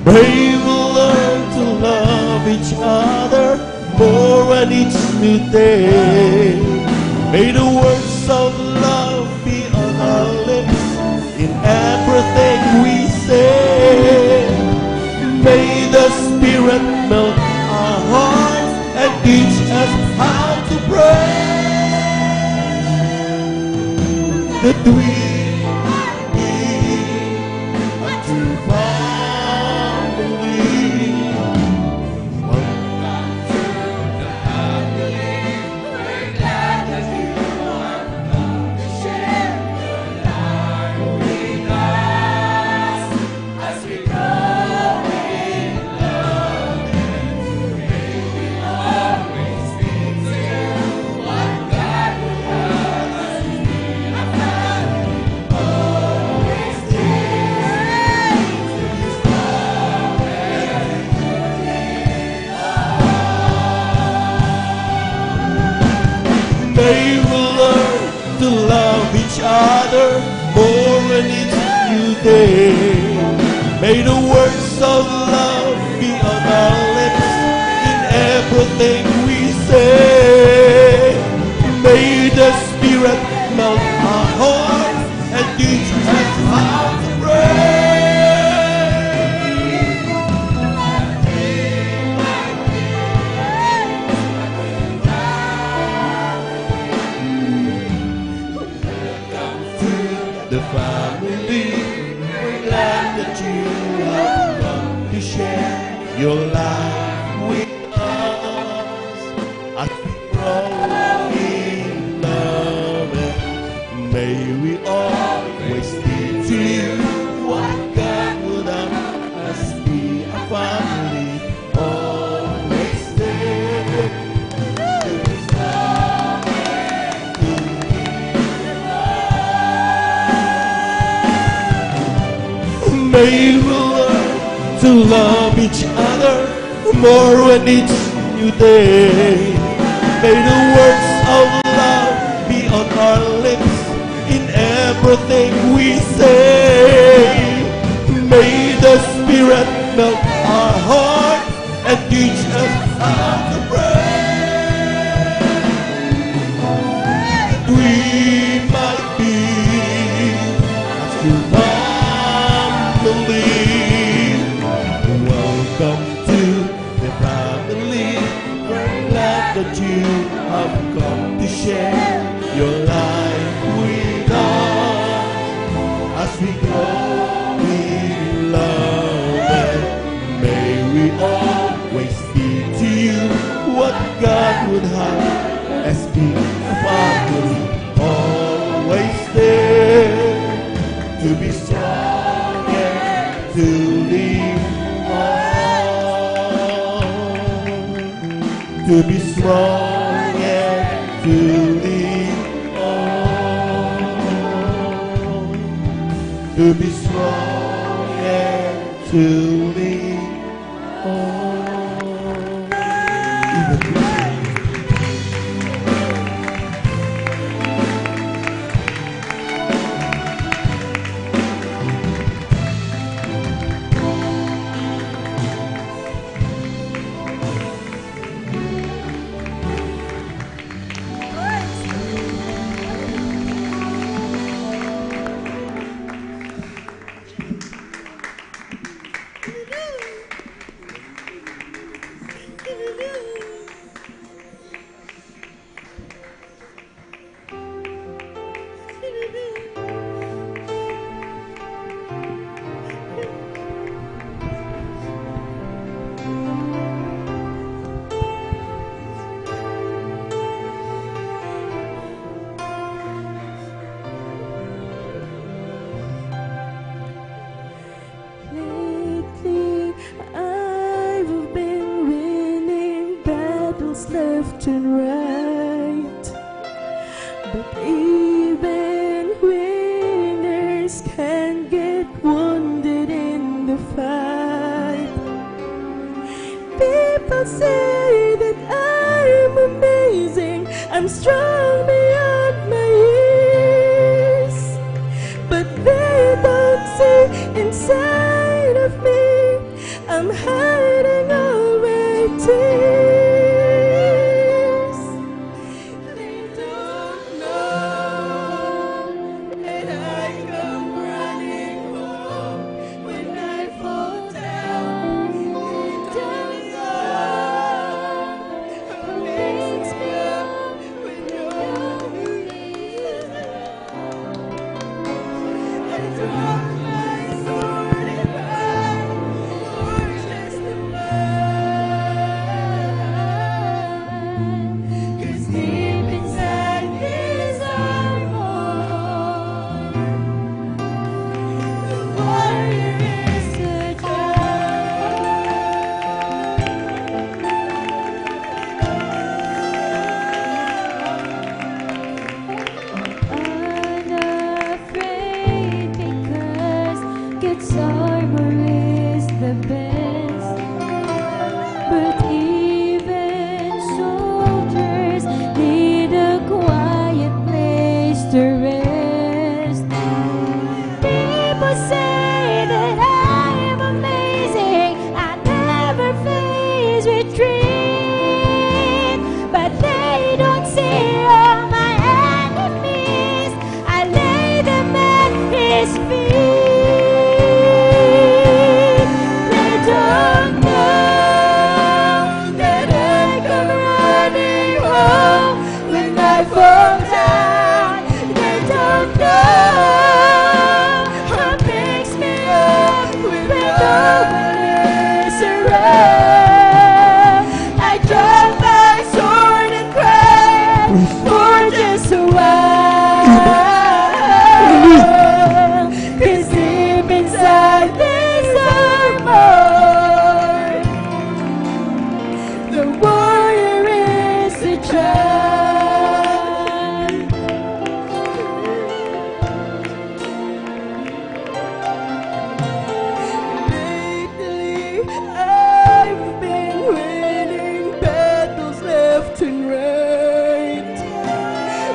Pray we'll learn to love each other more on each new day. May the words of love be on our lips in everything we say. May the Spirit melt our hearts and teach us how to pray, that we may we learn to love each other more in each new day. May the words of love be on our lips in everything we say. May the Spirit melt our hearts and teach us how to pray. The family, we're glad that you have come to share your life with us as we grow in love, and may we always be to you what God would have us be, a family always there. May we learn to love each other more when each new day. May the words of love be on our lips in everything we say. May the Spirit melt our hearts and teach us how to pray. We might be still welcome to the family. We're glad that you have come to share your life with us as we grow in love, and may we always be to you what God would have us be, a family always there to be strong and to live on, to be strong and to live on, to be strong and to live on. battles left and right. But even winners can get wounded in the fight. People say that I'm amazing, I'm strong beyond my years, but they don't see inside of me I'm hiding all my tears. They don't know that I come running home when I fall down. They don't know what makes me up when you're here. I drop my sword and run, fortress to mine. 'Cause deep inside this armor, the warrior is a unafraid because God's armor is the best. But even soldiers need a quiet place to rest. People say that I am amazing, I never face retreat, but they don't see all my enemies. I lay them at His feet. They don't know that I come running home when I fall down. They don't know what picks me up when no one is around. I drop my sword and cry for just a while. 'Cause deep inside this armor, the warrior is a child. Lately, I've been winning battles left and right.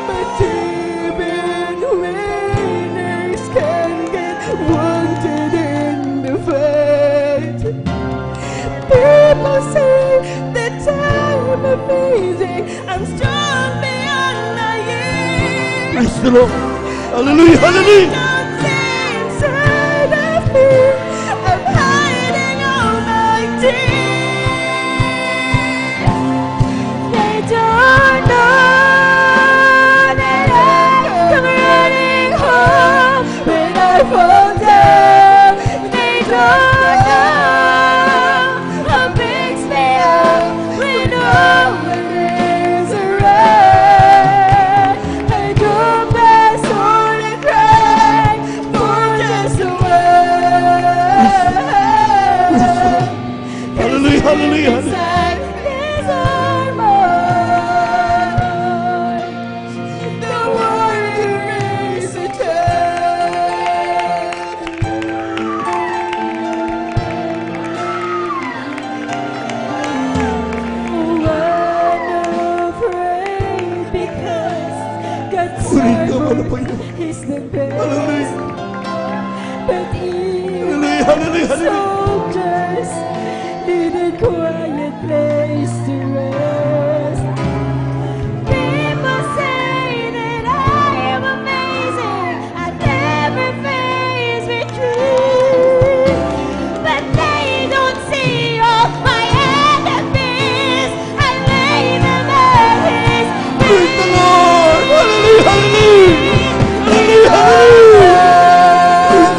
But even winners can get wounded in the fight. People say that I'm amazing, I'm strong beyond my years. Praise the Lord. Hallelujah, hallelujah. Inside of me, I'm hiding all my tears. They don't know that I come running home when I fall down. They don't know what picks me up when no one is around. I drop my sword and cry for just a while. Hallelujah, hallelujah. Inside this armor, the warrior is a child. Unafraid because God's armor is the best. But even soldiers need a quiet place to rest. People say that I am amazing, I never face retreat, but they don't see all my enemies. I lay them at His feet. Praise the Lord. Hallelujah, hallelujah.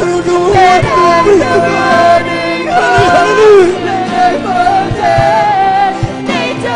Hallelujah, hallelujah. Praise the Lord. They don't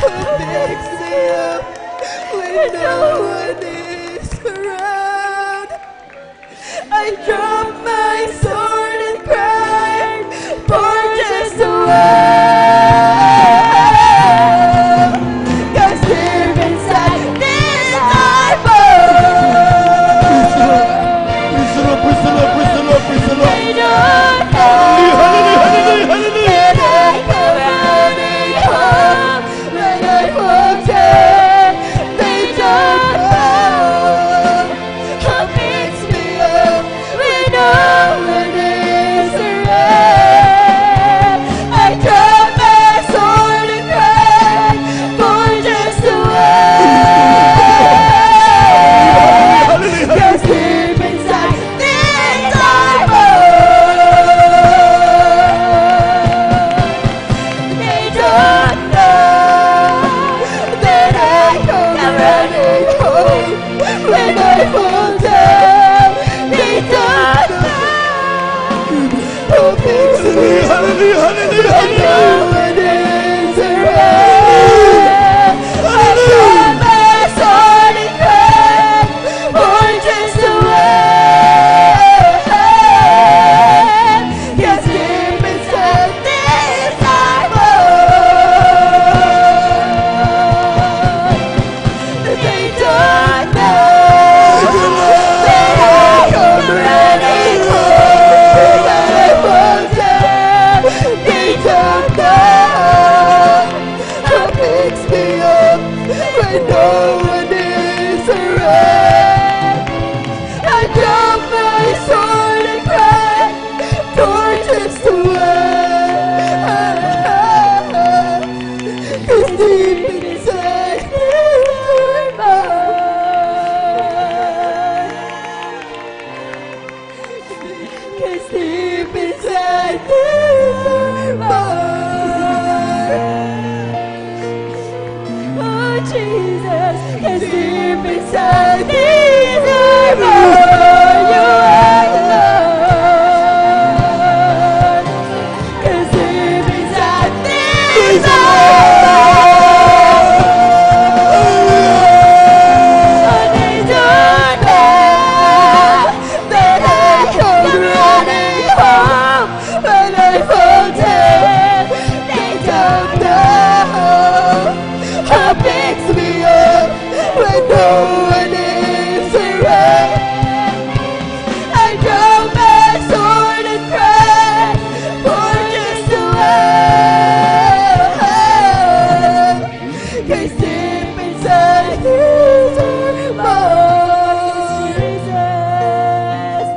who picks me up when no one is around. I drop my sword and cry for just a while. 'Cause deep inside this heart Praise the Lord, praise the Lord, praise the Lord, praise the Lord. they don't know that I come running home when I fall down. They don't know who picks me up when no one is around. I drop my sword and cry for just a while. 'Cause deep inside this heart they don't know that I come running home when I fall down. They don't know who picks me up when no one is around. I drop my sword and cry for just a while. 'Cause deep inside this heart they don't know that I come running home when I fall down. They don't know who picks me up when no one is around. I drop my sword and cry for just a while. 'Cause deep inside this heart, 'cause deep inside this heart, oh Jesus, 'cause deep inside this heart, you are Lord. 'Cause deep inside this heart, oh, they don't know that I come running home when I fall down. They don't know who picks me up when no one is around. I drop my sword and cry for just a while. 'Cause deep inside this heart, Jesus.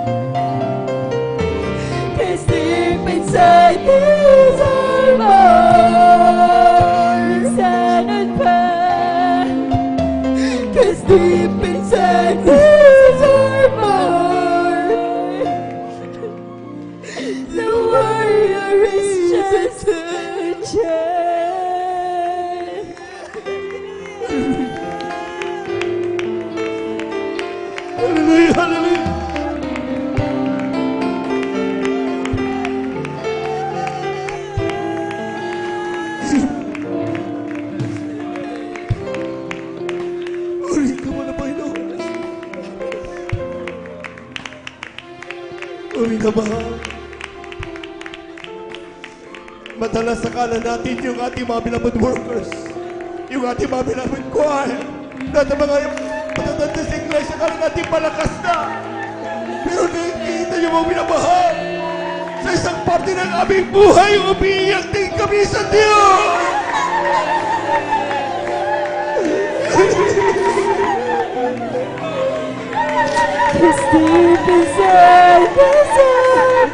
'Cause deep inside this heart, sad and pain. 'Cause deep inside this heart, the warrior is just a child. Hallelujah, hallelujah. Uri ka mo na, Panginoon. Uri na mahal. Madalas akala natin yung ating mga beloved workers, yung ating mga beloved choir, lahat ng mga matatanda sa iglesia, akala natin palakas na. Pero nakikita niyo mga minamahal, sa isang parte ng aming buhay, umiiyak din kami sa Diyos. Cause deep inside this heart,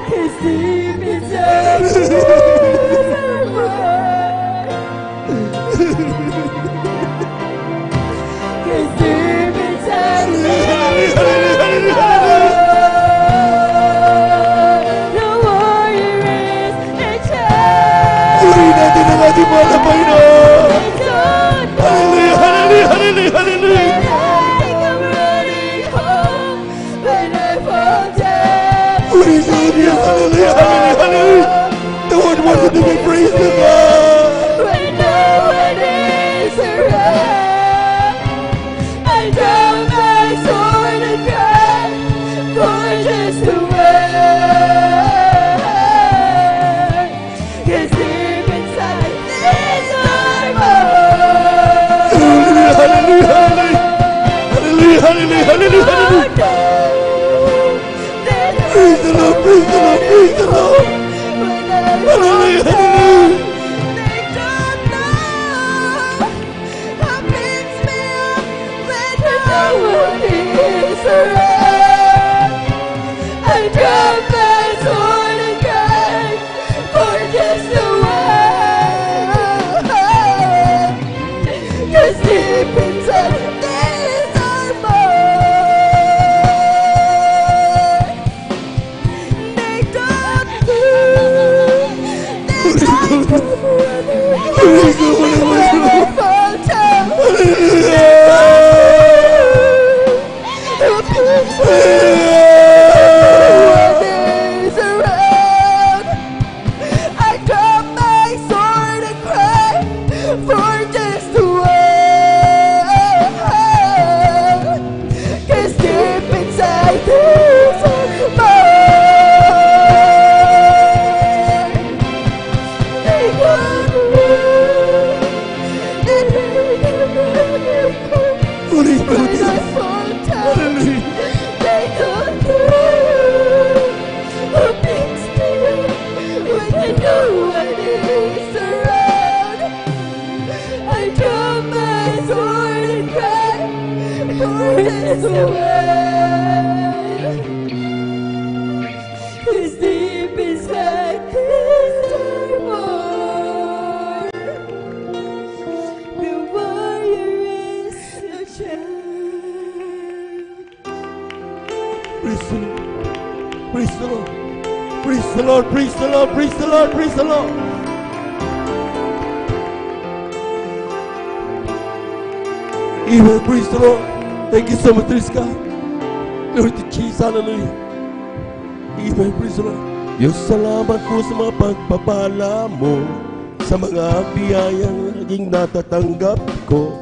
cause deep inside this heart, cause deep inside this heart, the warrior is a child. Purihin natin ang ating mga Panginoon. Hallelujah, hallelujah, hallelujah, hallelujah. When I fall down, Purihin natin, hallelujah, hallelujah. we praise the God. When no one is around, I draw my sword and cry for just a word. 'Cause deep inside this armor, Hallelujah, hallelujah, hallelujah, hallelujah, hallelujah. Praise the Lord, praise the Lord, praise the Lord. Hallelujah, hallelujah. They don't know how picks me up when no one is around. I drop my sword and cry for just a word. 'Cause deep inside this armor, they don't I drop my sword and cry for just a word. 'Cause deep inside this armor, they don't Cause deep inside this armor, the warrior is a child. Praise the Lord, praise the Lord, praise the Lord, praise the Lord, praise the Lord, praise the Lord. Amen, praise the Lord. Thank you so much, Triska. Glory to Jesus, hallelujah. Amen, praise the Lord. Diyos, salamat po sa mga pagpapala mo, sa mga biyayang naging natatanggap ko.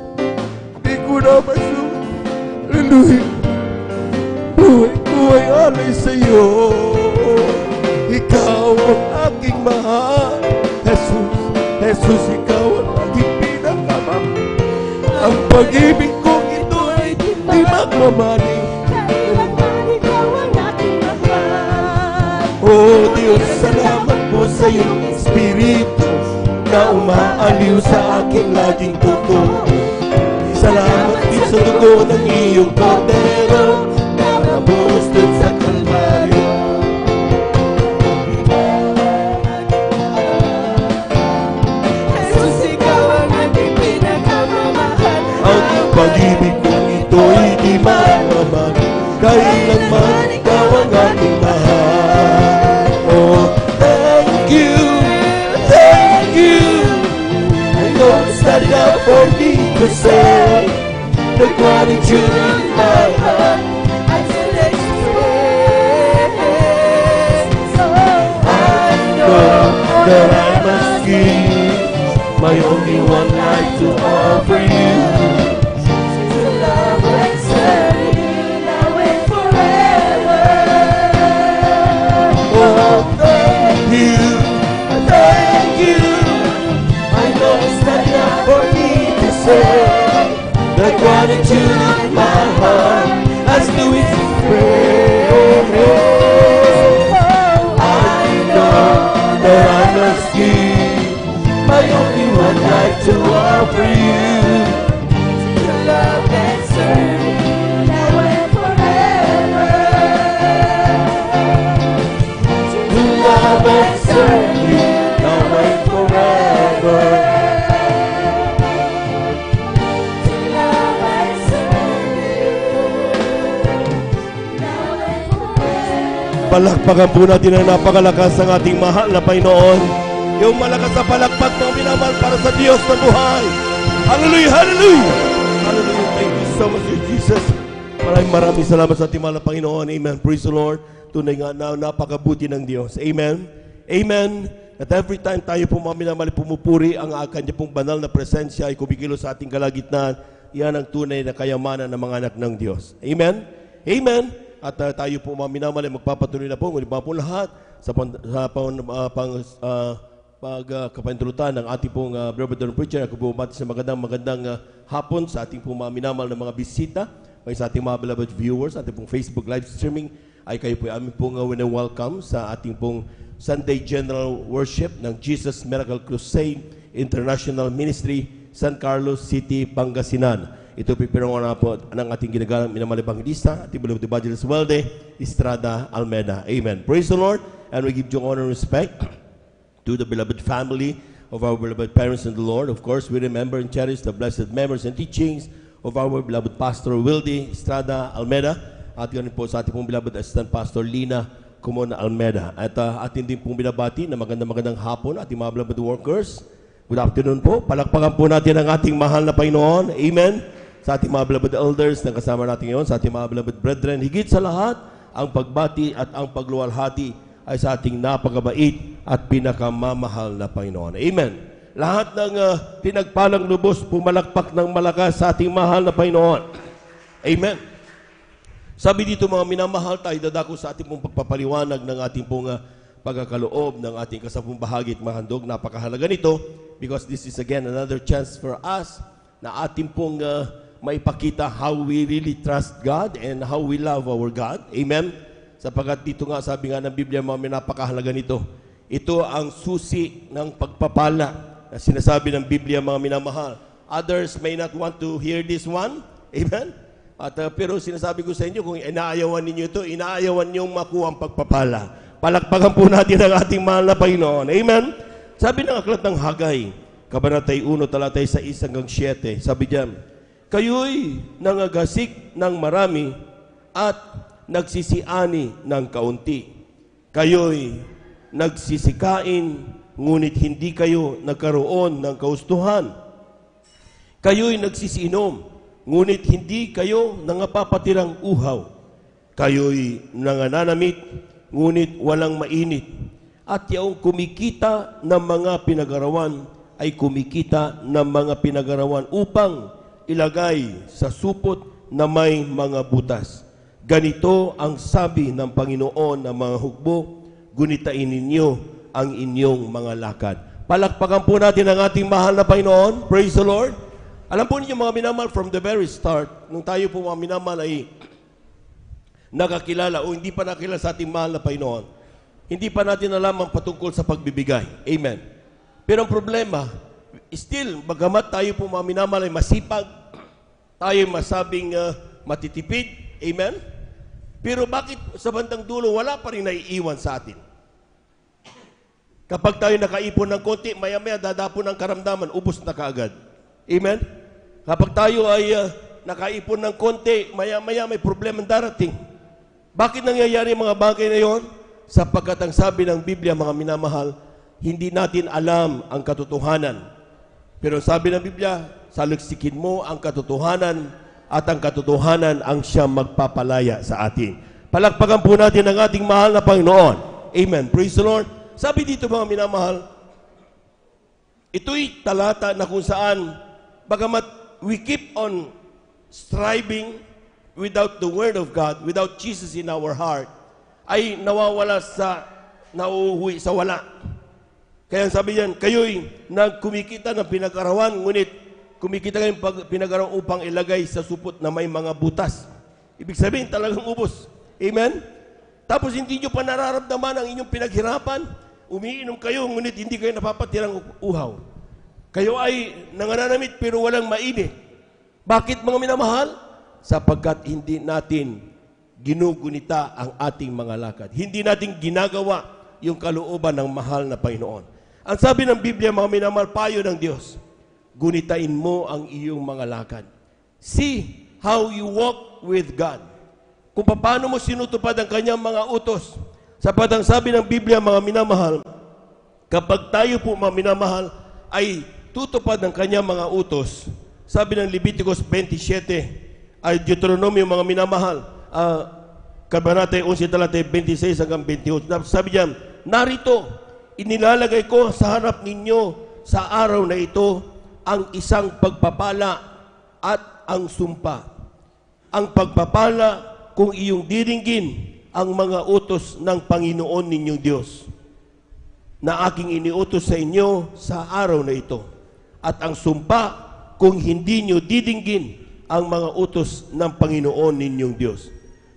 Di ko na masunod. Hallelujah. Buhay ko ay alay sa iyo. Ikaw ang aking mahal. Jesus, Jesus, ikaw ang aking pinakamahal. Ang pag-ibig kong ito ay hindi magmamali. Kailanman ikaw ang aking mahal. Oh Diyos, salamat po sa iyong Espiritu na umaaliw sa aking laging totoo. Salamat din sa dugo ng iyong kordero na nabuhos dun sa Kalbaryo. Jesus, ikaw ang aking pinakamamahal. Ang pag-ibig kong ito'y di mamamali. Kailanman ikaw ang aking mahal. Oh, thank you, thank you. I know it's not enough for me to say the gratitude in my heart. I should express. So I know that I must give my only one life to offer you. to love and serve you now and forever. Oh, thank you, thank you. I know it's not enough for me to say the gratitude in my heart has to express. I know that I must give my only one life to offer you. To love and serve you now and forever. To love and serve you now and forever. To love and serve you now and forever. Palakpakan po natin ang napakalakas ng ating mahal na Panginoon. Yung malakas na palakpak na minamahal para sa Diyos na buhay. Hallelujah, hallelujah. Hallelujah, thank you so much, Jesus. Maraming salamat sa ating mahal na Panginoon. Amen, praise the Lord. Tunay nga na napakabuti ng Diyos. Amen, amen. At every time tayo po mga minamahal pumupuri, ang kanya pong banal na presensya ay kumikilo sa ating kalagitnaan. Yan ang tunay na kayamanan ng mga anak ng Diyos. Amen? Amen? At tayo po mga minamahal ay magpapatuloy na po. Ngunit mga po lahat sa pagkapantulutan ng ating pong Brother Preacher. Ako bumati sa magandang hapon sa ating pong mga minamahal na mga bisita. May sa ating mga beloved viewers, ating pong Facebook live streaming, ay kayo po amin pong welcome sa ating pong Sunday General Worship ng Jesus Miracle Crusade International Ministry, San Carlos City, Pangasinan. Ito pipirungan na po ng ating ginagalang minamahal evangelista, ating beloved Evangelist Weldy Estrada Almeda. Amen. Praise the Lord, and we give due honor and respect to the beloved family of our beloved parents in the Lord. Of course, we remember and cherish the blessed memories and teachings of our beloved Pastor Weldy Estrada Almeda, at ganun po sa ating pong beloved Assistant Pastor Lina Kumon Almeda. At atin din pong binabati na magandang hapon ating mga beloved workers. Good afternoon po. Palakpakan po natin ang ating mahal na Panginoon. Amen. Sa ating mga beloved elders na kasama natin ngayon, sa ating mga beloved brethren, higit sa lahat, ang pagbati at ang pagluwalhati ay sa ating napakabait at pinakamamahal na Panginoon. Amen. Lahat ng pinagpalang lubos, pumalakpak ng malakas sa ating mahal na Panginoon. Amen. Sabi dito mga minamahal, tayo dadako sa ating pong pagpapaliwanag ng ating pong pagkakaloob ng ating kasabong bahagi at mahandog. Napakahalaga nito because this is again another chance for us na ating pong maipakita how we really trust God and how we love our God. Amen? Sapagkat dito nga, sabi nga ng Biblia, mga napakahalaga nito. Ito ang susi ng pagpapala na sinasabi ng Biblia, mga minamahal. Others may not want to hear this one. Amen? At, pero sinasabi ko sa inyo, kung inaayawan ninyo ito, inaayawan niyong makuha ang pagpapala. Palakpakan po natin ang ating mahal na Panginoon. Amen? Sabi ng aklat ng Hagay, Kabanatay 1, talatay 6 hanggang 7, sabi diyan, kayo'y nangagasik ng marami at nagsisiani ng kaunti. Kayo'y nagsisikain, ngunit hindi kayo nagkaroon ng kaustuhan. Kayo'y nagsisiinom, ngunit hindi kayo nangapapatirang uhaw. Kayo'y nangananamit, ngunit walang mainit. At yaong kumikita ng mga pinagarawan ay kumikita ng mga pinagarawan upang ilagay sa supot na may mga butas. Ganito ang sabi ng Panginoon ng mga hukbo, gunitain ninyo ang inyong mga lakad. Palakpakan po natin ang ating mahal na Panginoon. Praise the Lord. Alam po ninyo mga minamahal, from the very start, nung tayo po mga minamahal ay nakakilala o hindi pa nakilala sa ating mahal na Panginoon, hindi pa natin alam ang patungkol sa pagbibigay. Amen. Pero ang problema, still, bagamat tayo po mga minamahal ay masipag, tayo masabing matitipid. Amen. Pero bakit sa bandang dulo wala pa rin naiiwan sa atin? Kapag tayo nakaipon ng konti, maya-maya dadapon ng karamdaman, ubos na kaagad. Amen? Kapag tayo ay nakaipon ng konti, maya-maya may problema darating. Bakit nangyayari mga bagay na yon? Sapagkat ang sabi ng Biblia, mga minamahal, hindi natin alam ang katotohanan. Pero sabi ng Biblia, saliksikin mo ang katotohanan at ang katotohanan ang siyang magpapalaya sa atin. Palakpakan po natin ang ating mahal na Panginoon. Amen. Praise the Lord. Sabi dito mga minamahal, ito'y talata na kung saan, bagamat we keep on striving without the Word of God, without Jesus in our heart, ay nauuwi sa wala. Kaya sabi yan, kayo'y nagkumikita ng pinag-arawan, ngunit kumikita kayong pinag-arawan upang ilagay sa supot na may mga butas. Ibig sabihin, talagang ubos. Amen? Tapos hindi nyo pa nararamdaman ang inyong pinaghirapan, umiinom kayo, ngunit hindi kayo napapatirang uhaw. Kayo ay nangananamit pero walang mainit. Bakit mga minamahal? Sapagkat hindi natin ginugunita ang ating mga lakad. Hindi natin ginagawa yung kalooban ng mahal na Panginoon. Ang sabi ng Biblia, mga minamahal, payo ng Diyos, gunitain mo ang iyong mga lakad. See how you walk with God. Kung paano mo sinutupad ang kanyang mga utos. Sapagkat ang sabi ng Biblia, mga minamahal, kapag tayo po, mga minamahal, ay tutupad ng kanyang mga utos, sabi ng Leviticus 27, ay Deuteronomio, mga minamahal, Kabanatay 11, talatay 26 hanggang 28, sabi diyan, narito, inilalagay ko sa harap ninyo sa araw na ito ang isang pagpapala at ang sumpa. Ang pagpapala kung iyong diringgin ang mga utos ng Panginoon ninyong Diyos na aking iniutos sa inyo sa araw na ito. At ang sumpa kung hindi nyo didinggin ang mga utos ng Panginoon ninyong Diyos.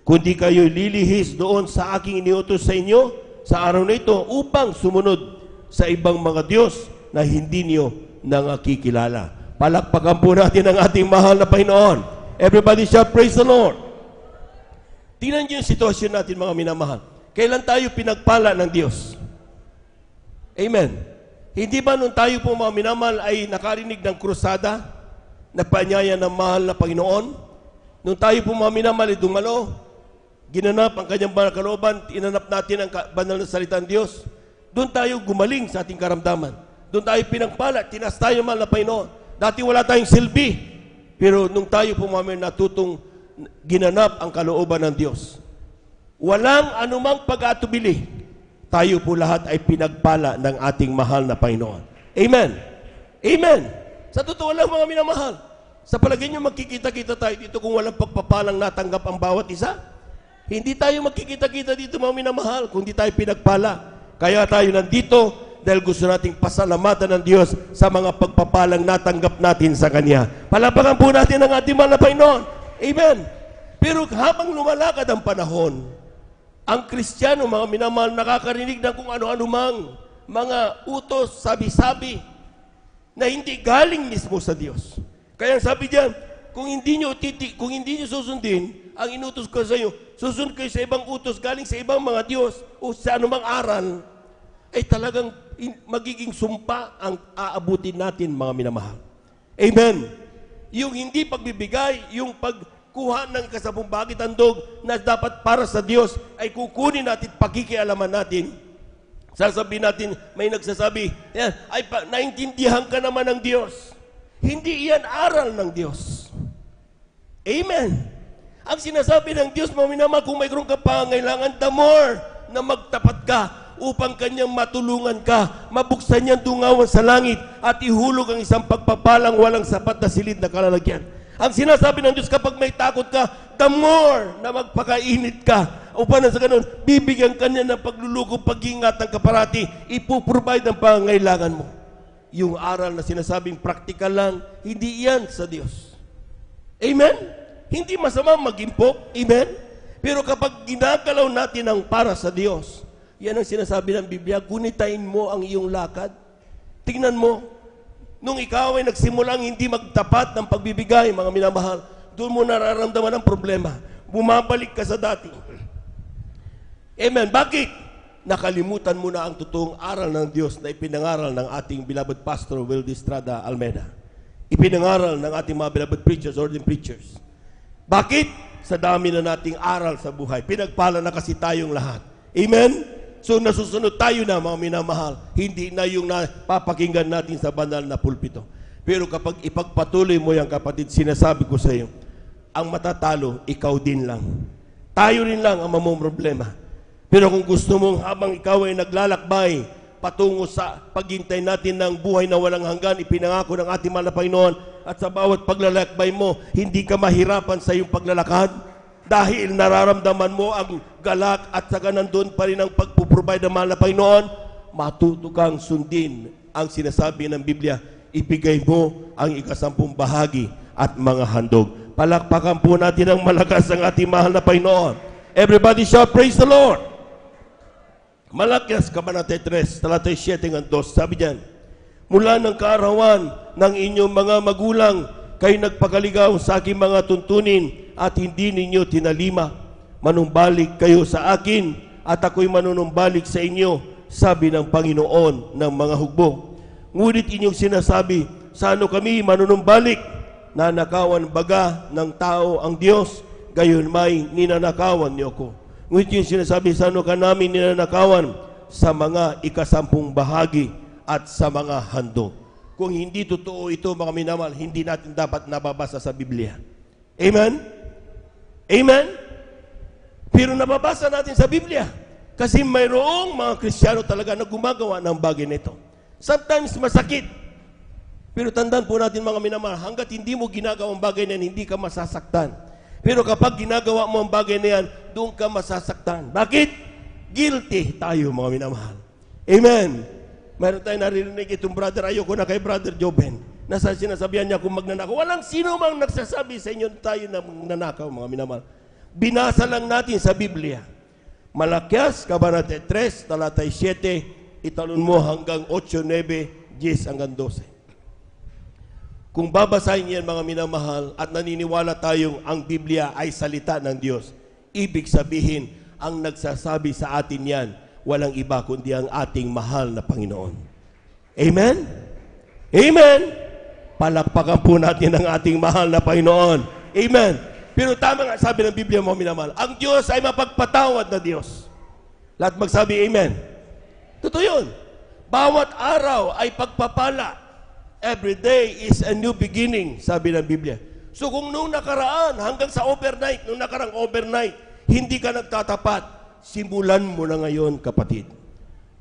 Kundi kayo'y lilihis doon sa aking iniutos sa inyo sa araw na ito upang sumunod sa ibang mga Diyos na hindi nyo nakikilala. Palakpakan po natin ang ating mahal na Panginoon. Everybody shout, praise the Lord. Tingnan niyo yung sitwasyon natin, mga minamahal. Kailan tayo pinagpala ng Diyos? Amen. Hindi ba nung tayo po, mga minamahal, ay nakarinig ng krusada na panyaya ng mahal na Panginoon? Nung tayo po, mga minamahal, ay dumalo, ginanap ang kanyang banal na kalooban, inanap natin ang banal na salita ng Diyos, doon tayo gumaling sa ating karamdaman. Doon tayo pinagpala, tinas tayo, mahal na Panginoon. Dati wala tayong silbi, pero nung tayo po, mga minamahal, natutong ginanap ang kalooban ng Diyos. Walang anumang pag-atubili. Tayo po lahat ay pinagpala ng ating mahal na Panginoon. Amen. Amen. Sa totoo lang, mga minamahal, sa palagay nyo magkikita-kita tayo dito kung walang pagpapalang natanggap ang bawat isa? Hindi tayo magkikita-kita dito, mga minamahal, kung di tayo pinagpala. Kaya tayo nandito dahil gusto nating pasalamatan ng Diyos sa mga pagpapalang natanggap natin sa Kanya. Palapakan po natin ang ating mahal na Panginoon. Amen. Pero habang lumalakad ang panahon, ang Kristiyano, mga minamahal, nakakarinig ng kung ano-ano mang mga utos, sabi-sabi, na hindi galing mismo sa Diyos. Kaya sabi diyan, kung hindi nyo susundin ang inutos ko sa iyo, susunod kayo sa ibang utos galing sa ibang mga Diyos o sa anumang aral, ay talagang magiging sumpa ang aabutin natin, mga minamahal. Amen. Yung hindi pagbibigay, yung pagkuha ng kasabong bagit handog na dapat para sa Diyos, ay kukunin natin, pakikialaman natin. Sasabihin natin, may nagsasabi, yan, ay naintindihan ka naman ng Diyos. Hindi iyan aral ng Diyos. Amen. Ang sinasabi ng Diyos, mga minamahal, kung mayroon ka pangangailangan, the more na magtapat ka upang kanyang matulungan ka, mabuksan niyang tungawan sa langit at ihulog ang isang pagpapalang walang sapat na silid na kalalagyan. Ang sinasabi ng Diyos, kapag may takot ka, the more na magpakainit ka upang sa ganun, bibigyan kanya ng pagluluko, pag-iingatan ka parati, ipuprovide ang pangangailangan mo. Yung aral na sinasabing practical lang, hindi iyan sa Diyos. Amen? Hindi masama mag-impok. Amen? Pero kapag ginagalaw natin ang para sa Diyos, yan ang sinasabi ng Biblia, gunitain mo ang iyong lakad. Tingnan mo, nung ikaw ay nagsimulang hindi magtapat ng pagbibigay, mga minamahal, doon mo nararamdaman ang problema. Bumabalik ka sa dati. Amen. Bakit? Nakalimutan mo na ang totoong aral ng Diyos na ipinangaral ng ating beloved Pastor Will Estrada Almeida. Ipinangaral ng ating mga beloved preachers, ordained preachers. Bakit? Sa dami na nating aral sa buhay. Pinagpala na kasi tayong lahat. Amen? So nasusunod tayo na, mga minamahal. Hindi na yung napapakinggan natin sa banal na pulpito. Pero kapag ipagpatuloy mo yan, kapatid, sinasabi ko sa iyo, ang matatalo, ikaw din lang. Tayo rin lang ang mamumroblema. Pero kung gusto mong habang ikaw ay naglalakbay patungo sa paghintay natin ng buhay na walang hanggan, ipinangako ng ating mahal na Panginoon, at sa bawat paglalakbay mo, hindi ka mahirapan sa iyong paglalakad dahil nararamdaman mo ang galak at saka nandun pa rin ang pagpuprovide ng mahal na Panginoon, matuto kang sundin ang sinasabi ng Biblia, ibigay mo ang 10 bahagi at mga handog. Palakpakan po natin ang malakas ang ating mahal na Panginoon. Everybody shout, praise the Lord! Malakas, Kabanata 3, talata 7-2, sabi diyan, mula ng kaarawan ng inyong mga magulang, kayo nagpakaligaw sa aking mga tuntunin at hindi ninyo tinalima. Manumbalik kayo sa akin at ako'y manunumbalik sa inyo, sabi ng Panginoon ng mga hukbo. Ngunit inyong sinasabi, saan kami manunumbalik? Nanakawan baga ng tao ang Diyos, gayon may ninanakawan niyo ko. Ngunit yung sinasabi, saan ka namin ninanakawan? Sa mga 10 bahagi at sa mga handog. Kung hindi totoo ito, mga minamahal, hindi natin dapat nababasa sa Biblia. Amen? Amen? Pero nababasa natin sa Biblia. Kasi mayroong mga Kristiyano talaga na gumagawa ng bagay nito. Sometimes masakit. Pero tandaan po natin mga minamahal, hanggat hindi mo ginagawa ang bagay na yan, hindi ka masasaktan. Pero kapag ginagawa mo ang bagay na yan, doon ka masasaktan. Bakit? Guilty tayo mga minamahal. Amen. Mayroon tayong naririnig itong brother, ayoko na kay brother Joben. Nasa sinasabihan niya kung magnanakaw. Walang sino mang nagsasabi sa inyo tayo na magnanakaw mga minamahal. Binasa lang natin sa Biblia. Malakias, Kabanata 3, talatay 7, italon mo hanggang 8, 9, 10 hanggang 12. Kung babasahin yan mga minamahal at naniniwala tayong ang Biblia ay salita ng Diyos, ibig sabihin, ang nagsasabi sa atin yan, walang iba kundi ang ating mahal na Panginoon. Amen? Amen? Palakpakan po natin ang ating mahal na Panginoon. Amen? Pero tama nga sabi ng Biblia mga minamahal, ang Diyos ay mapagpatawad na Diyos. Lahat magsabi Amen. Totoo yun. Bawat araw ay pagpapala. Every day is a new beginning, sabi ng Biblia. So kung nung nakaraan, hanggang sa overnight, nung nakarang overnight, hindi ka nagtatapat, simulan mo na ngayon, kapatid.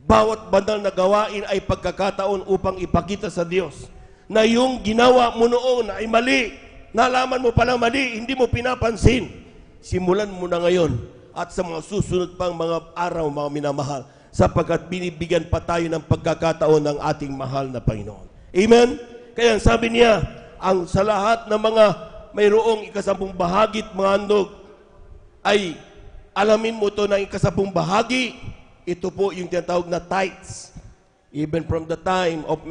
Bawat banal na gawain ay pagkakataon upang ipakita sa Diyos na yung ginawa mo noon ay mali. Nalaman mo palang mali, hindi mo pinapansin. Simulan mo na ngayon at sa mga susunod pang mga araw, mga minamahal, sapagkat binibigyan pa tayo ng pagkakataon ng ating mahal na Panginoon. Amen? Kaya sabi niya, ang sa lahat ng mga mayroong ikasampung bahagi at mga handog, ay alamin mo to na ikasampung bahagi, ito po yung tinatawag na tithes. Even from the time of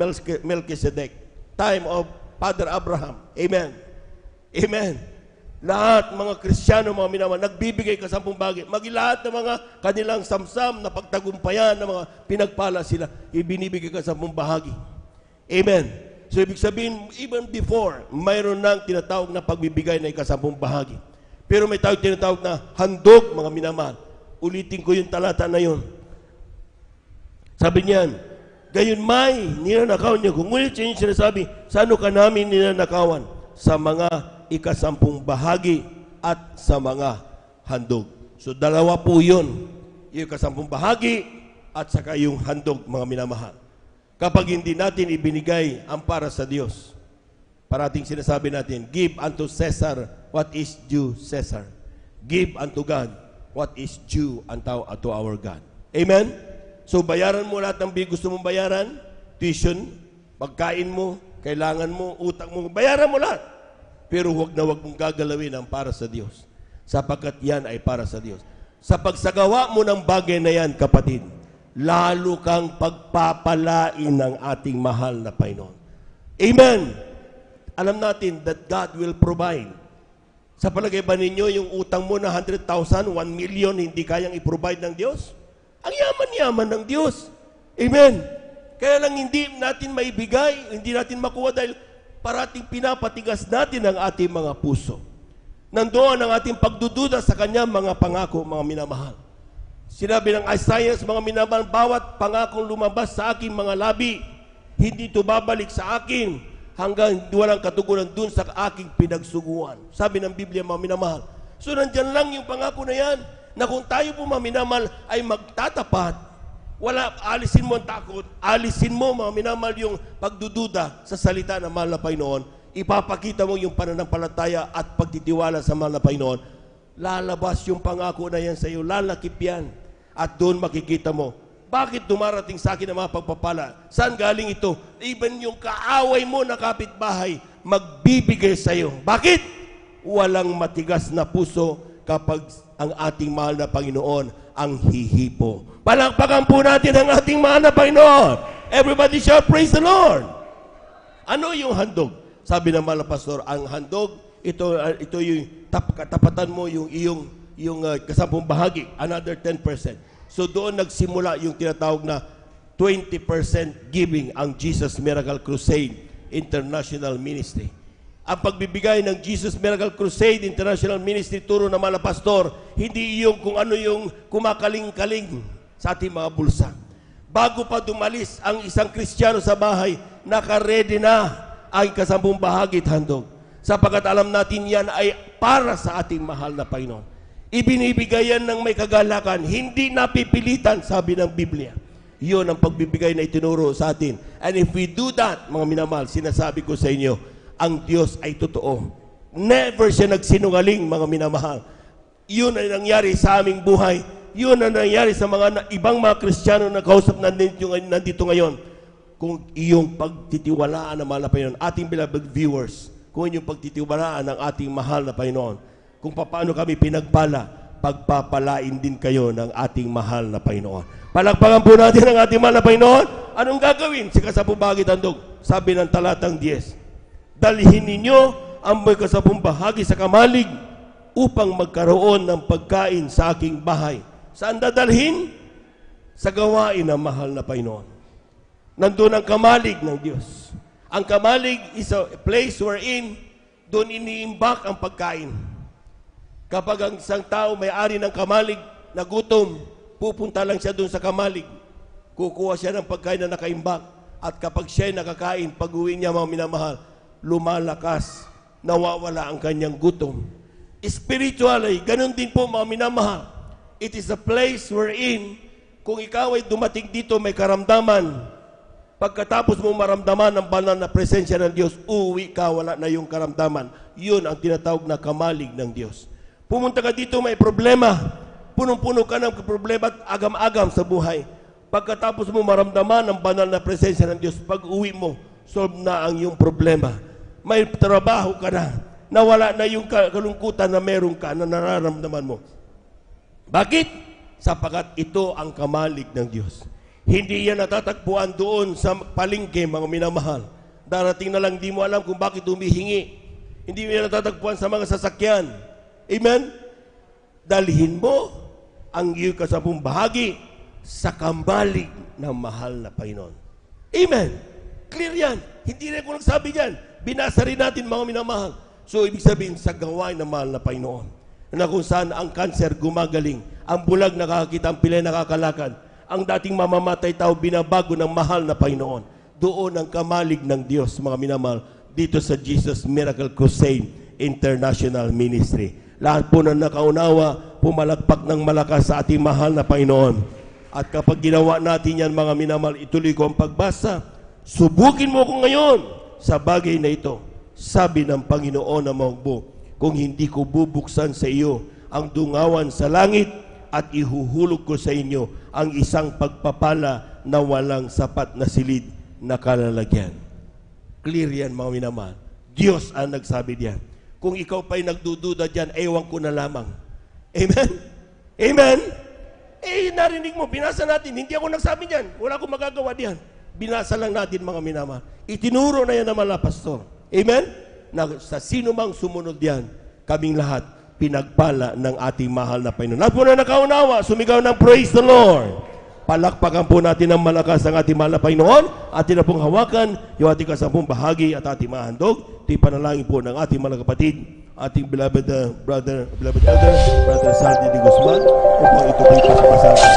Melchizedek, time of Father Abraham. Amen. Amen. Lahat mga Kristiyano, mga minamahal, nagbibigay kasampung bahagi. Lahat ng mga kanilang samsam na pagtagumpayan, ng mga pinagpala sila, ibinibigay kasampung bahagi. Amen. So, ibig sabihin, even before, mayroon nang tinatawag na pagbibigay na ikasampung bahagi. Pero may tawag tinatawag na handog, mga minamahal. Ulitin ko yung talata na yun. Sabi niyan, gayon may ninanakaw niyo. Kung ulit siya yung sinasabi, sa ano ka namin ninanakawan? Sa mga ikasampung bahagi at sa mga handog. So, dalawa po yun. Yung ikasampung bahagi at saka yung handog, mga minamahal. Kapag hindi natin ibinigay ang para sa Diyos, parating sinasabi natin, give unto Caesar what is due Caesar. Give unto God what is due unto our God. Amen? So bayaran mo lahat ng gusto mong bayaran, tuition, pagkain mo, kailangan mo, utang mo, bayaran mo lahat. Pero huwag na huwag mong gagalawin ang para sa Diyos, sapagkat yan ay para sa Diyos. Sa pagsagawa mo ng bagay na yan, kapatid, lalo kang pagpapalain ng ating mahal na Panginoon. Amen. Alam natin that God will provide. Sa palagay ba ninyo, yung utang mo na 100,000, 1 million, hindi kayang i-provide ng Diyos? Ang yaman-yaman ng Diyos. Amen. Kaya lang hindi natin maibigay, hindi natin makuha dahil parating pinapatigas natin ang ating mga puso. Nandoon ang ating pagdududa sa Kanya mga pangako, mga minamahal. Sinabi ng Isaiah, mga minamahal, bawat pangakong lumabas sa aking mga labi, hindi ito babalik sa akin hanggang walang katugunan dun sa aking pinagsuguan. Sabi ng Biblia, mga minamahal. So nandyan lang yung pangako na yan, na kung tayo po mga minamahal ay magtatapat, wala, alisin mo ang takot, alisin mo mga minamahal yung pagdududa sa salita ng mahal na Panginoon, ipapakita mo yung pananampalataya at pagtitiwala sa mahal na Panginoon, lalabas yung pangako na yan sa iyo, lalakip yan. At doon makikita mo, bakit dumarating sa akin ang mga pagpapala? Saan galing ito? Even yung kaaway mo na kapitbahay, magbibigay sa iyo. Bakit? Walang matigas na puso kapag ang ating mahal na Panginoon ang hihipo. Palakpakan po natin ang ating mahal na Panginoon. Everybody shout, praise the Lord. Ano yung handog? Sabi ng mahal na pastor, ang handog, ito yung katapatan mo yung iyong kasampung bahagi, another 10%. So doon nagsimula yung tinatawag na 20% giving ang Jesus Miracle Crusade International Ministry. Ang pagbibigay ng Jesus Miracle Crusade International Ministry, turo na mga pastor, hindi yung kung ano yung kumakaling-kaling sa ating mga bulsa. Bago pa dumalis ang isang Kristiyano sa bahay, naka-ready na ang kasampung bahagi at handog. Sapagkat alam natin yan ay para sa ating mahal na Panginoon. Ibinibigay yan ng may kagalakan, hindi napipilitan, sabi ng Biblia. Yun ang pagbibigay na itinuro sa atin. And if we do that, mga minamahal, sinasabi ko sa inyo, ang Diyos ay totoo. Never siya nagsinungaling, mga minamahal. Yun ang nangyari sa aming buhay. Yun ang nangyari sa mga ibang mga Kristiyano na kausap nandito ngayon. Kung iyong pagtitiwalaan ng mahal na Panginoon, ating beloved viewers, kung inyong pagtitiwalaan ng ating mahal na Panginoon, kung paano kami pinagpala, pagpapalain din kayo ng ating mahal na Panginoon. Palakpakan po natin ang ating mahal na Panginoon. Anong gagawin? Sa kasapong bahagi tandog, sabi ng talatang 10, dalhin ninyo ang may kasapong bahagi sa kamalig upang magkaroon ng pagkain sa aking bahay. Saan dadalhin? Sa gawain ng mahal na Panginoon. Nandun ang kamalig ng Diyos. Ang kamalig is a place wherein doon iniimbak ang pagkain. Kapag ang isang tao may-ari ng kamalig na gutom, pupunta lang siya doon sa kamalig. Kukuha siya ng pagkain na nakaimbak. At kapag siya'y nakakain, pag-uwi niya, mga minamahal, lumalakas, nawawala ang kanyang gutom. Spiritually, ganun din po, mga minamahal. It is a place wherein, kung ikaw ay dumating dito, may karamdaman. Pagkatapos mo maramdaman ang banal na presensya ng Diyos, uwi ka, wala na yung karamdaman. Yun ang tinatawag na kamalig ng Diyos. Pumunta ka dito, may problema. Punong-puno ka ng problema at agam-agam sa buhay. Pagkatapos mo maramdaman ang banal na presensya ng Diyos, pag uwi mo, solve na ang iyong problema. May trabaho ka na, nawala na yung kalungkutan na meron ka, na nararamdaman mo. Bakit? Sapagat ito ang kamalig ng Diyos. Hindi yan natatagpuan doon sa palengke, mga minamahal. Darating na lang, di mo alam kung bakit humihingi. Hindi mo yan natatagpuan sa mga sasakyan. Amen? Dalhin mo ang iyong kasapong bahagi sa kamalig ng mahal na Panginoon. Amen? Clear yan. Hindi rin ako nagsabi yan. Binasa rin natin, mga minamahal. So, ibig sabihin, sa gawain ng mahal na Panginoon, na kung saan ang kanser gumagaling, ang bulag nakakakita, ang pilay nakakalakad, ang dating mamamatay tao binabago ng mahal na Panginoon. Doon ang kamalig ng Diyos, mga minamahal, dito sa Jesus Miracle Crusade International Ministry. Lahat po na nakaunawa, pumalagpak ng malakas sa ating mahal na Panginoon. At kapag ginawa natin yan, mga minamahal, ituloy ko ang pagbasa. Subukin mo ko ngayon sa bagay na ito. Sabi ng Panginoon na mahugbo, kung hindi ko bubuksan sa iyo ang dungawan sa langit at ihuhulog ko sa inyo ang isang pagpapala na walang sapat na silid na kalalagyan. Clear yan, mga minamahal. Diyos ang nagsabi diyan. Kung ikaw pa'y nagdududa diyan, ewan ko na lamang. Amen? Amen? Narinig mo, binasa natin. Hindi ako nagsabi diyan. Wala akong magagawa diyan. Binasa lang natin, mga minamahal. Itinuro na yan ng mga pastor. Amen? Na sa sino mang sumunod yan, kaming lahat pinagpala ng ating mahal na Panginoon. Lahat po na nakaunawa, sumigaw ng praise the Lord. Palakpakan po natin ng malakas ang ating mahal na Panginoon. Atin na pong hawakan yung ating kasampung bahagi at ating mahandog. Ito panalangin po ng ating mga kapatid, ating beloved brother, beloved elder, Brother Sandy de Guzman, upang ito po sa pasaran.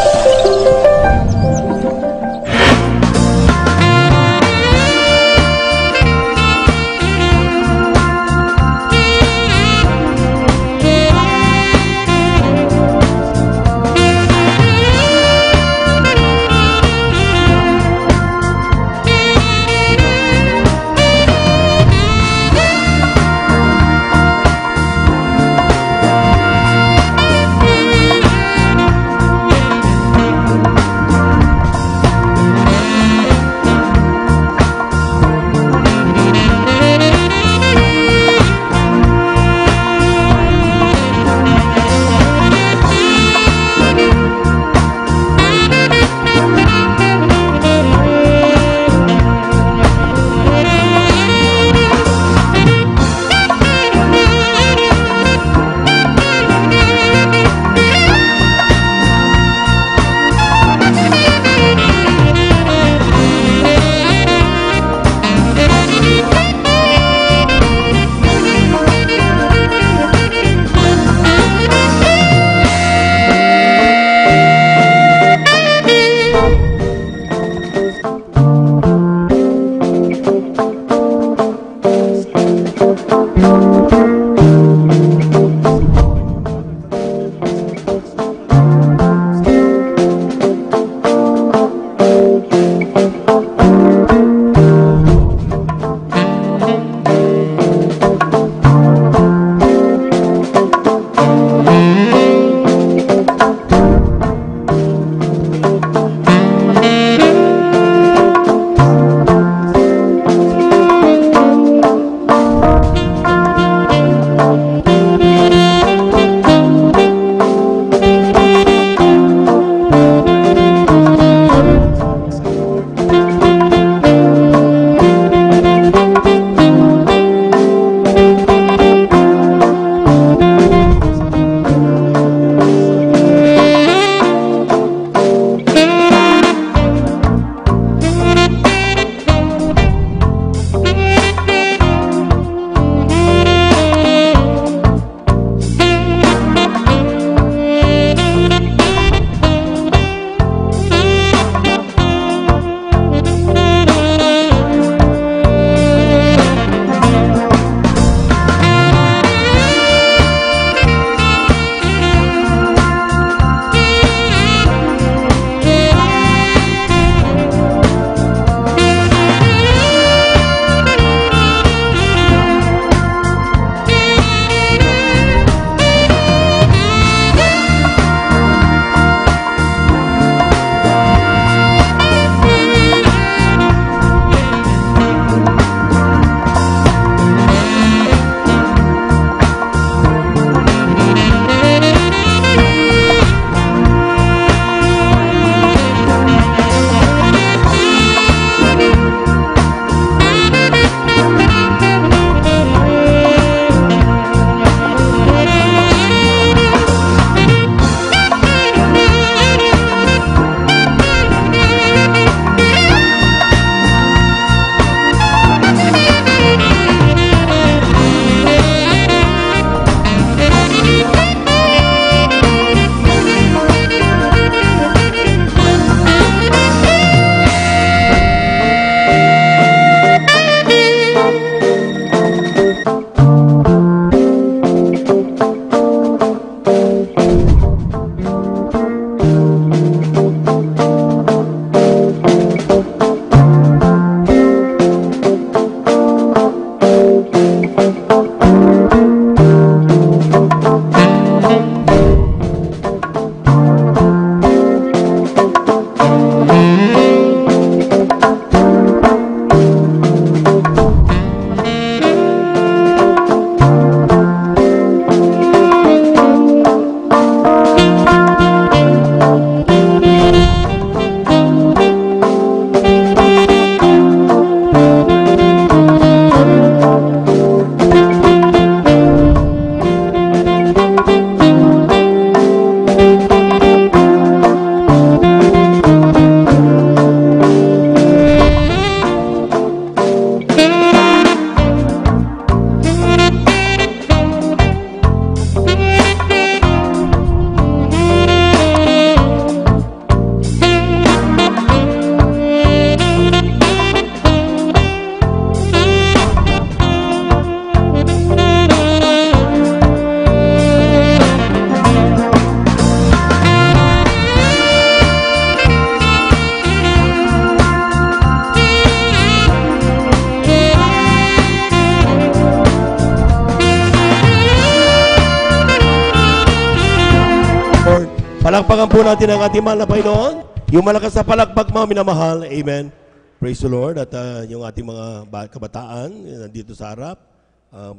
Palakpakan po natin ang ating mahal na Panginoon. Yung malakas na palakpak, mga minamahal. Amen. Praise the Lord. At yung ating mga kabataan nandito sa harap,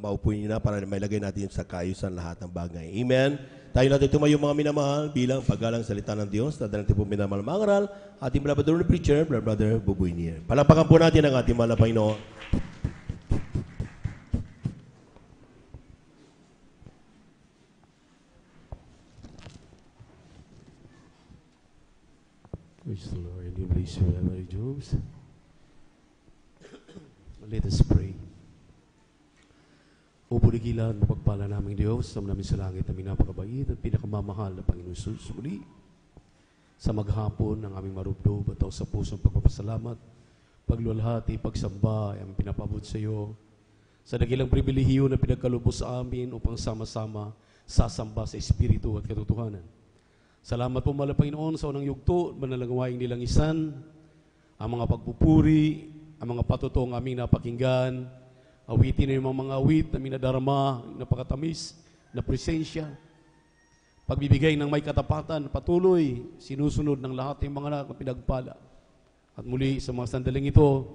maupuin niyo na para mailagay natin sa kaayusan lahat ng bagay. Amen. Tayo natin tumayo mga minamahal bilang paggalang salita ng Diyos. Tadala natin po minamahal mangaral. Ating beloved preacher, Brother Buboy Nier. Palakpakan po natin ang ating mahal na Panginoon. Praise the Lord. You bless you, Mary Jobs. Let us pray. O puligilan, mapagpala namin Diyos, sa namin sa langit, aming napakabait at pinakamamahal na Panginoon Jesus. Muli, sa maghapon ng aming marubdob at sa pusong pagpapasalamat, paglulhati, pagsamba, ay aming pinapabot sa iyo, sa dakilang pribilehiyo na pinagkalubos sa amin upang sama-sama sasamba sa Espiritu at katotohanan. Salamat po, mahal na Panginoon, sa unang yugto, manalangwaing nilang isan, ang mga pagpupuri, ang mga patutuong aming napakinggan, awitin na yung mga awit na minadarama, napakatamis na presensya, pagbibigay ng may katapatan, patuloy, sinusunod ng lahat ng mga pinagpala. At muli, sa mga sandaling ito,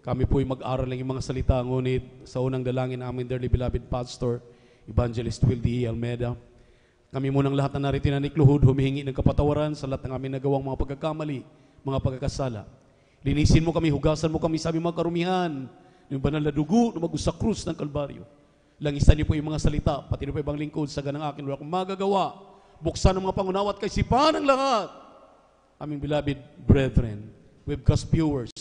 kami po'y mag-aral ng mga salita, ngunit sa unang dalangin namin, dearly beloved Pastor, Evangelist Wildy Almeida, kami munang lahat na narito na nikluhod, humihingi ng kapatawaran sa lahat ng aming nagawang mga pagkakamali, mga pagkakasala. Linisin mo kami, hugasan mo kami, sabi mga karumihan, yung banal na dugo na mag-usa krus ng Kalbaryo. Langisan niyo po yung mga salita, pati na po ibang lingkod sa ganang akin, wala akong magagawa. Buksan ang mga pangunawa at kaisipan ng lahat. Aming beloved brethren, webcast viewers,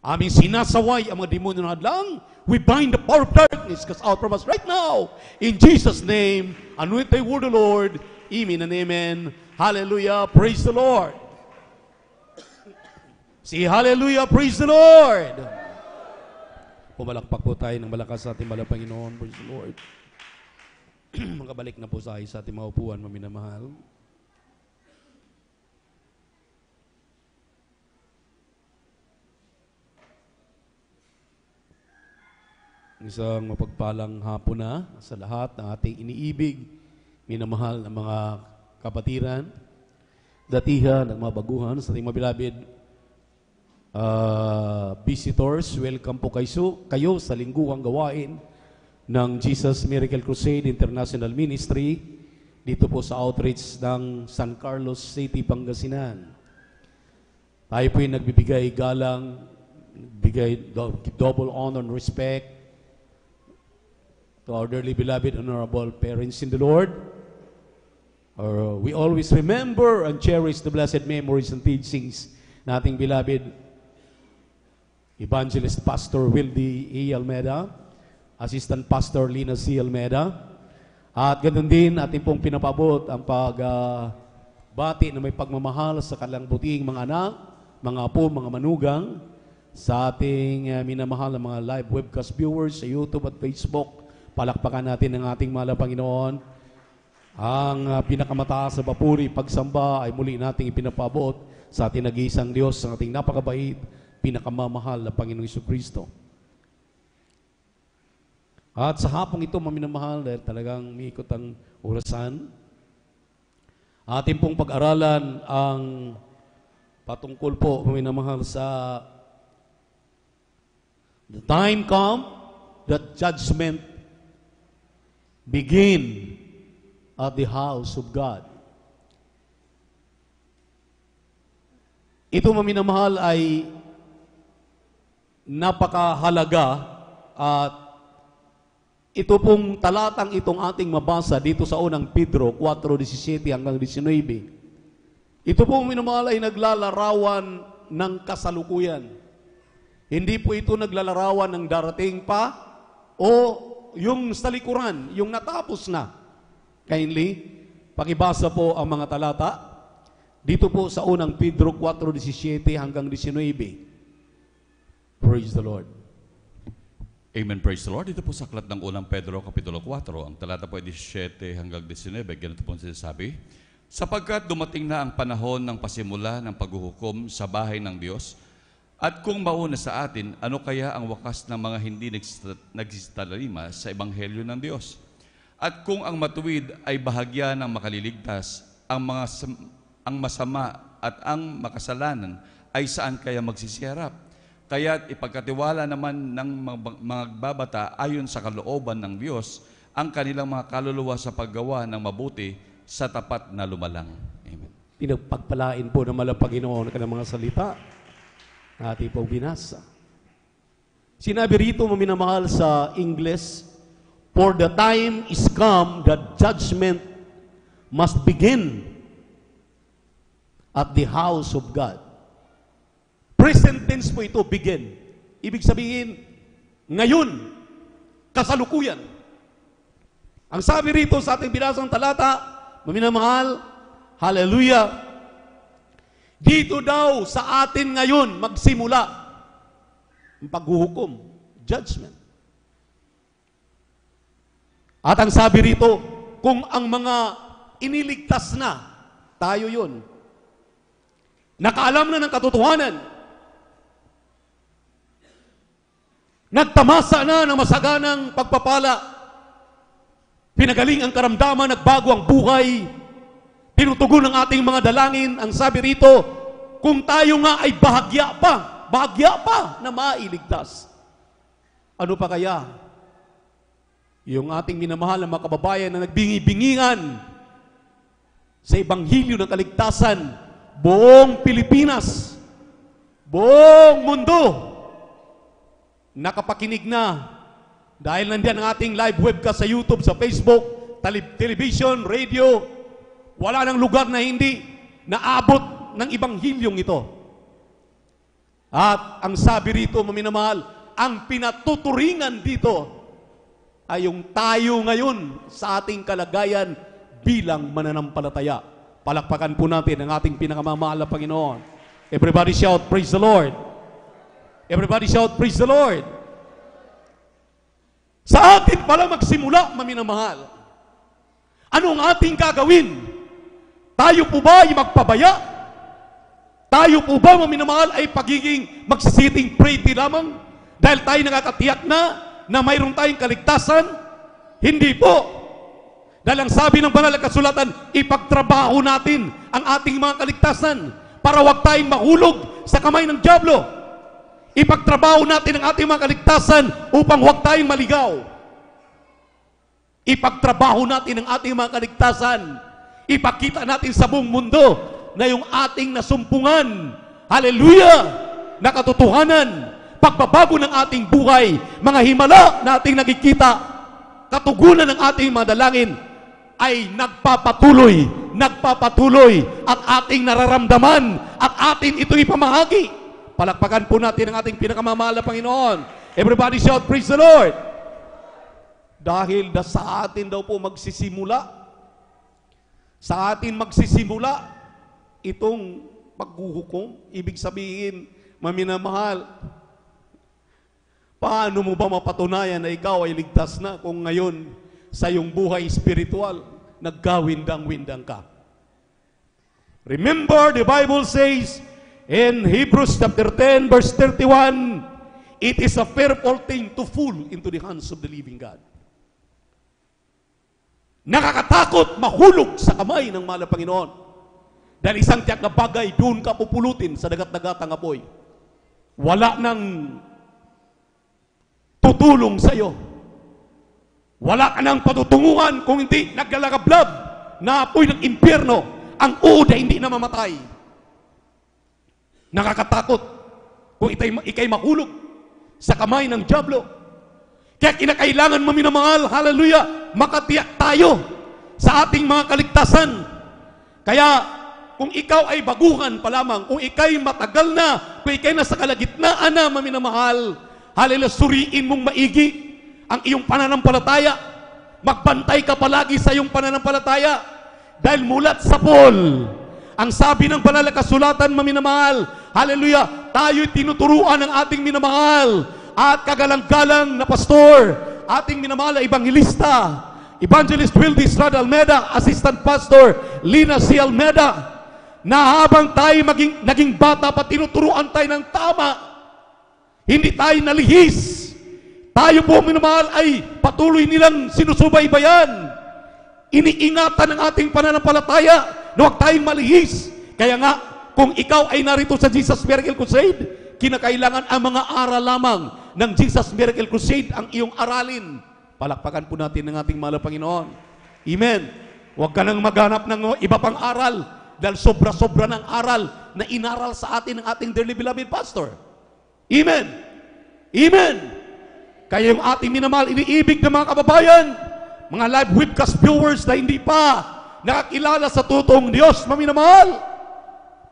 aming sinasaway ang mga demonyo ng hadlang. We bind the power of darkness cast out from us right now. In Jesus' name, and with the word of the Lord, amen and amen. Hallelujah, praise the Lord. See, hallelujah, praise the Lord. Pumalakpak po tayo ng malakas sa ating mahal na Panginoon, praise the Lord. Makabalik na po sa ating mga upuan, maminamahal. Isang mapagpalang hapon na sa lahat ng ating iniibig, minamahal ng mga kapatiran, datihan, ng mga baguhan, sa ating mga beloved visitors. Welcome po kayo sa lingguhang gawain ng Jesus Miracle Crusade International Ministry dito po sa outreach ng San Carlos City, Pangasinan. Tayo po yung nagbibigay galang, bigay double honor and respect to our dearly beloved, honorable parents in the Lord. We always remember and cherish the blessed memories and teachings na ating beloved Evangelist Pastor Wildy E. Almeida, Assistant Pastor Lina C. Almeida, at ganoon din ating pong pinapabot ang pagbati na may pagmamahal sa kanilang buting mga anak, mga apo, mga manugang, sa ating minamahal na mga live webcast viewers sa YouTube at Facebook. Palakpakan natin ang ating mahal na Panginoon. Ang pinakamataas na papuri, pagsamba ay muli nating ipinapabot sa ating nag-iisang Diyos, sa ating napakabait, pinakamamahal na Panginoong Jesucristo. At sa hapong ito, maminamahal, dahil talagang miikot ang orasan, ating pong pag-aralan ang patungkol po, maminamahal, sa the time come that judgment begin at the house of God. Ito, maminamahal, ay napakahalaga at ito pong talatang itong ating mabasa dito sa unang Pedro 4:17 hanggang 19. Ito pong minamahal ay naglalarawan ng kasalukuyan. Hindi po ito naglalarawan ng darating pa o yung sa likuran, yung natapos na. Kindly, pakibasa po ang mga talata dito po sa unang Pedro 4:17 hanggang 19. Praise the Lord. Amen, praise the Lord. Ito po sa aklat ng unang Pedro, Kapitulo 4, ang talata po ay 17 hanggang 19. Ganito po sinasabi, sapagkat dumating na ang panahon ng pasimula ng paghuhukom sa bahay ng Diyos, at kung mauna sa atin, ano kaya ang wakas ng mga hindi nagsitalima sa Ebanghelyo ng Diyos? At kung ang matuwid ay bahagya ng makaliligtas, ang masama at ang makasalanan, ay saan kaya magsisiyarap? Kaya't ipagkatiwala naman ng mga babata ayon sa kalooban ng Diyos ang kanilang mga kaluluwa sa paggawa ng mabuti sa tapat na lumalang. Amen. Pinagpagpalain po ng malang Panginoon ang mga salita na ating pong binasa. Sinabi rito, maminamahal sa English, "For the time is come that judgment must begin at the house of God." Present tense po ito, begin. Ibig sabihin, ngayon, kasalukuyan. Ang sabi rito sa ating binasang talata, maminamahal, hallelujah, dito daw sa atin ngayon magsimula ang paghuhukom, judgment. At ang sabi rito, kung ang mga iniligtas na, tayo yun, nakaalam na ng katotohanan, nagtamasa na ng masaganang pagpapala, pinagaling ang karamdaman, nagbago ang buhay, tinutugon ang ating mga dalangin. Ang sabi rito, kung tayo nga ay bahagya pa na mailigtas, ano pa kaya yung ating minamahal na mga kababayan na nagbingi-bingingan sa Ebanghelyo ng Kaligtasan, buong Pilipinas, buong mundo, nakapakinig na dahil nandiyan ang ating live webcast sa YouTube, sa Facebook, television, radio. Wala nang lugar na hindi naabot ng Ebanghilyong ito. At ang sabi rito, maminamahal, ang pinatuturingan dito ay yung tayo ngayon sa ating kalagayan bilang mananampalataya. Palakpakan po natin ang ating pinakamamahal na Panginoon. Everybody shout, praise the Lord. Everybody shout, praise the Lord. Sa atin pala magsimula, maminamahal. Ano ang ating gagawin? Tayo po ba ay magpabaya? Tayo po ba, maminamahal, ay pagiging magsisiting pretty lamang? Dahil tayo nakakatiyak na mayroon tayong kaligtasan? Hindi po. Dahil ang sabi ng banal na kasulatan, ipagtrabaho natin ang ating mga kaligtasan para wag tayong mahulog sa kamay ng dyablo. Ipagtrabaho natin ang ating mga kaligtasan upang huwag tayong maligaw. Ipagtrabaho natin ang ating mga kaligtasan. Ipakita natin sa buong mundo na yung ating nasumpungan, hallelujah, na katotohanan, pagbabago ng ating buhay, mga himala na ating nakikita, katugunan ng ating mga dalangin, ay nagpapatuloy at ating nararamdaman at atin ito ipamahagi. Palakpakan po natin ang ating pinakamamahal na Panginoon. Everybody shout, praise the Lord. Dahil sa atin daw po magsisimula, sa atin magsisimula itong paghuhukom. Ibig sabihin, maminamahal, paano mo ba mapatunayan na ikaw ay ligtas na kung ngayon sa iyong buhay spiritual, naggawindang-windang ka? Remember, the Bible says, in Hebrews chapter 10, verse 31, it is a fearful thing to fall into the hands of the living God. Nakakatakot mahulog sa kamay ng mahal na Panginoon. Dahil isang tiyak na bagay, doon ka pupulutin sa dagat-dagatang apoy. Wala nang tutulong sa iyo. Wala ka nang patutunguhan kung hindi naglalagablab na apoy ng impyerno. Ang uod ay hindi na mamatay. Nakakatakot kung ikay mahulog sa kamay ng dyablo. Kaya kinakailangan, maminamahal, hallelujah, makatiyak tayo sa ating mga kaligtasan. Kaya kung ikaw ay baguhan pa lamang, kung ikay matagal na, kung ikay nasa kalagitnaan na, maminamahal, hallelujah, suriin mong maigi ang iyong pananampalataya. Magbantay ka palagi sa iyong pananampalataya. Dahil mulat sa Paul, ang sabi ng banal na kasulatan, maminamahal, hallelujah, tayo'y tinuturuan ng ating minamahal at kagalang-galang na pastor, ating minamahal na evangelista, Evangelist Wildy Estrada Almeda, Assistant Pastor Lina C. Almeda, na habang tayo naging bata pa, tinuturuan tayo ng tama. Hindi tayo nalihis. Tayo po, minamahal, ay patuloy nilang sinusubaybayan. Iniingatan ng ating pananampalataya na huwag tayong malihis. Kaya nga, kung ikaw ay narito sa Jesus Miracle Crusade, kinakailangan ang mga aral lamang ng Jesus Miracle Crusade ang iyong aralin. Palakpakan po natin ng ating mahal na Panginoon. Amen. Huwag ka nang maghanap ng iba pang aral dahil sobra-sobra ng aral na inaral sa atin ng ating dearly beloved pastor. Amen. Amen. Kaya yung ating minamahal, iniibig ng mga kababayan, mga live webcast viewers na hindi pa nakakilala sa totoong Diyos, maminamahal,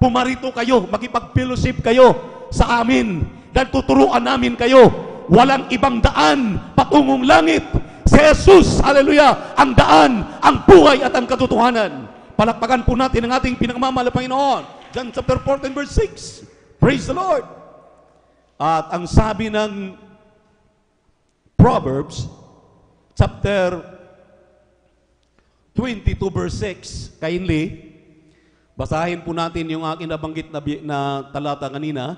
pumarito kayo, makipag-fellowship kayo sa amin dahil tuturuan namin kayo. Walang ibang daan patungong langit. Si Jesus, hallelujah, ang daan, ang buhay at ang katotohanan. Palakpakan po natin ang ating pinakamamahal na Panginoon. John chapter 14 verse 6. Praise the Lord. At ang sabi ng Proverbs chapter 22 verse 6, kindly basahin po natin yung aking nabanggit na talata kanina,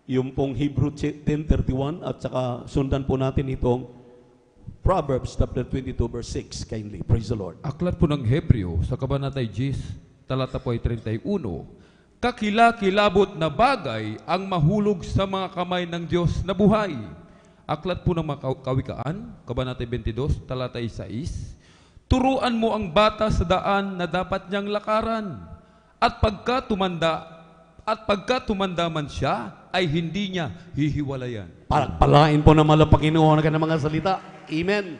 yung pong Hebrew 10:31, at saka sundan po natin itong Proverbs chapter 22 verse 6, kindly. Praise the Lord. Aklat po ng Hebreo sa kabanatay 10, talata po ay 31, kakilakilabot na bagay ang mahulog sa mga kamay ng Diyos na buhay. Aklat po ng mga kawikaan, kabanatay 22, talata 6, turuan mo ang bata sa daan na dapat niyang lakaran. At pagka tumanda man siya, ay hindi niya hihiwalayan. Palain po na Panginoon ang mga salita. Amen.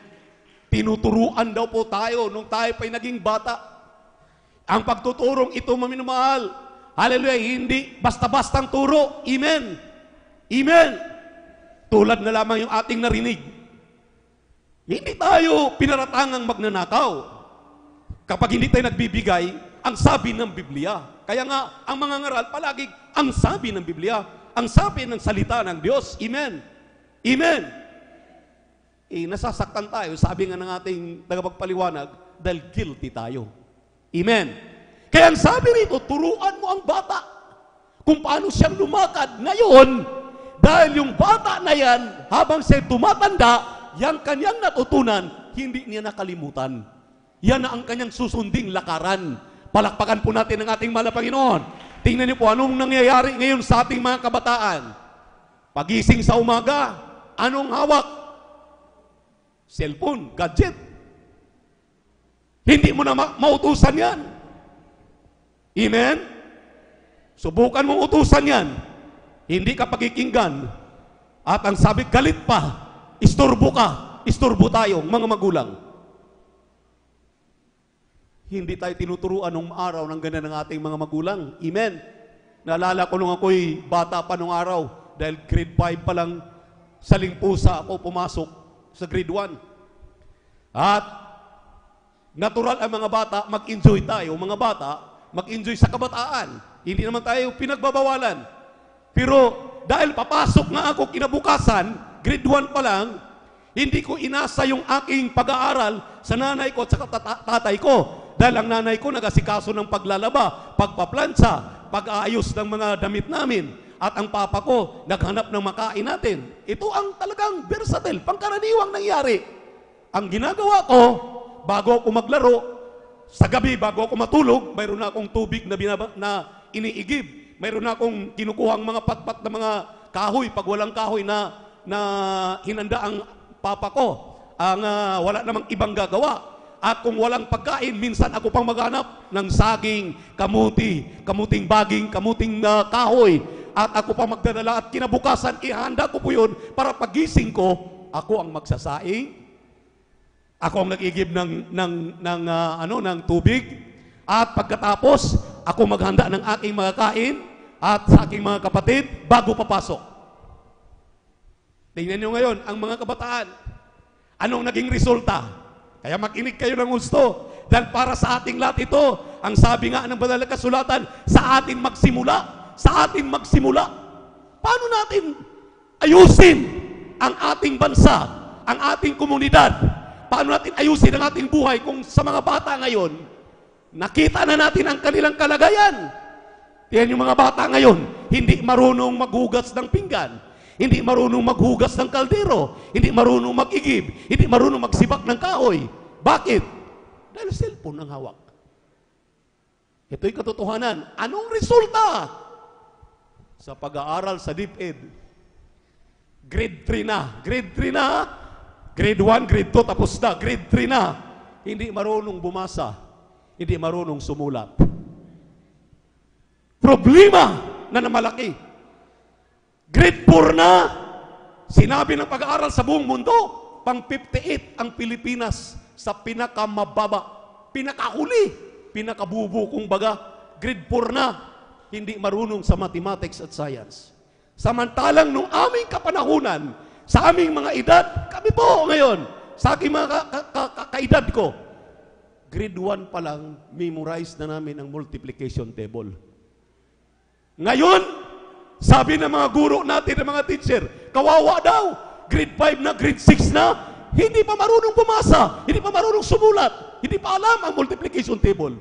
Tinuturuan daw po tayo nung tayo pa'y naging bata. Ang pagtuturong ito, maminumahal, hallelujah, hindi basta-bastang turo. Amen. Amen. Tulad na lamang yung ating narinig. Hindi tayo pinaratangang magnanakaw. Kapag hindi tayo nagbibigay, ang sabi ng Biblia. Kaya nga, ang mga ngaral palagi ang sabi ng Biblia, ang sabi ng salita ng Diyos. Amen. Amen. Nasasaktan tayo, sabi nga ng ating tagapagpaliwanag, dahil guilty tayo. Amen. Kaya ang sabi rito, turuan mo ang bata kung paano siyang lumakad. Ngayon, dahil yung bata na yan, habang siya tumatanda, yung kanyang natutunan, hindi niya nakalimutan. Yan na ang kanyang susunding lakaran. Palakpakan po natin ang ating mahal na Panginoon. Tingnan niyo po anong nangyayari ngayon sa ating mga kabataan. Pagising sa umaga, anong hawak? Cellphone, gadget. Hindi mo na mautusan yan. Amen? Subukan mong utusan yan. Hindi ka pakikinggan. At ang sabi, galit pa. Istorbo ka. Istorbo tayo, mga magulang. Hindi tayo tinuturuan nung araw ng ganyan ng ating mga magulang. Amen. Naalala ko nung ako'y bata pa nung araw, dahil grade 5 pa lang sa Lingpusa ako pumasok sa grade 1. At natural ang mga bata, mag-enjoy tayo. Mga bata, mag-enjoy sa kabataan. Hindi naman tayo pinagbabawalan. Pero dahil papasok nga ako kinabukasan, grade 1 pa lang, hindi ko inasa yung aking pag-aaral sa nanay ko at sa tatay ko. Dahil ang nanay ko nagasikaso ng paglalaba, pagpaplantsa, pag-aayos ng mga damit namin. At ang papa ko naghanap ng makain natin. Ito ang talagang versatile, pangkaraniwang nangyari. Ang ginagawa ko, bago ako maglaro, sa gabi bago ako matulog, mayroon na akong tubig na iniigib. Mayroon na akong kinukuhang mga patpat na mga kahoy, pag walang kahoy na hinanda ang papa ko. Wala namang ibang gagawa. At kung walang pagkain, minsan ako pang maghanap ng saging, kamuting baging, kamuting kahoy. At ako pang magdadala at kinabukasan, ihanda ko po yun para pagising ko, ako ang magsasaing. Ako ang nag-igib ng tubig. At pagkatapos, ako maghanda ng aking mga kain at sa aking mga kapatid bago papasok. Tingnan nyo ngayon, ang mga kabataan, anong naging resulta? Kaya makinig kayo ng gusto. Dahil para sa ating lahat ito, ang sabi nga ng banal na kasulatan, sa atin magsimula. Sa atin magsimula. Paano natin ayusin ang ating bansa, ang ating komunidad? Paano natin ayusin ang ating buhay kung sa mga bata ngayon, nakita na natin ang kanilang kalagayan? Yan yung mga bata ngayon, hindi marunong maghugas ng pinggan. Hindi marunong maghugas ng kaldero. Hindi marunong mag-igib. Hindi marunong magsibak ng kahoy. Bakit? Dahil cellphone ang hawak. Ito'y katotohanan. Anong resulta sa pag-aaral sa DepEd? Grade 3 na. Grade 3 na. Grade 1, grade 2, tapos na. Grade 3 na. Hindi marunong bumasa. Hindi marunong sumulat. Problema na namalaki. Grade 4 na. Sinabi ng pag-aaral sa buong mundo, pang 58 ang Pilipinas sa pinakamababa, pinakahuli, pinakabubo kung baga. Grade 4 na. Hindi marunong sa mathematics at science. Samantalang nung aming kapanahunan, sa aming mga edad, kami po ngayon, sa aking mga kaedad ko, grade 1 pa lang, memorize na namin ang multiplication table. Ngayon, sabi ng mga guro natin, ng mga teacher, kawawa daw, grade 5 na, grade 6 na, hindi pa marunong bumasa, hindi pa marunong sumulat, hindi pa alam ang multiplication table.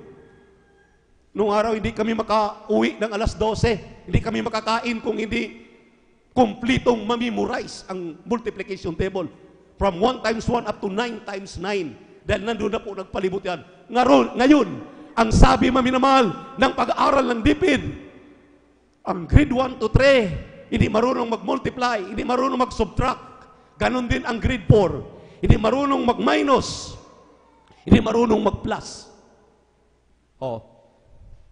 Noong araw, hindi kami makauwi ng alas 12, hindi kami makakain kung hindi kumplitong mamemorize ang multiplication table. From 1 times 1 up to 9 times 9. Dahil nandun na po nagpalibot yan. Ngayon, ang sabi maminamahal ng pag-aaral ng DepEd, ang grade 1 to 3, hindi marunong mag-multiply, hindi marunong mag-subtract. Ganon din ang grade 4. Hindi marunong mag-minus, hindi marunong mag-plus. Oh.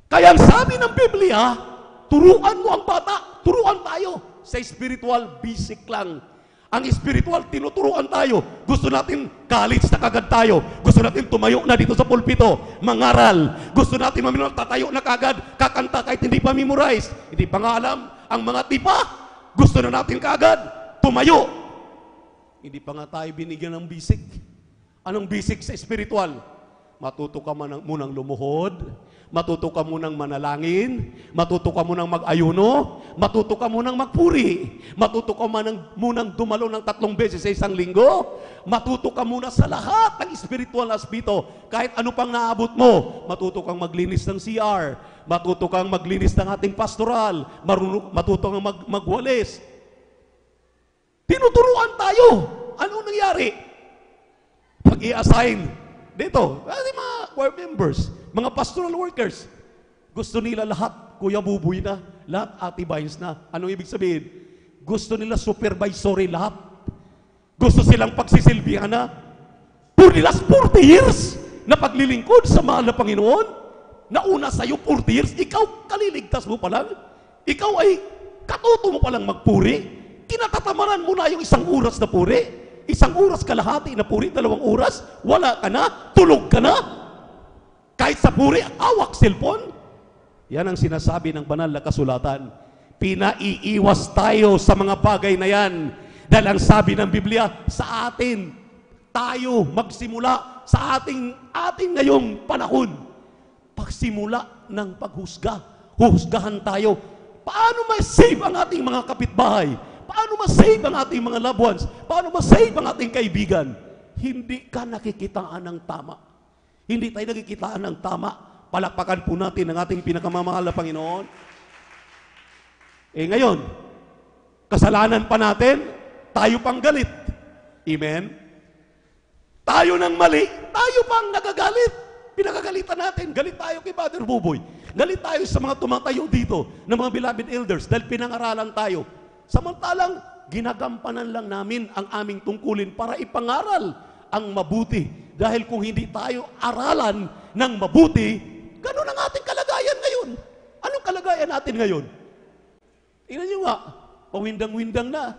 Kaya ang sabi ng Biblia, turuan mo ang bata, turuan tayo. Sa spiritual, basic lang. Ang spiritual, tinuturuan tayo. Gusto natin college na kagad tayo. Gusto natin tumayo na dito sa pulpito, mangaral. Gusto natin tatayo na kagad, kakanta kahit hindi pa memorize. Hindi pa nga alam ang mga tipa. Gusto na natin kagad, tumayo. Hindi pa nga tayo binigyan ng basic. Anong basic sa spiritual? Matuto ka munang lumuhod, matuto ka munang manalangin, matuto ka munang mag-ayuno, matuto ka munang magpuri, matuto ka munang dumalo ng 3 beses sa isang linggo, matuto ka muna sa lahat ng spiritual aspito, kahit ano pang naabot mo, matuto kang maglinis ng CR, matuto kang maglinis ng ating pastoral, matuto kang magwalis. Tinuturuan tayo. Ano nangyari? Pag i-assign dito, mga choir members, mga pastoral workers, gusto nila lahat, Kuya Buboy na, lahat Ate Vines na. Anong ibig sabihin? Gusto nila supervisory lahat. Gusto silang pagsisilbihan na. For the last 40 years na paglilingkod sa mahal na Panginoon, nauna sa'yo 40 years, ikaw kaliligtas mo pa lang. Ikaw ay katuto mo pa lang magpuri. Kinatatamaran mo na yung 1 oras na puri. 1 oras kalahati na puri, 2 oras, wala ka na, tulog ka na. Kahit sa puri, hawak cellphone. Yan ang sinasabi ng banal na kasulatan. Pinaiiwas tayo sa mga bagay na yan. Dahil ang sabi ng Biblia, sa atin, tayo magsimula sa ating ngayong panahon. Pagsimula ng paghusga, husgahan tayo. Paano ma-save ang ating mga kapitbahay? Paano ma-save ang ating mga loved ones? Paano ma-save ang ating kaibigan? Hindi ka nakikitaan ng tama. Hindi tayo nakikitaan ng tama. Palakpakan po natin ang ating pinakamamahal na Panginoon. Ngayon, kasalanan pa natin, tayo pang galit. Amen? Tayo nang mali, tayo pang nagagalit. Pinagagalitan natin. Galit tayo kay Father Buboy. Galit tayo sa mga tumatayo dito ng mga beloved elders dahil pinangaralan tayo. Samantalang, ginagampanan lang namin ang aming tungkulin para ipangaral ang mabuti. Dahil kung hindi tayo aralan ng mabuti, ganun ang ating kalagayan ngayon. Anong kalagayan natin ngayon? Tingnan nyo nga, pawindang-windang na.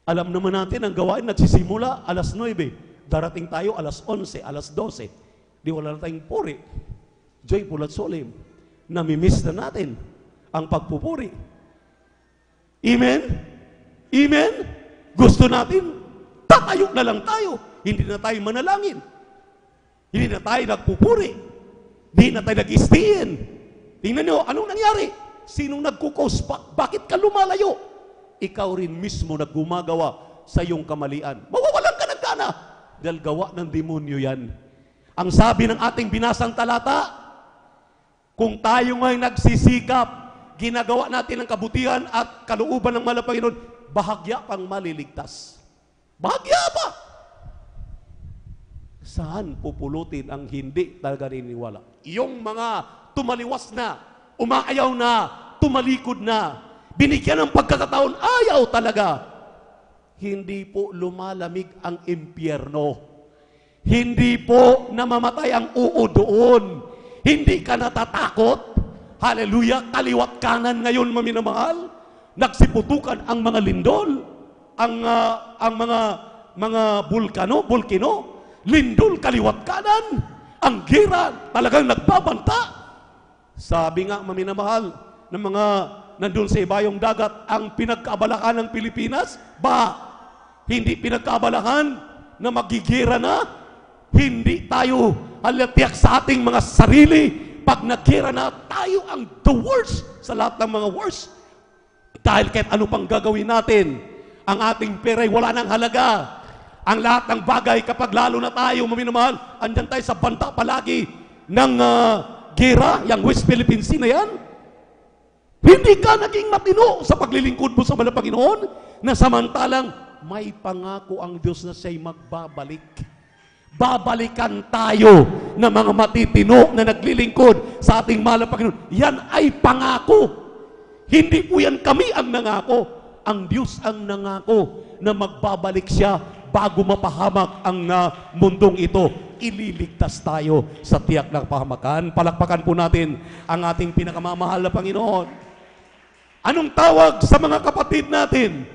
Alam naman natin ang gawain nagsisimula alas 9. Darating tayo alas 11, alas 12. Di wala na tayong puri. Joyful at solemn. Namimiss na natin ang pagpupuri. Amen? Amen? Gusto natin, tatayo na lang tayo. Hindi na tayo manalangin. Hindi na tayo nagpupuri. Hindi na tayo nag-istihin. Tingnan nyo, anong nangyari? Sinong nagkukos? Bakit ka lumalayo? Ikaw rin mismo na gumagawa sa iyong kamalian. Mawawalan ka ng gana. Dahil gawa ng demonyo yan. Ang sabi ng ating binasang talata, kung tayo nga'y nagsisikap, ginagawa natin ang kabutihan at kalooban ng mahal na Panginoon, bahagya pang maliligtas. Bahagya pa! Saan pupulutin ang hindi talaga naniniwala? Yung mga tumaliwas na, umaayaw na, tumalikod na, binigyan ng pagkakataon, ayaw talaga. Hindi po lumalamig ang impyerno. Hindi po namamatay ang uod doon. Hindi ka natatakot. Hallelujah. Kaliwat kanan ngayon, maminamahal. Nagsiputukan ang mga lindol, ang mga volcano, lindol kaliwat kanan. Ang gira talagang nagbabanta. Sabi nga, maminamahal, ng mga nandun sa ibayong dagat, ang pinagkaabalahan ng Pilipinas, hindi pinagkaabalahan na magigira na. Hindi tayo halatiyak sa ating mga sarili. Pag nagira na, tayo ang the worst sa lahat ng mga worst. Dahil kahit ano pang gagawin natin, ang ating pera'y wala nang halaga. Ang lahat ng bagay, kapag lalo na tayo, maminamahal, andyan tayo sa banta palagi ng gira, yung West Philippine Sea na yan. Hindi ka naging matino sa paglilingkod mo sa mahal na Panginoon, na samantalang may pangako ang Diyos na siya'y magbabalik. Babalikan tayo ng mga matitino na naglilingkod sa ating mahal na Panginoon. Yan ay pangako. Hindi po yan kami ang nangako. Ang Diyos ang nangako na magbabalik siya bago mapahamak ang mundong ito. Ililigtas tayo sa tiyak ng pahamakan. Palakpakan po natin ang ating pinakamamahal na Panginoon. Anong tawag sa mga kapatid natin?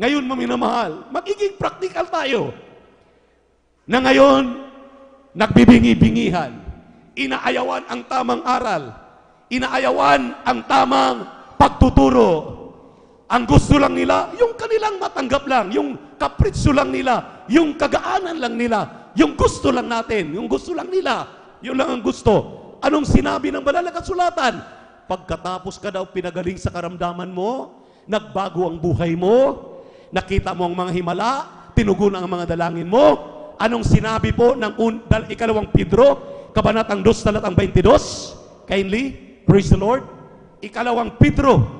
Ngayon, maminamahal, magiging practical tayo. Na ngayon, nagbibingi-bingihan. Inaayawan ang tamang aral. Inaayawan ang tamang pagtuturo. Ang gusto lang nila, yung kanilang matanggap lang, yung kapritso lang nila, yung kagaanan lang nila, yung gusto lang natin, yung gusto lang nila, yun lang ang gusto. Anong sinabi ng banal na kasulatan? Pagkatapos ka daw pinagaling sa karamdaman mo, nagbago ang buhay mo, nakita mo ang mga himala, tinugunan ang mga dalangin mo. Anong sinabi po ng ikalawang Pedro, kabanatang 2, talatang 22? Kindly, praise the Lord. Ikalawang Pedro,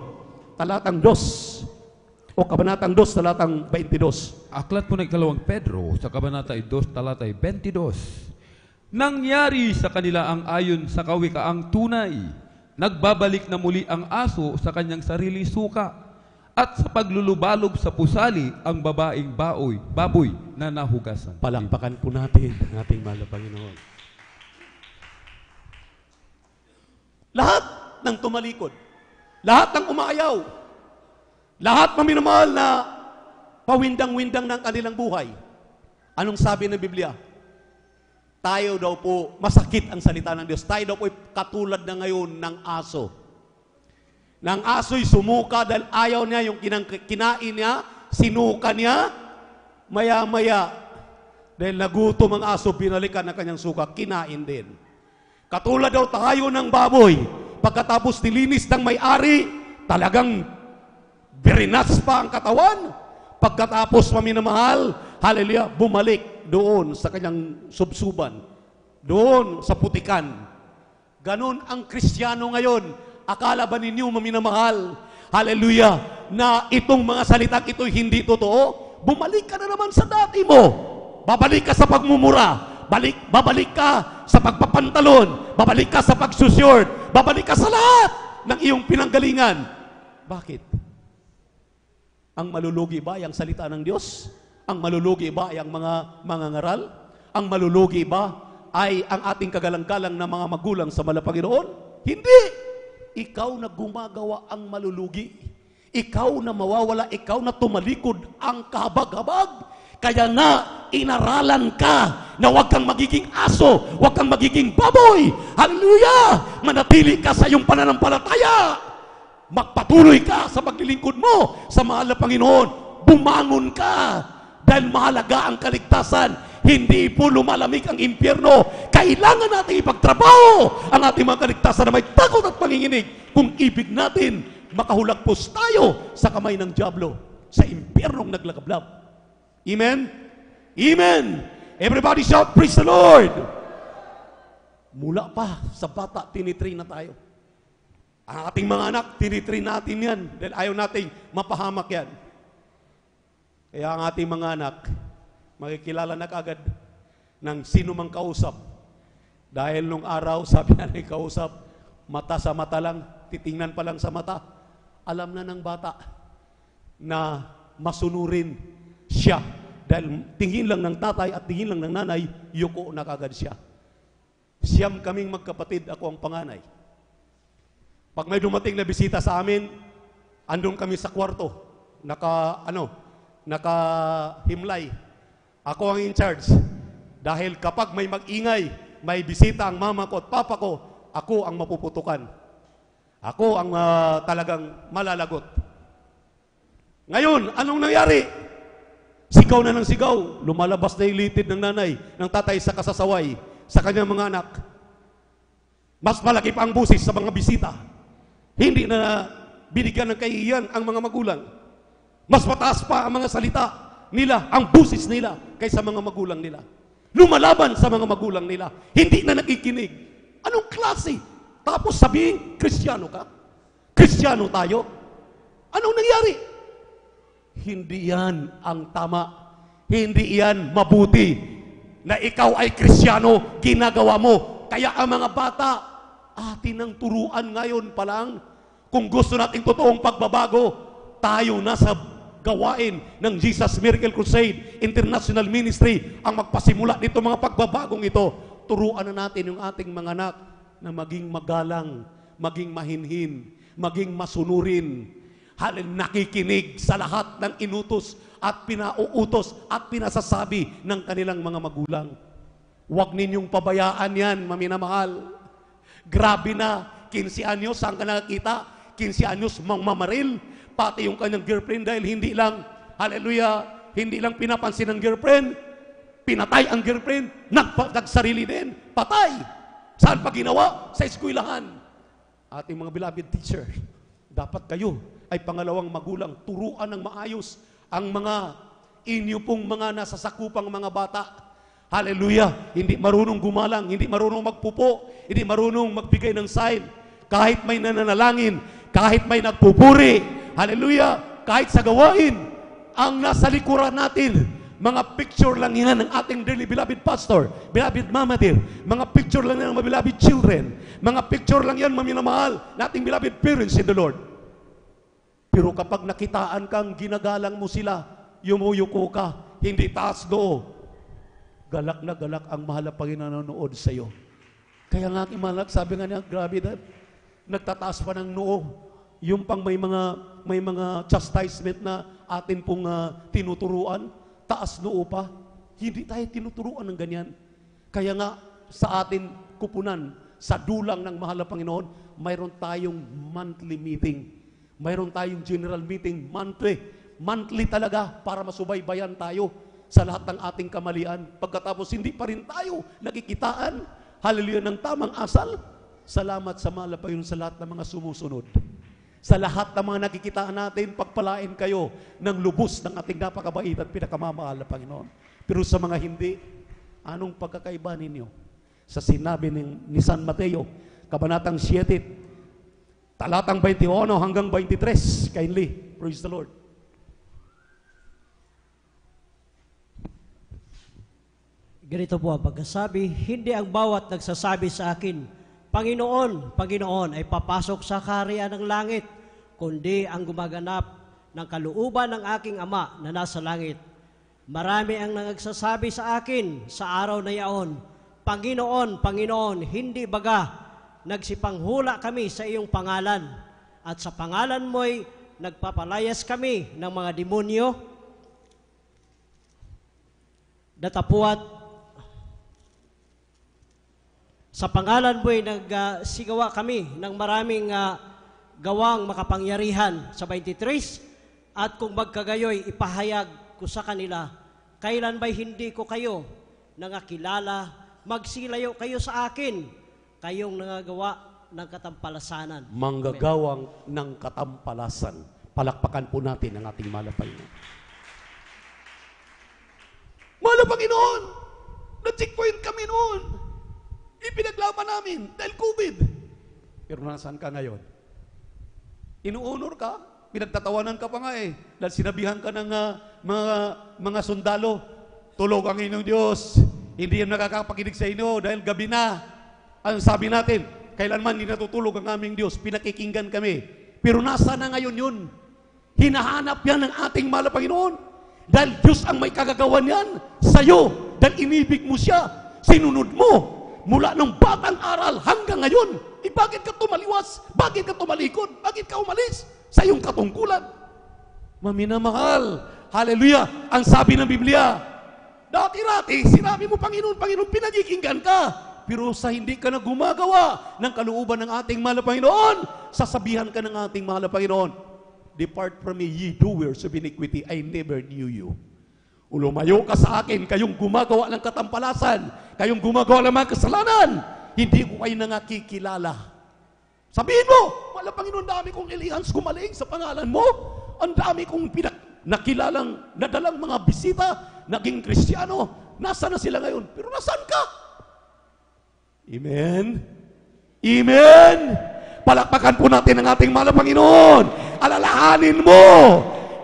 talatang 2, o kabanatang 2, talatang 22. Aklat po ng ikalawang Pedro, sa kabanata 2, talatay 22. Nangyari sa kanila ang ayon sa kawikaang tunay, nagbabalik na muli ang aso sa kanyang sarili suka, at sa paglulubalog sa pusali ang babaeng baboy na nahugasan. Palakpakan po natin ang ating mahal na Panginoon. Lahat ng tumalikod, lahat ng umaayaw, lahat maminamahal na pawindang-windang ng kanilang buhay. Anong sabi ng Biblia? Tayo daw po, masakit ang salita ng Diyos, tayo daw po katulad na ngayon ng aso. Nang aso'y sumuka dahil ayaw niya yung kinain niya, sinuka niya, maya-maya, dahil nagutom ang aso, binalikan na kanyang suka, kinain din. Katulad daw tayo ng baboy, pagkatapos nilinis ng may-ari, talagang birinas pa ang katawan, pagkatapos maminamahal, hallelujah, bumalik doon sa kanyang subsuban, doon sa putikan. Ganon ang Kristiyano ngayon. Akala ba ninyo, maminamahal, hallelujah, na itong mga salitang ito hindi totoo? Bumalik ka na naman sa dati mo. Babalik ka sa pagmumura. Babalik ka sa pagpapantalon. Babalik ka sa pagsusyort. Babalik ka sa lahat ng iyong pinanggalingan. Bakit? Ang malulugi ba ang salita ng Diyos? Ang malulugi ba ay ang mga ngaral? Ang malulugi ba ay ang ating kagalang-galang na mga magulang sa mahal na Panginoon? Hindi! Ikaw na gumagawa ang malulugi. Ikaw na mawawala. Ikaw na tumalikod ang kahabag-habag. Kaya nga, inaralan ka na huwag kang magiging aso, huwag kang magiging baboy. Hallelujah! Manatili ka sa iyong pananampalataya. Magpatuloy ka sa paglilingkod mo sa mahal na Panginoon. Bumangon ka dahil mahalaga ang kaligtasan. Hindi po lumalamig ang impyerno. Kailangan natin ipagtrabaho ang ating mga kaligtasan na may takot at panginginig kung ibig natin makahulagpos tayo sa kamay ng dyablo, sa impyernong naglagablab. Amen? Amen! Everybody shout, praise the Lord! Mula pa sa bata, tinitrain na tayo. Ang ating mga anak, tinitrain natin yan dahil ayaw nating mapahamak yan. Kaya ang ating mga anak, makikilala na kaagad ng sino mang kausap. Dahil nung araw, sabi na ng kausap, mata sa mata lang, titingnan pa lang sa mata, alam na ng bata na masunurin siya. Dahil tingin lang ng tatay at tingin lang ng nanay, yuko na kagad siya. Siyam kaming magkapatid, ako ang panganay. Pag may dumating na bisita sa amin, andun kami sa kwarto, nakahimlay. Ako ang in charge. Dahil kapag may mag-ingay, may bisita ang mama ko at papa ko, ako ang mapuputukan. Ako ang talagang malalagot. Ngayon, anong nangyari? Sigaw na ng sigaw. Lumalabas na yung litid ng nanay, ng tatay sa kasasaway, sa kanyang mga anak. Mas malaki pa ang busis sa mga bisita. Hindi na binigyan ng kahihiyan ang mga magulang. Mas mataas pa ang mga salita nila, ang busis nila, kaysa mga magulang nila. Lumalaban sa mga magulang nila. Hindi na nakikinig. Anong klase? Tapos sabihin, Kristiyano ka? Kristiyano tayo? Anong nangyari? Hindi yan ang tama. Hindi yan mabuti. Na ikaw ay Kristiyano, ginagawa mo. Kaya ang mga bata, atin ang turuan ngayon pa lang. Kung gusto nating totoong pagbabago, tayo na sa gawain ng Jesus Miracle Crusade International Ministry ang magpasimula nito mga pagbabagong ito. Turuan na natin yung ating mga anak na maging magalang, maging mahinhin, maging masunurin, nakikinig sa lahat ng inutos at pinauutos at pinasasabi ng kanilang mga magulang. Huwag ninyong pabayaan yan, maminamahal. Grabe na, 15 anyos, saan ka nakakita? 15 anyos, mangmamaril. Pati yung kanyang girlfriend dahil hindi lang, hallelujah, hindi lang pinapansin ng girlfriend, pinatay ang girlfriend, nagsarili din, patay. Saan pa ginawa? Sa eskwelahan. Ating mga beloved teacher, dapat kayo ay pangalawang magulang, turuan ng maayos ang mga inyo pong mga nasasakupang mga bata. Hallelujah, hindi marunong gumalang, hindi marunong magpupo, hindi marunong magbigay ng sign, kahit may nananalangin, kahit may nagpupuri. Hallelujah! Kahit sa gawain, ang nasa likuran natin, mga picture lang yan ng ating dearly beloved pastor, beloved mama dear, mga picture lang yan ng mga beloved children, mga picture lang yan, maminamahal, nating beloved parents in the Lord. Pero kapag nakitaan kang ginagalang mo sila, yumuyuko ka, hindi taas noo, galak na galak ang mahal na Panginoon sa iyo. Kaya nga aking malak, sabi nga niya, grabe na, nagtataas pa ng noo. Yung pang may mga chastisement na atin pong tinuturuan, taas noo pa. Hindi tayo tinuturuan ng ganyan. Kaya nga sa atin kupunan, sa dulang ng mahal na Panginoon, mayroon tayong monthly meeting. Mayroon tayong general meeting, monthly. Monthly talaga para masubaybayan tayo sa lahat ng ating kamalian. Pagkatapos hindi pa rin tayo nakikitaan, hallelujah, ng tamang asal. Salamat sa mahal na Panginoon sa lahat ng mga sumusunod. Sa lahat ng mga nakikitaan natin, pagpalain kayo ng lubos ng ating napakabait at pinakamamahal na Panginoon. Pero sa mga hindi, anong pagkakaiba ninyo? Sa sinabi ni San Mateo, Kabanatang 7, talatang 21 hanggang 23. Kindly, praise the Lord. Ganito po ang pagkasabi, hindi ang bawat nagsasabi sa akin, Panginoon, Panginoon, ay papasok sa kaharian ng langit, kundi ang gumaganap ng kalooban ng aking Ama na nasa langit. Marami ang nagsasabi sa akin sa araw na yaon, Panginoon, Panginoon, hindi baga nagsipanghula kami sa iyong pangalan, at sa pangalan mo'y nagpapalayas kami ng mga demonyo, datapuat, sa pangalan mo'y nagsigawa kami ng maraming gawang makapangyarihan sa 23, at kung magkagayoy ipahayag ko sa kanila, kailan ba'y hindi ko kayo nangakilala, magsilayo kayo sa akin, kayong nangagawa ng katampalasanan. Manggagawang ng katampalasan. Palakpakan po natin ang ating mahal na Panginoon. Mahal na Panginoon, na-checkpoint kami noon. Ipinaglaban namin dahil COVID. Pero nasaan ka ngayon? Inuunor ka, pinagtatawanan ka pa nga eh. Dahil sinabihan ka ng mga sundalo, tulog ang inyong Diyos, Hindi yan nakakapakinig sa inyo dahil gabi na. Ang sabi natin, kailanman hindi natutulog ang aming Diyos, pinakikinggan kami. Pero nasa na ngayon yun? Hinahanap yan ng ating mahal na Panginoon. Dahil Diyos ang may kagagawan yan sa'yo. Dahil inibig mo siya, sinunod mo. Mula nung batang aral hanggang ngayon. Bakit ka tumaliwas? Bakit ka tumalikod? Bakit ka umalis sa iyong katungkulan? Maminamahal. Hallelujah. Ang sabi ng Biblia, dati-rati, sinabi mo, Panginoon, Panginoon, pinagkikinggan ka. Pero sa hindi ka na gumagawa ng kalooban ng ating mahal na Panginoon, sasabihan ka ng ating mahal na Panginoon, depart from me, ye doers of iniquity, I never knew you. Lumayo ka sa akin, kayong gumagawa ng katampalasan, kayong gumagawa ng mga kasalanan, hindi ko kayo nakikilala. Sabihin mo, mahal na Panginoon, dami kong Elians gumaling sa pangalan mo, ang dami kong nakilalang, nadalang mga bisita, naging Kristiyano, nasa na sila ngayon? Pero nasaan ka? Amen? Amen? Palakpakan po natin ang ating mahal na Panginoon. Alalahanin mo,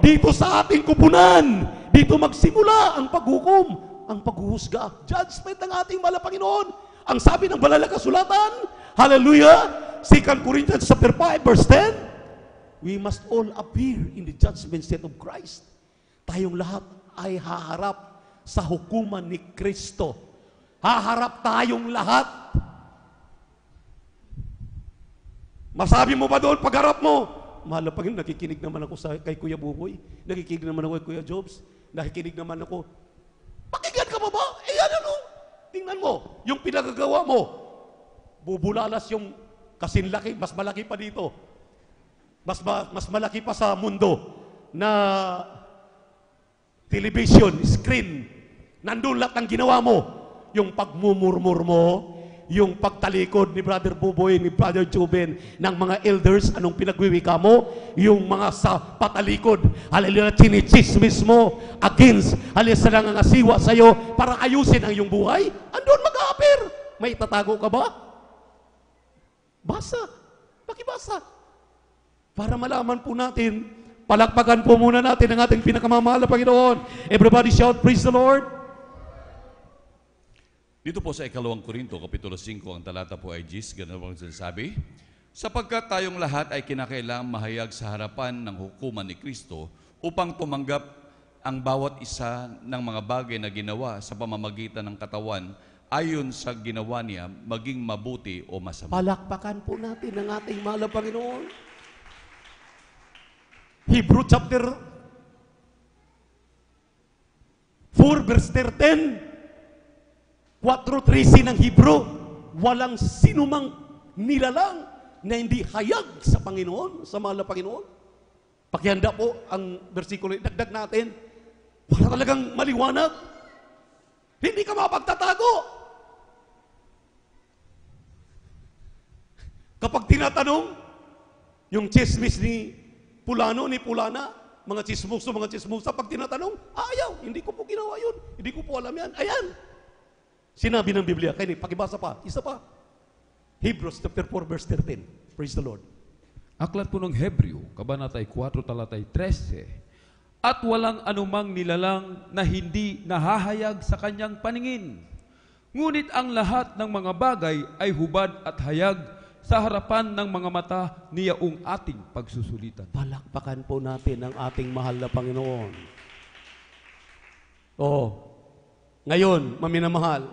dito sa ating kupunan, dito magsimula ang paghukom, ang paghuhusga, judgment ng ating mahal na Panginoon. Ang sabi ng banal na kasulatan, hallelujah, 2 Corinthians chapter 5 verse 10, we must all appear in the judgment seat of Christ. Tayong lahat ay haharap sa hukuman ni Kristo. Haharap tayong lahat. Masabi mo ba doon pagharap mo? Mahal na Panginoon, nakikinig naman ako kay Kuya Buboy. Nakikinig naman ako kay Kuya Jobs. Nakikinig naman ako. Pakinggan ka ba? Eh ano? Tingnan mo, yung pinagagawa mo, bubulalas yung kasinlaki, mas malaki pa dito. Mas malaki pa sa mundo na television, screen. Nandun lahat ng ginawa mo. Yung pagmumurmur mo, yung pagtalikod ni Brother Buboy, ni Brother Juben, ng mga elders, anong pinagwiwika mo, yung mga sa patalikod, hallelujah, chinichismis mo, against, hallelujah, sa nangangasiwa sa'yo, para ayusin ang iyong buhay, andun mag-aapir. May tatago ka ba? Basa. Pakibasa. Para malaman po natin, palakpakan po muna natin ang ating pinakamamahal na Panginoon. Everybody shout, praise the Lord. Dito po sa 2 Korinto, Kapitulo 5, ang talata po ay 10, ganun ang sinasabi, sapagkat tayong lahat ay kinakailangang mahayag sa harapan ng hukuman ni Kristo upang tumanggap ang bawat isa ng mga bagay na ginawa sa pamamagitan ng katawan ayon sa ginawa niya, maging mabuti o masama. Palakpakan po natin ang ating mahal na Panginoon. Hebrew chapter 4 verse 13, 4:13 ng Hebrew, walang sinumang nilalang na hindi hayag sa Panginoon, sa mahal na Panginoon. Pakihanda po ang versikulo, dagdag natin, para talagang maliwanag. Hindi ka mapagtatago. Kapag tinatanong, yung chismis ni Pulano, ni Pulana, mga chismosa, pag tinatanong, ayaw, hindi ko po ginawa yun, hindi ko po alam yan, ayan. Sinabi ng Biblia, kaya pakibasa pa, isa pa. Hebrews chapter 4 verse 13. Praise the Lord. Aklat po ng Hebreo, kabanatay 4, talatay 13. At walang anumang nilalang na hindi nahahayag sa kanyang paningin. Ngunit ang lahat ng mga bagay ay hubad at hayag sa harapan ng mga mata niyaong ating pagsusulitan. Palakpakan po natin ang ating mahal na Panginoon. Ngayon, maminamahal,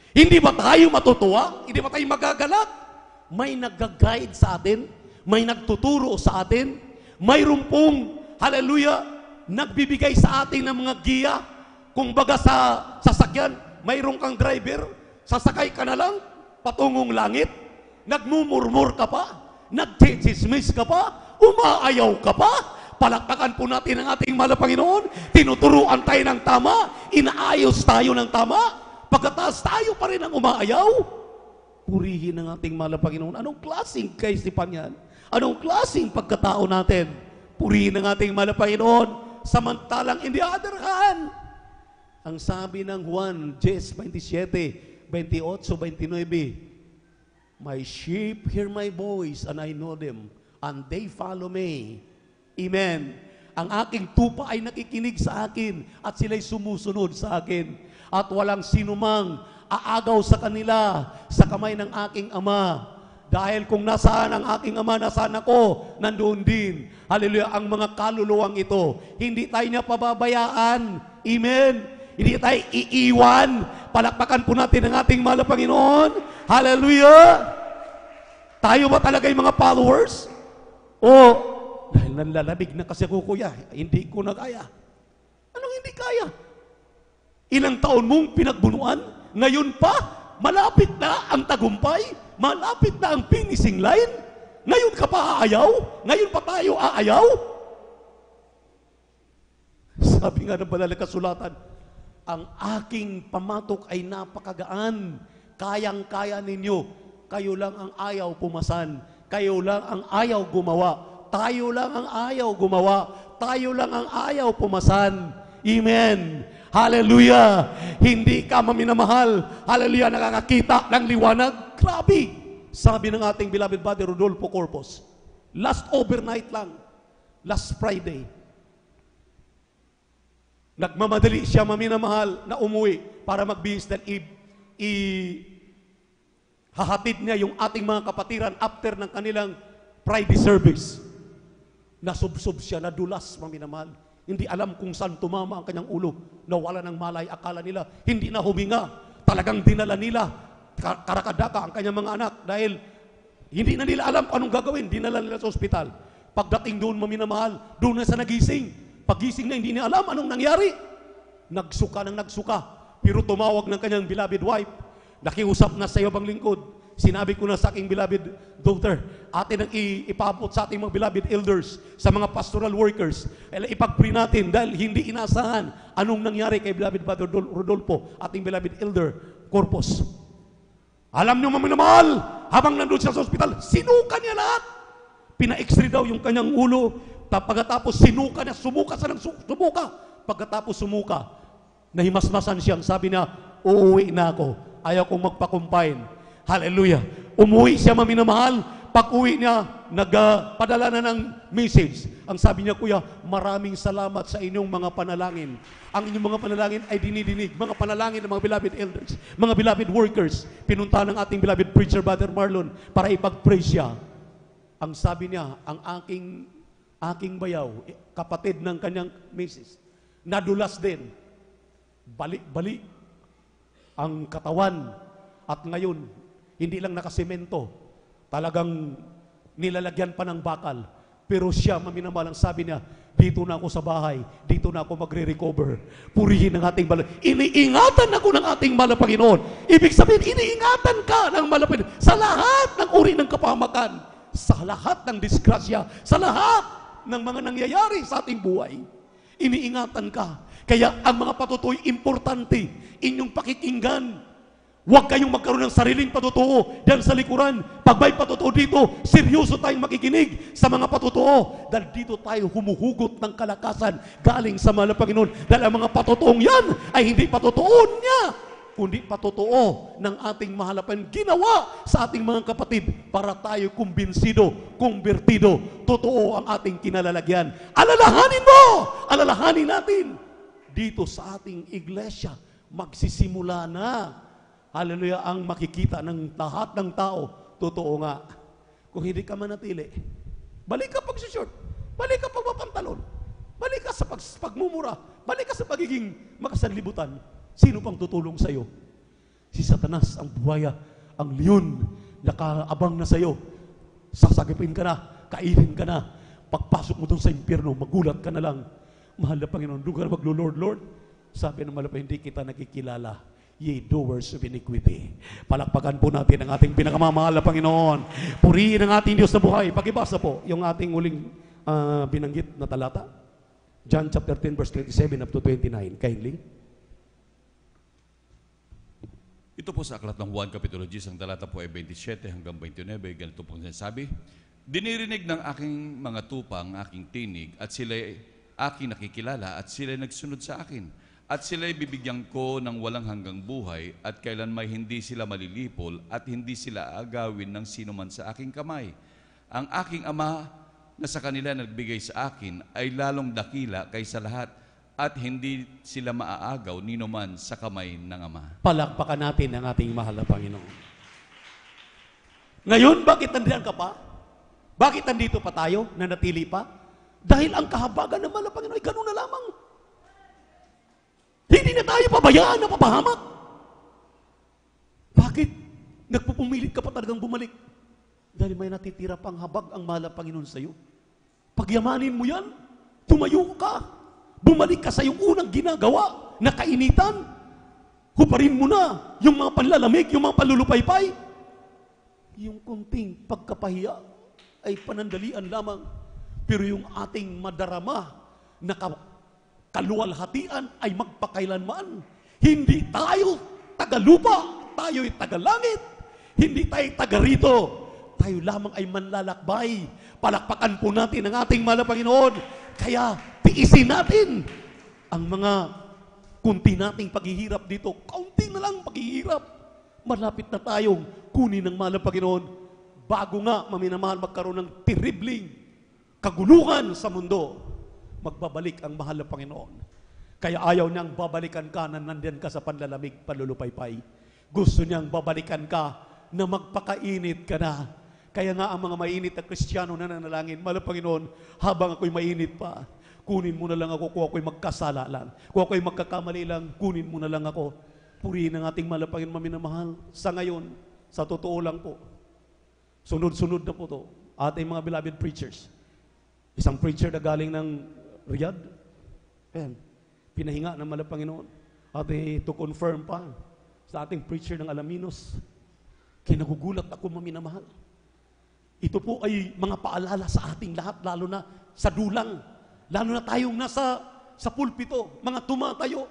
hindi ba tayo matutuwa? Hindi ba tayo magagalak? May nag-guide sa atin, may nagtuturo sa atin, mayroon pong, hallelujah, nagbibigay sa atin ng mga giya. Kung baga sa sasakyan, mayroon kang driver, sasakay ka na lang, patungong langit, nagmumurmur ka pa, nagchichismis ka pa, umaayaw ka pa. Palakpakan po natin ang ating mahal na Panginoon. Tinuturuan tayo ng tama, inaayos tayo ng tama, pagkatapos tayo pa rin ang umaayaw. Purihin ang ating mahal na Panginoon. Anong klaseng kaisipan yan? Anong klaseng pagkatao natin? Purihin ang ating mahal na Panginoon. Samantalang in the other hand, ang sabi ng Juan 10:27, 28, 29, my sheep hear my voice and I know them and they follow me. Amen. ang aking tupa ay nakikinig sa akin at sila'y sumusunod sa akin. At walang sinumang aagaw sa kanila sa kamay ng aking Ama. Dahil kung nasaan ang aking Ama, nasaan ako, nandoon din. Hallelujah, ang mga kaluluwang ito. Hindi tayo niya pababayaan. Amen. Hindi tayo iiwan. Palakpakan po natin ang ating mahal na Panginoon. Hallelujah. Tayo ba talaga yung mga followers? O, dahil nanlalamig na kasi ako, kuya, hindi ko na kaya. Anong hindi kaya? Ilang taon mong pinagbunuan, ngayon pa, malapit na ang tagumpay, malapit na ang finishing line, ngayon ka pa aayaw? Ngayon pa tayo aayaw? Sabi nga ng banal na kasulatan, ang aking pamatok ay napakagaan, kayang-kaya ninyo. Kayo lang ang ayaw pumasan. Kayo lang ang ayaw gumawa. Tayo lang ang ayaw gumawa. Tayo lang ang ayaw pumasan. Amen. Hallelujah. Hindi ka maminamahal. Hallelujah. Nakakakita ng liwanag. Grabe. Sabi ng ating beloved brother Rodolfo Corpus, last overnight lang, last Friday, nagmamadali siya maminamahal na umuwi para magbihis dahil hahatid niya yung ating mga kapatiran after ng kanilang Friday service. Nasubsob siya, nadulas, maminamahal. Hindi alam kung saan tumama ang kanyang ulo. Nawala ng malay, akala nila, hindi na huminga. Talagang dinala nila, karakadaka ang kanyang mga anak dahil hindi na nila alam anong gagawin. Dinala nila sa ospital. Pagdating doon, maminamahal, doon na sa nagising. Pagising na, hindi niya alam anong nangyari. Nagsuka ng nagsuka. Pero tumawag ng kanyang beloved wife. Nakiusap na sa iyo bang lingkod. Sinabi ko na sa aking beloved daughter, atin ang ipabot sa ating mga beloved elders, sa mga pastoral workers. Ipag-pray natin dahil hindi inasahan anong nangyari kay beloved Brother Rodolfo, ating beloved elder Corpus. Alam niyo maminamahal, habang nandun siya sa ospital, sinuka niya lahat. Pina-x-ray daw yung kanyang ulo. Pagkatapos sinuka niya, sumuka sa nang sumuka. Pagkatapos sumuka, nahimasmasan siyang sabi niya, uuwi na ako. Ayaw kong magpa-combine. Hallelujah. Umuwi siya maminamahal. Pag-uwi niya, nagpadala na ng message. Ang sabi niya, kuya, maraming salamat sa inyong mga panalangin. Ang inyong mga panalangin ay dinidinig. Mga panalangin ng mga beloved elders, mga beloved workers. Pinunta ng ating beloved preacher, Brother Marlon, para ipag-pray siya. Ang sabi niya, ang aking bayaw, kapatid ng kanyang message, nadulas din. Balik-balik ang katawan. At ngayon, hindi lang nakasemento, talagang nilalagyan pa ng bakal. Pero siya, maminamahal, ang sabi niya, dito na ako sa bahay, dito na ako magre-recover. Purihin ang ating mahal. Iniingatan ako ng ating mahal na Panginoon. Ibig sabihin, iniingatan ka ng mahal na Panginoon sa lahat ng uri ng kapahamakan, sa lahat ng disgrasya, sa lahat ng mga nangyayari sa ating buhay. Iniingatan ka. Kaya ang mga patutuo'y importante, inyong pakikinggan. Huwag kayong magkaroon ng sariling patutuo dahil sa likuran. Pag may patutuo dito, seryoso tayong makikinig sa mga patutuo. Dahil dito tayo humuhugot ng kalakasan galing sa mahal na Panginoon. Dahil ang mga patutuong yan ay hindi patutuo niya, kundi patutuo ng ating mahal na Panginoon. Ginawa sa ating mga kapatid para tayo kumbinsido, kumbertido. Totoo ang ating kinalalagyan. Alalahanin mo! Alalahanin natin. Dito sa ating iglesia, magsisimula na, hallelujah, ang makikita ng lahat ng tao. Totoo nga. Kung hindi ka manatili, balik ka pag-short, balik ka pagpapantalon, balik ka sa pagmumura, balik ka sa pagiging makasanlibutan. Sino pang tutulong sa'yo? Si Satanas, ang buhaya, ang leon, nakaabang na sa'yo. Sasagipin ka na, kainin ka na. Pagpasok mo doon sa impyerno, magulat ka na lang. Mahal na Panginoon, doon ka na maglo-Lord, Lord. Sabi ng mahal na hindi kita nakikilala. Ye doers of iniquity. Palakpakan po natin ang ating pinakamamahal na Panginoon. Purihin ang ating Diyos na buhay. Pakibasa po yung ating uling binanggit na talata. John chapter 10 verse 27 up to 29. Kindly. Ito po sa aklat ng Juan Kapitulo 10, ang talata po ay 27 hanggang 29. Ganito pong sinasabi. Dinirinig ng aking mga tupa ang aking tinig at sila'y aking nakikilala at sila'y nagsunod sa akin. At sila'y bibigyan ko ng walang hanggang buhay at kailan may hindi sila malilipol at hindi sila agawin ng sino man sa aking kamay. Ang aking Ama na sa kanila nagbigay sa akin ay lalong dakila kaysa lahat at hindi sila maaagaw ninuman sa kamay ng Ama. Palakpakan natin ang ating mahal na Panginoon. Ngayon, bakit nandiyan ka pa? Bakit nandito pa tayo, nanatili pa? Dahil ang kahabagan ng mahal na Panginoon ay ganun na lamang. Hindi na tayo pabayaan na papahamak. Bakit? Nagpupumilit ka pa talagang bumalik. Dahil may natitira pang habag ang mahal na Panginoon sa iyo. Pagyamanin mo yan, tumayo ka, bumalik ka sa iyong unang ginagawa na kainitan, huparin mo na yung mga panlalamig, yung mga panlulupaypay. Yung kunting pagkapahiya ay panandalian lamang. Pero yung ating madarama na kaluwalhatian ay magpakailanman. Hindi tayo tagalupa, tayo'y tagalangit. Hindi tayo taga rito. Tayo lamang ay manlalakbay. Palakpakan po natin ang ating mahal na Panginoon. Kaya tiisin natin ang mga kunti nating paghihirap dito. Kaunti na lang paghihirap. Malapit na tayong kunin ng mahal na Panginoon bago nga maminamahal magkaroon ng terribling kaguluhan sa mundo. Magbabalik ang mahal na Panginoon. Kaya ayaw niyang babalikan ka na nandyan ka sa panlalamig, panlulupaypay. Gusto niyang babalikan ka na magpakainit ka na. Kaya nga ang mga mainit na Kristiyano na nanalangin, mahal na Panginoon, habang ako'y mainit pa, kunin mo na lang ako kung ako'y magkasala lang. Kung ako'y magkakamali lang, kunin mo na lang ako. Purihin ang ating mahal na Panginoon maminamahal. Sa ngayon, sa totoo lang po, sunod-sunod na po to, ating mga beloved preachers. Isang preacher na galing ng Riyadh, ayan, pinahinga ng mahal na Panginoon. At to confirm pa, sa ating preacher ng Alaminos, kinagugulat ako maminamahal. Ito po ay mga paalala sa ating lahat, lalo na sa dulang. Lalo na tayong nasa sa pulpito, mga tumatayo.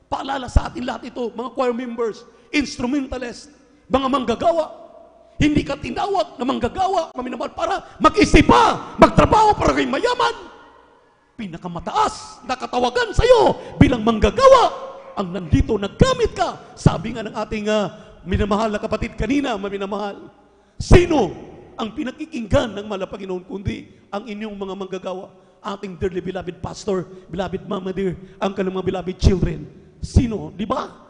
Paalala sa ating lahat ito, mga choir members, instrumentalists, mga manggagawa. Hindi ka tinawag na manggagawa, maminamahal, para mag-isipa, magtrabaho para kay mayaman. Pinakamataas na katawagan sa iyo bilang manggagawa ang nandito, naggamit ka. Sabi nga ng ating minamahal na kapatid kanina, maminamahal, sino ang pinakikinggan ng mahal na Panginoon kundi ang inyong mga manggagawa, ating dearly beloved pastor, beloved mama dear, ang kanilang mga beloved children. Sino? Di ba?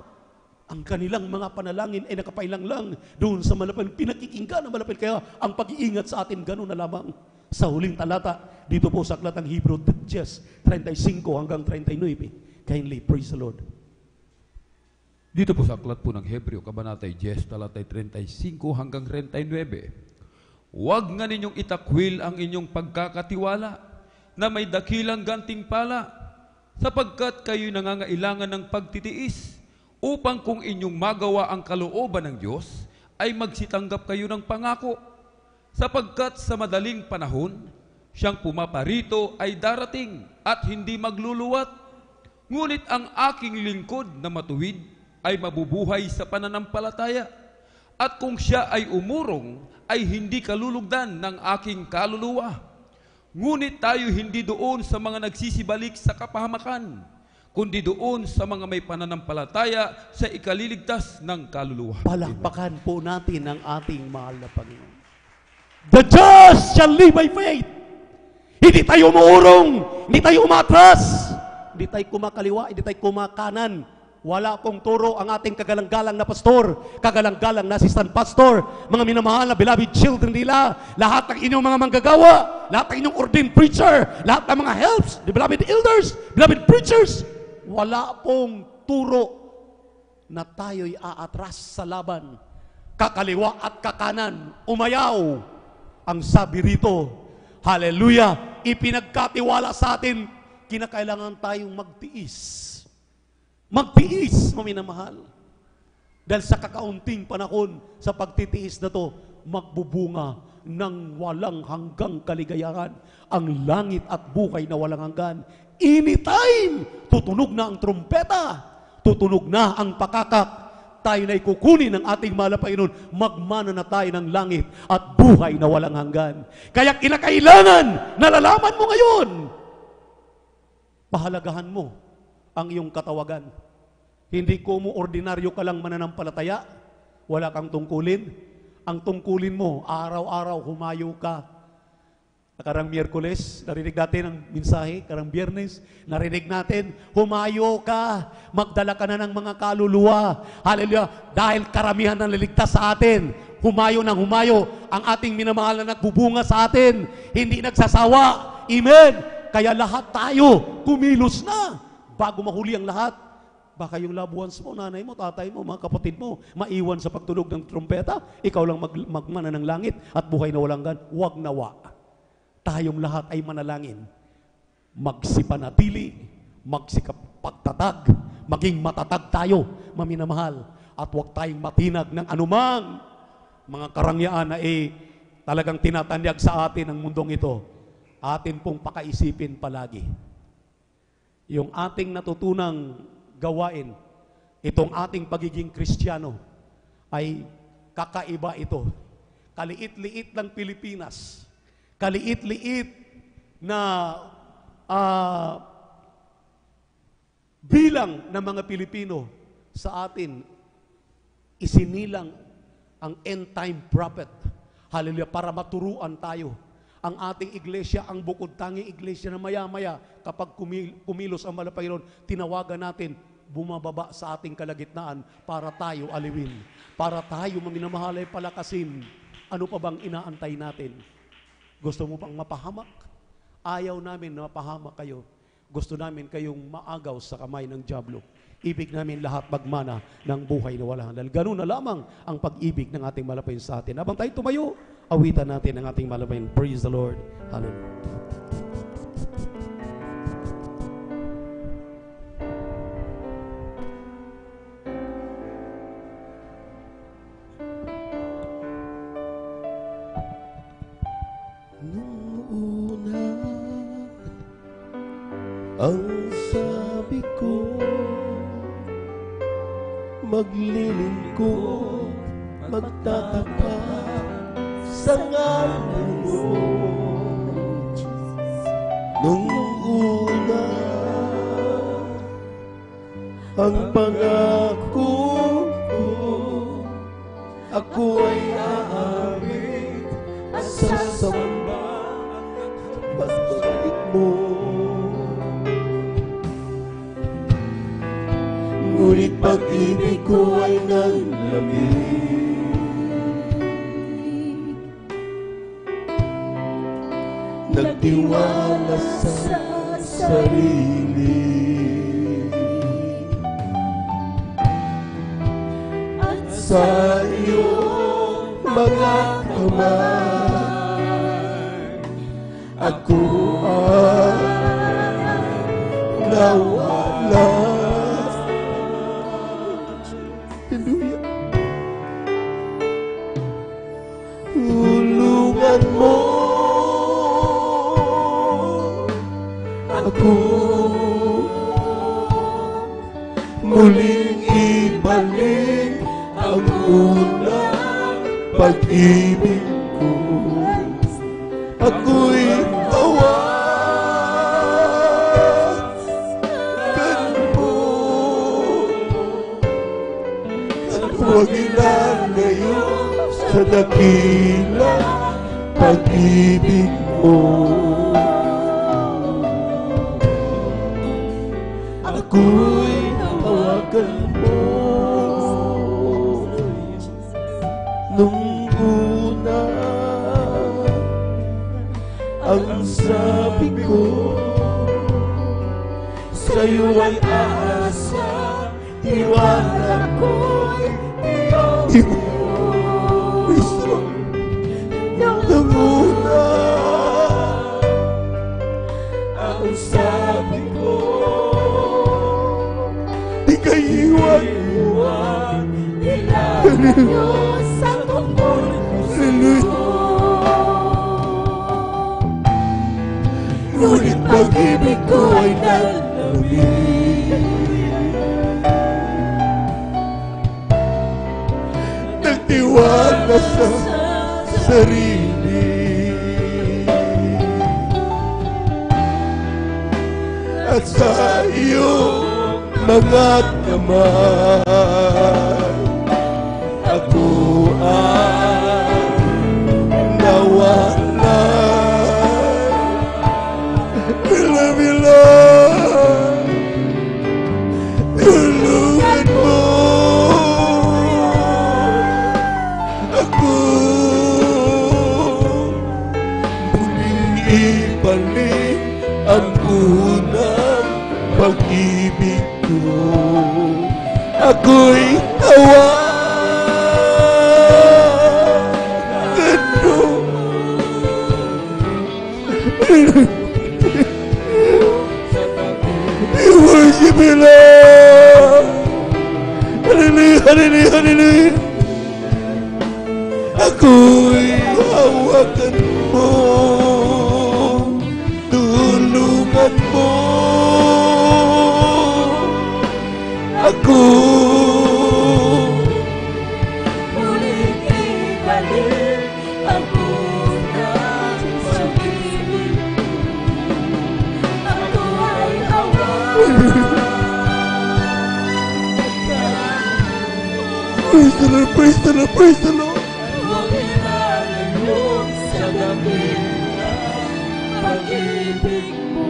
Ang kanilang mga panalangin ay nakapailang lang doon sa mahal na Panginoon. Pinakikinggan ng mahal na Panginoon. Kaya ang pag-iingat sa atin, ganun na lamang. Sa huling talata, dito po sa aklatang Hebrew 10:35 hanggang 39. Kindly praise the Lord. Dito po sa aklat po ng Hebreo, Kabanatay 10, talatay 35 hanggang 39. Huwag nga ninyong itakwil ang inyong pagkakatiwala na may dakilang gantimpala, sapagkat kayo'y nangangailangan ng pagtitiis, upang kung inyong magawa ang kalooban ng Diyos, ay magsitanggap kayo ng pangako. Sapagkat sa madaling panahon, siyang pumaparito ay darating at hindi magluluwat. Ngunit ang aking lingkod na matuwid ay mabubuhay sa pananampalataya. At kung siya ay umurong, ay hindi kalulugdan ng aking kaluluwa. Ngunit tayo hindi doon sa mga nagsisibalik sa kapahamakan, kundi doon sa mga may pananampalataya sa ikaliligtas ng kaluluwa. Palakpakan po natin ang ating mahal na Panginoon. The just shall live by faith. Hindi tayo umuurong, hindi tayo umatras, hindi tayo kumakaliwa, hindi tayo kumakanan. Wala pong turo ang ating kagalang-galang na pastor, kagalang-galang na assistant pastor, mga minamahal na beloved children nila, lahat ng inyong mga manggagawa, lahat ng inyong ordained preacher, lahat ng mga helps, the beloved elders, beloved preachers. Wala pong turo na tayo'y aatras sa laban. Kakaliwa at kakanan, umayaw. Ang sabi rito, hallelujah, ipinagkatiwala sa atin, kinakailangan tayong magtiis. Magtiis, maminamahal. Dahil sa kakaunting panahon, sa pagtitiis na to, magbubunga ng walang hanggang kaligayahan ang langit at buhay na walang hanggan. Anytime, tutunog na ang trumpeta, tutunog na ang pakakak, tayo na'y kukunin ng ating mahal na Panginoon, magmana na tayo ng langit at buhay na walang hanggan. Kaya kinakailangan, nalalaman mo ngayon, pahalagahan mo ang iyong katawagan. Hindi ko mo ordinaryo ka lang mananampalataya, wala kang tungkulin. Ang tungkulin mo, araw-araw humayo ka. Karang Miyerkules, narinig natin ang mensahe. Karang Biyernes, narinig natin, humayo ka, magdala ka na ng mga kaluluwa. Hallelujah. Dahil karamihan ng liligtas sa atin, humayo ng humayo. Ang ating minamahal na nagbubunga sa atin, hindi nagsasawa. Amen. Kaya lahat tayo, kumilos na. Bago mahuli ang lahat, baka yung loved ones mo, nanay mo, tatay mo, mga kapatid mo, maiwan sa pagtunog ng trumpeta, ikaw lang magmana ng langit at buhay na walang gan. Huwag nawa. Tayong lahat ay manalangin. Magsipanatili, magsikap pagtatag, maging matatag tayo, maminamahal, at huwag tayong matinag ng anumang mga karangyaan na talagang tinatanyag sa atin ang mundong ito. Atin pong pakaisipin palagi. Yung ating natutunang gawain, itong ating pagiging Kristiyano, ay kakaiba ito. Kaliit-liit ng Pilipinas, kaliit-liit na bilang ng mga Pilipino sa atin, isinilang ang end-time prophet. Hallelujah, para maturuan tayo. Ang ating iglesia, ang bukod tanging iglesia na maya-maya, kapag kumilos ang mahal na Panginoon, tinawagan natin, bumababa sa ating kalagitnaan para tayo aliwin. Para tayo maminamahal ay palakasin. Ano pa bang inaantay natin? Gusto mo pang mapahamak? Ayaw namin na mapahamak kayo. Gusto namin kayong maagaw sa kamay ng dyablo. Ibig namin lahat magmana ng buhay na walang hanggan. Ganun na lamang ang pag-ibig ng ating malapayin sa atin. Habang tayo tumayo, awitan natin ang ating malapayin. Praise the Lord. Hallelujah. Ang sabi ko, maglilingkod, magtatapat sa ngalan mo. Nung una, ang pangako ko, ako ay aamin at sasamba pagbalik mo. Ngunit pag-ibig ko ay nanlamig, nagtiwala sa sarili, at sa iyong mga kamay ako ay nawala. Hallelujah. Tulungan mo ako muling ibalik ang unang pag-ibig ko. Ako'y huwag ilalayo sa dakila pag-ibig mo. Ako'y tawagan mo nung una. Ang sabi ko sa'yo ay aasa, tiwala ko'y nung una. Ang sabi ko, di kayo iwan nila sa tungkol mo. Ngunit pag-ibig ko ay nanlamig, nagtiwala sa sarili, at sa iyong mga kamay ako ay nawala. Tulungan mo ako muling ibalik ang unang pag-ibig ko. Ako'y hawakan mo. I worship you, Lord. Hallelujah, hallelujah, hallelujah. Ako'y hawakan mo. Tulungan mo ako. Muling ibalik ang unang pag-ibig. Ako ay Praise the Lord, praise the Lord, praise the Lord. Huwag ilalim sa dakila pag-ibig mo.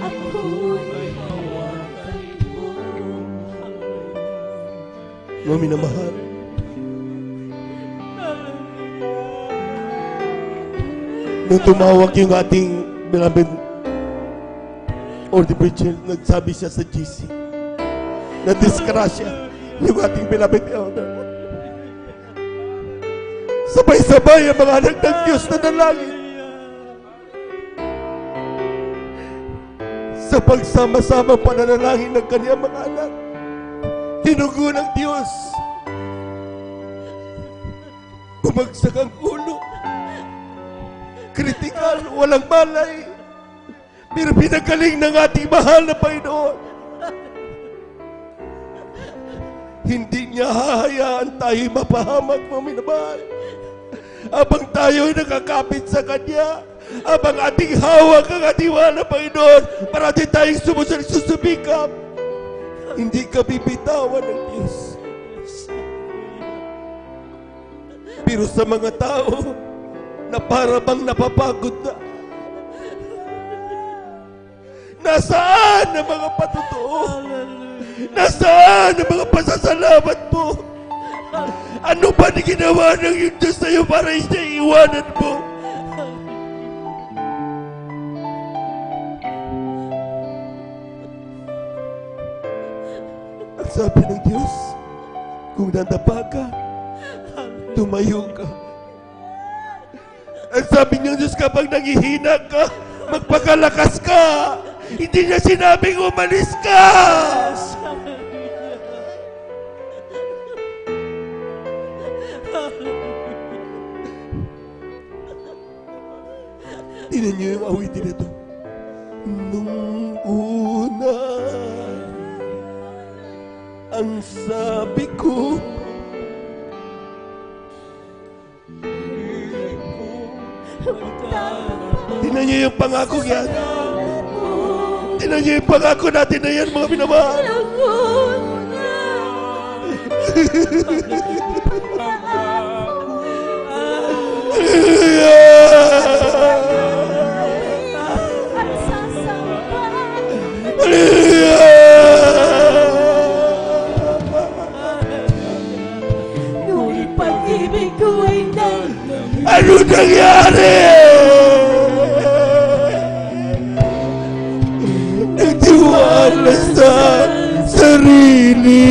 Ako'y hawakan mo. Mga minamahal, nung tumawag yung ating beloved Order Preacher, nagsabi siya sa GC, na-disgrasya yung ating beloved elder. Sabay-sabay ang mga anak ng Diyos na nalangin sa pagsama-sama pananalangin ng kaniyang mga anak. Tinugo ng Diyos. Bumagsak ang ulo. Kritikal, walang malay. Pero pinagaling ng ating mahal na Panginoon. Hindi niya hahayaan tayo mapahamak, mga minamahal. Habang tayo ay nakakapit sa Kanya, habang ating hawak ang ating mahal na Panginoon, parati tayong susubikap. Hindi ka bibitawan ng Diyos. Pero sa mga tao na para bang napapagod na, nasaan ang mga patutuo? Nasaan ang mga pasasalamat mo? Ano ba ni ginawa ng iyong Diyos sa'yo para siya iwanan mo? Ang sabi ng Diyos, kung nadapa ka, tumayo ka. Ang sabi ng Diyos, kapag nangihina ka, magpakalakas ka. Hindi niya sinabing umalis ka. Tingnan niyo yung awitin na ito. Nung una, ang sabi ko, tingnan niyo yung pangako yan. Tingnan niyo yung pangako natin na yan, mga minamahal. Ngunit pag-ibig ko ay ano nangyari? Nagtiwala sa sarili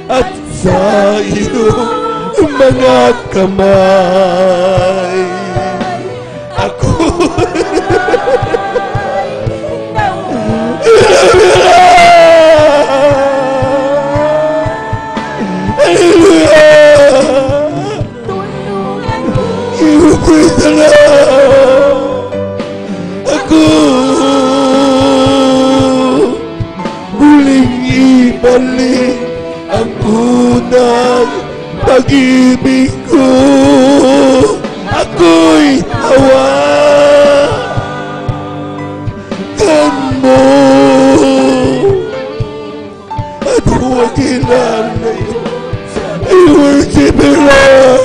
at sa iyong mga kamay. Ako praise the Lord. Ako muling ibalik ang unang pag-ibig ko. Ako'y hawakan mo at huwag ilalay. I worship you, Lord.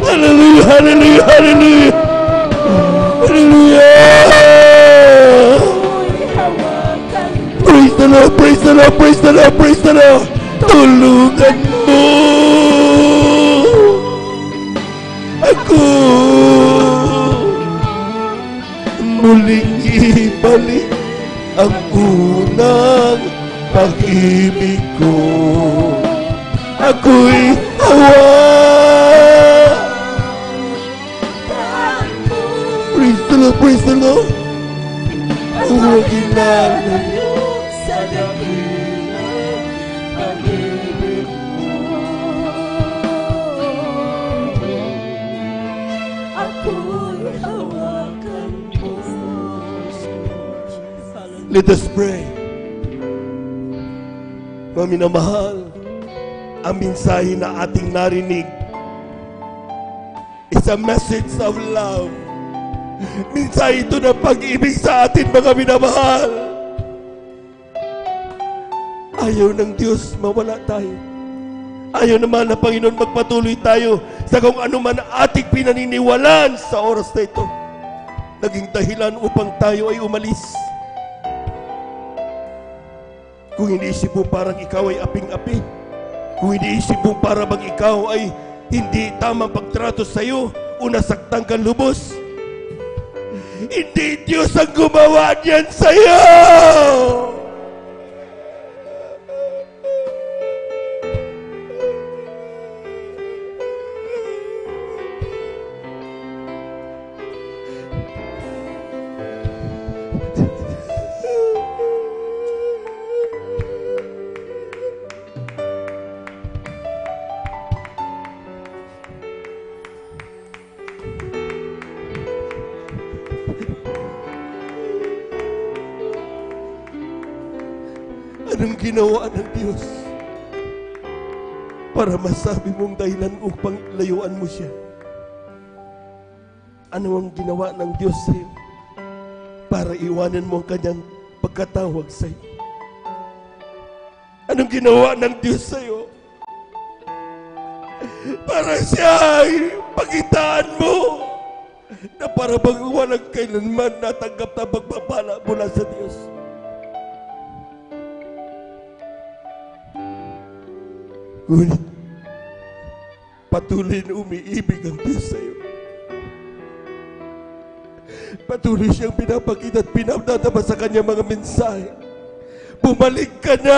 Hallelujah. hallelujah, hallelujah. Hallelujah. Praise the Lord, praise the Lord, praise the Lord, praise the Lord. Tulungan mo ako muling ibalik ang unang pag-ibig ko. Ako'y hawa. Praise the Lord, praise the Lord. Huwag ilalayo sa dakilang pag-ibig mo. Ako'y hawakan mo. Let us pray. Mga minamahal, ang mensahe na ating narinig is a message of love. Mensahe ito ng pag-ibig sa atin, mga minamahal. Ayaw ng Diyos mawala tayo. Ayaw naman na Panginoon magpatuloy tayo sa kung ano man ating pinaniniwalaan sa oras na ito. Naging dahilan upang tayo ay umalis. Kung iniisip mo parang ikaw ay aping-api, kung iniisip mo parang ikaw ay hindi tamang pagtrato sa iyo o nasaktan kang lubos, hindi Diyos ang gumawa niyan sa iyo. Anong ginawa ng Diyos para masabi mong dahilan upang layuan mo siya? Ano ang ginawa ng Diyos sa iyo para iwanan mo ang kanyang pagkatawag sa iyo? Anong ginawa ng Diyos sa iyo para siya ay pagitaan mo na para bang walang kailanman natanggap na pagpapala mula sa Diyos? Ngunit patuloy na umiibig ang Diyos sa iyo. Patuloy siyang pinapakita at pinapatama sa kanyang mga mensahe. Bumalik ka na!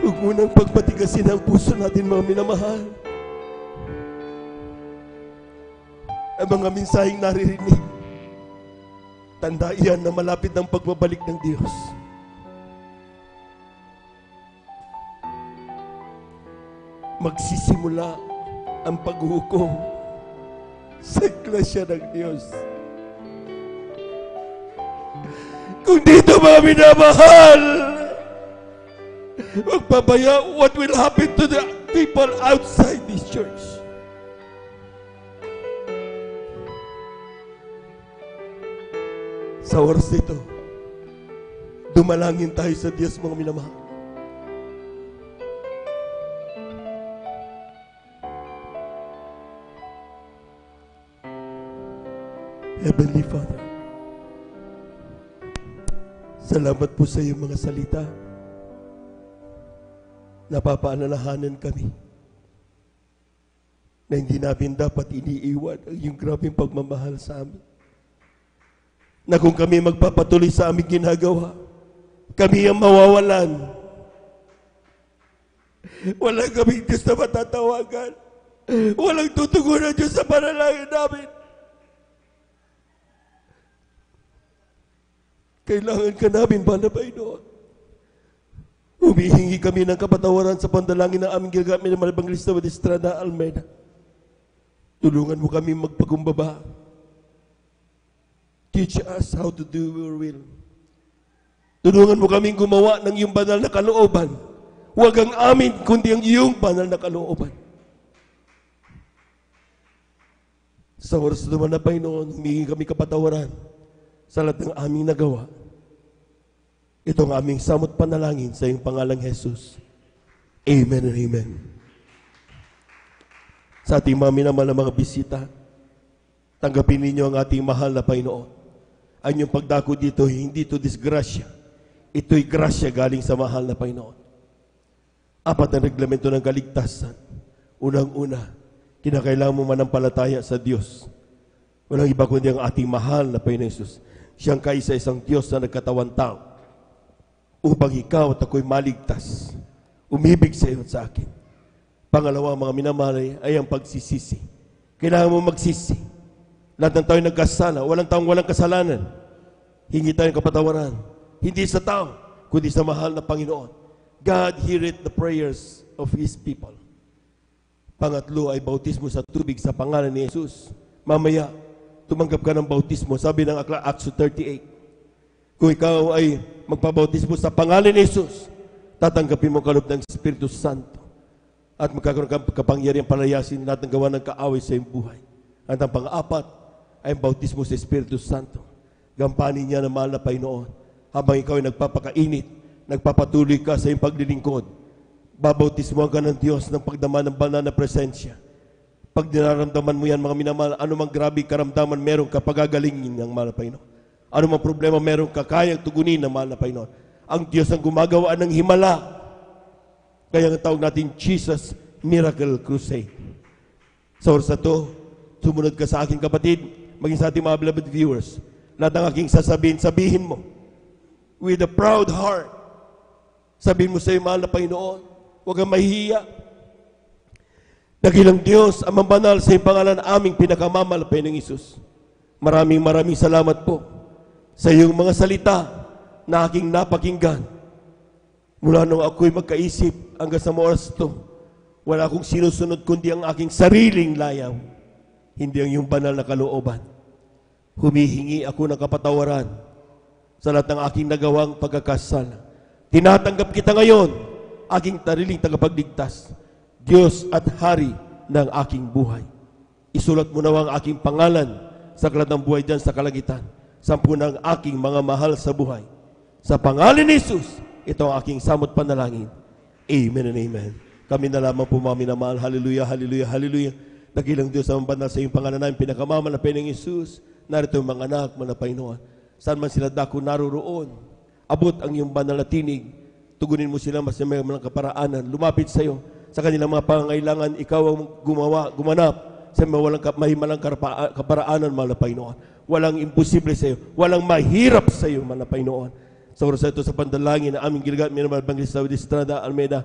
Huwag mo nang pagpatigasin ang puso natin, mga minamahal. Ang mga mensaheng naririnig, tanda iyan na malapit ang pagbabalik ng Diyos. Magsisimula ang paghuhukom sa iglesia ng Diyos. Kung dito, mga minamahal, magpabaya what will happen to the people outside this church. Sa oras nito, dumalangin tayo sa Diyos, mga minamahal. Heavenly Father, salamat po sa iyong mga salita. Napapaalalahanan kami na hindi namin dapat iniiwan ang iyong grabing pagmamahal sa amin. Na kung kami magpapatuloy sa aming ginagawa, kami ang mawawalan. Walang kaming Diyos na matatawagan. Walang tutugunan Diyos sa panalangin namin. Kailangan ka namin, Mahal na Panginoon. Humihingi kami ng kapatawaran sa pandalangin ng aming ginagamit ng Evangelista Estrada Almeida. Tulungan mo kami magpakumbaba. Teach us how to do your will. Tulungan mo kaming gumawa ng iyong banal na kalooban. Huwag ang amin, kundi ang iyong banal na kalooban. Sa oras naman na Panginoon, humingi kami kapatawaran sa lahat ng aming nagawa. Ito ang aming samot panalangin sa iyong pangalang Jesus. Amen and amen. Sa ating mga minamahal na mga bisita, tanggapin ninyo ang ating mahal na Panginoon. Ang inyong pagdako dito, hindi ito disgrasya. Ito'y grasya galing sa mahal na Panginoon. 4 ang reglamento ng kaligtasan. Unang-una, kinakailangan mo manampalataya sa Diyos. Walang iba kundi ang ating mahal na Panginoon Jesus. Siyang kaisa-isang Diyos na nagkatawan tao upang ikaw at ako'y maligtas. Umibig sa iyo at sa akin. Pangalawa, mga minamahal, ay ang pagsisisi. Kailangan mo magsisi. Lahat ng tayo nagkasala. Walang taong walang kasalanan. Hingi tayo ng kapatawaran. Hindi sa tao, kundi sa mahal na Panginoon. God heareth the prayers of His people. Pangatlo ay bautismo sa tubig sa pangalan ni Jesus. Mamaya, tumanggap ka ng bautismo. Sabi ng Acts 38. Kung ikaw ay magpabautismo sa pangalan ni Jesus, tatanggapin mo kaloob ng Espiritu Santo at magkakaroon ka kapangyarihan palayasin lahat ng gawa ng kaaway sa iyong buhay. At ang pang-apat ay bautismo sa Espiritu Santo. Gampanin niya ng mahal na Panginoon habang ikaw ay nagpapakainit, nagpapatuloy ka sa iyong paglilingkod. Babautismohan ka ng Diyos ng pagdama ng banal na presensya. Pag dinaramdaman mo yan, mga minamahal, anumang grabe karamdaman meron ka, pagagalingin ng mahal na Panginoon. Ano mang problema meron ka, kayang tugunin ng mahal na Panginoon. Ang Diyos ang gumagawa ng himala. Kaya ang tawag natin Jesus Miracle Crusade. Sa oras na ito, sumunod ka sa aking kapatid, maging sa ating mga beloved viewers. Lahat ng aking sabihin mo. With a proud heart. Sabihin mo sa iyo, mahal na Panginoon, huwag kang mahihiya. Dakilang Diyos, ang mabanal sa iyong pangalan, aming pinakamamahal ng Isus. Maraming salamat po sa iyong mga salita na aking napakinggan. Mula nung ako'y magkaisip hanggang sa oras ito, wala akong sinusunod kundi ang aking sariling layaw, hindi ang iyong banal na kalooban. Humihingi ako ng kapatawaran sa lahat ng aking nagawang pagkakasala. Tinatanggap kita ngayon, aking tariling tagapagligtas, Diyos at Hari ng aking buhay. Isulat mo na ang aking pangalan sa aklat ng buhay dyan sa kalangitan. 10 ng aking mga mahal sa buhay. Sa pangalan ni Jesus, ito ang aking samot panalangin. Amen and amen. Kami na lamang po mga minamahal. Hallelujah, hallelujah, hallelujah. Dakilang Diyos ang banal sa iyong pangalan namin, pinakamamalapay ng Jesus. Narito ang mga anak, mga Panginoon. Saan man sila dako naroroon, abot ang iyong banal na tinig. Tugunin mo sila mas may mga kaparaanan. Lumapit sa iyo. Sa kanilang mga pangangailangan, ikaw ang gumanap sa mahimalang kaparaanan, mga Panginoon. Walang imposible sa iyo. Walang mahirap sa iyo, mga Panginoon. Sa oras ito sa pandalangin na aming ginagamit, minamahal Evangelista Estrada Almeida,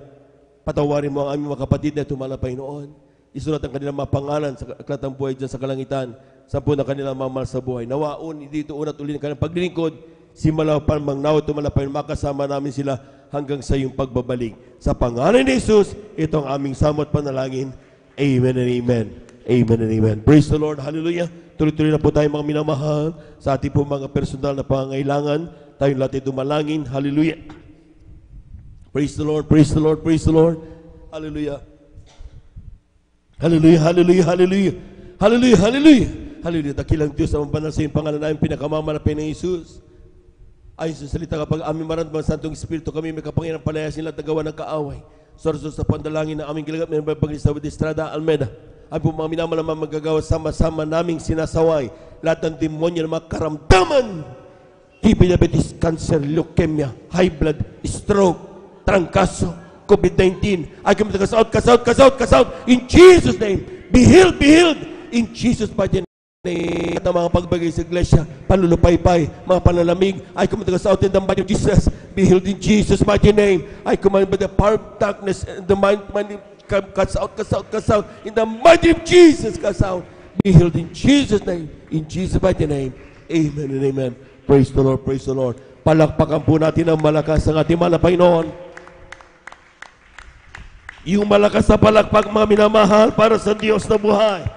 patawarin mo ang aming mga kapatid na ito, mga Panginoon. Isulat ang kanilang mga pangalan sa aklat ng buhay dyan sa kalangitan, 10 na kanilang mga mahal sa buhay. Nawaon, dito unat uli ng kanilang paglilingkod, simula pa mangnaw ito, mga Panginoon, makasama namin sila hanggang sa iyong pagbabalik. Sa pangalan ni Jesus, ito ang aming samot panalangin. Amen and amen. Amen and amen. Praise the Lord. Hallelujah. Tuloy-tuloy na po tayo mga minamahal sa ating po mga personal na pangangailangan. Tayong lahat ay dumalangin. Hallelujah. Praise the Lord. Praise the Lord. Praise the Lord. Hallelujah. Hallelujah. Hallelujah. Hallelujah. Hallelujah. Hallelujah. Hallelujah. Dakilang Diyos ang banal sa iyong pangalan namin, pinakamamalapay ng Jesus. Ayon sa salita, kapag aming maramdaman Santong Espiritu, kami may kapangyarihan palayasin lahat ng gawa ng kaaway. Sorso sa pandalangin na aming ginagamit ng Evangelista Estrada Almeida. Ay po mga minamahal magagawa, sama-sama naming sinasaway lahat ng demonyo na mga karamdaman. Diabetes, cancer, leukemia, high blood, stroke, trangkaso, COVID-19. I come to cast out, cast out, cast out, cast out. In Jesus' name, be healed, be healed. In Jesus' mighty name. At ang mga pagbagay sa iglesia, panlulupaypay, mga panalamig, I command to cast out in the mighty of Jesus. Be healed in Jesus' mighty name. I command by the power of darkness and the mind cast out, cast out, cast out. In the mighty of Jesus, cast out. Be healed in Jesus' name. In Jesus' mighty name. Amen and amen. Praise the Lord, praise the Lord. Palakpakan po natin ang malakas ng ating mahal na Panginoon. Yung malakas na palakpak, mga minamahal, para sa Diyos na buhay.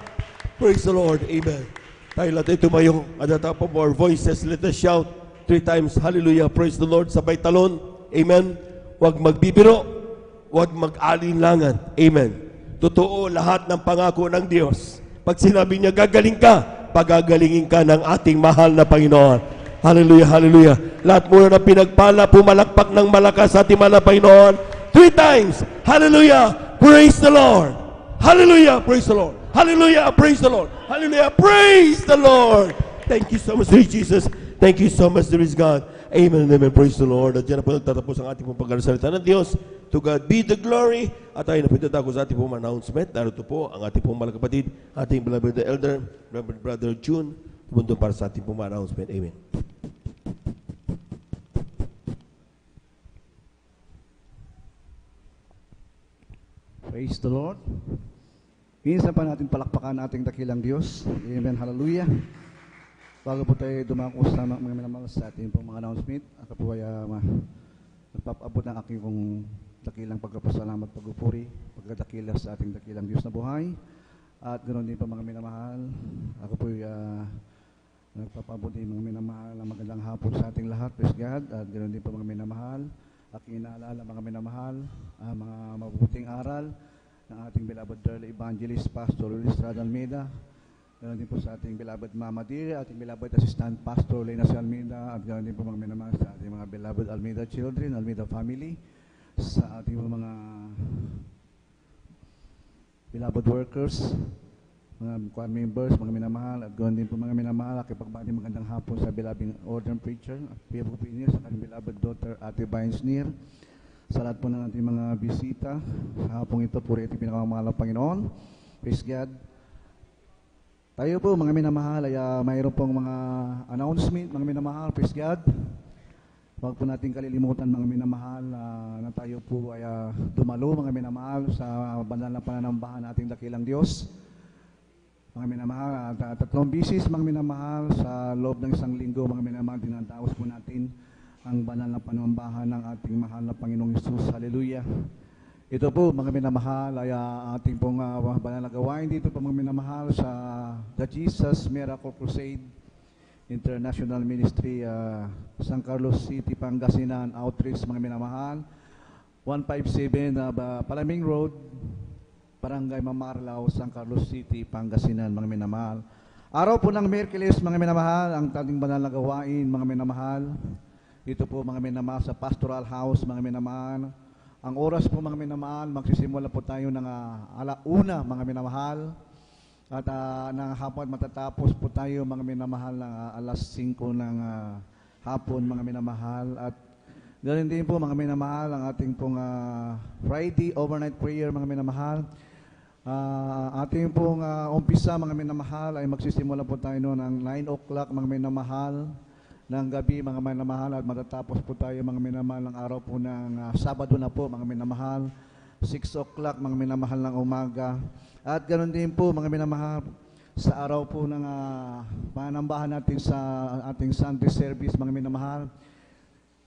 Praise the Lord, amen. Tayo lahat ay tumayo. At the top of our voices, let us shout 3 times, hallelujah, praise the Lord. Sabay talon, amen. Huwag magbibiro, huwag mag-alinlangan, amen. Totoo lahat ng pangako ng Diyos. Pag sinabi niya, gagaling ka, pagagalingin ka ng ating mahal na Panginoon. Hallelujah, hallelujah. Lahat muna na pinagpala, pumalakpak ng malakas sa ating mahal na Panginoon. 3 times. Hallelujah. Praise the Lord. Hallelujah. Praise the Lord. Hallelujah. Praise the Lord. Hallelujah. Praise the Lord. Thank you so much, Lord Jesus. Thank you so much, there is God. Amen and amen. Praise the Lord. At dyan na po nagtatapos ang ating pong pagkakasalita ng Diyos. To God be the glory. At tayo na po itatako sa ating pong announcement. Narito po ang ating pong mga kapatid, ating beloved elder, Reverend Brother June, tumundo para sa ating pong announcement. Amen. Praise the Lord. Minsan pa natin palakpakan ating dakilang Diyos. Amen. Hallelujah. Bago po tayo dumako sa mga minamahal sa ating pong mga announcement, ako po ay nagpapabot ng aking pong dakilang pagpapasalamat, pagpupuri, pagdadakila sa ating dakilang Diyos na buhay. At ganoon din po mga minamahal, ako po ay nagpapabot din mga minamahal ng magandang hapon sa ating lahat, praise God. At ganoon din po mga minamahal, aking inaalala mga minamahal, mga mabuting aral ng ating beloved evangelist, Pastor Luis Almeida. Ganoon din po sa ating beloved Mama Dear, ating beloved Assistant Pastor Lena Almeida, at ganoon din po mga minamahal sa ating mga beloved Almeida children, Almeida family, sa ating mga beloved workers, mga choir members, mga minamahal, at ganoon din po mga minamahal, akipagbati magandang hapon sa beloved ordained preacher, at PFO Pioneer, sa ating beloved daughter Ate Vines Near, sa lahat po ng ating mga bisita, sa hapong ito po rin ating pinakamamahal ng Panginoon. Praise God. Tayo po mga minamahal ay mayroon pong mga announcement, mga minamahal, praise God. Huwag po natin kalilimutan mga minamahal na tayo po ay dumalo mga minamahal sa banal na pananambahan nating dakilang Diyos. Mga minamahal, 3 bisis mga minamahal sa loob ng 1 linggo mga minamahal, dinadaos po natin ang banal na pananambahan ng ating mahal na Panginoong Hesus. Hallelujah. Ito po mga minamahal ay ating pong banal na gawain dito po mga minamahal sa The Jesus Miracle Crusade International Ministry, San Carlos City, Pangasinan Outreach mga minamahal, 157 Palaming Road, Barangay Mamarlao, San Carlos City, Pangasinan mga minamahal. Araw po ng Miyerkules mga minamahal, ang ating banal na gawain mga minamahal. Ito po mga minamahal sa Pastoral House mga minamahal. Ang oras po mga minamahal, magsisimula po tayo ng 1:00 mga minamahal. At ng hapon matatapos po tayo mga minamahal ng 5:00 ng hapon mga minamahal. At ganoon din po mga minamahal ang ating pong Friday overnight prayer mga minamahal. Ating pong umpisa mga minamahal ay magsisimula po tayo noon ng 9:00 mga minamahal ng gabi mga minamahal, at matatapos po tayo mga minamahal ng araw po ng Sabado na po mga minamahal, 6:00 mga minamahal ng umaga. At ganoon din po mga minamahal sa araw po ng panambahan natin sa ating Sunday service mga minamahal.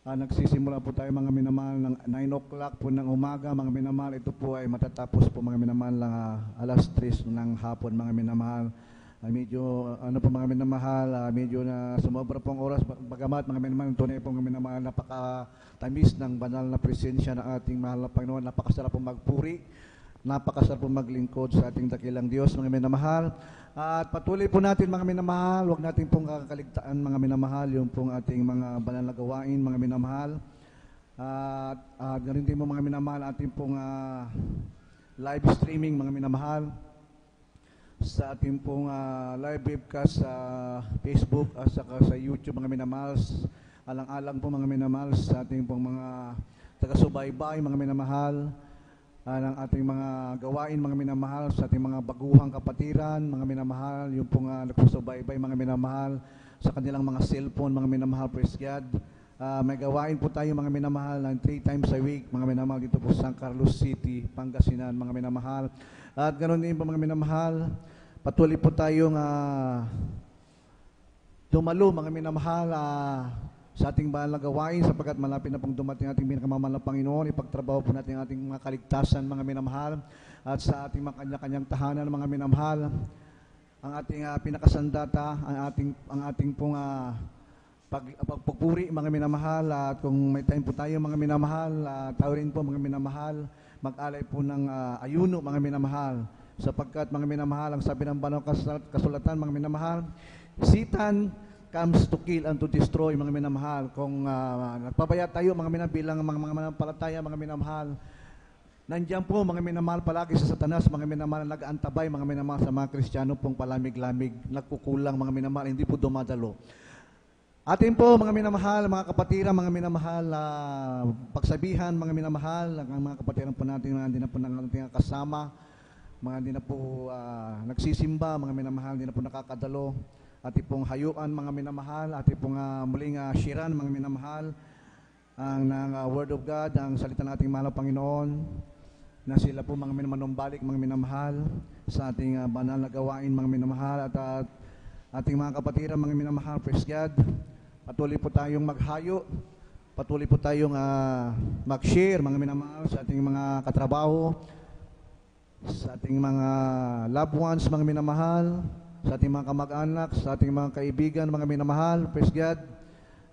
Nagsisimula po tayo mga minamahal ng 9:00 po ng umaga mga minamahal. Ito po ay matatapos po mga minamahal ng 3:00 ng hapon mga minamahal. Medyo po mga minamahal, medyo na sumobra pong oras, bagamat mga minamahal, tunay po mga minamahal, napakatamis ng banal na presensya ng ating mahal na Panginoon. Napakasarap pong magpuri, napakasarap pong maglingkod sa ating dakilang Diyos mga minamahal. At patuloy po natin mga minamahal, huwag natin pong kakaligtaan mga minamahal yung pong ating mga banal na gawain mga minamahal. At ganoon din po mga minamahal, ating pong live streaming mga minamahal sa ating pong live webcast sa Facebook at saka sa YouTube mga minamahal. Alang-alang po mga minamahal sa ating pong mga taga-subaybay mga minamahal ng ating mga gawain mga minamahal, sa ating mga baguhang kapatiran mga minamahal, yung pong nagsusubaybay mga minamahal sa kanilang mga cellphone mga minamahal, praise God. May gawain po tayo mga minamahal ng 3 times a week mga minamahal dito po sa San Carlos City, Pangasinan mga minamahal. At ganoon din po mga minamahal, patuloy po tayong dumalo mga minamahal sa ating banal na gawain, sapagkat malapit na pong dumating ating pinakamamahal na Panginoon. Ipagtrabaho po natin ang ating mga kaligtasan mga minamahal, at sa ating mga kanya-kanyang tahanan mga minamahal. Ang ating pinakasandata, ang ating pong pagpupuri mga minamahal, at kung may time po tayo mga minamahal, tayo rin po mga minamahal, mag-alay po ng ayuno mga minamahal, sapagkat mga minamahal, ang sabi ng banal kasulatan mga minamahal, sitan comes to kill and to destroy, mga minamahal. Kung nagpapaya tayo, mga minamahal, bilang mga manampalataya, mga minamahal, nandiyan po, mga minamahal, palagi sa Satanas, mga minamahal, nag-aantabay, mga minamahal, sa mga Kristiyano pong palamig-lamig, nagkukulang, mga minamahal, hindi po dumadalo. Atin po, mga minamahal, mga kapatiran, mga minamahal, pagsabihan, mga minamahal, ang mga kapatiran po natin, mga hindi na po nating kasama, mga hindi na po nagsisimba, mga minamahal, hindi na po nakakadalo, atin pong hayuan, mga minamahal, atin pong muling shiran, mga minamahal, ang Word of God, ang salita ng ating mahal na Panginoon, na sila po mga manumbalik, mga minamahal, sa ating banal na gawain, mga minamahal, at ating mga kapatiran, mga minamahal, praise God. Patuloy po tayong maghayo, patuloy po tayong mag-share, mga minamahal, sa ating mga katrabaho, sa ating mga loved ones, mga minamahal, sa ating mga kamag-anak, sa ating mga kaibigan, mga minamahal, praise God.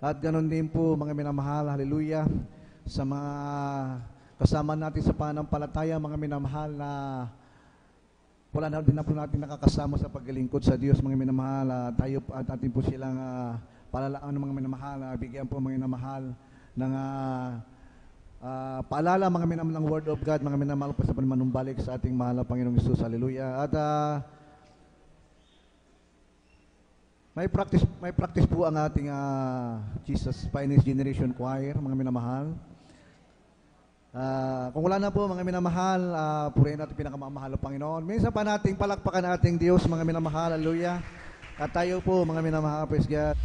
At ganoon din po, mga minamahal, hallelujah, sa mga kasama natin sa pananampalataya, mga minamahal, na wala na din na po natin nakakasama sa paglingkod sa Diyos, mga minamahal. Tayo at atin po silang palalaan, mga minamahal, bigyan po, mga minamahal, ng paalala, mga minamahal, ng Word of God, mga minamahal po sa panumbalik sa ating mahal na Panginoong Hesus, hallelujah. At may practice po ang ating Jesus Finest Generation Choir, mga minamahal. Kung wala na po, mga minamahal, purihin natin pinakamamahal ng Panginoon. Minsan pa nating palakpakan ating Diyos, mga minamahal, hallelujah. At tayo po, mga minamahal, praise God.